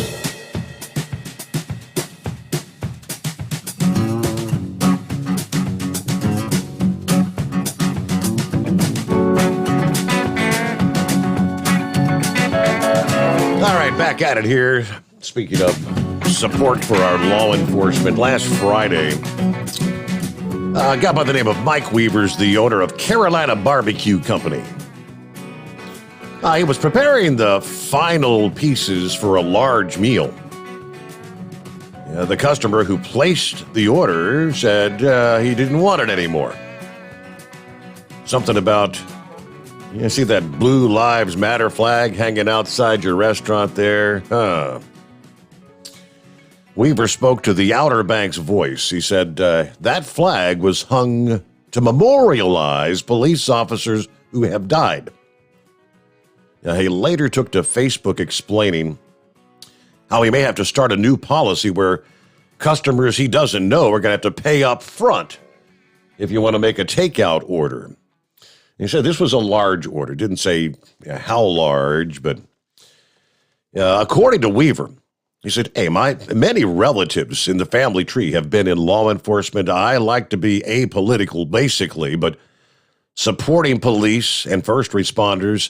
All right, back at it here. Speaking of support for our law enforcement, last Friday, a guy by the name of Mike Weavers, the owner of Carolina Barbecue Company. He was preparing the final pieces for a large meal. The customer who placed the order said he didn't want it anymore. Something about, you see that Blue Lives Matter flag hanging outside your restaurant there? Weaver spoke to the Outer Banks Voice. He said that flag was hung to memorialize police officers who have died. He later took to Facebook explaining how he may have to start a new policy where customers he doesn't know are going to have to pay up front if you want to make a takeout order. He said this was a large order. Didn't say how large, but according to Weaver, he said, hey, my many relatives in the family tree have been in law enforcement. I like to be apolitical, basically, but supporting police and first responders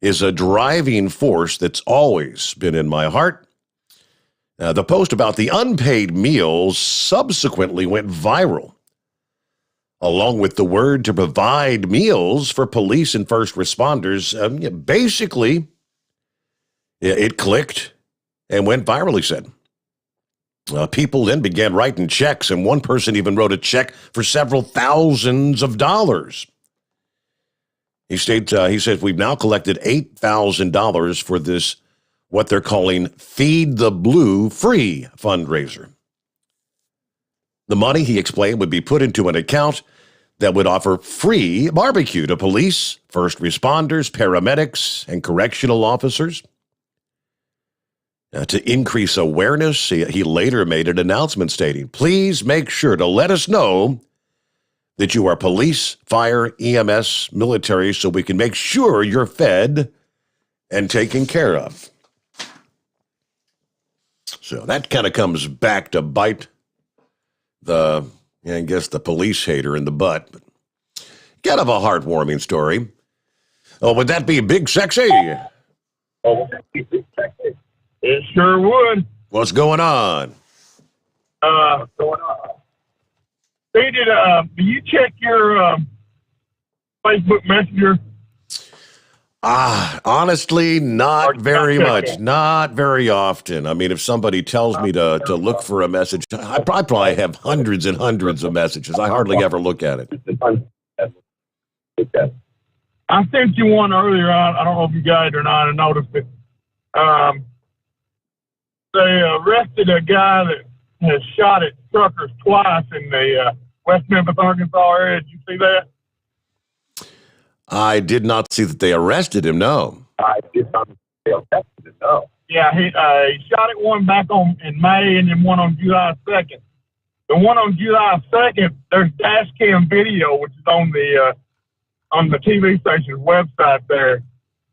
is a driving force that's always been in my heart. The post about the unpaid meals subsequently went viral, along with the word to provide meals for police and first responders. Basically, it clicked and went viral, he said. People then began writing checks, and one person even wrote a check for several thousands of dollars. He said, we've now collected $8,000 for this, what they're calling Feed the Blue Free fundraiser. The money, he explained, would be put into an account that would offer free barbecue to police, first responders, paramedics, and correctional officers. To increase awareness, he later made an announcement stating, please make sure to let us know that you are police, fire, EMS, military, so we can make sure you're fed and taken care of. So that kind of comes back to bite the police hater in the butt. But kind of a heartwarming story. Oh, would that be Big Sexy? Oh, would that be Big Sexy? It sure would. What's going on? They did, do you check your Facebook Messenger? Honestly, not very much. Not very often. I mean, if somebody tells me to look for a message, I probably have hundreds and hundreds of messages. I hardly ever look at it. I sent you one earlier. I don't know if you got it or not. I noticed it. They arrested a guy that has shot at truckers twice in the West Memphis, Arkansas area. Did you see that? I did not see that they arrested him, no. I did not see they arrested him, no. Yeah, he shot at one back in May and then one on July 2nd. The one on July 2nd, there's dash cam video, which is on the TV station's website there,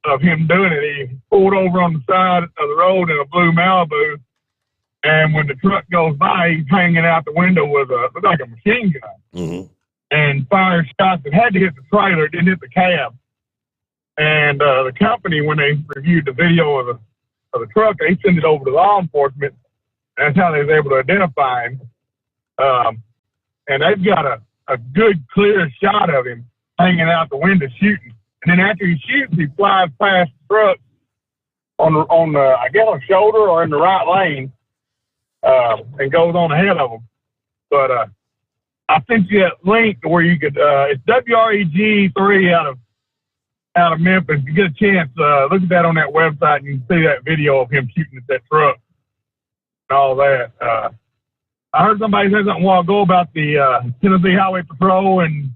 of him doing it. He pulled over on the side of the road in a blue Malibu, and when the truck goes by, he's hanging out the window with looks like a machine gun. Mm-hmm. And fired shots that had to hit the trailer, didn't hit the cab. And the company, when they reviewed the video of the truck, they sent it over to law enforcement. That's how they was able to identify him. And they've got a good, clear shot of him hanging out the window shooting. And then after he shoots, he flies past the truck on the, I guess, on shoulder or in the right lane, and goes on ahead of them. But I sent you that link where you could. It's WREG3 out of Memphis. If you get a chance, look at that on that website, and you can see that video of him shooting at that truck and all that. I heard somebody say something a while ago about the Tennessee Highway Patrol and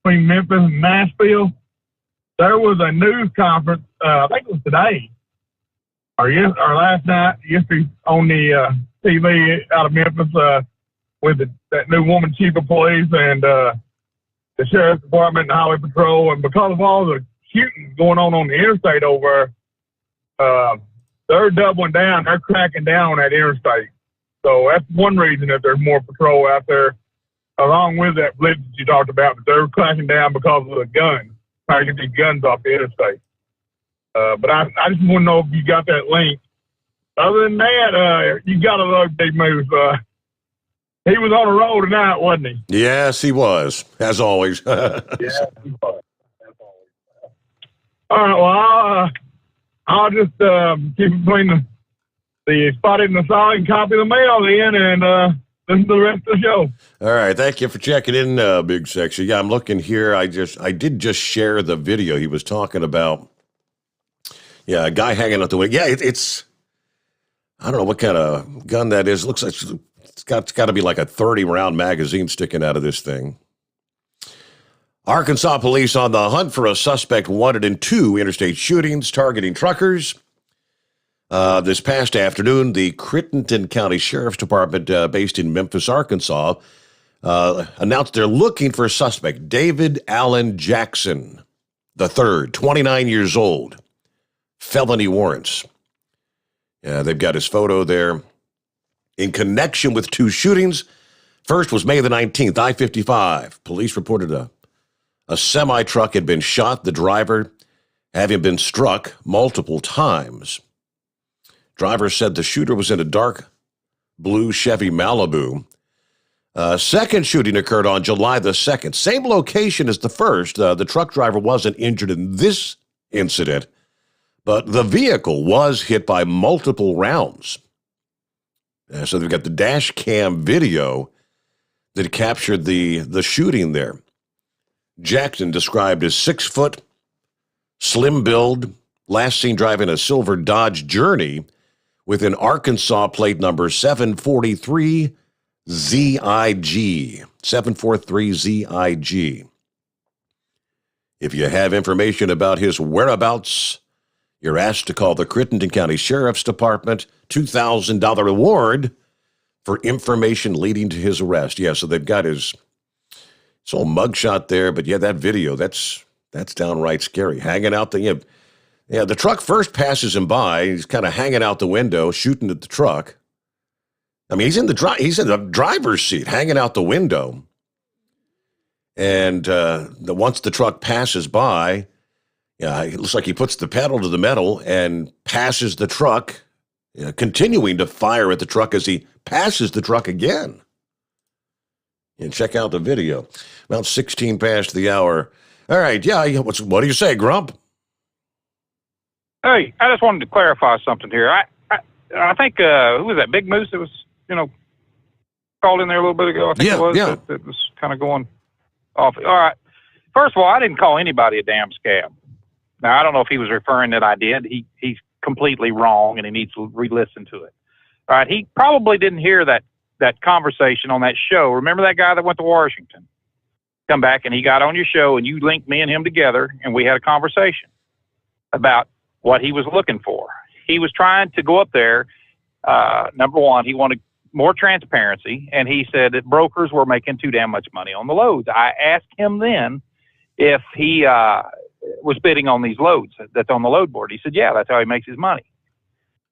between Memphis and Nashville. There was a news conference. I think it was today or last night. Yesterday on the TV out of Memphis. With that new woman chief of police and the sheriff's department and highway patrol, and because of all the shooting going on the interstate over, they're doubling down. They're cracking down on that interstate. So that's one reason that there's more patrol out there, along with that blitz that you talked about. But they're cracking down because of the guns, trying to get these guns off the interstate. But I just want to know if you got that link. Other than that, you got to love Big Moose. He was on the road tonight, wasn't he? Yes, he was, as always. Yeah, he was, as always. All right, well, I'll just keep it between the spotted and the solid and copy the mail then, and listen to the rest of the show. All right, thank you for checking in, Big Sexy. Yeah, I'm looking here. I did just share the video he was talking about. Yeah, a guy hanging out the window. Yeah, it's I don't know what kind of gun that is. It looks like it's got to be like a 30-round magazine sticking out of this thing. Arkansas police on the hunt for a suspect wanted in 2 interstate shootings targeting truckers. This past afternoon, the Crittenden County Sheriff's Department, based in Memphis, Arkansas, announced they're looking for a suspect, David Allen Jackson III, 29 years old, felony warrants. They've got his photo there. In connection with 2 shootings, first was May the 19th, I-55. Police reported a semi-truck had been shot, the driver having been struck multiple times. Driver said the shooter was in a dark blue Chevy Malibu. Second shooting occurred on July the 2nd. Same location as the first. The truck driver wasn't injured in this incident, but the vehicle was hit by multiple rounds. So they've got the dash cam video that captured the shooting there. Jackson described as 6 foot, slim build, last seen driving a silver Dodge Journey with an Arkansas plate number 743ZIG. 743ZIG. If you have information about his whereabouts, you're asked to call the Crittenden County Sheriff's Department, $2,000 reward for information leading to his arrest. Yeah, so they've got his old mugshot there, but yeah, that video, that's downright scary. Hanging out the truck first passes him by. He's kind of hanging out the window, shooting at the truck. I mean, he's in the driver's seat, hanging out the window. And once the truck passes by, it looks like he puts the pedal to the metal and passes the truck, continuing to fire at the truck as he passes the truck again. And check out the video. About 16 past the hour. All right, what do you say, Grump? Hey, I just wanted to clarify something here. I think who was that? Big Moose that was called in there a little bit ago. I think it was. Yeah. That was kind of going off. All right. First of all, I didn't call anybody a damn scab. Now I don't know if he was referring that I did. He's completely wrong, and he needs to re-listen to it. All right. He probably didn't hear that conversation on that show. Remember that guy that went to Washington? Come back and he got on your show, and you linked me and him together, and we had a conversation about what he was looking for. He was trying to go up there. Number one, he wanted more transparency, and he said that brokers were making too damn much money on the loads. I asked him then if he was bidding on these loads that's on the load board. He said, yeah, that's how he makes his money.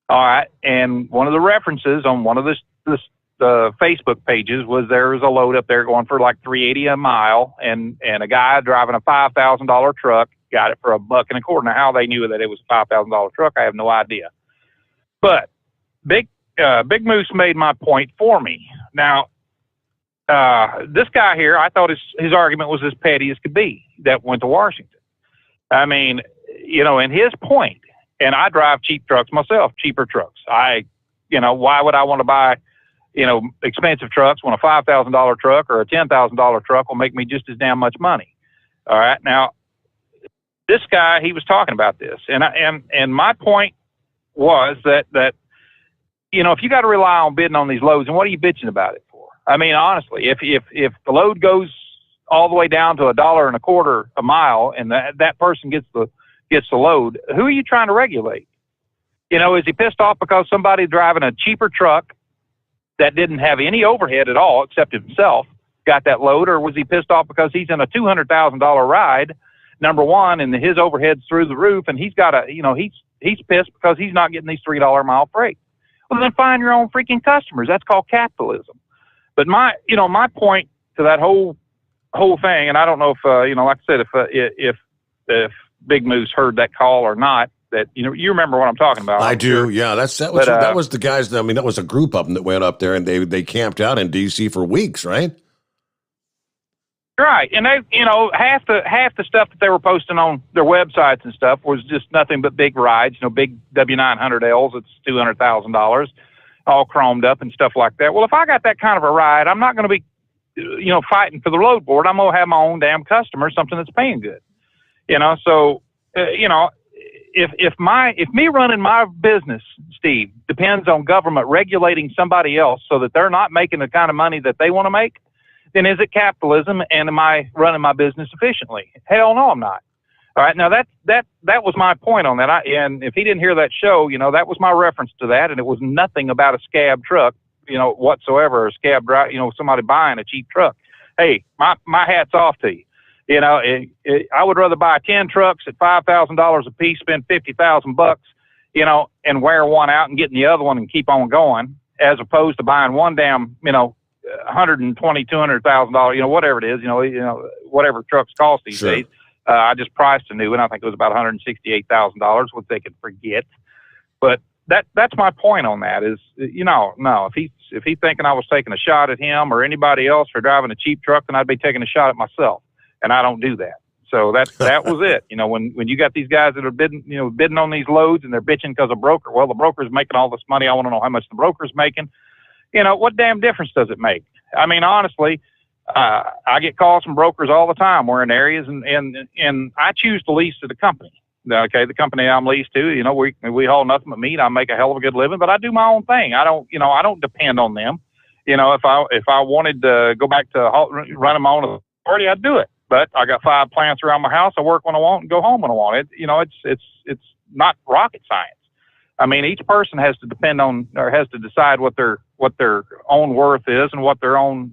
All right, and one of the references on one of the Facebook pages was there was a load up there going for like $3.80 a mile, and a guy driving a $5,000 truck got it for $1.25. Now, how they knew that it was a $5,000 truck, I have no idea. But Big Moose made my point for me. Now, this guy here, I thought his argument was as petty as could be that went to Washington. I mean, and his point, and I drive cheap trucks myself, cheaper trucks. Why would I want to buy, expensive trucks when a $5,000 truck or a $10,000 truck will make me just as damn much money? All right. Now, this guy, he was talking about this, and my point was that if you got to rely on bidding on these loads, and what are you bitching about it for? I mean, honestly, if the load goes all the way down to $1.25 a mile, and that person gets the load, who are you trying to regulate? Is he pissed off because somebody driving a cheaper truck that didn't have any overhead at all except himself got that load, or was he pissed off because he's in a $200,000 ride? Number one, and his overhead's through the roof, and he's got he's pissed because he's not getting these $3 a mile freight. Well, then find your own freaking customers. That's called capitalism. But my point to that whole thing, and I don't know if like I said, if Big Moose heard that call or not, that you remember what I'm talking about. I do. Sure. Yeah, that was the guys. I mean, that was a group of them that went up there, and they camped out in D.C. for weeks, right? Right, and they, half the stuff that they were posting on their websites and stuff was just nothing but big rides, big W900Ls. It's $200,000, all chromed up and stuff like that. Well, if I got that kind of a ride, I'm not going to be, fighting for the load board. I'm going to have my own damn customer, something that's paying good. So, if me running my business, Steve, depends on government regulating somebody else so that they're not making the kind of money that they want to make, then is it capitalism, and am I running my business efficiently? Hell no, I'm not. All right, now that was my point on that. And if he didn't hear that show, that was my reference to that, and it was nothing about a scab truck, whatsoever, a scab drive, somebody buying a cheap truck. Hey, my hat's off to you. I would rather buy 10 trucks at $5,000 a piece, spend $50,000, and wear one out and get in the other one and keep on going, as opposed to buying one damn, $120,000, $200,000, whatever it is, whatever trucks cost these days. I just priced a new one. I think it was about $168,000, which they could forget. But that's my point on that is, no, if he's thinking I was taking a shot at him or anybody else for driving a cheap truck, then I'd be taking a shot at myself, and I don't do that. So that was it. When you got these guys that are bidding on these loads and they're bitching because a broker, well, the broker's making all this money. I want to know how much the broker's making. What damn difference does it make? I mean, honestly, I get calls from brokers all the time. We're in areas, and I choose to lease to the company. Okay, the company I'm leased to, we haul nothing but meat. I make a hell of a good living, but I do my own thing. I don't depend on them. If I wanted to go back to running my own authority, I'd do it. But I got 5 plants around my house. I work when I want and go home when I want. It's not rocket science. I mean, each person has to depend on, or has to decide what their own worth is and what their own,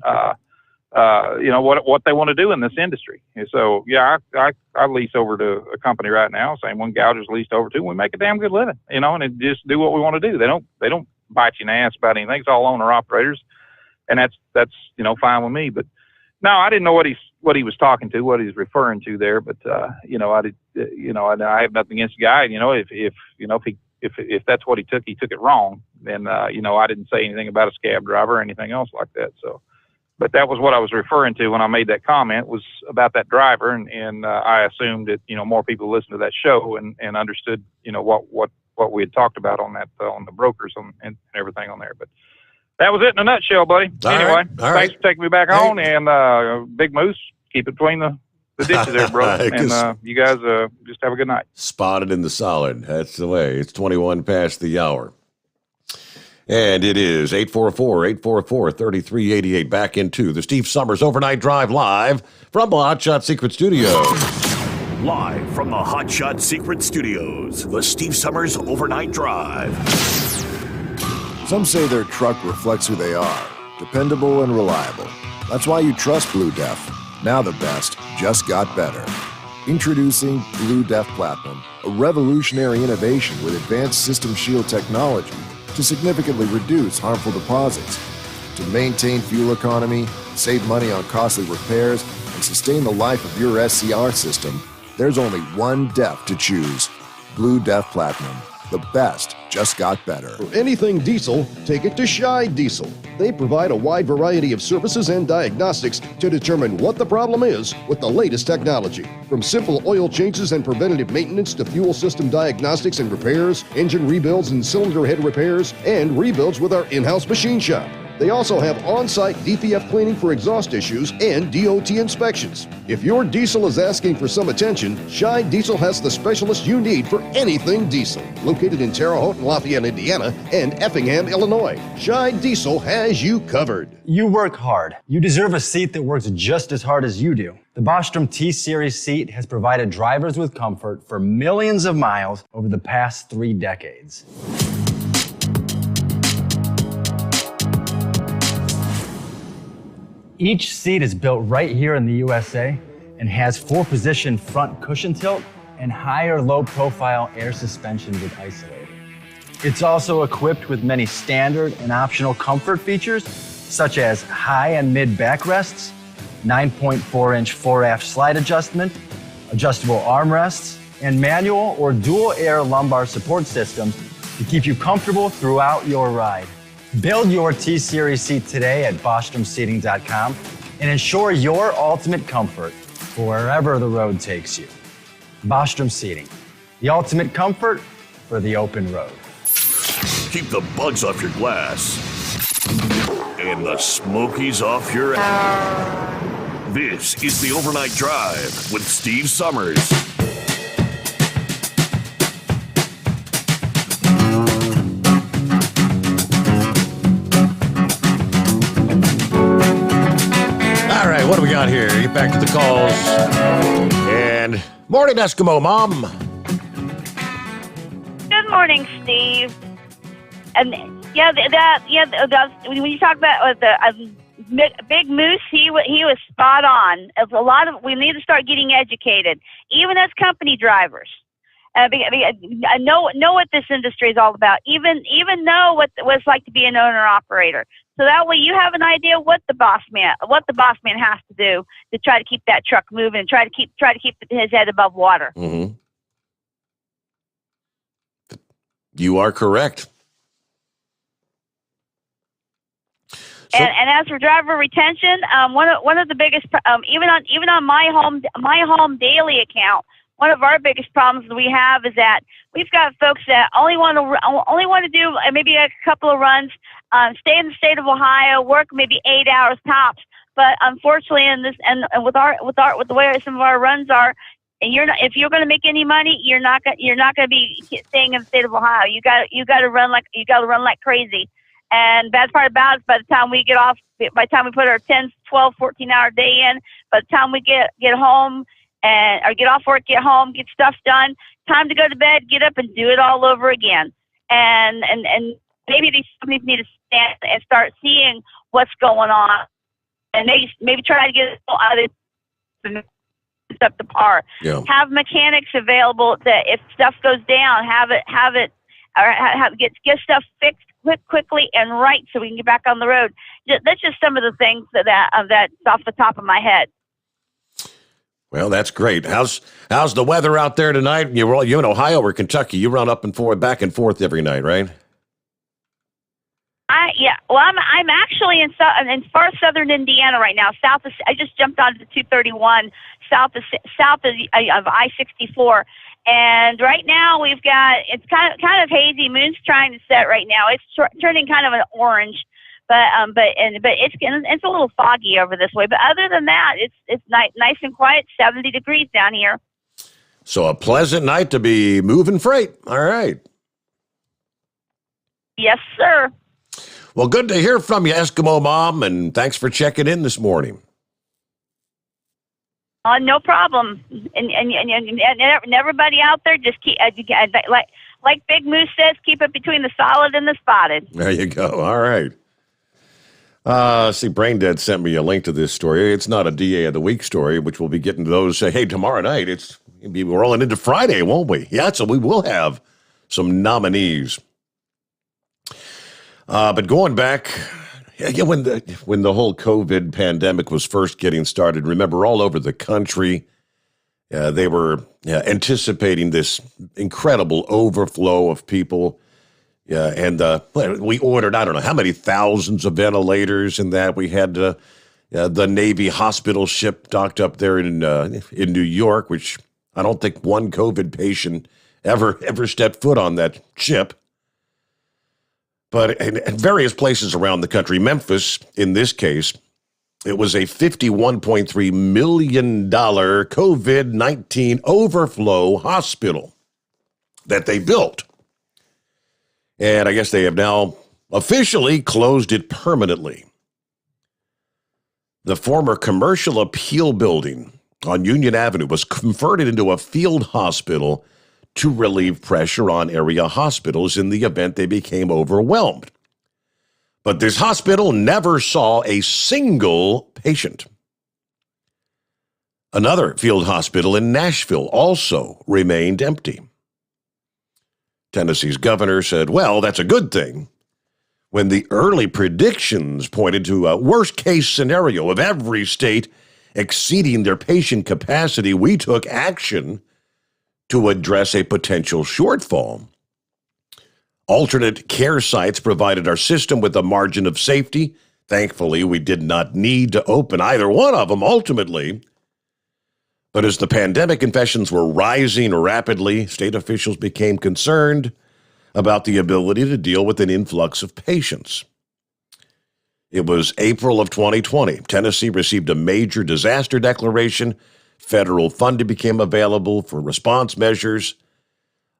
what they want to do in this industry. And so, yeah, I lease over to a company right now. Same one Gouger's leased over to. We make a damn good living, and just do what we want to do. They don't bite you in the ass about anything. It's all owner operators, and that's fine with me. But no, I didn't know what he was talking to, what he's referring to there. But I have nothing against the guy. If that's what he took it wrong. Then I didn't say anything about a scab driver or anything else like that. So, But that was what I was referring to when I made that comment, was about that driver, and I assumed that more people listened to that show and understood what we had talked about on that on the brokers and everything on there. But that was it in a nutshell, buddy. Anyway, thanks for taking me back on, and Big Moose, keep it between the ditches there, bro. And you guys just have a good night. Spotted in the solid. That's the way. It's 21 past the hour. And it is 844-844-3388. Back into the Steve Sommers Overnight Drive live from the Hot Shot Secret Studios. Live from the Hot Shot Secret Studios, the Steve Sommers Overnight Drive. Some say their truck reflects who they are, dependable and reliable. That's why you trust Blue Def. Now the best just got better. Introducing Blue Def Platinum, a revolutionary innovation with advanced system shield technology to significantly reduce harmful deposits. To maintain fuel economy, save money on costly repairs, and sustain the life of your SCR system, there's only one DEF to choose. Blue Def Platinum. The best just got better. For anything diesel, take it to Scheid Diesel. They provide a wide variety of services and diagnostics to determine what the problem is with the latest technology. From simple oil changes and preventative maintenance to fuel system diagnostics and repairs, engine rebuilds and cylinder head repairs, and rebuilds with our in-house machine shop. They also have on-site DPF cleaning for exhaust issues and DOT inspections. If your diesel is asking for some attention, Scheid Diesel has the specialist you need for anything diesel. Located in Terre Haute and Lafayette, Indiana, and Effingham, Illinois, Scheid Diesel has you covered. You work hard. You deserve a seat that works just as hard as you do. The Bostrom T-Series seat has provided drivers with comfort for millions of miles over the past 3 decades. Each seat is built right here in the USA and has 4-position front cushion tilt and higher low-profile air suspension with isolator. It's also equipped with many standard and optional comfort features, such as high and mid backrests, 9.4-inch fore-aft slide adjustment, adjustable armrests, and manual or dual air lumbar support systems to keep you comfortable throughout your ride. Build your T-Series seat today at BostromSeating.com and ensure your ultimate comfort for wherever the road takes you. Bostrom Seating, the ultimate comfort for the open road. Keep the bugs off your glass and the smokies off your ass. This is the Overnight Drive with Steve Sommers. What do we got here? Get back to the calls. And morning, Eskimo Mom. Good morning, Steve. And when you talk about the Big Moose, he was spot on. We need to start getting educated, even as company drivers. I know what this industry is all about. Even know what it's like to be an owner operator. So that way you have an idea what the boss man has to do to try to keep that truck moving and try to keep his head above water. Mm-hmm. You are correct. And as for driver retention, one of the biggest even on my home daily account, one of our biggest problems we have is that we've got folks that only want to do maybe a couple of runs, stay in the state of Ohio, work maybe 8 hours tops. But unfortunately, with the way some of our runs are, and if you're going to make any money, you're not going to be staying in the state of Ohio. You got to run like crazy. And bad part about it is by the time we put our 10, 12, 14-hour day in, by the time we get home or get off work, get home, get stuff done, time to go to bed, get up and do it all over again. And maybe these companies need to stand and start seeing what's going on, and maybe try to get it up to par. Yeah. Have mechanics available that if stuff goes down, get stuff fixed quickly and right so we can get back on the road. That's just some of the things that's off the top of my head. Well, that's great. How's the weather out there tonight? You're in Ohio or Kentucky. You run back and forth every night, right? Well, I'm actually in far southern Indiana right now. I just jumped onto the 231 south of I-64, and right now it's kind of hazy. Moon's trying to set right now. It's turning kind of an orange, but it's a little foggy over this way. But other than that, it's nice and quiet. 70 degrees down here. So a pleasant night to be moving freight. All right. Yes, sir. Well, good to hear from you, Eskimo Mom, and thanks for checking in this morning. No problem. And everybody out there, just keep like Big Moose says, keep it between the solid and the spotted. There you go. All right. See, Braindead sent me a link to this story. It's not a DA of the Week story, which we'll be getting to those. Hey, tomorrow night, we'll be rolling into Friday, won't we? Yeah, so we will have some nominees. But going back, when the whole COVID pandemic was first getting started, remember all over the country, they were anticipating this incredible overflow of people. And we ordered, I don't know how many thousands of ventilators, and that we had the Navy hospital ship docked up there in New York, which I don't think one COVID patient ever stepped foot on that ship. But in various places around the country, Memphis, in this case, it was a $51.3 million COVID-19 overflow hospital that they built. And I guess they have now officially closed it permanently. The former commercial appeal building on Union Avenue was converted into a field hospital to relieve pressure on area hospitals in the event they became overwhelmed. But this hospital never saw a single patient. Another field hospital in Nashville also remained empty. Tennessee's governor said, well, that's a good thing. When the early predictions pointed to a worst-case scenario of every state exceeding their patient capacity, we took action to address a potential shortfall. Alternate care sites provided our system with a margin of safety. Thankfully, we did not need to open either one of them ultimately. But as the pandemic infections were rising rapidly, state officials became concerned about the ability to deal with an influx of patients. It was April of 2020. Tennessee received a major disaster declaration. Federal funding became available for response measures,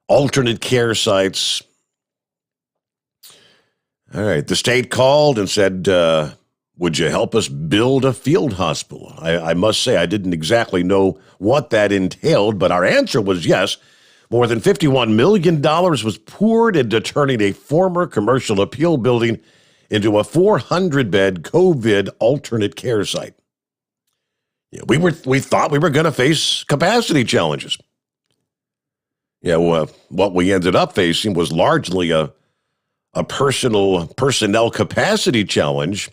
alternate care sites. All right, the state called and said, would you help us build a field hospital? I must say I didn't exactly know what that entailed, but our answer was yes. More than $51 million was poured into turning a former commercial appeal building into a 400-bed COVID alternate care site. We thought we were going to face capacity challenges. What we ended up facing was largely a personnel capacity challenge,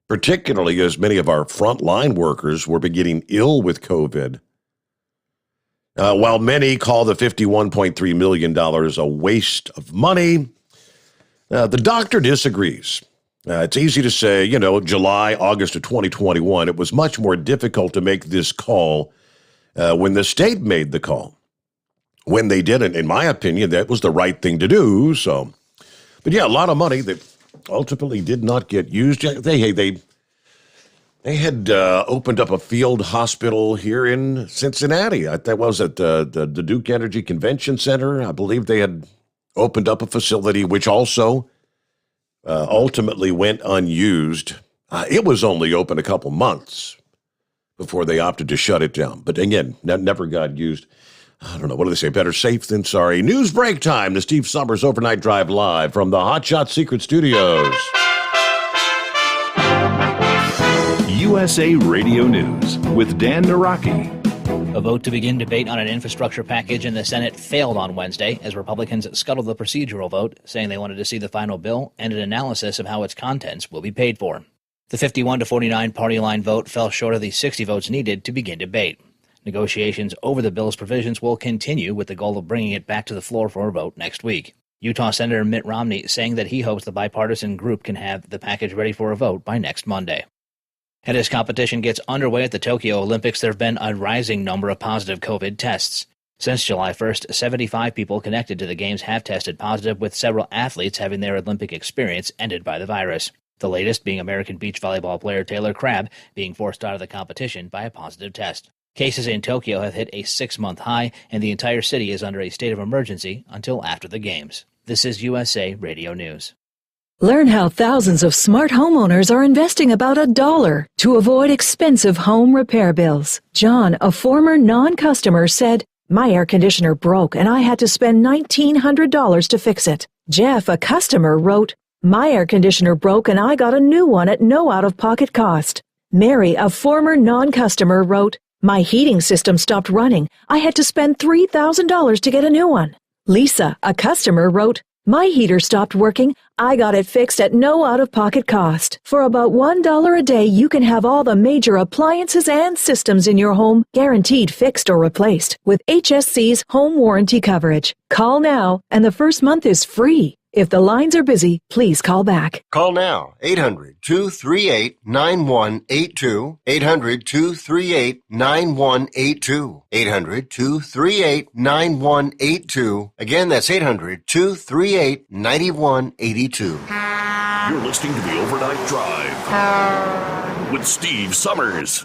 particularly as many of our frontline workers were getting ill with COVID. While many call the $51.3 million a waste of money, the doctor disagrees. It's easy to say, July, August of 2021, it was much more difficult to make this call when the state made the call. When they did it, in my opinion, that was the right thing to do. But a lot of money that ultimately did not get used. They had opened up a field hospital here in Cincinnati. That was at the Duke Energy Convention Center. I believe they had opened up a facility which also ultimately went unused. It was only open a couple months before they opted to shut it down. But again, never got used. I don't know. What do they say? Better safe than sorry. News break time. The Steve Sommers Overnight Drive live from the Hot Shot Secret Studios. USA Radio News with Dan Naraki. A vote to begin debate on an infrastructure package in the Senate failed on Wednesday as Republicans scuttled the procedural vote, saying they wanted to see the final bill and an analysis of how its contents will be paid for. The 51-49 party line vote fell short of the 60 votes needed to begin debate. Negotiations over the bill's provisions will continue with the goal of bringing it back to the floor for a vote next week. Utah Senator Mitt Romney saying that he hopes the bipartisan group can have the package ready for a vote by next Monday. And as competition gets underway at the Tokyo Olympics, there have been a rising number of positive COVID tests. Since July 1st, 75 people connected to the Games have tested positive, with several athletes having their Olympic experience ended by the virus. The latest being American beach volleyball player Taylor Crabb being forced out of the competition by a positive test. Cases in Tokyo have hit a 6-month high, and the entire city is under a state of emergency until after the Games. This is USA Radio News. Learn how thousands of smart homeowners are investing about $1 to avoid expensive home repair bills. John, a former non-customer, said, "My air conditioner broke and I had to spend $1,900 to fix it." Jeff, a customer, wrote, "My air conditioner broke and I got a new one at no out-of-pocket cost." Mary, a former non-customer, wrote, "My heating system stopped running. I had to spend $3,000 to get a new one." Lisa, a customer, wrote, "My heater stopped working. I got it fixed at no out-of-pocket cost." For about $1 a day, you can have all the major appliances and systems in your home guaranteed fixed or replaced with HSC's home warranty coverage. Call now, and the first month is free. If the lines are busy, please call back. Call now, 800-238-9182, 800-238-9182, 800-238-9182. Again, that's 800-238-9182. You're listening to the Overnight Drive with Steve Sommers.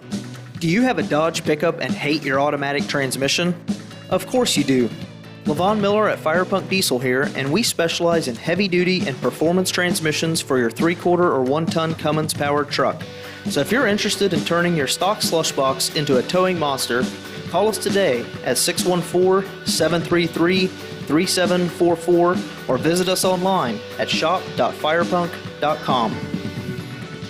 Do you have a Dodge pickup and hate your automatic transmission? Of course you do. LaVon Miller at Firepunk Diesel here, and we specialize in heavy-duty and performance transmissions for your 3-quarter or 1-ton Cummins-powered truck. So if you're interested in turning your stock slush box into a towing monster, call us today at 614-733-3744 or visit us online at shop.firepunk.com.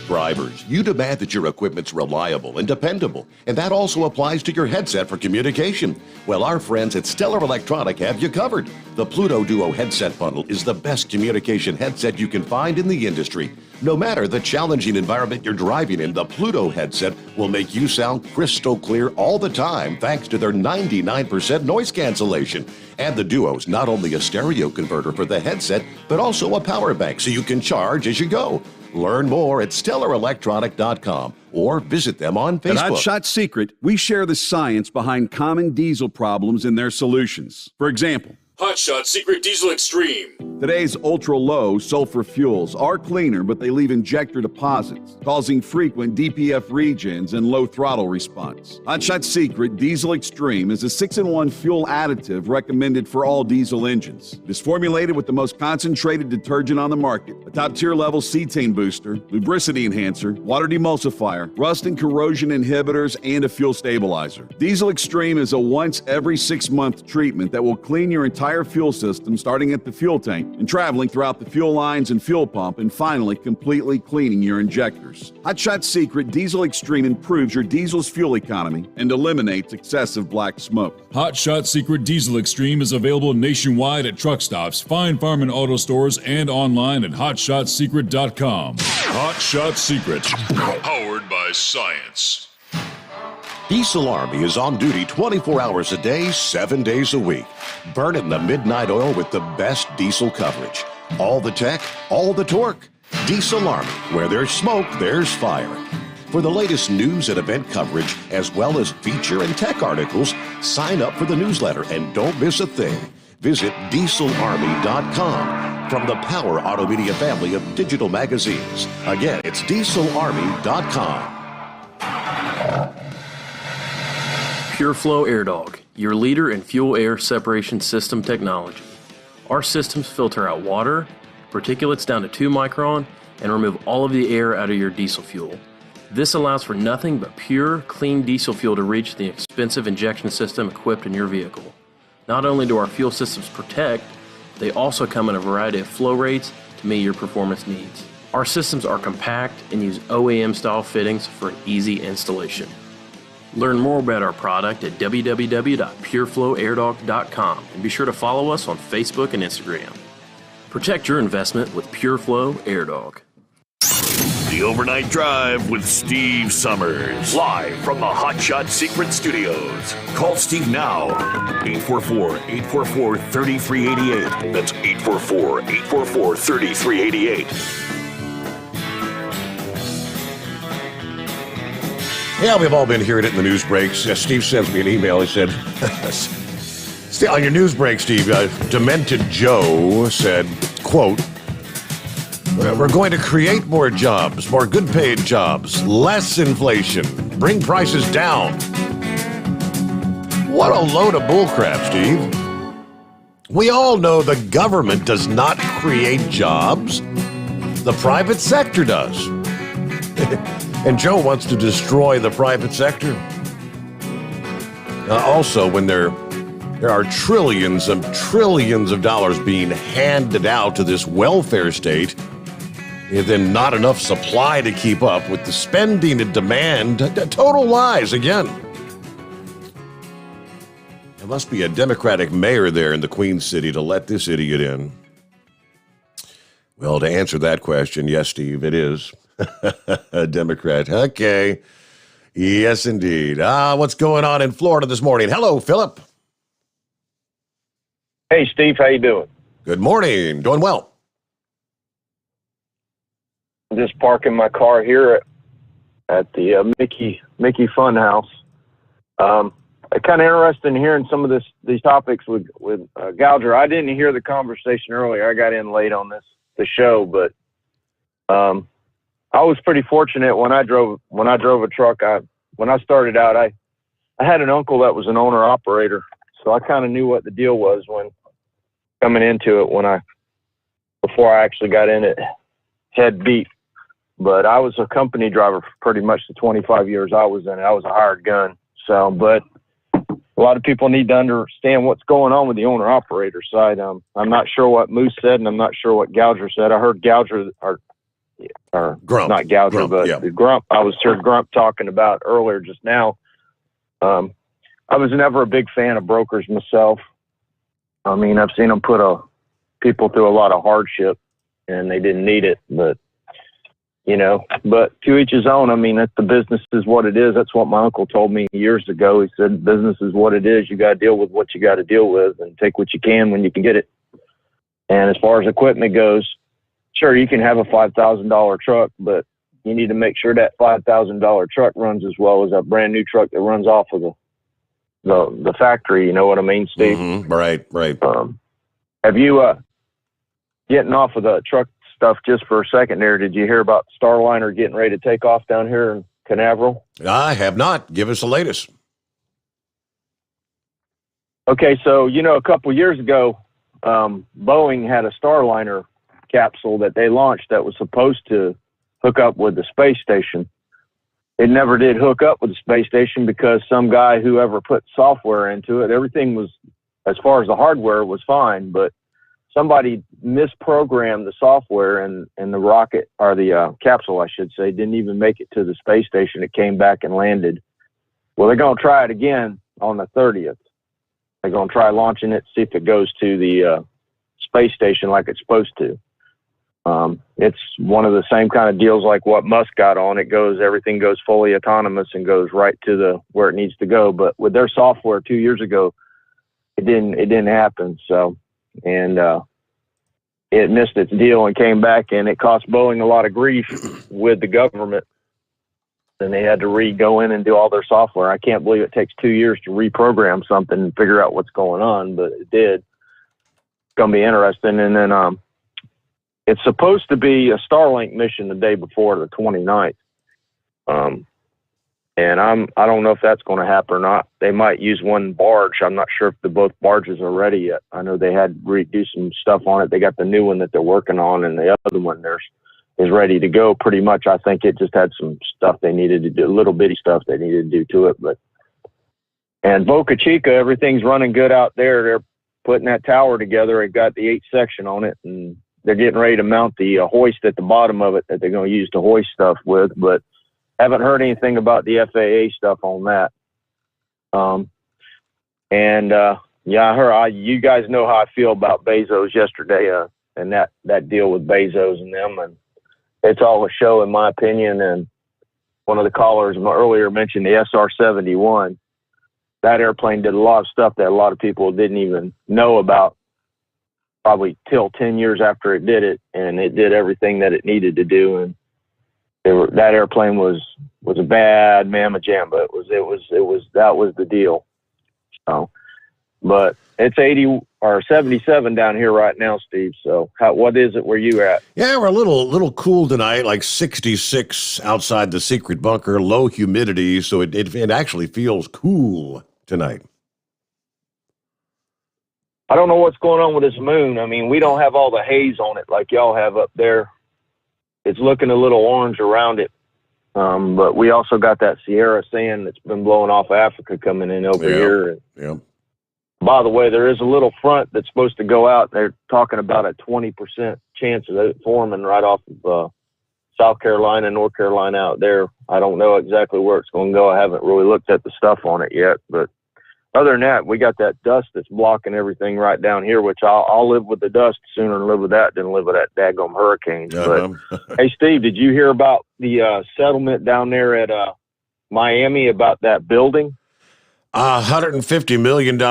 Drivers, you demand that your equipment's reliable and dependable, and that also applies to your headset for communication. Well, our friends at Stellar Electronic have you covered. The Pluto Duo headset bundle is the best communication headset you can find in the industry. No matter the challenging environment you're driving in, the Pluto headset will make you sound crystal clear all the time thanks to their 99% noise cancellation. And the Duo's not only a stereo converter for the headset, but also a power bank so you can charge as you go. Learn more at StellarElectronic.com or visit them on Facebook. At Hot Shot Secret, we share the science behind common diesel problems and their solutions. For example, Hot Shot Secret Diesel Extreme. Today's ultra-low sulfur fuels are cleaner, but they leave injector deposits, causing frequent DPF regens and low throttle response. Hot Shot Secret Diesel Extreme is a 6-in-1 fuel additive recommended for all diesel engines. It is formulated with the most concentrated detergent on the market, a top-tier level cetane booster, lubricity enhancer, water demulsifier, rust and corrosion inhibitors, and a fuel stabilizer. Diesel Extreme is a once every 6-month treatment that will clean your entire fuel system, starting at the fuel tank and traveling throughout the fuel lines and fuel pump, and finally completely cleaning your injectors. Hot Shot Secret Diesel Extreme improves your diesel's fuel economy and eliminates excessive black smoke. Hot Shot Secret Diesel Extreme is available nationwide at truck stops, fine farm and auto stores, and online at hotshotsecret.com. Hot Shot Secret, powered by science. Diesel Army is on duty 24 hours a day, 7 days a week. Burning the midnight oil with the best diesel coverage. All the tech, all the torque. Diesel Army, where there's smoke, there's fire. For the latest news and event coverage, as well as feature and tech articles, sign up for the newsletter and don't miss a thing. Visit dieselarmy.com from the Power Auto Media family of digital magazines. Again, it's dieselarmy.com. PureFlow Air Dog, your leader in fuel air separation system technology. Our systems filter out water, particulates down to 2 micron, and remove all of the air out of your diesel fuel. This allows for nothing but pure, clean diesel fuel to reach the expensive injection system equipped in your vehicle. Not only do our fuel systems protect, they also come in a variety of flow rates to meet your performance needs. Our systems are compact and use OEM-style fittings for an easy installation. Learn more about our product at www.pureflowairdog.com and be sure to follow us on Facebook and Instagram. Protect your investment with PureFlow Air Dog. The The Overnight Drive with Steve Sommers. Live from the Hot Shot Secret Studios. Call Steve now. 844-844-3388. That's 844-844-3388. Yeah, we've all been hearing it in the news breaks. Steve sends me an email. He said, on your news break, Steve, Demented Joe said, quote, "We're going to create more jobs, more good paid jobs, less inflation, bring prices down." What a load of bullcrap, Steve. We all know the government does not create jobs. The private sector does. And Joe wants to destroy the private sector. Also, when there are trillions of dollars being handed out to this welfare state, and then not enough supply to keep up with the spending and demand, total lies again. There must be a Democratic mayor there in the Queen City to let this idiot in. Well, to answer that question, yes, Steve, it is. A Democrat. Okay. Yes, indeed. What's going on in Florida this morning? Hello, Philip. Hey, Steve. How you doing? Good morning. Doing well. I'm just parking my car here at the Mickey Funhouse. I'm kind of interested in hearing some of these topics with Gouger. I didn't hear the conversation earlier. I got in late on the show, but I was pretty fortunate when I drove a truck. When I started out, I had an uncle that was an owner operator, so I kind of knew what the deal was when coming into it before I actually got in it head deep. But I was a company driver for pretty much the 25 years I was in it. I was a hired gun. So, but a lot of people need to understand what's going on with the owner operator side. I'm not sure what Moose said, and I'm not sure what Gouger said. I heard Gouger or Grump. Not Gouger, Grump, but yeah. Grump. I was heard Grump talking about earlier just now. I was never a big fan of brokers myself. I mean, I've seen them put people through a lot of hardship, and they didn't need it. But but to each his own. I mean, the business is what it is. That's what my uncle told me years ago. He said, business is what it is. You got to deal with what you got to deal with and take what you can when you can get it. And as far as equipment goes, sure, you can have a $5,000 truck, but you need to make sure that $5,000 truck runs as well as a brand new truck that runs off of the factory. You know what I mean, Steve? Mm-hmm. Right. Have you, getting off of the truck stuff just for a second there, did you hear about Starliner getting ready to take off down here in Canaveral? I have not. Give us the latest. Okay, so, a couple years ago, Boeing had a Starliner capsule that they launched that was supposed to hook up with the space station. It never did hook up with the space station because some guy, whoever put software into it, everything was, as far as the hardware, was fine, but somebody misprogrammed the software and the rocket, or the capsule, I should say, didn't even make it to the space station. It came back and landed. Well, they're going to try it again on the 30th. They're going to try launching it, see if it goes to the space station like it's supposed to. It's one of the same kind of deals like what Musk got on. Everything goes fully autonomous and goes right to where it needs to go. But with their software 2 years ago, it didn't happen. So, and it missed its deal and came back, and it cost Boeing a lot of grief with the government. And they had to go in and do all their software. I can't believe it takes 2 years to reprogram something and figure out what's going on, but it did. It's going to be interesting. And then, it's supposed to be a Starlink mission the day before, the 29th. And I don't know if that's going to happen or not. They might use one barge. I'm not sure if both barges are ready yet. I know they had to do some stuff on it. They got the new one that they're working on, and the other one is ready to go pretty much. I think it just had some stuff they needed to do, little bitty stuff they needed to do to it. And Boca Chica, everything's running good out there. They're putting that tower together. It got the 8 section on it, and they're getting ready to mount the hoist at the bottom of it that they're going to use to hoist stuff with, but haven't heard anything about the FAA stuff on that. I heard, you guys know how I feel about Bezos yesterday, and that deal with Bezos and them, and it's all a show, in my opinion. And one of the callers earlier mentioned the SR-71. That airplane did a lot of stuff that a lot of people didn't even know about, probably till 10 years after it did it, and it did everything that it needed to do. And that airplane was a bad mamma jamba. That was the deal. So, but it's 80 or 77 down here right now, Steve. So what is it where you at? Yeah, we're a little cool tonight, like 66 outside the secret bunker, low humidity, so it actually feels cool tonight. I don't know what's going on with this moon. I mean, we don't have all the haze on it like y'all have up there. It's looking a little orange around it. But we also got that Sierra sand that's been blowing off Africa coming in over here. Yeah. By the way, there is a little front that's supposed to go out. They're talking about a 20% chance of it forming right off of South Carolina, North Carolina out there. I don't know exactly where it's going to go. I haven't really looked at the stuff on it yet. But other than that, we got that dust that's blocking everything right down here, which I'll live with the dust sooner than live with that than live with that daggone hurricane. But hey, Steve, did you hear about the settlement down there at Miami about that building? $150 million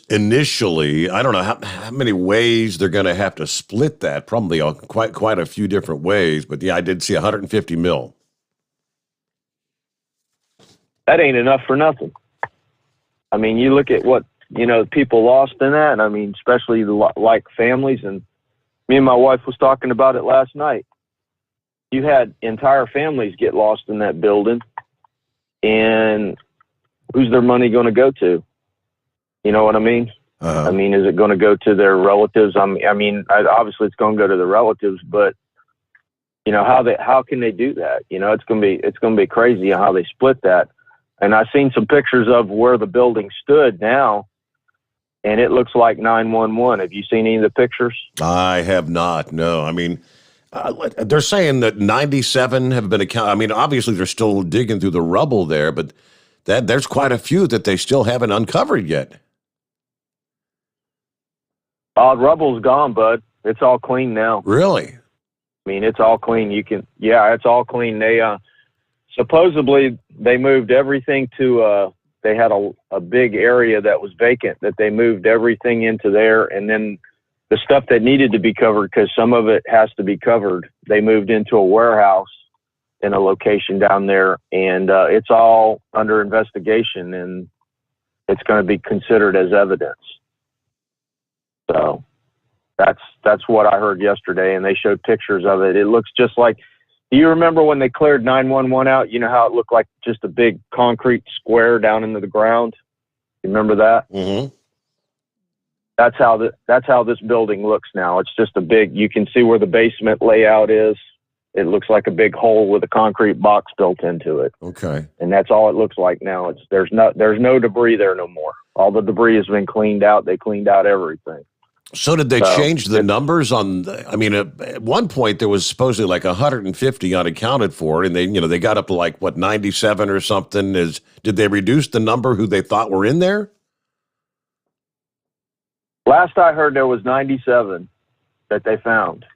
initially. I don't know how many ways they're going to have to split that. Probably quite a few different ways. But yeah, I did see 150 mil. That ain't enough for nothing. I mean, you look at what, people lost in that. I mean, especially like families. And me and my wife was talking about it last night. You had entire families get lost in that building. And who's their money going to go to? You know what I mean? I mean, is it going to go to their relatives? I mean, obviously it's going to go to the relatives, but how can they do that? It's going to be crazy how they split that. And I've seen some pictures of where the building stood now, and it looks like 911. Have you seen any of the pictures? I have not. No. I mean, they're saying that 97 have been accounted. I mean, obviously they're still digging through the rubble there, but there's quite a few that they still haven't uncovered yet. Rubble's gone, bud. It's all clean now. Really? I mean, it's all clean. It's all clean. They supposedly they moved everything to they had a big area that was vacant that they moved everything into there, and then the stuff that needed to be covered, because some of it has to be covered, they moved into a warehouse in a location down there, and it's all under investigation, and it's going to be considered as evidence. So that's what I heard yesterday, and they showed pictures of it. It looks just like, do you remember when they cleared 911 out? You know how it looked like just a big concrete square down into the ground? You remember that? Mm-hmm. That's how this building looks now. It's just a big, you can see where the basement layout is. It looks like a big hole with a concrete box built into it. Okay. And that's all it looks like now. There's no debris there no more. All the debris has been cleaned out. They cleaned out everything. So did they change the numbers on? At one point there was supposedly like 150 unaccounted for, and they got up to like 97 or something. Did they reduce the number who they thought were in there? Last I heard, there was 97 that they found.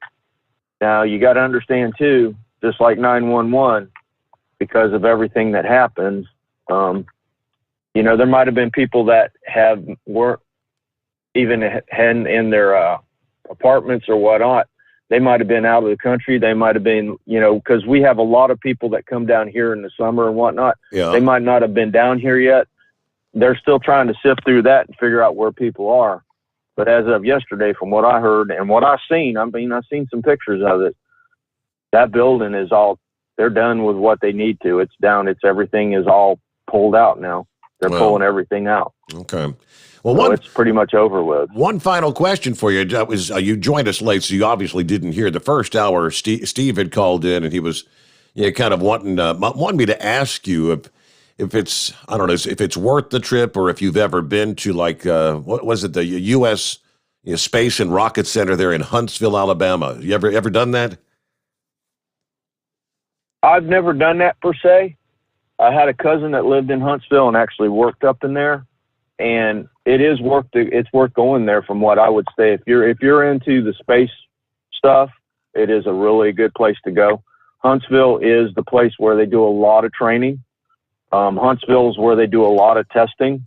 Now you got to understand too, just like 911, because of everything that happened. There might have been people that weren't even in their apartments or whatnot. They might have been out of the country. They might have been, because we have a lot of people that come down here in the summer and whatnot. Yeah. They might not have been down here yet. They're still trying to sift through that and figure out where people are. But as of yesterday, from what I heard and what I've seen, I've seen some pictures of it. That building is they're done with what they need to. It's down. Everything is all pulled out now. They're pulling everything out. Okay. Well, it's pretty much over with. One final question for you. That was you joined us late, so you obviously didn't hear the first hour. Steve had called in, and he was kind of wanting me to ask you if it's, I don't know, if it's worth the trip, or if you've ever been to what was it, the U.S. Space and Rocket Center there in Huntsville, Alabama. You ever done that? I've never done that per se. I had a cousin that lived in Huntsville and actually worked up in there, and it's worth going there. From what I would say, if you're into the space stuff, it is a really good place to go. Huntsville is the place where they do a lot of training. Huntsville is where they do a lot of testing.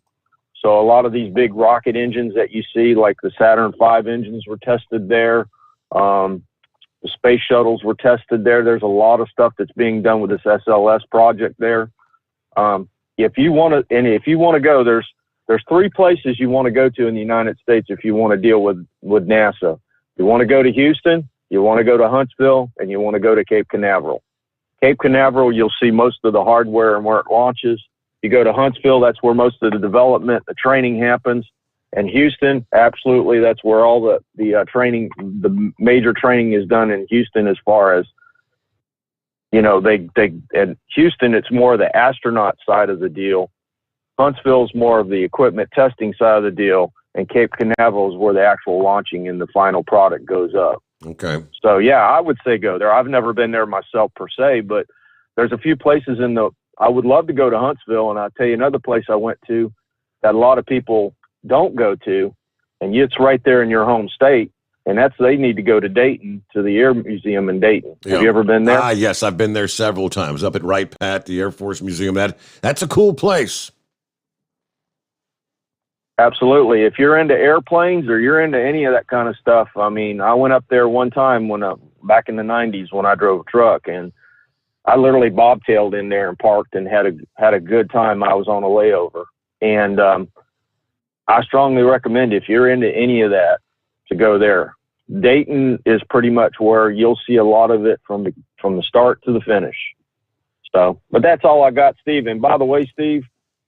So a lot of these big rocket engines that you see, like the Saturn V engines, were tested there. The space shuttles were tested there. There's a lot of stuff that's being done with this SLS project there. If you want to go, there's three places you want to go to in the United States if you want to deal with NASA. You want to go to Houston, you want to go to Huntsville, and you want to go to Cape Canaveral. Cape Canaveral, you'll see most of the hardware and where it launches. You go to Huntsville, that's where most of the development, the training happens. And Houston, absolutely, that's where all the training, the major training is done in Houston. As far as, you know, at Houston, it's more the astronaut side of the deal. Huntsville's more of the equipment testing side of the deal, and Cape Canaveral is where the actual launching and the final product goes up. Okay. So yeah, I would say go there. I've never been there myself per se, but there's a few places I would love to go to Huntsville, and I'll tell you another place I went to that a lot of people don't go to, and it's right there in your home state, and they need to go to Dayton, to the Air Museum in Dayton. Yeah. Have you ever been there? Yes, I've been there several times, up at Wright Pat, the Air Force Museum. That's a cool place. Absolutely. If you're into airplanes or you're into any of that kind of stuff, I mean, I went up there one time back in the 90s when I drove a truck, and I literally bobtailed in there and parked and had a good time. I was on a layover, and I strongly recommend, if you're into any of that, to go there. Dayton is pretty much where you'll see a lot of it from the start to the finish. So, but that's all I got, Steve. And by the way, Steve,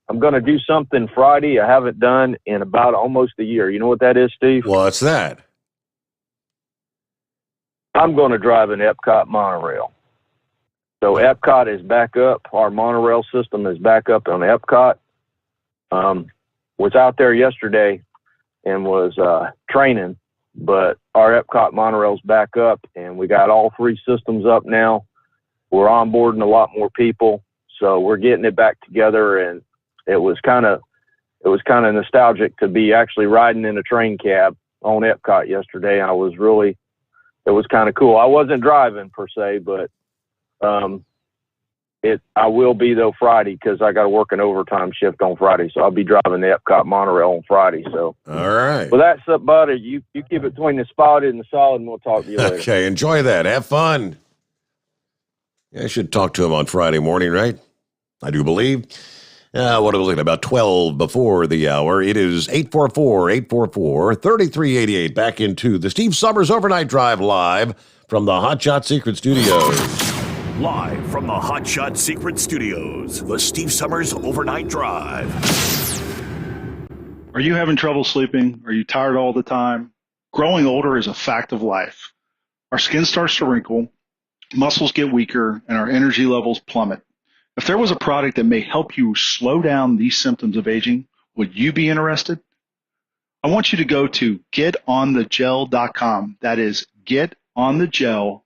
I'm going to do something Friday I haven't done in about almost a year. You know what that is, Steve? What's that? I'm going to drive an Epcot monorail. So Epcot is back up. Our monorail system is back up on Epcot. Was out there yesterday and was training, but our Epcot monorail's back up, and we got all three systems up now. We're onboarding a lot more people, so we're getting it back together, and it was kind of nostalgic to be actually riding in a train cab on Epcot yesterday. It was kind of cool. I wasn't driving per se, but I will be though Friday, because I got to work an overtime shift on Friday, so I'll be driving the Epcot monorail on Friday. So all right. Well, that's up, buddy. You keep it between the spotted and the solid, and we'll talk to you later. Okay, enjoy that. Have fun. Yeah, I should talk to him on Friday morning, right? I do believe. What are we looking at? About 12 before the hour. It is 844-844-3388. Back into the Steve Sommers Overnight Drive live from the Hot Shot Secret Studios. Live from the Hot Shot Secret Studios, the Steve Sommers Overnight Drive. Are you having trouble sleeping? Are you tired all the time? Growing older is a fact of life. Our skin starts to wrinkle, muscles get weaker, and our energy levels plummet. If there was a product that may help you slow down these symptoms of aging, would you be interested? I want you to go to getonthegel.com. That is getonthegel.com.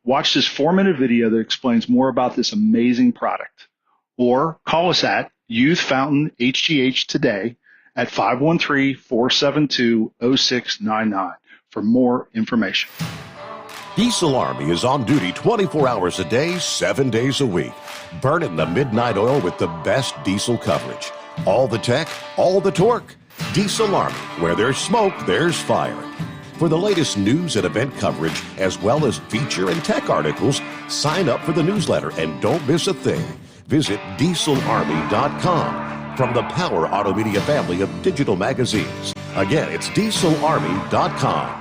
Watch this 4-minute video that explains more about this amazing product. Or call us at Youth Fountain HGH today at 513-472-0699 for more information. Diesel Army is on duty 24 hours a day, 7 days a week. Burning the midnight oil with the best diesel coverage. All the tech, all the torque. Diesel Army, where there's smoke, there's fire. For the latest news and event coverage, as well as feature and tech articles, sign up for the newsletter and don't miss a thing. Visit dieselarmy.com from the Power Auto Media family of digital magazines. Again, it's dieselarmy.com.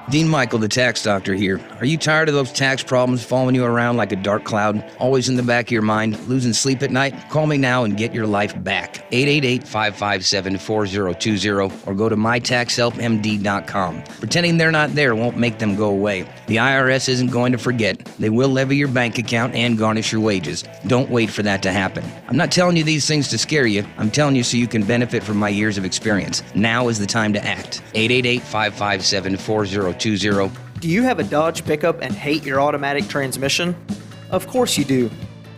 Dean Michael, the tax doctor here. Are you tired of those tax problems following you around like a dark cloud, always in the back of your mind, losing sleep at night? Call me now and get your life back. 888-557-4020 or go to mytaxhelpmd.com. Pretending they're not there won't make them go away. The IRS isn't going to forget. They will levy your bank account and garnish your wages. Don't wait for that to happen. I'm not telling you these things to scare you. I'm telling you so you can benefit from my years of experience. Now is the time to act. 888-557-4020. Do you have a Dodge pickup and hate your automatic transmission? Of course you do.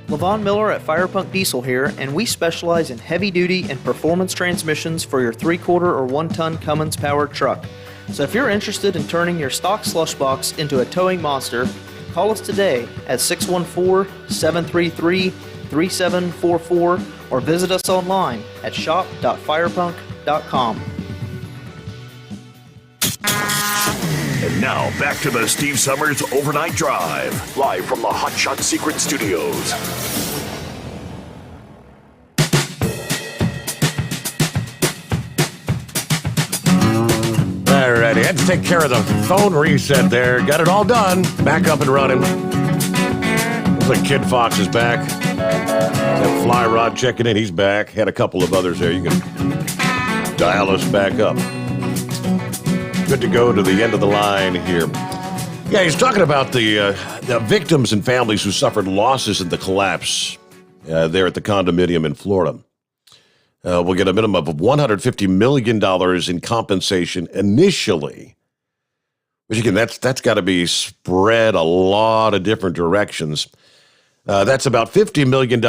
Levon Miller at Firepunk Diesel here, and we specialize in heavy-duty and performance transmissions for your 3/4 or 1-ton Cummins-powered truck. So if you're interested in turning your stock slush box into a towing monster, Call us today at 614-733-3744 or visit us online at shop.firepunk.com. And now back to the Steve Sommers Overnight Drive, live from the Hot Shot Secret Studios. Alrighty, had to take care of the phone reset there. Got it all done. Back up and running. Looks like Kid Fox is back. That Fly Rod checking in. He's back. Had a couple of others there. You can dial us back up. Good to go to the end of the line here. Yeah, he's talking about the victims and families who suffered losses in the collapse there at the condominium in Florida. Will get a minimum of $150 million in compensation initially. Which, again, that's got to be spread a lot of different directions. That's about $50 million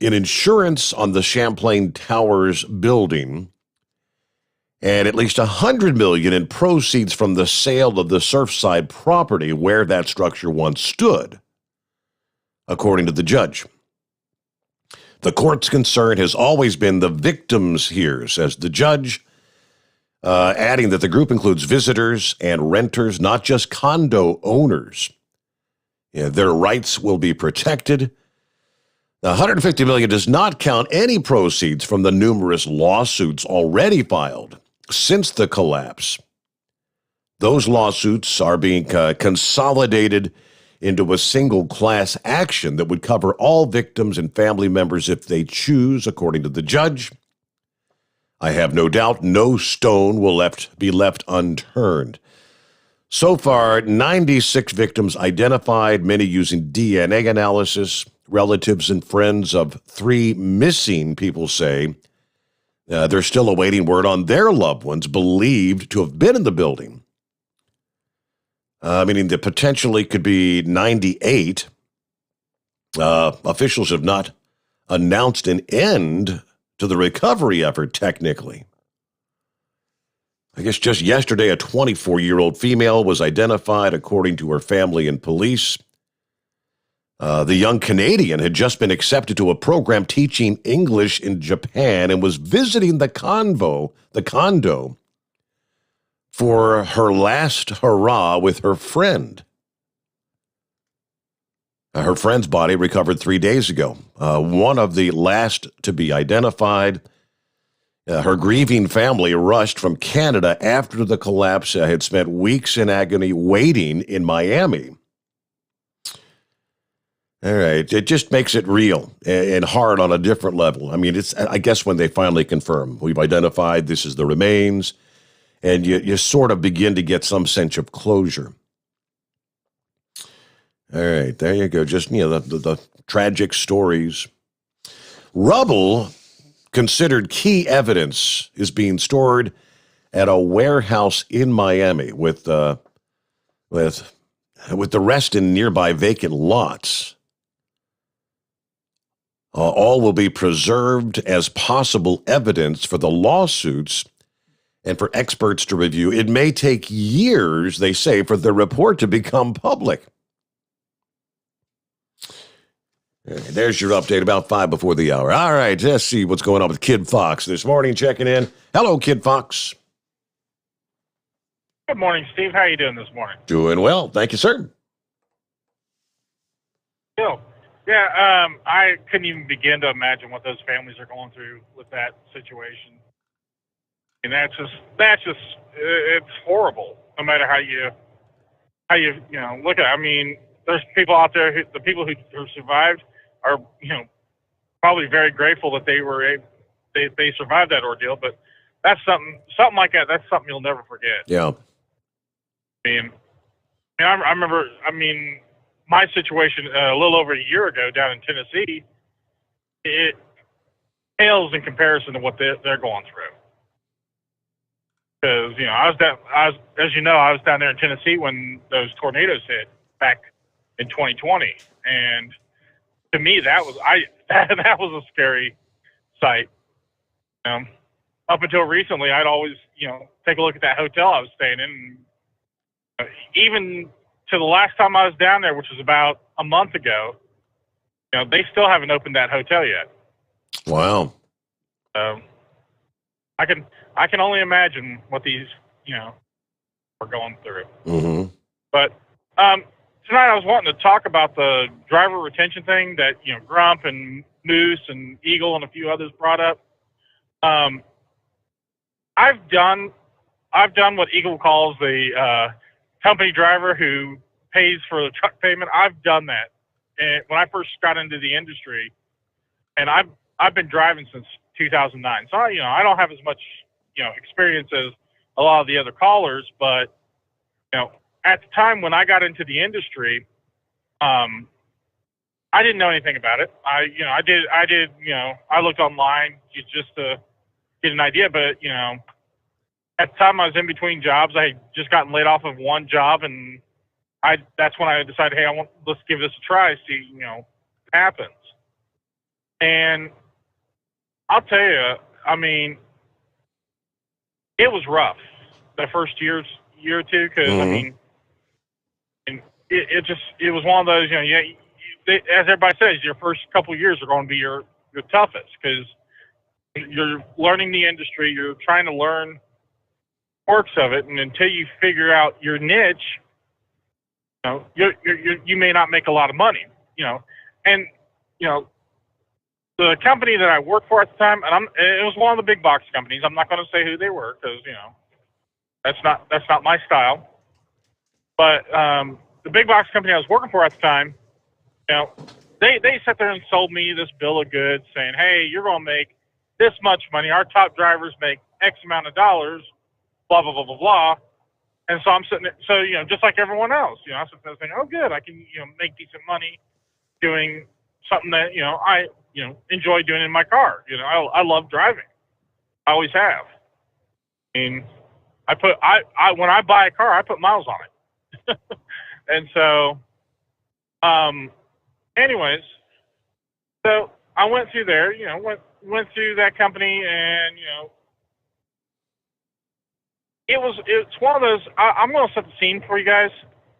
in insurance on the Champlain Towers building, and at least $100 million in proceeds from the sale of the Surfside property where that structure once stood, according to the judge. The court's concern has always been the victims here, says the judge, adding that the group includes visitors and renters, not just condo owners. Yeah, their rights will be protected. The $150 million does not count any proceeds from the numerous lawsuits already filed since the collapse. Those lawsuits are being consolidated into a single class action that would cover all victims and family members if they choose, according to the judge. I have no doubt no stone will be left unturned. So far, 96 victims identified, many using DNA analysis. Relatives and friends of 3 missing people say they're still awaiting word on their loved ones believed to have been in the building. Meaning that potentially could be 98. Officials have not announced an end to the recovery effort, technically. I guess just yesterday, a 24-year-old female was identified, according to her family and police. The young Canadian had just been accepted to a program teaching English in Japan and was visiting the condo for her last hurrah with her friend. Her friend's body recovered 3 days ago. One of the last to be identified. Her grieving family rushed from Canada after the collapse, had spent weeks in agony waiting in Miami. All right, it just makes it real and hard on a different level. I mean, it's, I guess, when they finally confirm we've identified this is the remains, and you sort of begin to get some sense of closure. All right, there you go. Just, the tragic stories. Rubble, considered key evidence, is being stored at a warehouse in Miami with the rest in nearby vacant lots. All will be preserved as possible evidence for the lawsuits and for experts to review. It may take years, they say, for the report to become public. There's your update, about 5 before the hour. All right, let's see what's going on with Kid Fox this morning, checking in. Hello, Kid Fox. Good morning, Steve. How are you doing this morning? Doing well. Thank you, sir. Bill. Yeah, I couldn't even begin to imagine what those families are going through with that situation. And that's just it's horrible. No matter how you look at it. I mean, there's people out there the people who survived are, probably very grateful that they survived that ordeal, but that's something like that. That's something you'll never forget. Yeah. I remember, my situation a little over a year ago down in Tennessee, it pales in comparison to what they're going through. Because, I was down there in Tennessee when those tornadoes hit back in 2020. And to me, that was a scary sight. Up until recently, I'd always, take a look at that hotel I was staying in. And, even to the last time I was down there, which was about a month ago, they still haven't opened that hotel yet. Wow. So I can only imagine what these, are going through. Mm-hmm. But tonight I was wanting to talk about the driver retention thing that, Grump and Moose and Eagle and a few others brought up. I've done what Eagle calls the company driver who pays for the truck payment. I've done that. And when I first got into the industry, and I've been driving since 2009. So I don't have as much, experience as a lot of the other callers, but at the time when I got into the industry, I didn't know anything about it. I looked online just to get an idea, but at the time I was in between jobs. I had just gotten laid off of one job, and that's when I decided, hey, let's give this a try, see what happens. And I'll tell you, it was rough the first year or two, because it was one of those, as everybody says, your first couple of years are going to be your toughest, because you're learning the industry, you're trying to learn quirks of it, and until you figure out your niche, you may not make a lot of money, and the company that I worked for at the time, and it was one of the big box companies. I'm not going to say who they were, because that's not my style. But the big box company I was working for at the time, they sat there and sold me this bill of goods, saying, "Hey, you're going to make this much money. Our top drivers make X amount of dollars, blah blah blah blah blah." And so I'm sitting there, so just like everyone else, I sit there saying, "Oh, good, I can make decent money doing something that I enjoy doing in my car. I love driving. I always have. And when I buy a car, I put miles on it." And so, anyways, so I went through there, went through that company, and it's one of those. I'm going to set the scene for you guys,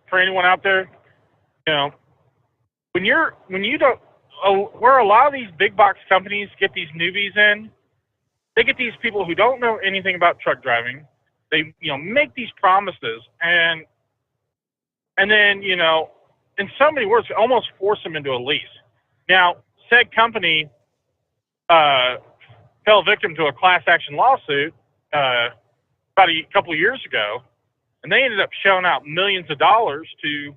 for anyone out there. When you don't, where a lot of these big box companies get these newbies in, they get these people who don't know anything about truck driving. They make these promises, and then in so many words, almost force them into a lease. Now, said company fell victim to a class action lawsuit about a couple of years ago, and they ended up shelling out millions of dollars to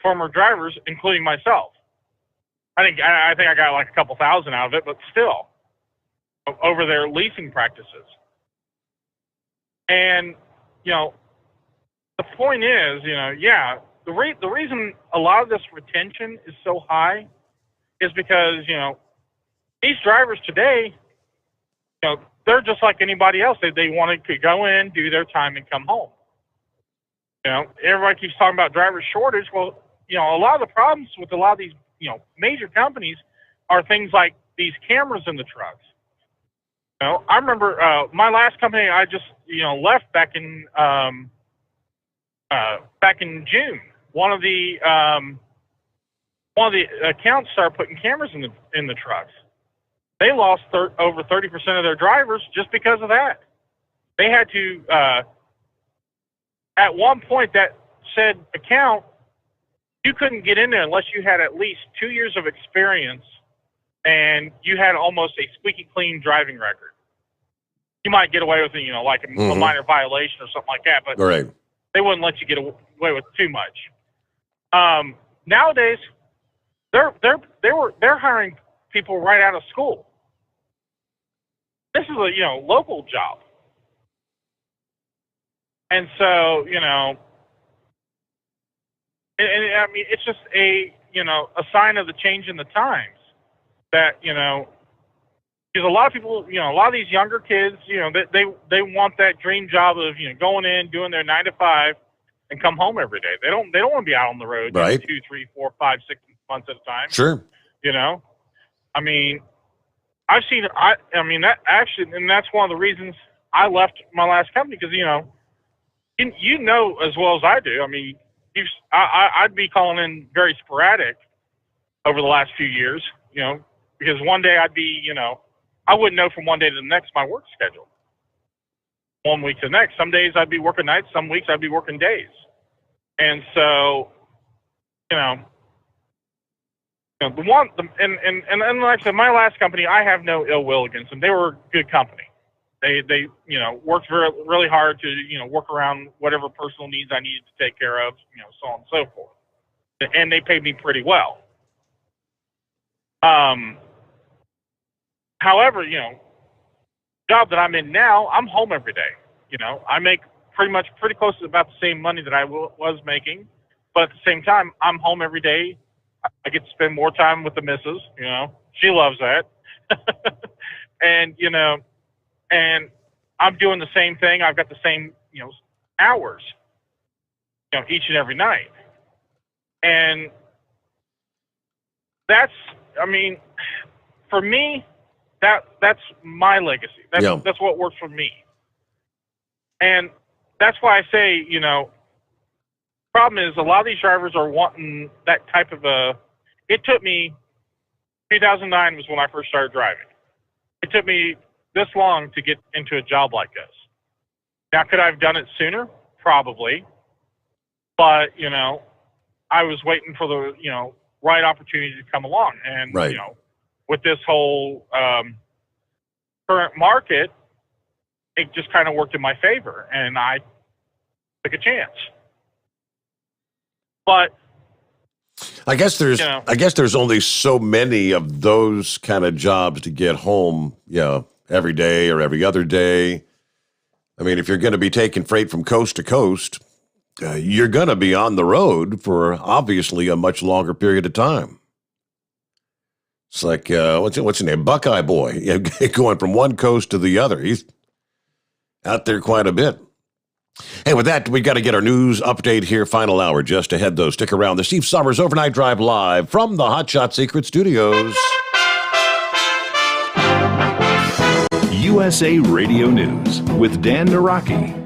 former drivers, including myself. I think I got like a couple thousand out of it, but still, over their leasing practices. And the point is, the reason a lot of this retention is so high is because these drivers today, they're just like anybody else. They want to go in, do their time, and come home. Everybody keeps talking about driver shortage. Well, a lot of the problems with a lot of these major companies are things like these cameras in the trucks. I remember my last company I just left back in June. One of the accounts started putting cameras in the trucks. They lost over 30% of their drivers just because of that. They had to at one point, that said account, you couldn't get in there unless you had at least 2 years of experience and you had almost a squeaky clean driving record. You might get away with it, like a minor violation or something like that, but they wouldn't let you get away with too much. Nowadays, they're hiring people right out of school. This is a local job, and so and I mean it's just a sign of the change in the times that because a lot of people, a lot of these younger kids, they want that dream job of going in, doing their 9 to 5, and come home every day. They don't want to be out on the road 2, 3, 4, 5, 6 months at a time. Sure. I mean, I've seen. I mean that actually, and that's one of the reasons I left my last company because you know as well as I do. I mean, I'd be calling in very sporadic over the last few years, because one day I'd be, I wouldn't know from one day to the next my work schedule. One week to the next. Some days I'd be working nights. Some weeks I'd be working days. And so, and like I said, my last company, I have no ill will against them. They were a good company. They worked really hard to, work around whatever personal needs I needed to take care of, so on and so forth. And they paid me pretty well. However, job that I'm in now, I'm home every day. I make pretty close to about the same money that I was making, but at the same time, I'm home every day. I get to spend more time with the missus. She loves that, and and I'm doing the same thing. I've got the same hours, each and every night, and that's, for me, that's my legacy. That's what works for me. And that's why I say, problem is a lot of these drivers are wanting that type of it took me, 2009 was when I first started driving. It took me this long to get into a job like this. Now, could I have done it sooner? Probably. But, I was waiting for the, right opportunity to come along. And, right. With this whole current market, it just kind of worked in my favor, and I took a chance. But I guess there's only so many of those kind of jobs to get home, every day or every other day. If you're going to be taking freight from coast to coast, you're going to be on the road for obviously a much longer period of time. It's like, what's his name? Buckeye Boy, going from one coast to the other. He's out there quite a bit. Hey, with that, we got to get our news update here. Final hour just ahead, though. Stick around. The Steve Sommers Overnight Drive live from the Hot Shot Secret Studios. USA Radio News with Dan Naraki.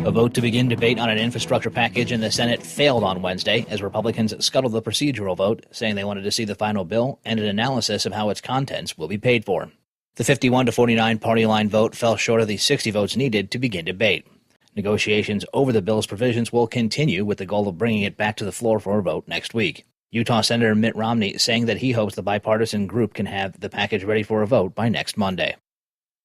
A vote to begin debate on an infrastructure package in the Senate failed on Wednesday as Republicans scuttled the procedural vote, saying they wanted to see the final bill and an analysis of how its contents will be paid for. The 51-49 party line vote fell short of the 60 votes needed to begin debate. Negotiations over the bill's provisions will continue with the goal of bringing it back to the floor for a vote next week. Utah Senator Mitt Romney saying that he hopes the bipartisan group can have the package ready for a vote by next Monday.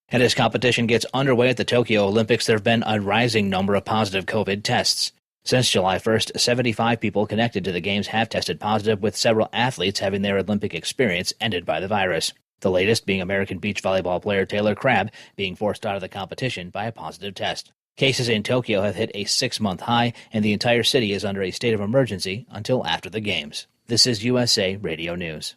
And as competition gets underway at the Tokyo Olympics, there have been a rising number of positive COVID tests. Since July 1st, 75 people connected to the Games have tested positive, with several athletes having their Olympic experience ended by the virus. The latest being American beach volleyball player Taylor Crabb being forced out of the competition by a positive test. Cases in Tokyo have hit a 6-month high, and the entire city is under a state of emergency until after the Games. This is USA Radio News.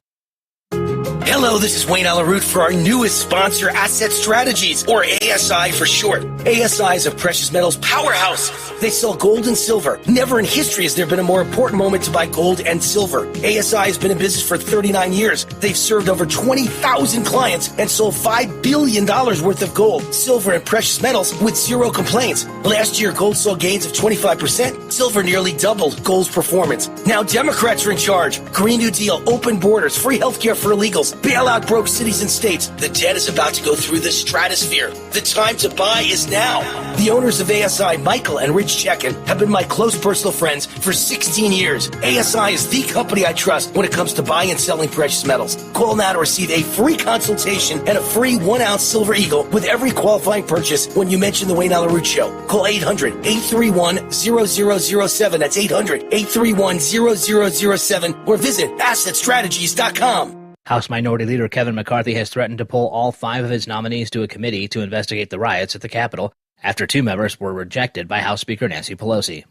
Hello, this is Wayne Alaroot for our newest sponsor, Asset Strategies, or ASI for short. ASI is a precious metals powerhouse. They sell gold and silver. Never in history has there been a more important moment to buy gold and silver. ASI has been in business for 39 years. They've served over 20,000 clients and sold $5 billion worth of gold, silver, and precious metals with zero complaints. Last year, gold saw gains of 25%. Silver nearly doubled gold's performance. Now Democrats are in charge. Green New Deal, open borders, free healthcare for illegals, bailout broke cities and states. The debt is about to go through the stratosphere. The time to buy is now. The owners of ASI, Michael and Rich Chekin, have been my close personal friends for 16 years. ASI is the company I trust when it comes to buying and selling precious metals. Call now to receive a free consultation and a free 1-ounce silver eagle with every qualifying purchase when you mention the Wayne Alaroot Show. Call 800-831-0007. That's 800-831-0007 or visit AssetStrategies.com. House Minority Leader Kevin McCarthy has threatened to pull all 5 of his nominees to a committee to investigate the riots at the Capitol after 2 members were rejected by House Speaker Nancy Pelosi.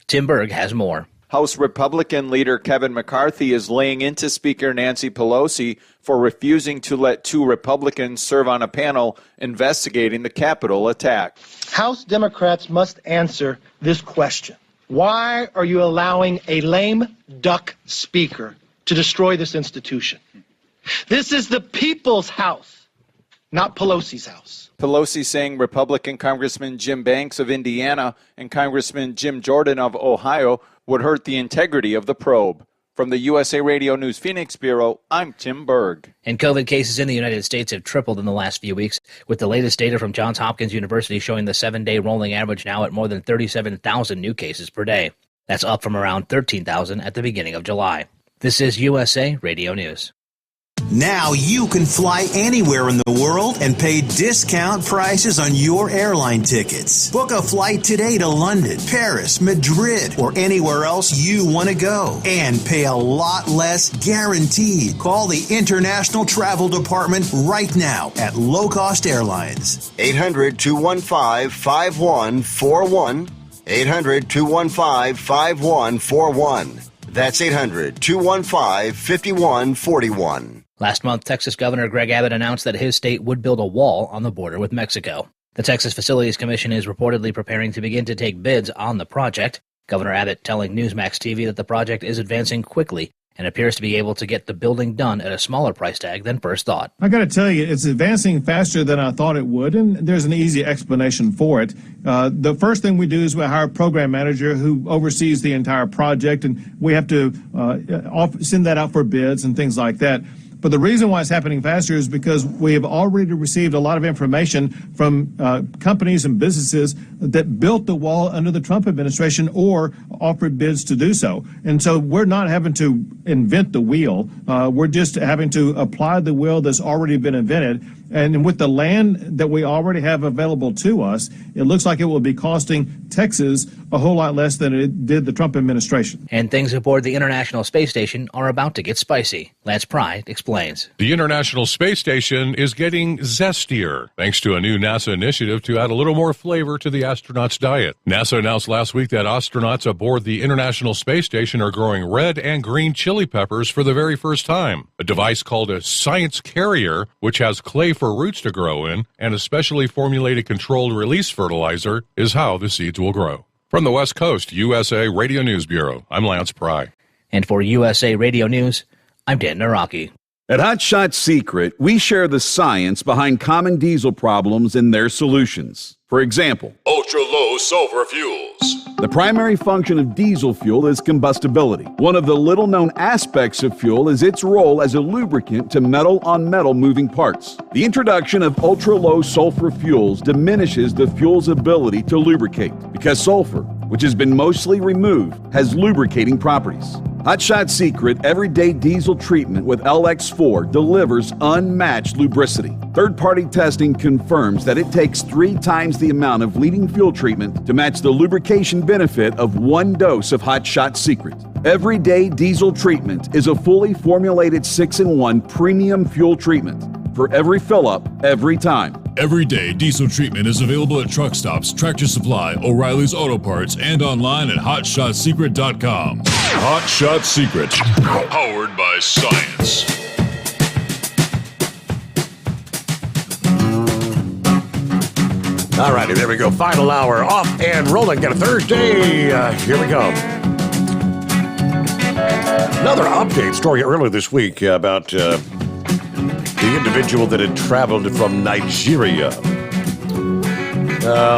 Tim Berg has more. House Republican leader Kevin McCarthy is laying into Speaker Nancy Pelosi for refusing to let 2 Republicans serve on a panel investigating the Capitol attack. House Democrats must answer this question. Why are you allowing a lame duck speaker to destroy this institution? This is the people's house, not Pelosi's house. Pelosi saying Republican Congressman Jim Banks of Indiana and Congressman Jim Jordan of Ohio would hurt the integrity of the probe. From the USA Radio News Phoenix Bureau, I'm Tim Berg. And COVID cases in the United States have tripled in the last few weeks, with the latest data from Johns Hopkins University showing the 7-day rolling average now at more than 37,000 new cases per day. That's up from around 13,000 at the beginning of July. This is USA Radio News. Now you can fly anywhere in the world and pay discount prices on your airline tickets. Book a flight today to London, Paris, Madrid, or anywhere else you want to go and pay a lot less guaranteed. Call the International Travel Department right now at Low Cost Airlines. 800-215-5141. 800-215-5141. That's 800-215-5141. Last month, Texas Governor Greg Abbott announced that his state would build a wall on the border with Mexico. The Texas Facilities Commission is reportedly preparing to begin to take bids on the project. Governor Abbott telling Newsmax TV that the project is advancing quickly and appears to be able to get the building done at a smaller price tag than first thought. I got to tell you, it's advancing faster than I thought it would, and there's an easy explanation for it. The first thing we do is we hire a program manager who oversees the entire project, and we have to send that out for bids and things like that. But the reason why it's happening faster is because we have already received a lot of information from companies and businesses that built the wall under the Trump administration or offered bids to do so. And so we're not having to invent the wheel. We're just having to apply the wheel that's already been invented. And with the land that we already have available to us, it looks like it will be costing Texas a whole lot less than it did the Trump administration. And things aboard the International Space Station are about to get spicy. Lance Pry explains. The International Space Station is getting zestier, thanks to a new NASA initiative to add a little more flavor to the astronauts' diet. NASA announced last week that astronauts aboard the International Space Station are growing red and green chili peppers for the very first time. A device called a science carrier, which has clay for roots to grow in, and a specially formulated controlled release fertilizer, is how the seeds will grow. From the West Coast, USA Radio News Bureau, I'm Lance Pry. And for USA Radio News, I'm Dan Naraki. At Hot Shot Secret, we share the science behind common diesel problems and their solutions. For example, ultra-low sulfur fuels. The primary function of diesel fuel is combustibility. One of the little-known aspects of fuel is its role as a lubricant to metal-on-metal moving parts. The introduction of ultra-low sulfur fuels diminishes the fuel's ability to lubricate because sulfur, which has been mostly removed, has lubricating properties. Hot Shot Secret Everyday Diesel Treatment with LX4 delivers unmatched lubricity. Third-party testing confirms that it takes 3 times the amount of leading fuel treatment to match the lubrication benefit of 1 dose of Hot Shot Secret. Everyday Diesel Treatment is a fully formulated 6-in-1 premium fuel treatment for every fill-up, every time. Everyday Diesel Treatment is available at truck stops, Tractor Supply, O'Reilly's Auto Parts, and online at HotShotSecret.com. Hot Shot Secret, powered by science. All righty, there we go. Final hour off and rolling. Got a Thursday. Here we go. Another update story earlier this week about the individual that had traveled from Nigeria.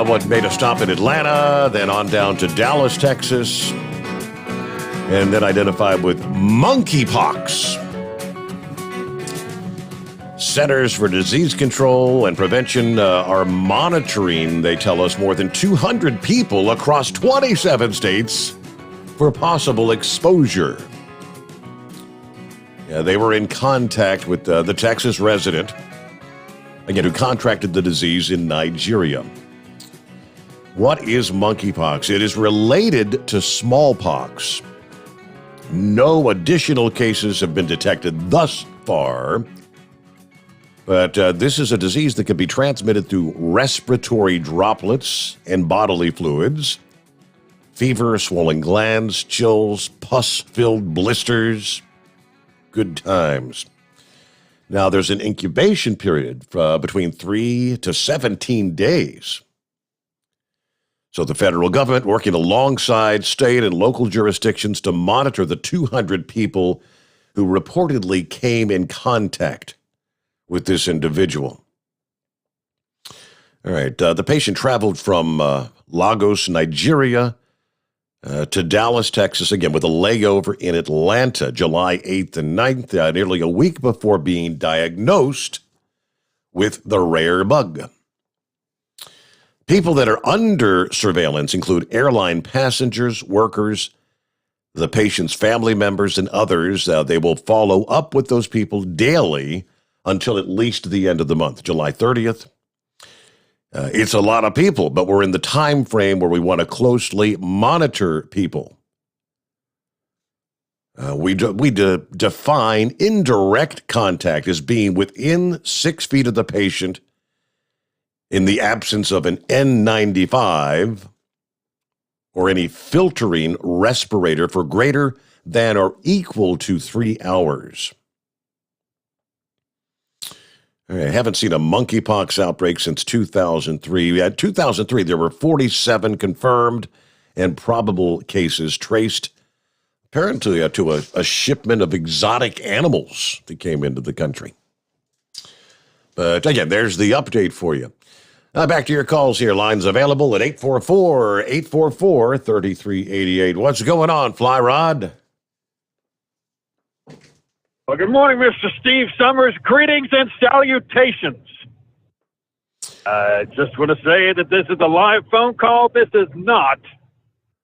What made a stop in Atlanta, then on down to Dallas, Texas, and then identified with monkeypox. Centers for Disease Control and Prevention are monitoring, they tell us, more than 200 people across 27 states for possible exposure. They were in contact with the Texas resident, again, who contracted the disease in Nigeria. What is monkeypox? It is related to smallpox. No additional cases have been detected thus far, but this is a disease that can be transmitted through respiratory droplets and bodily fluids, fever, swollen glands, chills, pus-filled blisters. Good times. Now, there's an incubation period between 3 to 17 days. So the federal government working alongside state and local jurisdictions to monitor the 200 people who reportedly came in contact with this individual. All right, the patient traveled from Lagos, Nigeria, to Dallas, Texas, again, with a layover in Atlanta, July 8th and 9th, nearly a week before being diagnosed with the rare bug. People that are under surveillance include airline passengers, workers, the patient's family members, and others. They will follow up with those people daily until at least the end of the month, July 30th. It's a lot of people, but we're in the time frame where we want to closely monitor people. We define indirect contact as being within 6 feet of the patient in the absence of an N95 or any filtering respirator for greater than or equal to 3 hours. I haven't seen a monkeypox outbreak since 2003. In 2003, there were 47 confirmed and probable cases traced apparently to a shipment of exotic animals that came into the country. But again, there's the update for you. Back to your calls here. Lines available at 844-844-3388. What's going on, Fly Rod? Well, good morning, Mr. Steve Sommers. Greetings and salutations. I just want to say that this is a live phone call. This is not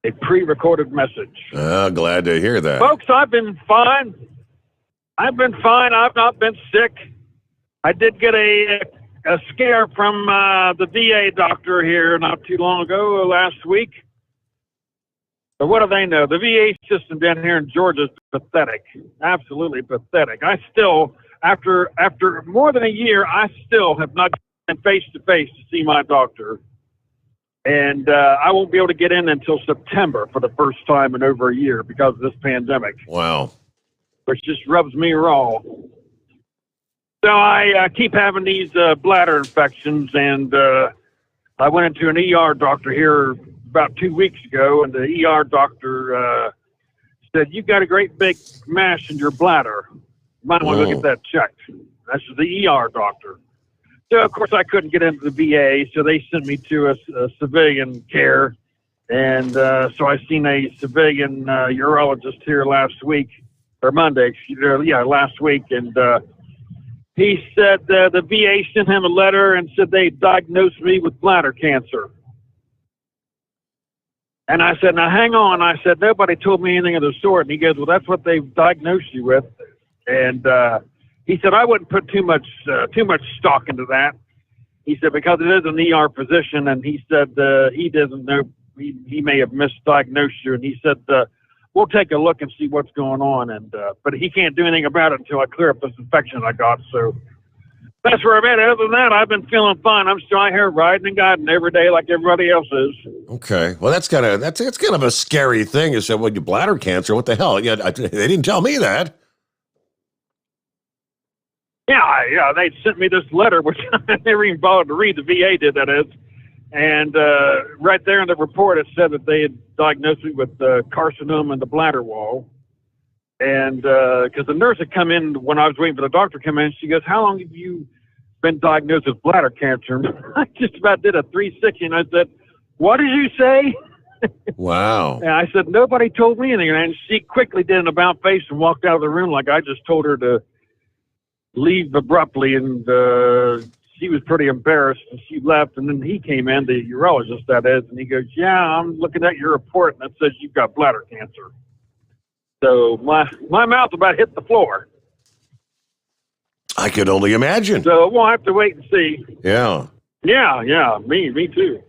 a pre-recorded message. Glad to hear that. Folks, I've been fine. I've not been sick. I did get a scare from the VA doctor here not too long ago, last week. But what do they know? The VA system down here in Georgia is pathetic, absolutely pathetic. I still, after more than a year, I still have not been face-to-face to see my doctor. And I won't be able to get in until September for the first time in over a year because of this pandemic. Wow. Which just rubs me raw. So I keep having these bladder infections, and I went into an ER doctor here about 2 weeks ago, and the ER doctor said, "You've got a great big mass in your bladder. You might want to go get that checked." That's the ER doctor. So, of course, I couldn't get into the VA, so they sent me to a civilian care. And so I seen a civilian urologist here last week, or Monday, last week, and he said the VA sent him a letter and said they diagnosed me with bladder cancer. And I said, "Now, hang on." I said, "Nobody told me anything of the sort." And he goes, "Well, that's what they've diagnosed you with." And he said, "I wouldn't put too much stock into that." He said, "Because it is an ER physician," and he said he doesn't know. He may have misdiagnosed you. And he said, "We'll take a look and see what's going on." And but he can't do anything about it until I clear up this infection I got. So that's where I'm at. Other than that, I've been feeling fine. I'm still out here riding and guiding every day like everybody else is. Okay. Well, that's kind of a scary thing. You said, "Well, you bladder cancer. What the hell?" Yeah, they didn't tell me that. Yeah. They sent me this letter, which I never even bothered to read. The VA did, that is. And right there in the report, it said that they had diagnosed me with carcinoma in the bladder wall. And because the nurse had come in when I was waiting for the doctor to come in, she goes, "How long have you been diagnosed with bladder cancer?" I just about did a 360, and I said, "What did you say?" Wow. And I said, "Nobody told me anything." And she quickly did an about face and walked out of the room like I just told her to leave abruptly. And she was pretty embarrassed, and she left. And then he came in, the urologist that is, and he goes, "Yeah, I'm looking at your report, and it says you've got bladder cancer." So my mouth about hit the floor. I could only imagine. So we'll have to wait and see. Yeah. Yeah. Me too.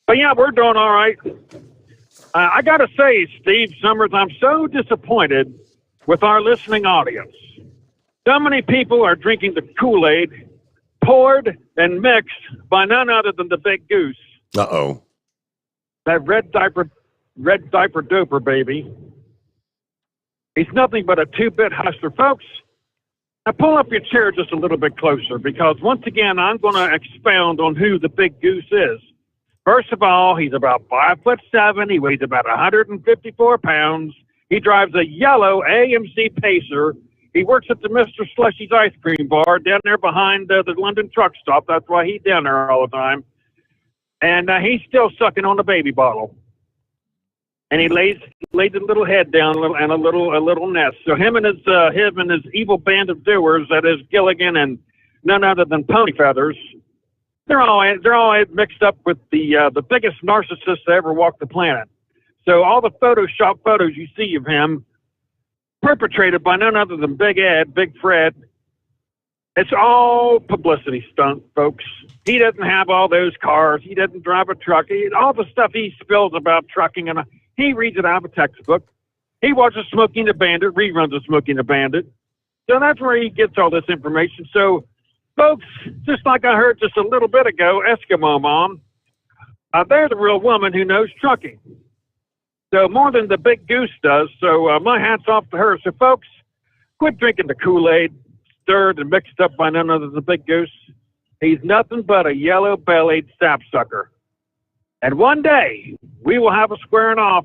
But yeah, we're doing all right. I got to say, Steve Sommers, I'm so disappointed with our listening audience. So many people are drinking the Kool-Aid poured and mixed by none other than the Big Goose. Uh-oh. That red diaper doper, baby. He's nothing but a two-bit hustler. Folks, now pull up your chair just a little bit closer, because once again, I'm going to expound on who the Big Goose is. First of all, he's about 5'7". He weighs about 154 pounds. He drives a yellow AMC Pacer. He works at the Mr. Slushy's ice cream bar down there behind the London truck stop. That's why he's down there all the time. and he's still sucking on the baby bottle. And he lays the little head down and a little nest. So him and his evil band of doers, that is Gilligan and none other than Pony Feathers, they're all mixed up with the biggest narcissist that ever walked the planet. So all the Photoshop photos you see of him, perpetrated by none other than Big Ed, Big Fred, it's all publicity stunt, folks. He doesn't have all those cars. He doesn't drive a truck. All the stuff he spills about trucking, and he reads it out of a textbook. He watches Smokey and the Bandit, reruns of Smokey and the Bandit. So that's where he gets all this information. So, folks, just like I heard just a little bit ago, Eskimo Mom, they're the real woman who knows trucking. So more than the big goose does. So my hat's off to her. So, folks, quit drinking the Kool-Aid, stirred and mixed up by none other than the big goose. He's nothing but a yellow-bellied sapsucker. And one day, we will have a squaring off,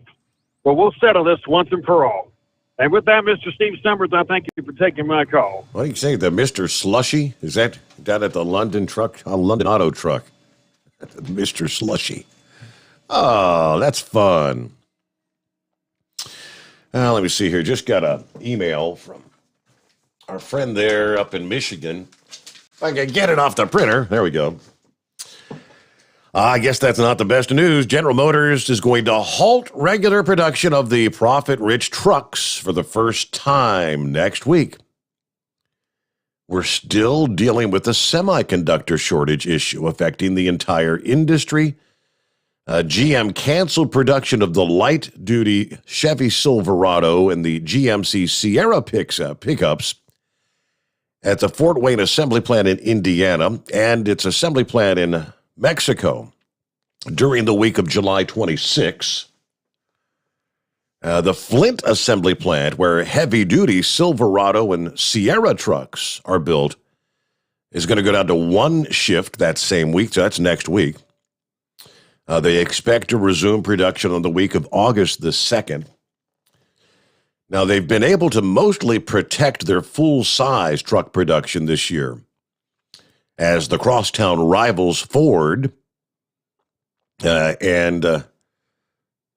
but we'll settle this once and for all. And with that, Mr. Steve Sommers, I thank you for taking my call. What do you say, the Mr. Slushy? Is that down at the London Auto Truck? Mr. Slushy. Oh, that's fun. Let me see here. Just got an email from our friend there up in Michigan. If I can get it off the printer. There we go. I guess that's not the best news. General Motors is going to halt regular production of the profit-rich trucks for the first time next week. We're still dealing with the semiconductor shortage issue affecting the entire industry. GM canceled production of the light-duty Chevy Silverado and the GMC Sierra pickups at the Fort Wayne assembly plant in Indiana and its assembly plant in Mexico during the week of July 26. The Flint assembly plant, where heavy-duty Silverado and Sierra trucks are built, is going to go down to one shift that same week, so that's next week. They expect to resume production on the week of August the 2nd. Now, they've been able to mostly protect their full-size truck production this year, as the crosstown rivals Ford and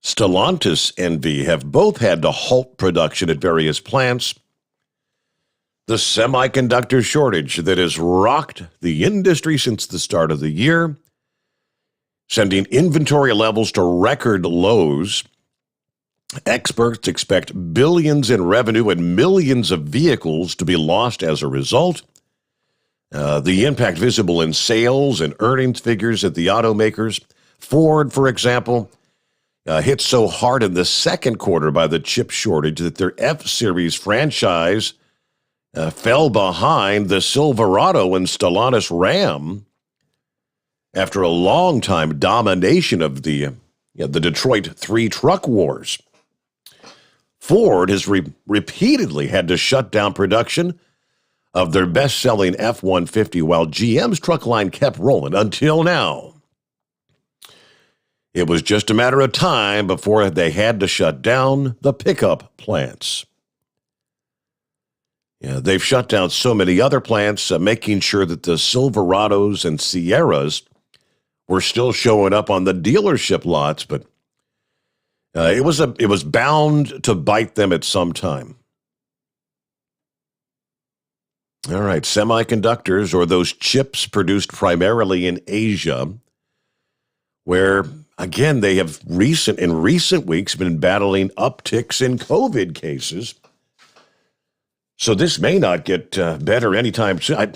Stellantis NV have both had to halt production at various plants. The semiconductor shortage that has rocked the industry since the start of the year, sending inventory levels to record lows. Experts expect billions in revenue and millions of vehicles to be lost as a result. The impact visible in sales and earnings figures at the automakers. Ford, for example, hit so hard in the second quarter by the chip shortage that their F-Series franchise fell behind the Silverado and Stellantis Ram after a long-time domination of the Detroit 3 truck wars. Ford has repeatedly had to shut down production of their best-selling F-150 while GM's truck line kept rolling until now. It was just a matter of time before they had to shut down the pickup plants. They've shut down so many other plants, making sure that the Silverados and Sierras were still showing up on the dealership lots, but it was bound to bite them at some time. All right, semiconductors, or those chips produced primarily in Asia, where, again, they have in recent weeks been battling upticks in COVID cases. So this may not get better anytime soon.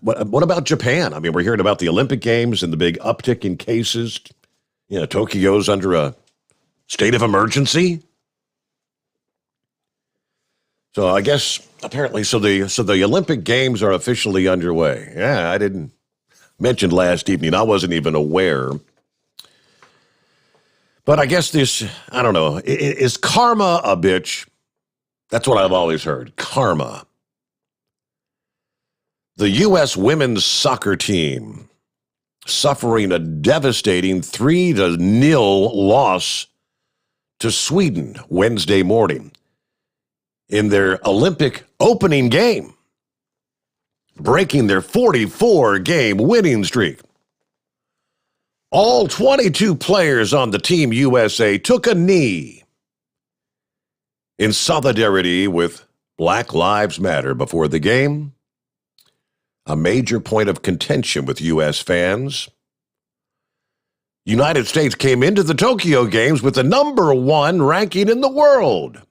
What about Japan? I mean, we're hearing about the Olympic Games and the big uptick in cases. Tokyo's under a state of emergency. So I guess apparently, so the Olympic Games are officially underway. Yeah, I didn't mention last evening. I wasn't even aware. But I guess I don't know, is karma a bitch? That's what I've always heard, karma. The U.S. women's soccer team suffering a devastating 3-0 loss to Sweden Wednesday morning in their Olympic opening game, breaking their 44-game winning streak. All 22 players on the Team USA took a knee in solidarity with Black Lives Matter before the game. A major point of contention with U.S. fans. United States came into the Tokyo Games with the number 1 ranking in the world.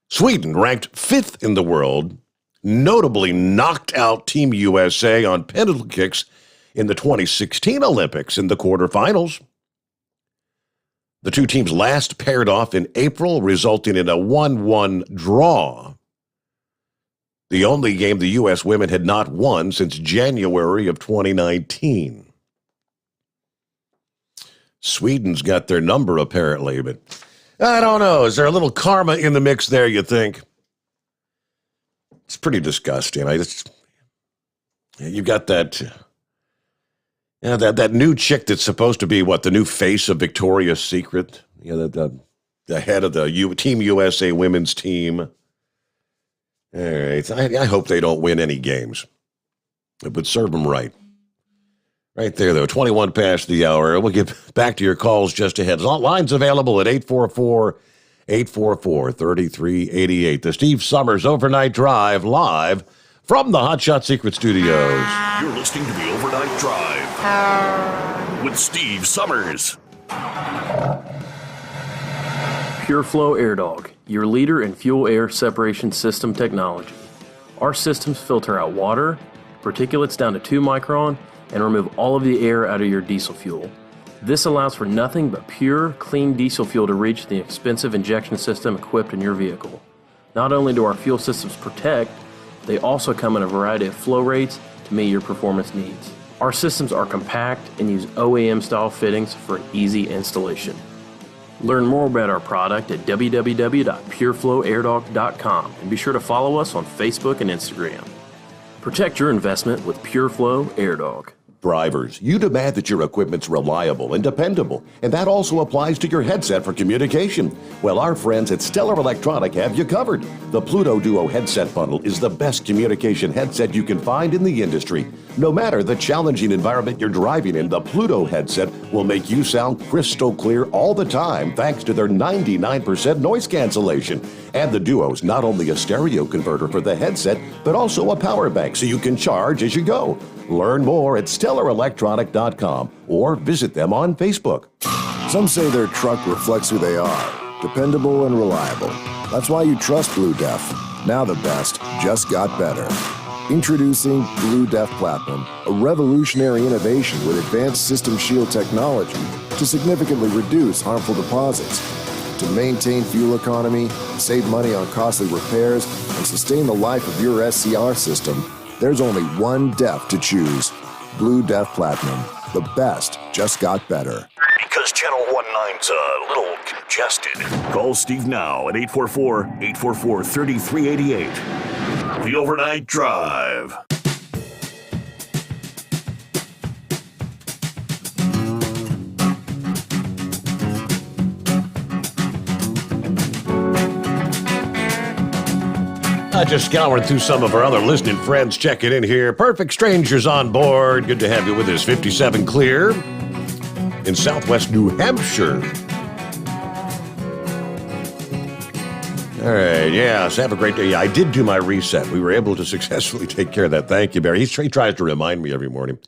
Sweden, ranked 5th in the world, notably knocked out Team USA on penalty kicks in the 2016 Olympics in the quarterfinals. The two teams last paired off in April, resulting in a 1-1 draw. The only game the U.S. women had not won since January of 2019. Sweden's got their number, apparently, but I don't know. Is there a little karma in the mix there, you think? It's pretty disgusting. You got that, that new chick that's supposed to be, the new face of Victoria's Secret? The head of the Team USA women's team. All right. I hope they don't win any games. It would serve them right. Right there, though, 21 past the hour. We'll get back to your calls just ahead. Lines available at 844-3388. The Steve Sommers Overnight Drive live from the Hot Shot Secret Studios. You're listening to the Overnight Drive with Steve Sommers. Pure Flow Air Dog, your leader in fuel air separation system technology. Our systems filter out water, particulates down to 2 micron, and remove all of the air out of your diesel fuel. This allows for nothing but pure, clean diesel fuel to reach the expensive injection system equipped in your vehicle. Not only do our fuel systems protect, they also come in a variety of flow rates to meet your performance needs. Our systems are compact and use OEM-style fittings for an easy installation. Learn more about our product at www.pureflowairdog.com and be sure to follow us on Facebook and Instagram. Protect your investment with Pure Flow Air Dog. Drivers, you demand that your equipment's reliable and dependable, and that also applies to your headset for communication. Well, our friends at Stellar Electronic have you covered. The Pluto Duo headset bundle is the best communication headset you can find in the industry. No matter the challenging environment you're driving in, the Pluto headset will make you sound crystal clear all the time thanks to their 99% noise cancellation. And the Duo's not only a stereo converter for the headset, but also a power bank so you can charge as you go. Learn more at StellarElectronic.com or visit them on Facebook. Some say their truck reflects who they are, dependable and reliable. That's why you trust Blue Def. Now the best just got better. Introducing Blue Def Platinum, a revolutionary innovation with advanced system shield technology to significantly reduce harmful deposits. To maintain fuel economy, save money on costly repairs, and sustain the life of your SCR system, there's only one DEF to choose. Blue Def Platinum. The best just got better. Because Channel 19's a little congested. Call Steve now at 844-844-3388. The Overnight Drive. Just scouring through some of our other listening friends checking in here. Perfect Strangers on board. Good to have you with us. 57 clear in southwest New Hampshire. All right, yeah, so have a great day. Yeah, I did do my reset. We were able to successfully take care of that. Thank you, Barry. He tries to remind me every morning.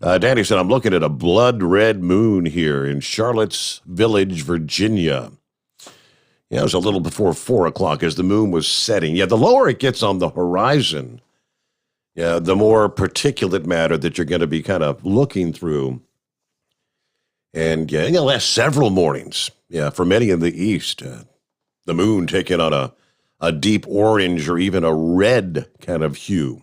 Danny said, I'm looking at a blood red moon here in Charlottes Village, Virginia. Yeah, it was a little before 4 o'clock as the moon was setting. Yeah, the lower it gets on the horizon, yeah, the more particulate matter that you're going to be kind of looking through. And yeah, the last several mornings, yeah, for many in the east, the moon taking on a deep orange or even a red kind of hue.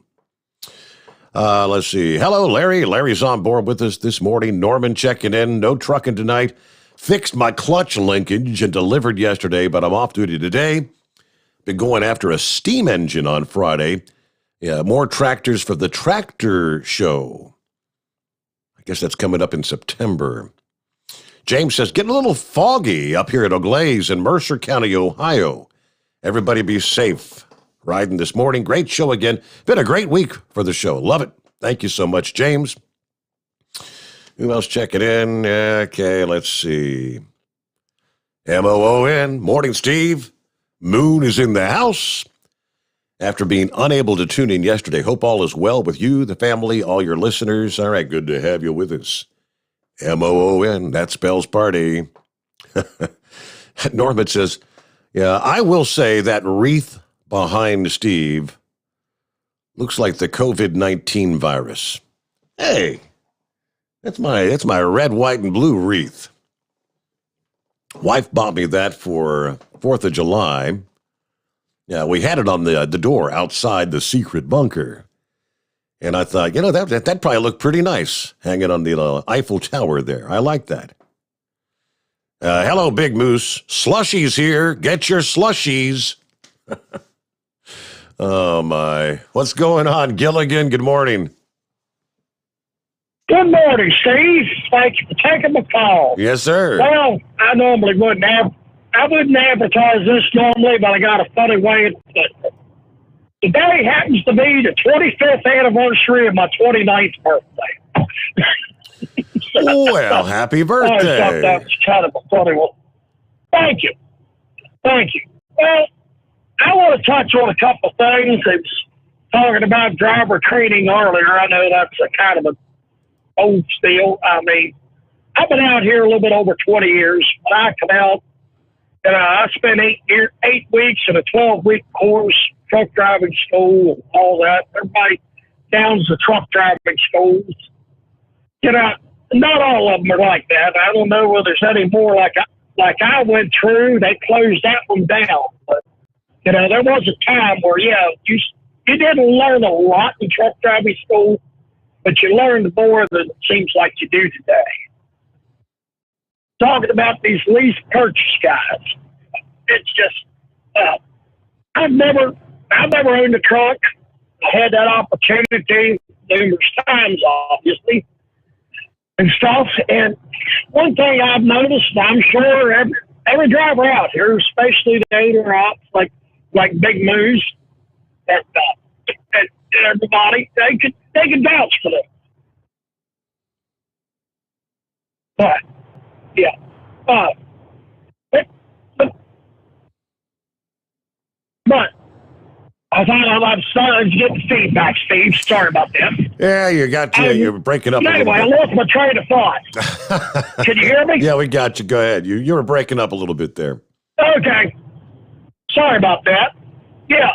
Let's see. Hello, Larry. Larry's on board with us this morning. Norman checking in. No trucking tonight. Fixed my clutch linkage and delivered yesterday, but I'm off duty today. Been going after a steam engine on Friday. Yeah, more tractors for the tractor show. I guess that's coming up in September. James says, getting a little foggy up here at Oglaze in Mercer County, Ohio. Everybody be safe riding this morning. Great show again. Been a great week for the show. Love it. Thank you so much, James. Who else checking in? Okay, let's see. MOON. Morning, Steve. Moon is in the house. After being unable to tune in yesterday, hope all is well with you, the family, all your listeners. All right, good to have you with us. MOON, that spells party. Norman says, yeah, I will say that wreath behind Steve looks like the COVID-19 virus. Hey, that's my red, white, and blue wreath. Wife bought me that for 4th of July. Yeah, we had it on the door outside the secret bunker. And I thought, that probably looked pretty nice, hanging on the Eiffel Tower there. I like that. Hello, Big Moose. Slushies here. Get your slushies. Oh, my. What's going on, Gilligan? Good morning. Good morning, Steve. Thank you for taking my call. Yes, sir. Well, I normally wouldn't advertise this normally, but I got a funny way. Today happens to be the 25th anniversary of my 29th birthday. Well, happy birthday. I thought that was kind of a funny one. Thank you. Well, I want to touch on a couple of things. I was talking about driver training earlier. I know that's a kind of an old spiel. I mean, I've been out here a little bit over 20 years. When I come out, I spent 8 weeks in a 12-week course, truck driving school and all that. Everybody downs the truck driving schools. Not all of them are like that. I don't know whether there's any more like I went through. They closed that one down. But, there was a time where, you didn't learn a lot in truck driving school, but you learned more than it seems like you do today. Talking about these lease purchase guys, it's just, I've never owned a truck. I had that opportunity numerous times, obviously, and stuff. And one thing I've noticed, and I'm sure every driver out here, especially the owner ops like Big Moose and everybody, they can vouch for them. But yeah, but I thought I'd start to get the feedback, Steve. Sorry about that. Yeah, you're breaking up. Anyway, I lost my train of thought. Can you hear me? Yeah, we got you. Go ahead. You were breaking up a little bit there. Okay. Sorry about that. Yeah.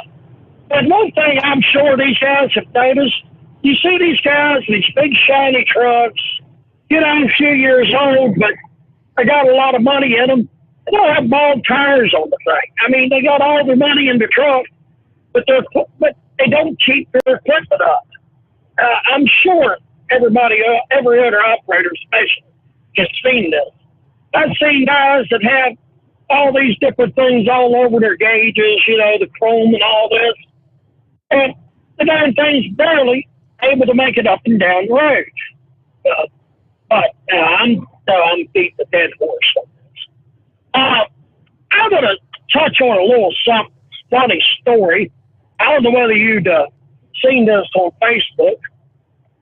But one thing I'm sure these guys have noticed, you see these guys, these big shiny trucks, a few years old, but they got a lot of money in them. They don't have bald tires on the thing. I mean, they got all the money in the truck, but they don't keep their equipment up. I'm sure every other operator especially has seen this. I've seen guys that have all these different things all over their gauges, the chrome and all this. And the darn thing's barely able to make it up and down the road. But I'm beating the dead horse on this. I'm going to touch on a little funny story. I don't know whether you'd seen this on Facebook.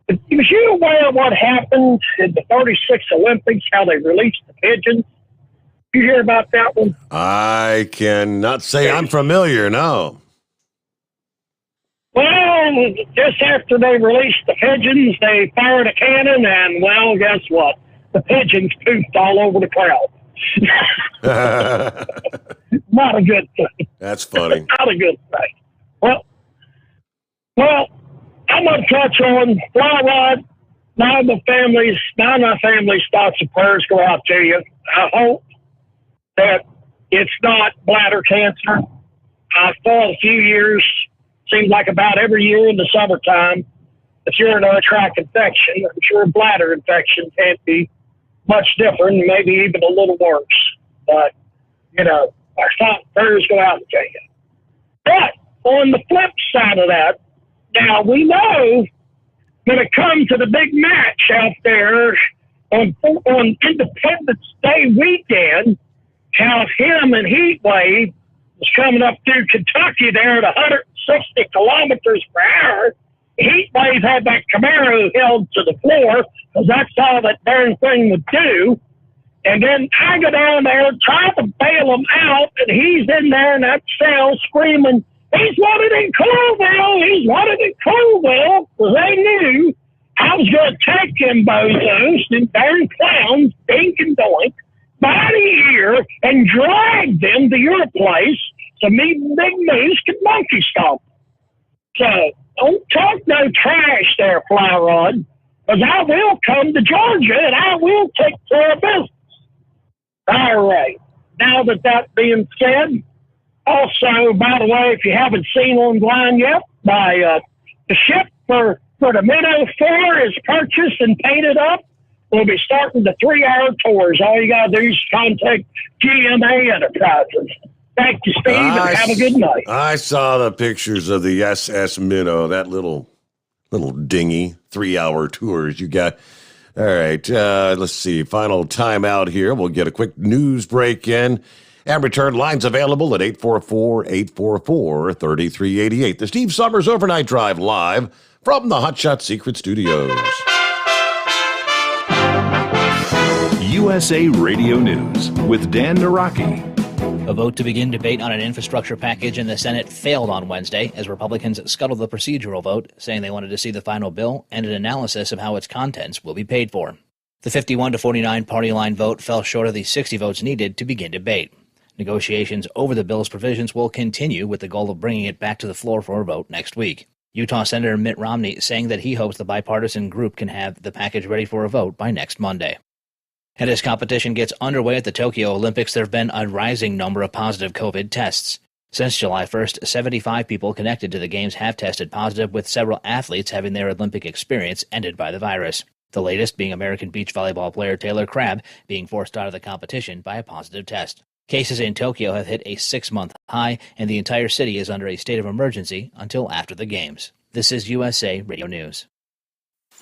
But was you aware of what happened in the 36 Olympics, how they released the pigeons? Did you hear about that one? I cannot say I'm familiar, no. Well, just after they released the pigeons, they fired a cannon, and, well, guess what? The pigeons pooped all over the crowd. Not a good thing. That's funny. Not a good thing. Well, I'm going to touch on Fly Rod. Now my family's thoughts and prayers go out to you. I hope that it's not bladder cancer. I thought a few years, seems like about every year in the summertime, if you're in a tract infection, I'm sure bladder infection can't be much different, maybe even a little worse. But, our thoughts and prayers go out to you. But on the flip side of that, now we know when it comes to the big match out there on Independence Day weekend, how him and Heatwave was coming up through Kentucky there at 160 kilometers per hour. Heatwave had that Camaro held to the floor because that's all that darn thing would do. And then I go down there, try to bail him out, and he's in there in that cell screaming, "He's wanted in Coolville! He's wanted in Coolville!" Because they knew I was going to take them bozos and darn clowns, dink and doink, by the ear and drag them to your place so me and Big Moose could monkey stomp. So don't talk no trash there, Fly Rod, because I will come to Georgia and I will take care of business. All right. Now that being said, also, by the way, if you haven't seen online yet, the ship for the Minnow 4 is purchased and painted up. We'll be starting the 3-hour tours. All you got to do is contact GMA Enterprises. Thank you, Steve, and have a good night. I saw the pictures of the SS Minnow, that little dinghy, 3-hour tours you got. All right, let's see. Final timeout here. We'll get a quick news break in and return. Lines available at 844-844-3388. The Steve Sommers Overnight Drive live from the Hotshot Secret Studios. USA Radio News with Dan Naraki. A vote to begin debate on an infrastructure package in the Senate failed on Wednesday as Republicans scuttled the procedural vote, saying they wanted to see the final bill and an analysis of how its contents will be paid for. The 51-49 party line vote fell short of the 60 votes needed to begin debate. Negotiations over the bill's provisions will continue with the goal of bringing it back to the floor for a vote next week. Utah Senator Mitt Romney saying that he hopes the bipartisan group can have the package ready for a vote by next Monday. And as competition gets underway at the Tokyo Olympics, there have been a rising number of positive COVID tests. Since July 1st, 75 people connected to the Games have tested positive, with several athletes having their Olympic experience ended by the virus. The latest being American beach volleyball player Taylor Crabb being forced out of the competition by a positive test. Cases in Tokyo have hit a 6-month high, and the entire city is under a state of emergency until after the Games. This is USA Radio News.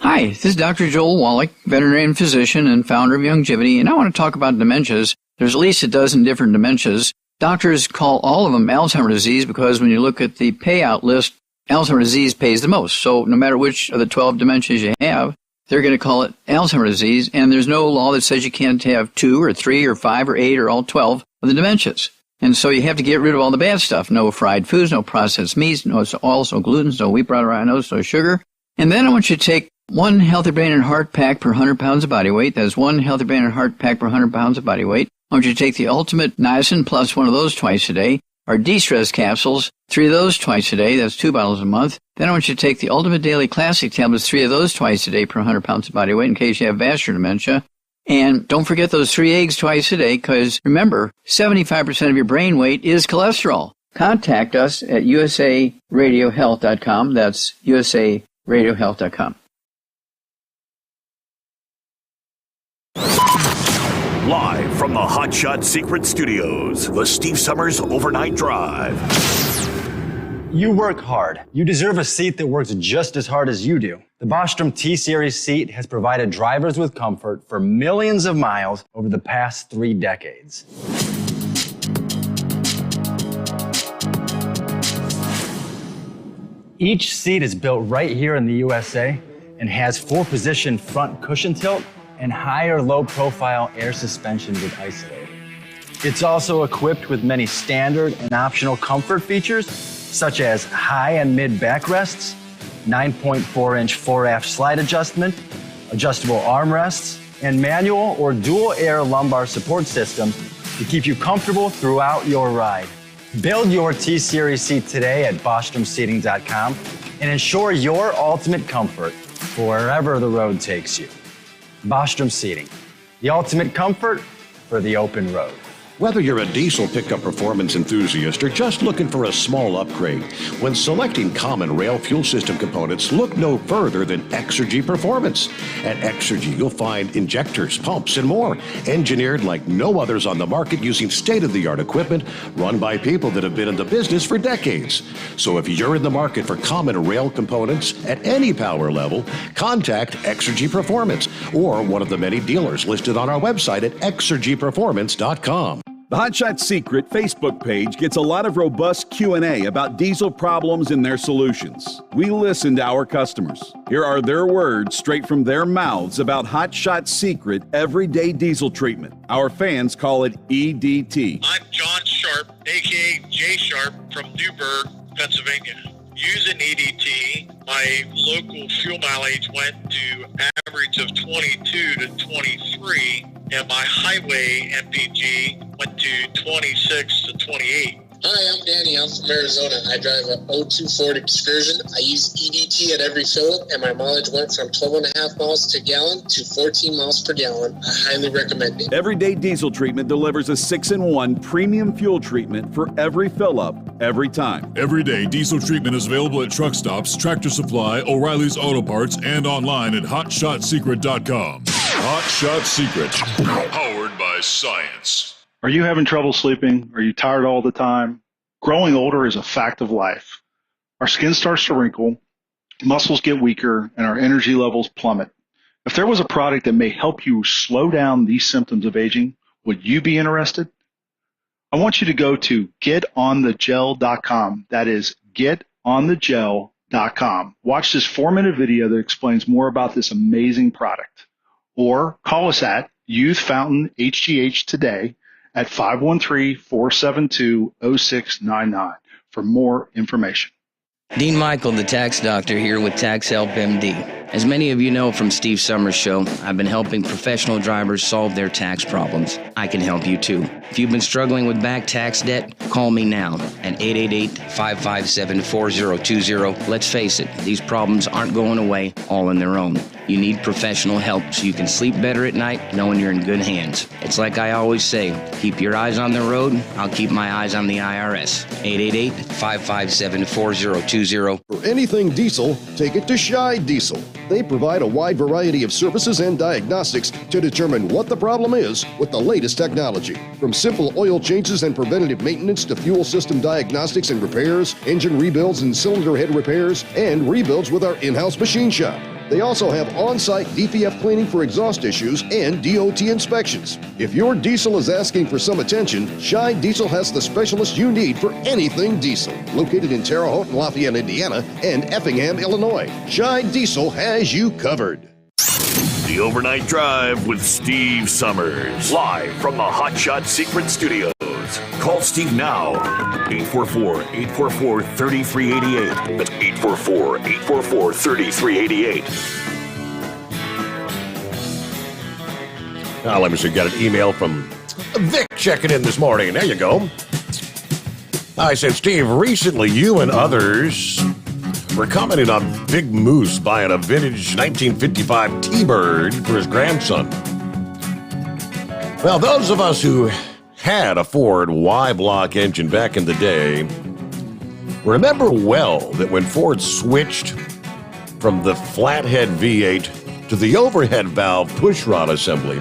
Hi, this is Dr. Joel Wallach, veterinarian physician and founder of Youngevity, and I want to talk about dementias. There's at least a dozen different dementias. Doctors call all of them Alzheimer's disease because when you look at the payout list, Alzheimer's disease pays the most. So no matter which of the 12 dementias you have, they're going to call it Alzheimer's disease, and there's no law that says you can't have 2 or 3 or 5 or 8 or all 12 of the dementias. And so you have to get rid of all the bad stuff. No fried foods, no processed meats, no oils, no gluten, no wheat, butter, rhinos, no sugar. And then I want you to take 1 Healthy Brain and Heart pack per 100 pounds of body weight. That's 1 Healthy Brain and Heart pack per 100 pounds of body weight. I want you to take the Ultimate Niacin plus 1 of those twice a day. Our De-Stress capsules, 3 of those twice a day. That's 2 bottles a month. Then I want you to take the Ultimate Daily Classic tablets, 3 of those twice a day per 100 pounds of body weight in case you have vascular dementia. And don't forget those 3 eggs twice a day, because remember, 75% of your brain weight is cholesterol. Contact us at usaradiohealth.com. That's usaradiohealth.com. Live from the Hotshot Secret Studios, the Steve Sommers Overnight Drive. You work hard. You deserve a seat that works just as hard as you do. The Bostrom T-Series seat has provided drivers with comfort for millions of miles over the past 3 decades. Each seat is built right here in the USA and has 4-position front cushion tilt and higher low-profile air suspension with Isolator. It's also equipped with many standard and optional comfort features, such as high and mid backrests, 9.4-inch 4-aft slide adjustment, adjustable armrests, and manual or dual air lumbar support system to keep you comfortable throughout your ride. Build your T-Series seat today at BostromSeating.com and ensure your ultimate comfort for wherever the road takes you. Bostrom Seating, the ultimate comfort for the open road. Whether you're a diesel pickup performance enthusiast or just looking for a small upgrade, when selecting common rail fuel system components, look no further than Exergy Performance. At Exergy, you'll find injectors, pumps, and more, engineered like no others on the market using state-of-the-art equipment run by people that have been in the business for decades. So if you're in the market for common rail components at any power level, contact Exergy Performance or one of the many dealers listed on our website at exergyperformance.com. The Hot Shot Secret Facebook page gets a lot of robust Q&A about diesel problems and their solutions. We listen to our customers. Here are their words straight from their mouths about Hot Shot Secret everyday diesel treatment. Our fans call it EDT. I'm John Sharp, a.k.a. Jay Sharp from Newburgh, Pennsylvania. Using EDT, my local fuel mileage went to average of 22 to 23, and my highway MPG went to 26 to 28. Hi, I'm Danny. I'm from Arizona. I drive a 02 Ford Excursion. I use EDT at every fill-up, and my mileage went from 12.5 miles to gallon to 14 miles per gallon. I highly recommend it. Everyday diesel treatment delivers a 6-in-1 premium fuel treatment for every fill-up, every time. Everyday diesel treatment is available at truck stops, Tractor Supply, O'Reilly's Auto Parts, and online at HotShotSecret.com. Hot Shot Secret, powered by science. Are you having trouble sleeping? Are you tired all the time? Growing older is a fact of life. Our skin starts to wrinkle, muscles get weaker, and our energy levels plummet. If there was a product that may help you slow down these symptoms of aging, would you be interested? I want you to go to getonthegel.com. That is getonthegel.com. Watch this 4-minute video that explains more about this amazing product. Or call us at Youth Fountain HGH today at 513-472-0699 for more information. Dean Michael, the tax doctor, here with Tax Help MD. As many of you know from Steve Sommers' show, I've been helping professional drivers solve their tax problems. I can help you too. If you've been struggling with back tax debt, call me now at 888-557-4020. Let's face it, these problems aren't going away all on their own. You need professional help so you can sleep better at night knowing you're in good hands. It's like I always say, keep your eyes on the road, I'll keep my eyes on the IRS. 888-557-4020. For anything diesel, take it to Shy Diesel. They provide a wide variety of services and diagnostics to determine what the problem is with the latest technology. From simple oil changes and preventative maintenance to fuel system diagnostics and repairs, engine rebuilds and cylinder head repairs, and rebuilds with our in-house machine shop. They also have on-site DPF cleaning for exhaust issues and DOT inspections. If your diesel is asking for some attention, Shy Diesel has the specialist you need for anything diesel. Located in Terre Haute and Lafayette, Indiana, and Effingham, Illinois, Shy Diesel has you covered. The Overnight Drive with Steve Sommers. Live from the Hot Shot Secret Studios. Call Steve now. 844-844-3388. That's 844-844-3388. Now, let me see. Got an email from Vic checking in this morning. There you go. I said, Steve, recently you and others were commenting on Big Moose buying a vintage 1955 T-Bird for his grandson. Well, those of us who had a Ford Y-block engine back in the day remember well that when Ford switched from the flathead V8 to the overhead valve pushrod assembly,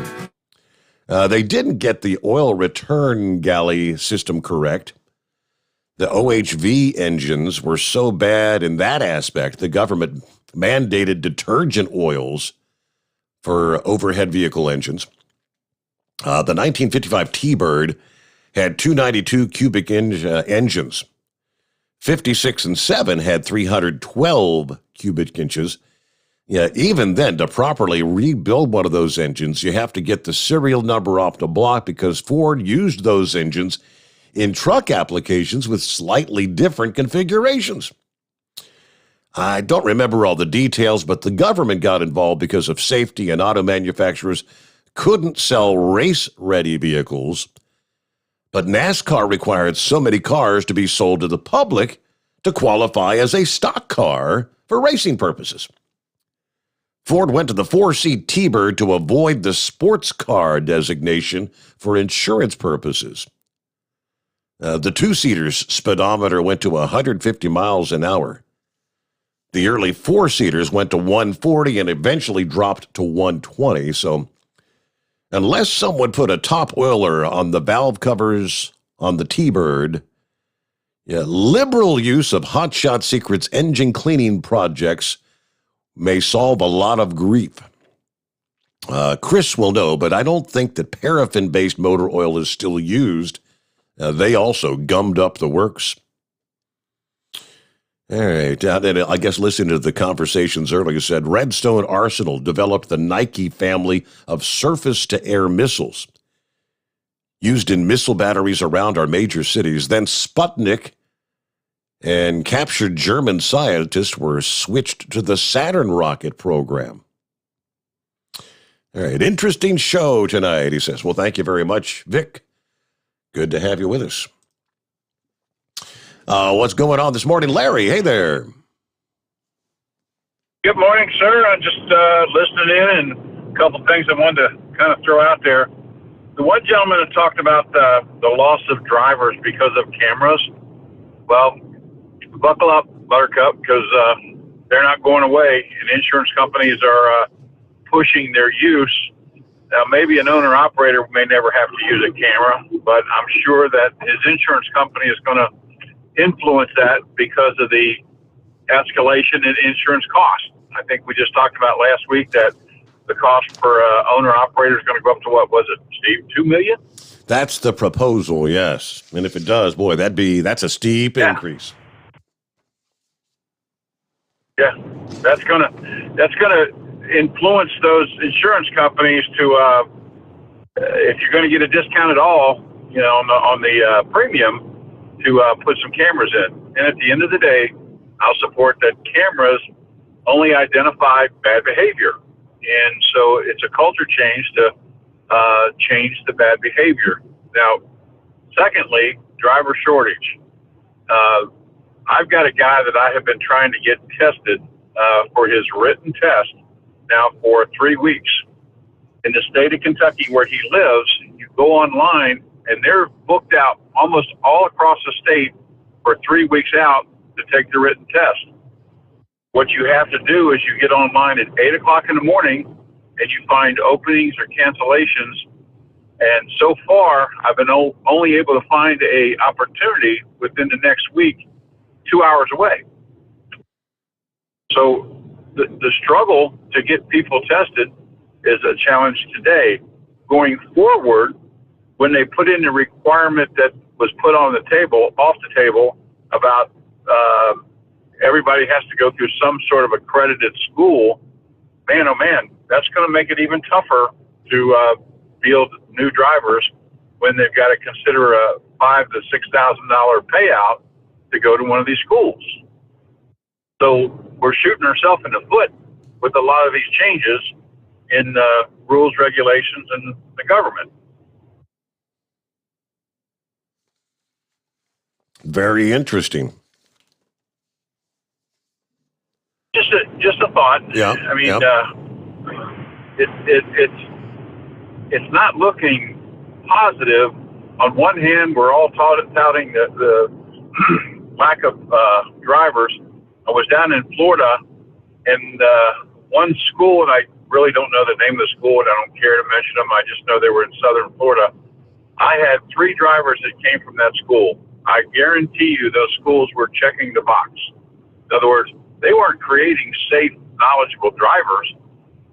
they didn't get the oil return galley system correct. The OHV engines were so bad in that aspect, the government mandated detergent oils for overhead vehicle engines. The 1955 T-Bird had 292 cubic engines. 56 and 7 had 312 cubic inches. Yeah, even then, to properly rebuild one of those engines, you have to get the serial number off the block because Ford used those engines in truck applications with slightly different configurations. I don't remember all the details, but the government got involved because of safety, and auto manufacturers couldn't sell race-ready vehicles. But NASCAR required so many cars to be sold to the public to qualify as a stock car for racing purposes. Ford went to the 4-seat T-Bird to avoid the sports car designation for insurance purposes. The 2-seater's speedometer went to 150 miles an hour. The early 4-seaters went to 140 and eventually dropped to 120. So unless someone put a top oiler on the valve covers on the T-Bird, liberal use of Hot Shot Secret's engine cleaning projects may solve a lot of grief. Chris will know, but I don't think that paraffin-based motor oil is still used. They also gummed up the works. All right. And I guess listening to the conversations earlier said Redstone Arsenal developed the Nike family of surface-to-air missiles used in missile batteries around our major cities. Then Sputnik and captured German scientists were switched to the Saturn rocket program. All right. Interesting show tonight, he says. Well, thank you very much, Vic. Good to have you with us. What's going on this morning? Larry, hey there. Good morning, sir. I'm just listening in, and a couple things I wanted to kind of throw out there. The one gentleman that talked about the loss of drivers because of cameras. Well, buckle up, Buttercup, because they're not going away, and insurance companies are pushing their use. Now, maybe an owner-operator may never have to use a camera, but I'm sure that his insurance company is going to influence that because of the escalation in insurance costs. I think we just talked about last week that the cost per owner-operator is going to go up to, what was it, Steve, $2 million? That's the proposal, yes. And if it does, boy, that's a steep increase. Yeah, that's gonna influence those insurance companies to, if you're going to get a discount at all, on the premium, to put some cameras in. And at the end of the day, I'll support that cameras only identify bad behavior. And so it's a culture change to change the bad behavior. Now, secondly, driver shortage. I've got a guy that I have been trying to get tested for his written test now for 3 weeks. In the state of Kentucky where he lives, you go online and they're booked out almost all across the state for 3 weeks out to take the written test. What you have to do is you get online at 8 o'clock in the morning and you find openings or cancellations. And so far, I've been only able to find a opportunity within the next week, 2 hours away. So the struggle to get people tested is a challenge today. Going forward, when they put in the requirement that was put on the table, off the table, about everybody has to go through some sort of accredited school, man, oh man, that's going to make it even tougher to field new drivers when they've got to consider a $5,000 to $6,000 payout to go to one of these schools. So we're shooting ourselves in the foot with a lot of these changes in rules, regulations, and the government. Very interesting. Just a thought. Yeah. I mean, it's not looking positive. On one hand, we're all touting the lack of drivers. I was down in Florida, and one school, and I really don't know the name of the school, and I don't care to mention them. I just know they were in southern Florida. I had 3 drivers that came from that school. I guarantee you those schools were checking the box. In other words, they weren't creating safe, knowledgeable drivers.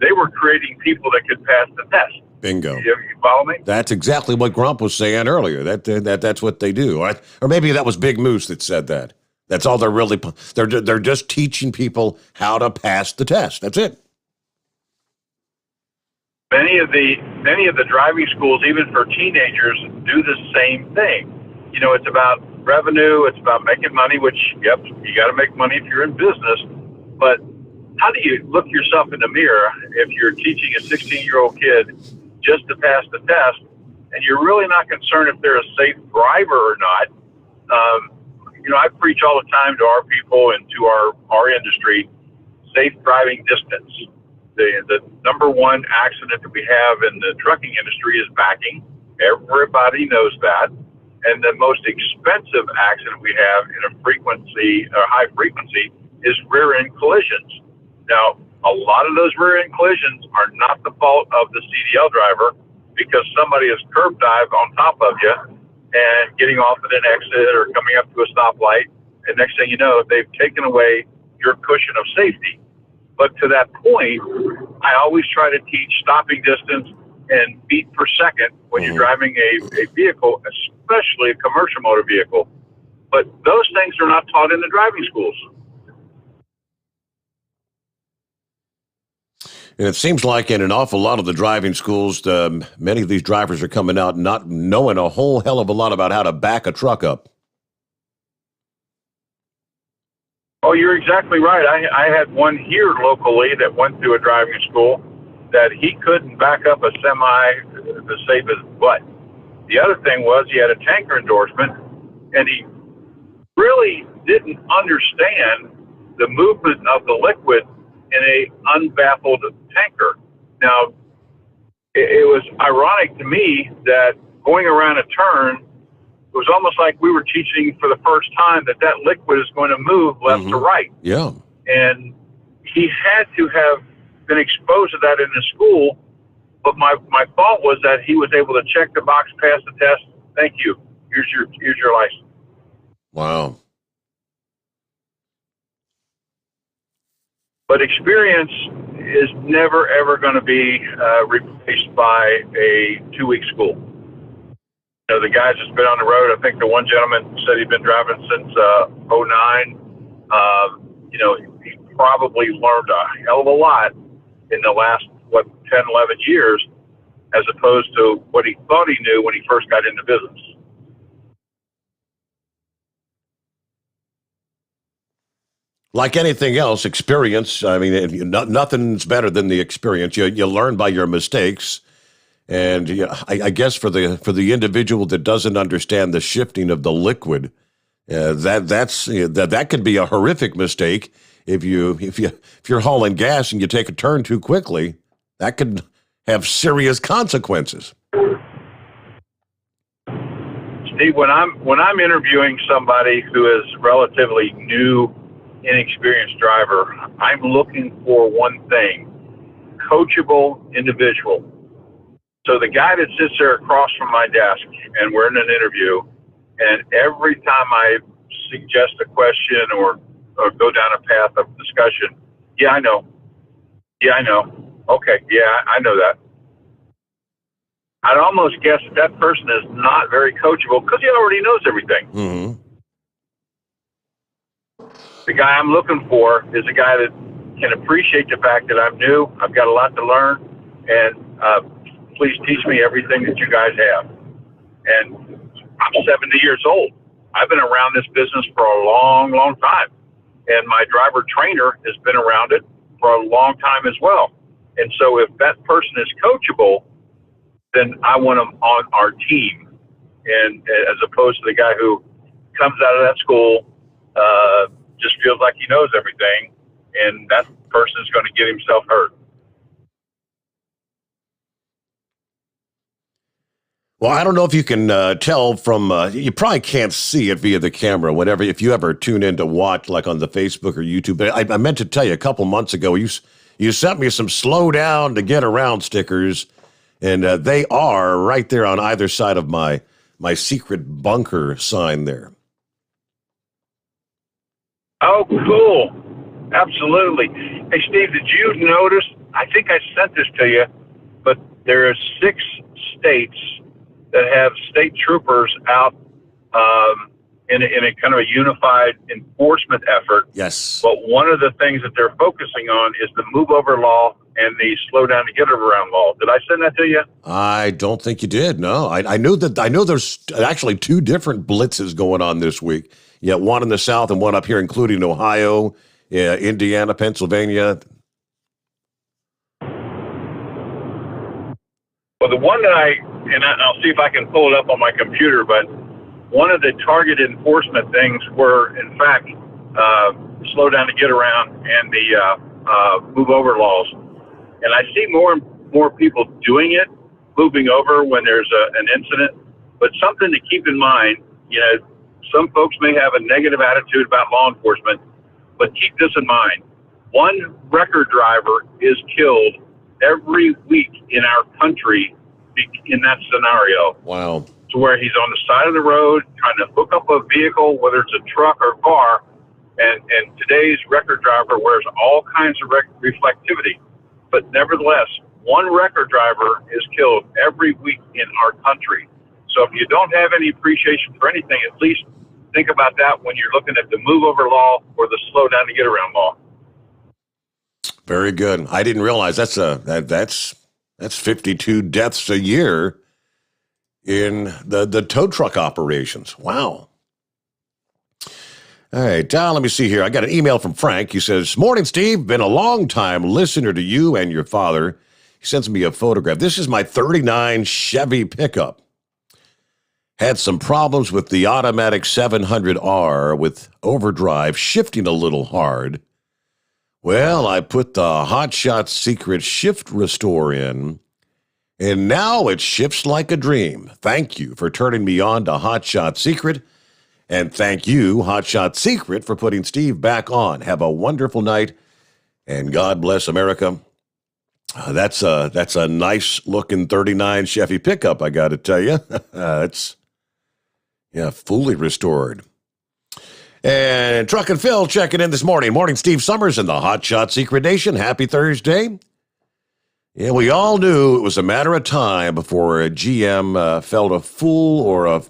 They were creating people that could pass the test. Bingo. You follow me? That's exactly what Grump was saying earlier. That's what they do. Or maybe that was Big Moose that said that. That's all they're just teaching people how to pass the test. That's it. Many of the driving schools, even for teenagers, do the same thing. It's about revenue. It's about making money, which, yep, you got to make money if you're in business. But how do you look yourself in the mirror if you're teaching a 16-year-old kid just to pass the test, and you're really not concerned if they're a safe driver or not? I preach all the time to our people and to our industry, safe driving distance. The number one accident that we have in the trucking industry is backing. Everybody knows that. And the most expensive accident we have in a high frequency is rear-end collisions. Now, a lot of those rear-end collisions are not the fault of the CDL driver because somebody has curb dived on top of you and getting off at an exit or coming up to a stoplight. And next thing you know, they've taken away your cushion of safety. But to that point, I always try to teach stopping distance and feet per second when you're driving a vehicle, especially a commercial motor vehicle. But those things are not taught in the driving schools. And it seems like in an awful lot of the driving schools, many of these drivers are coming out not knowing a whole hell of a lot about how to back a truck up. Oh, you're exactly right. I had one here locally that went through a driving school that he couldn't back up a semi to save his butt. The other thing was he had a tanker endorsement, and he really didn't understand the movement of the liquid in a unbaffled tanker. Now, it was ironic to me that going around a turn, it was almost like we were teaching for the first time that liquid is going to move left to right. Yeah. And he had to have been exposed to that in the school, but my fault was that he was able to check the box, pass the test. Thank you. Here's your license. Wow. But experience is never, ever going to be replaced by a 2-week school. You know, the guys that's been on the road, I think the one gentleman said he'd been driving since 2009. You know, he probably learned a hell of a lot in the last, 10, 11 years, as opposed to what he thought he knew when he first got into business. Like anything else, experience, I mean, nothing's better than the experience. You learn by your mistakes. And I guess for the individual that doesn't understand the shifting of the liquid, that could be a horrific mistake. If you're hauling gas and you take a turn too quickly, that could have serious consequences. Steve, when I'm interviewing somebody who is relatively new, inexperienced driver, I'm looking for one thing: coachable individual. So the guy that sits there across from my desk and we're in an interview, and every time I suggest a question or go down a path of discussion, yeah, I know. Okay, yeah, I know that. I'd almost guess that person is not very coachable because he already knows everything. Mm-hmm. The guy I'm looking for is a guy that can appreciate the fact that I'm new, I've got a lot to learn, and please teach me everything that you guys have. And I'm 70 years old. I've been around this business for a long, long time. And my driver trainer has been around it for a long time as well. And so if that person is coachable, then I want them on our team. And as opposed to the guy who comes out of that school, just feels like he knows everything, and that person is going to get himself hurt. Well, I don't know if you can tell from, you probably can't see it via the camera if you ever tune in to watch, like on the Facebook or YouTube. But I meant to tell you a couple months ago, you sent me some slow down to get around stickers, and they are right there on either side of my secret bunker sign there. Oh, cool. Absolutely. Hey, Steve, did you notice, I think I sent this to you, but there are 6 states that have state troopers out in a kind of a unified enforcement effort. Yes. But one of the things that they're focusing on is the move over law and the slow down to get around law. Did I send that to you? I don't think you did. No, I know there's actually 2 different blitzes going on this week. Yeah, one in the South and one up here, including Ohio, Indiana, Pennsylvania. Well, the one that I'll see if I can pull it up on my computer, but one of the target enforcement things were, in fact, slow down to get around and the move over laws. And I see more and more people doing it, moving over when there's an incident. But something to keep in mind, some folks may have a negative attitude about law enforcement, but keep this in mind. One record driver is killed every week in our country in that scenario. Wow. To where he's on the side of the road trying to hook up a vehicle, whether it's a truck or car, and today's record driver wears all kinds of reflectivity. but nevertheless, one record driver is killed every week in our country. So if you don't have any appreciation for anything, at least think about that when you're looking at the move over law or the slow down to get around law. Very good. I didn't realize that's 52 deaths a year in the tow truck operations. Wow. All right, let me see here. I got an email from Frank. He says, "Morning, Steve. Been a long time listener to you and your father." He sends me a photograph. This is my 39 Chevy pickup. Had some problems with the automatic 700R with overdrive shifting a little hard. Well, I put the Hot Shot Secret Shift Restore in, and now it shifts like a dream. Thank you for turning me on to Hot Shot Secret, and thank you, Hot Shot Secret, for putting Steve back on. Have a wonderful night, and God bless America. That's a nice-looking 39 Chevy pickup, I got to tell you. It's fully restored. And Truck and Phil checking in this morning. Morning, Steve Sommers in the Hot Shot Secret Nation. Happy Thursday. Yeah, we all knew it was a matter of time before GM felt a fool or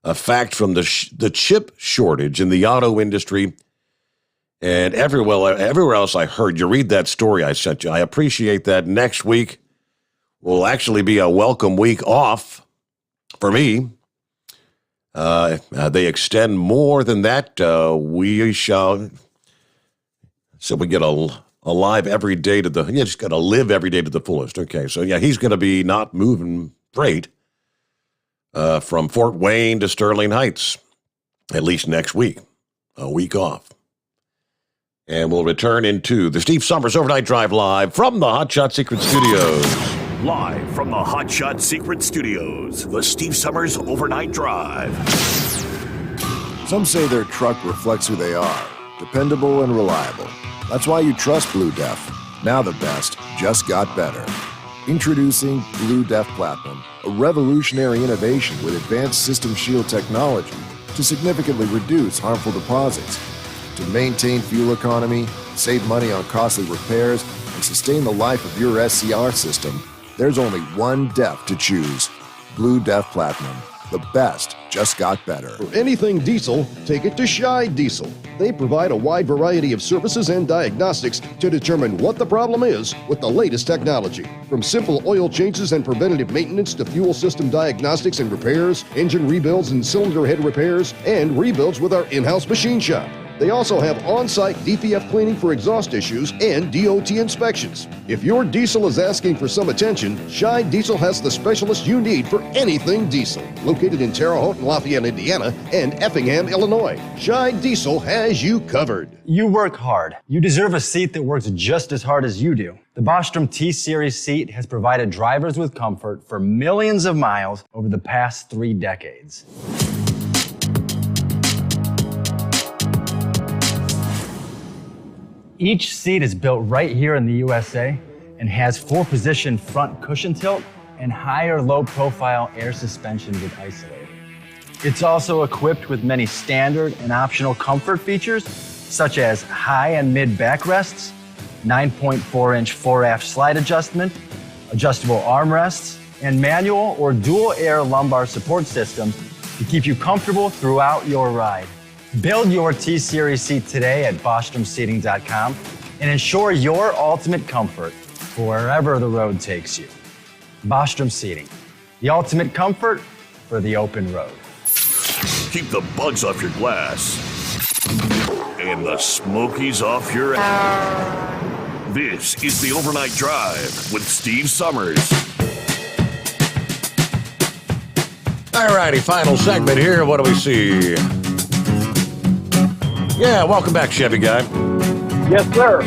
a fact from the chip shortage in the auto industry. And everywhere else I heard, you read that story I sent you. I appreciate that. Next week will actually be a welcome week off for me. They extend more than that. We shall. So we get alive every day just got to live every day to the fullest. Okay, so he's going to be not moving freight from Fort Wayne to Sterling Heights, at least next week, a week off. And we'll return into the Steve Sommers Overnight Drive live from the Hot Shot Secret Studios. Live from the Hot Shot Secret Studios, the Steve Sommers Overnight Drive. Some say their truck reflects who they are, dependable and reliable. That's why you trust Blue Def. Now the best just got better. Introducing Blue Def Platinum, a revolutionary innovation with advanced system shield technology to significantly reduce harmful deposits. To maintain fuel economy, save money on costly repairs, and sustain the life of your SCR system, there's only one DEF to choose. Blue Def Platinum. The best just got better. For anything diesel, take it to Shy Diesel. They provide a wide variety of services and diagnostics to determine what the problem is with the latest technology. From simple oil changes and preventative maintenance to fuel system diagnostics and repairs, engine rebuilds and cylinder head repairs, and rebuilds with our in-house machine shop. They also have on-site DPF cleaning for exhaust issues and DOT inspections. If your diesel is asking for some attention, Shy Diesel has the specialist you need for anything diesel. Located in Terre Haute and Lafayette, Indiana, and Effingham, Illinois, Shy Diesel has you covered. You work hard. You deserve a seat that works just as hard as you do. The Bostrom T-Series seat has provided drivers with comfort for millions of miles over the past 3 decades. Each seat is built right here in the USA and has 4-position front cushion tilt and higher low-profile air suspension with isolator. It's also equipped with many standard and optional comfort features, such as high and mid backrests, 9.4-inch 4-aft slide adjustment, adjustable armrests, and manual or dual air lumbar support systems to keep you comfortable throughout your ride. Build your T-Series seat today at BostromSeating.com and ensure your ultimate comfort for wherever the road takes you. Bostrom Seating, the ultimate comfort for the open road. Keep the bugs off your glass and the smokies off your ass. This is the Overnight Drive with Steve Sommers. All righty, final segment here. What do we see? Yeah, welcome back, Chevy Guy. Yes, sir.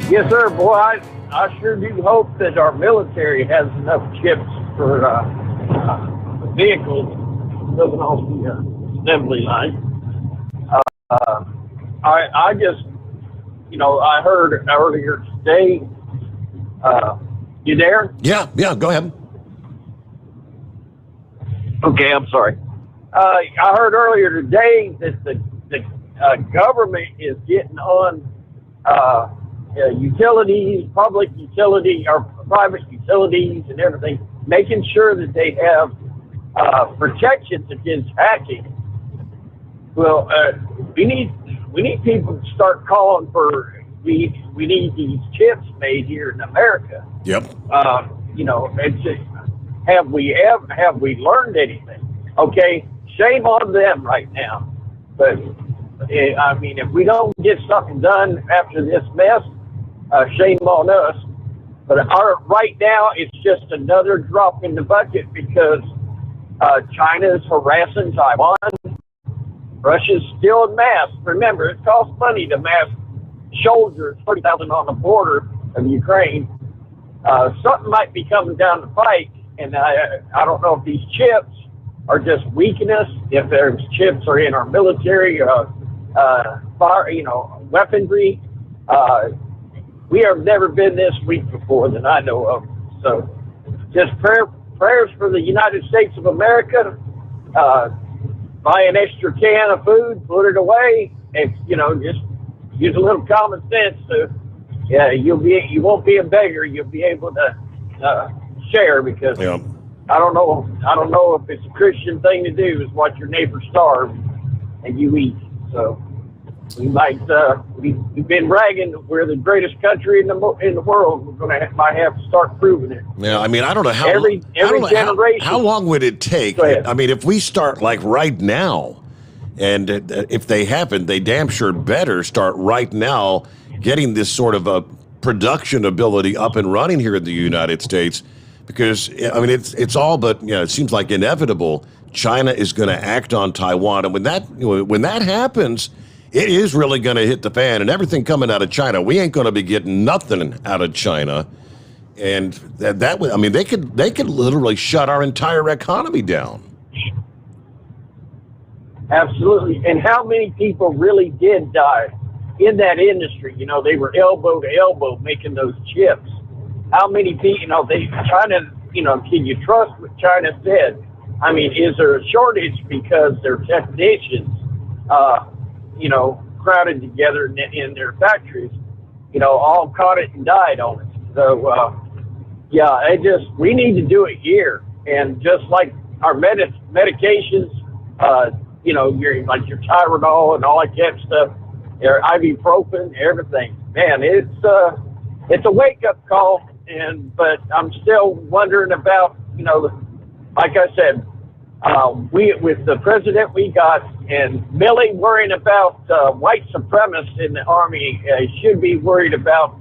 Yes, sir. Boy, I sure do hope that our military has enough chips for vehicles moving off the assembly line. I just, I heard earlier today. You there? Yeah, go ahead. Okay, I'm sorry. I heard earlier today that the government is getting on utilities, public utility or private utilities and everything, making sure that they have protections against hacking. Well, we need people to start calling for. We need these chips made here in America. Yep. It's just, have we learned anything? Okay, shame on them right now. But if we don't get something done after this mess, shame on us. But right now, it's just another drop in the bucket because China is harassing Taiwan. Russia's still in mass. Remember, it costs money to mass soldiers, 30,000 on the border of Ukraine. Something might be coming down the pike, and I don't know if these chips are just weakening us, if their chips are in our military, weaponry. We have never been this weak before that I know of. So just prayers for the United States of America. Buy an extra can of food, put it away, and just use a little common sense. So you won't be a beggar. You'll be able to share because I don't know if it's a Christian thing to do is watch your neighbor starve and you eat. So we might we've been bragging that we're the greatest country in the world. We're might have to start proving it. Yeah, I don't know how every generation. How long would it take? If we start like right now, and if they happen, they damn sure better start right now getting this sort of a production ability up and running here in the United States, because it's all but it seems like inevitable. China is going to act on Taiwan, and when that happens, it is really going to hit the fan, and everything coming out of China, we ain't going to be getting nothing out of China, and that they could literally shut our entire economy down. Absolutely, and how many people really did die in that industry? They were elbow to elbow making those chips. How many people? China. Can you trust what China said? Is there a shortage because their technicians? Crowded together in their factories, all caught it and died on it. So, we need to do it here. And just like our medications, your Tylenol and all that kind of stuff, your ibuprofen, everything. Man, it's a wake-up call. But I'm still wondering about, like I said, with the president we got, and Millie worrying about white supremacists in the army, should be worried about,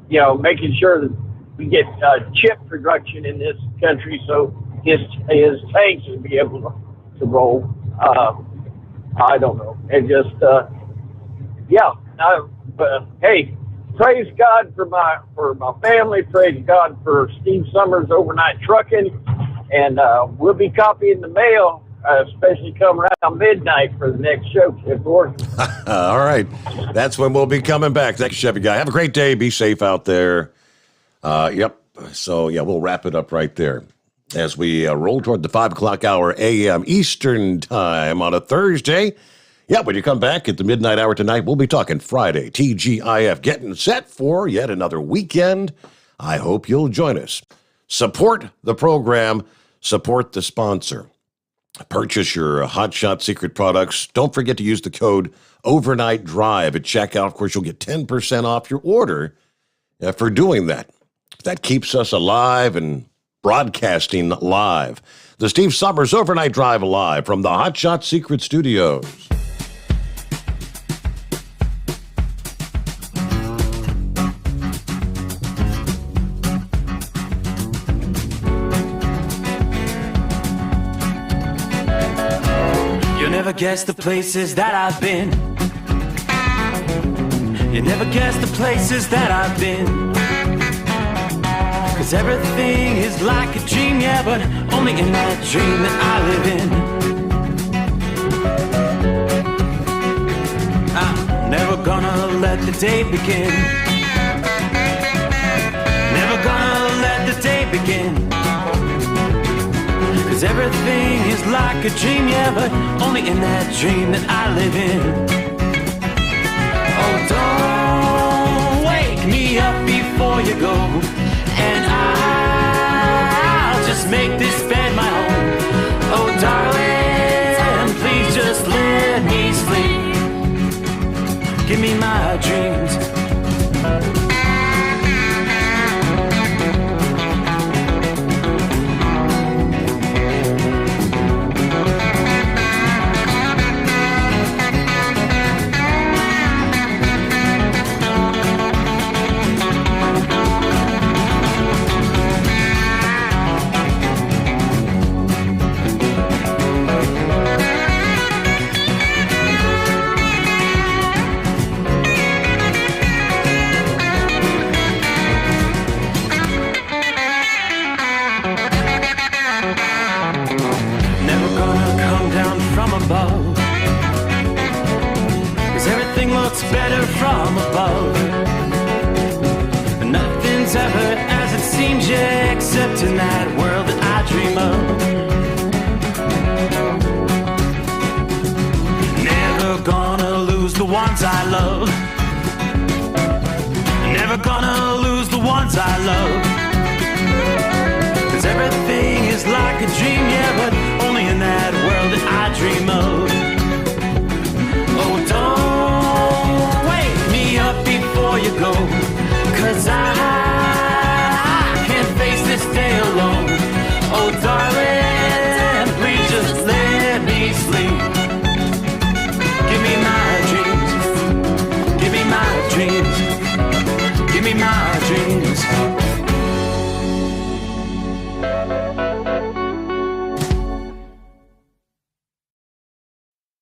making sure that we get chip production in this country so his tanks will be able to roll. I don't know. It just, but hey, praise God for my family. Praise God for Steve Sommers Overnight Trucking. And we'll be copying the mail, especially come around midnight for the next show, Gordon. All right. That's when we'll be coming back. Thanks, Chevy Guy. Have a great day. Be safe out there. Yep. So, we'll wrap it up right there as we roll toward the 5 o'clock hour a.m. Eastern time on a Thursday. Yeah, when you come back at the midnight hour tonight, we'll be talking Friday, TGIF, getting set for yet another weekend. I hope you'll join us. Support the program. Support the sponsor. Purchase your Hot Shot Secret products. Don't forget to use the code Overnight Drive at checkout. Of course, you'll get 10% off your order for doing that. That keeps us alive and broadcasting live. The Steve Sommers Overnight Drive live from the Hot Shot Secret Studios. Guess the places that I've been. You never guess the places that I've been. 'Cause everything is like a dream, yeah, but only in that dream that I live in. I'm never gonna let the day begin. Never gonna let the day begin. 'Cause everything is like a dream, yeah, but only in that dream that I live in. Oh, don't wake me seems you accept in that world that I dream of. Never gonna lose the ones I love. Never gonna lose the ones I love. 'Cause everything is like a dream, yeah, but only in that world that I dream of. Oh, don't wake me up before you go, 'cause I can't face this day alone. Oh, darling, please just let me sleep. Give me my dreams. Give me my dreams. Give me my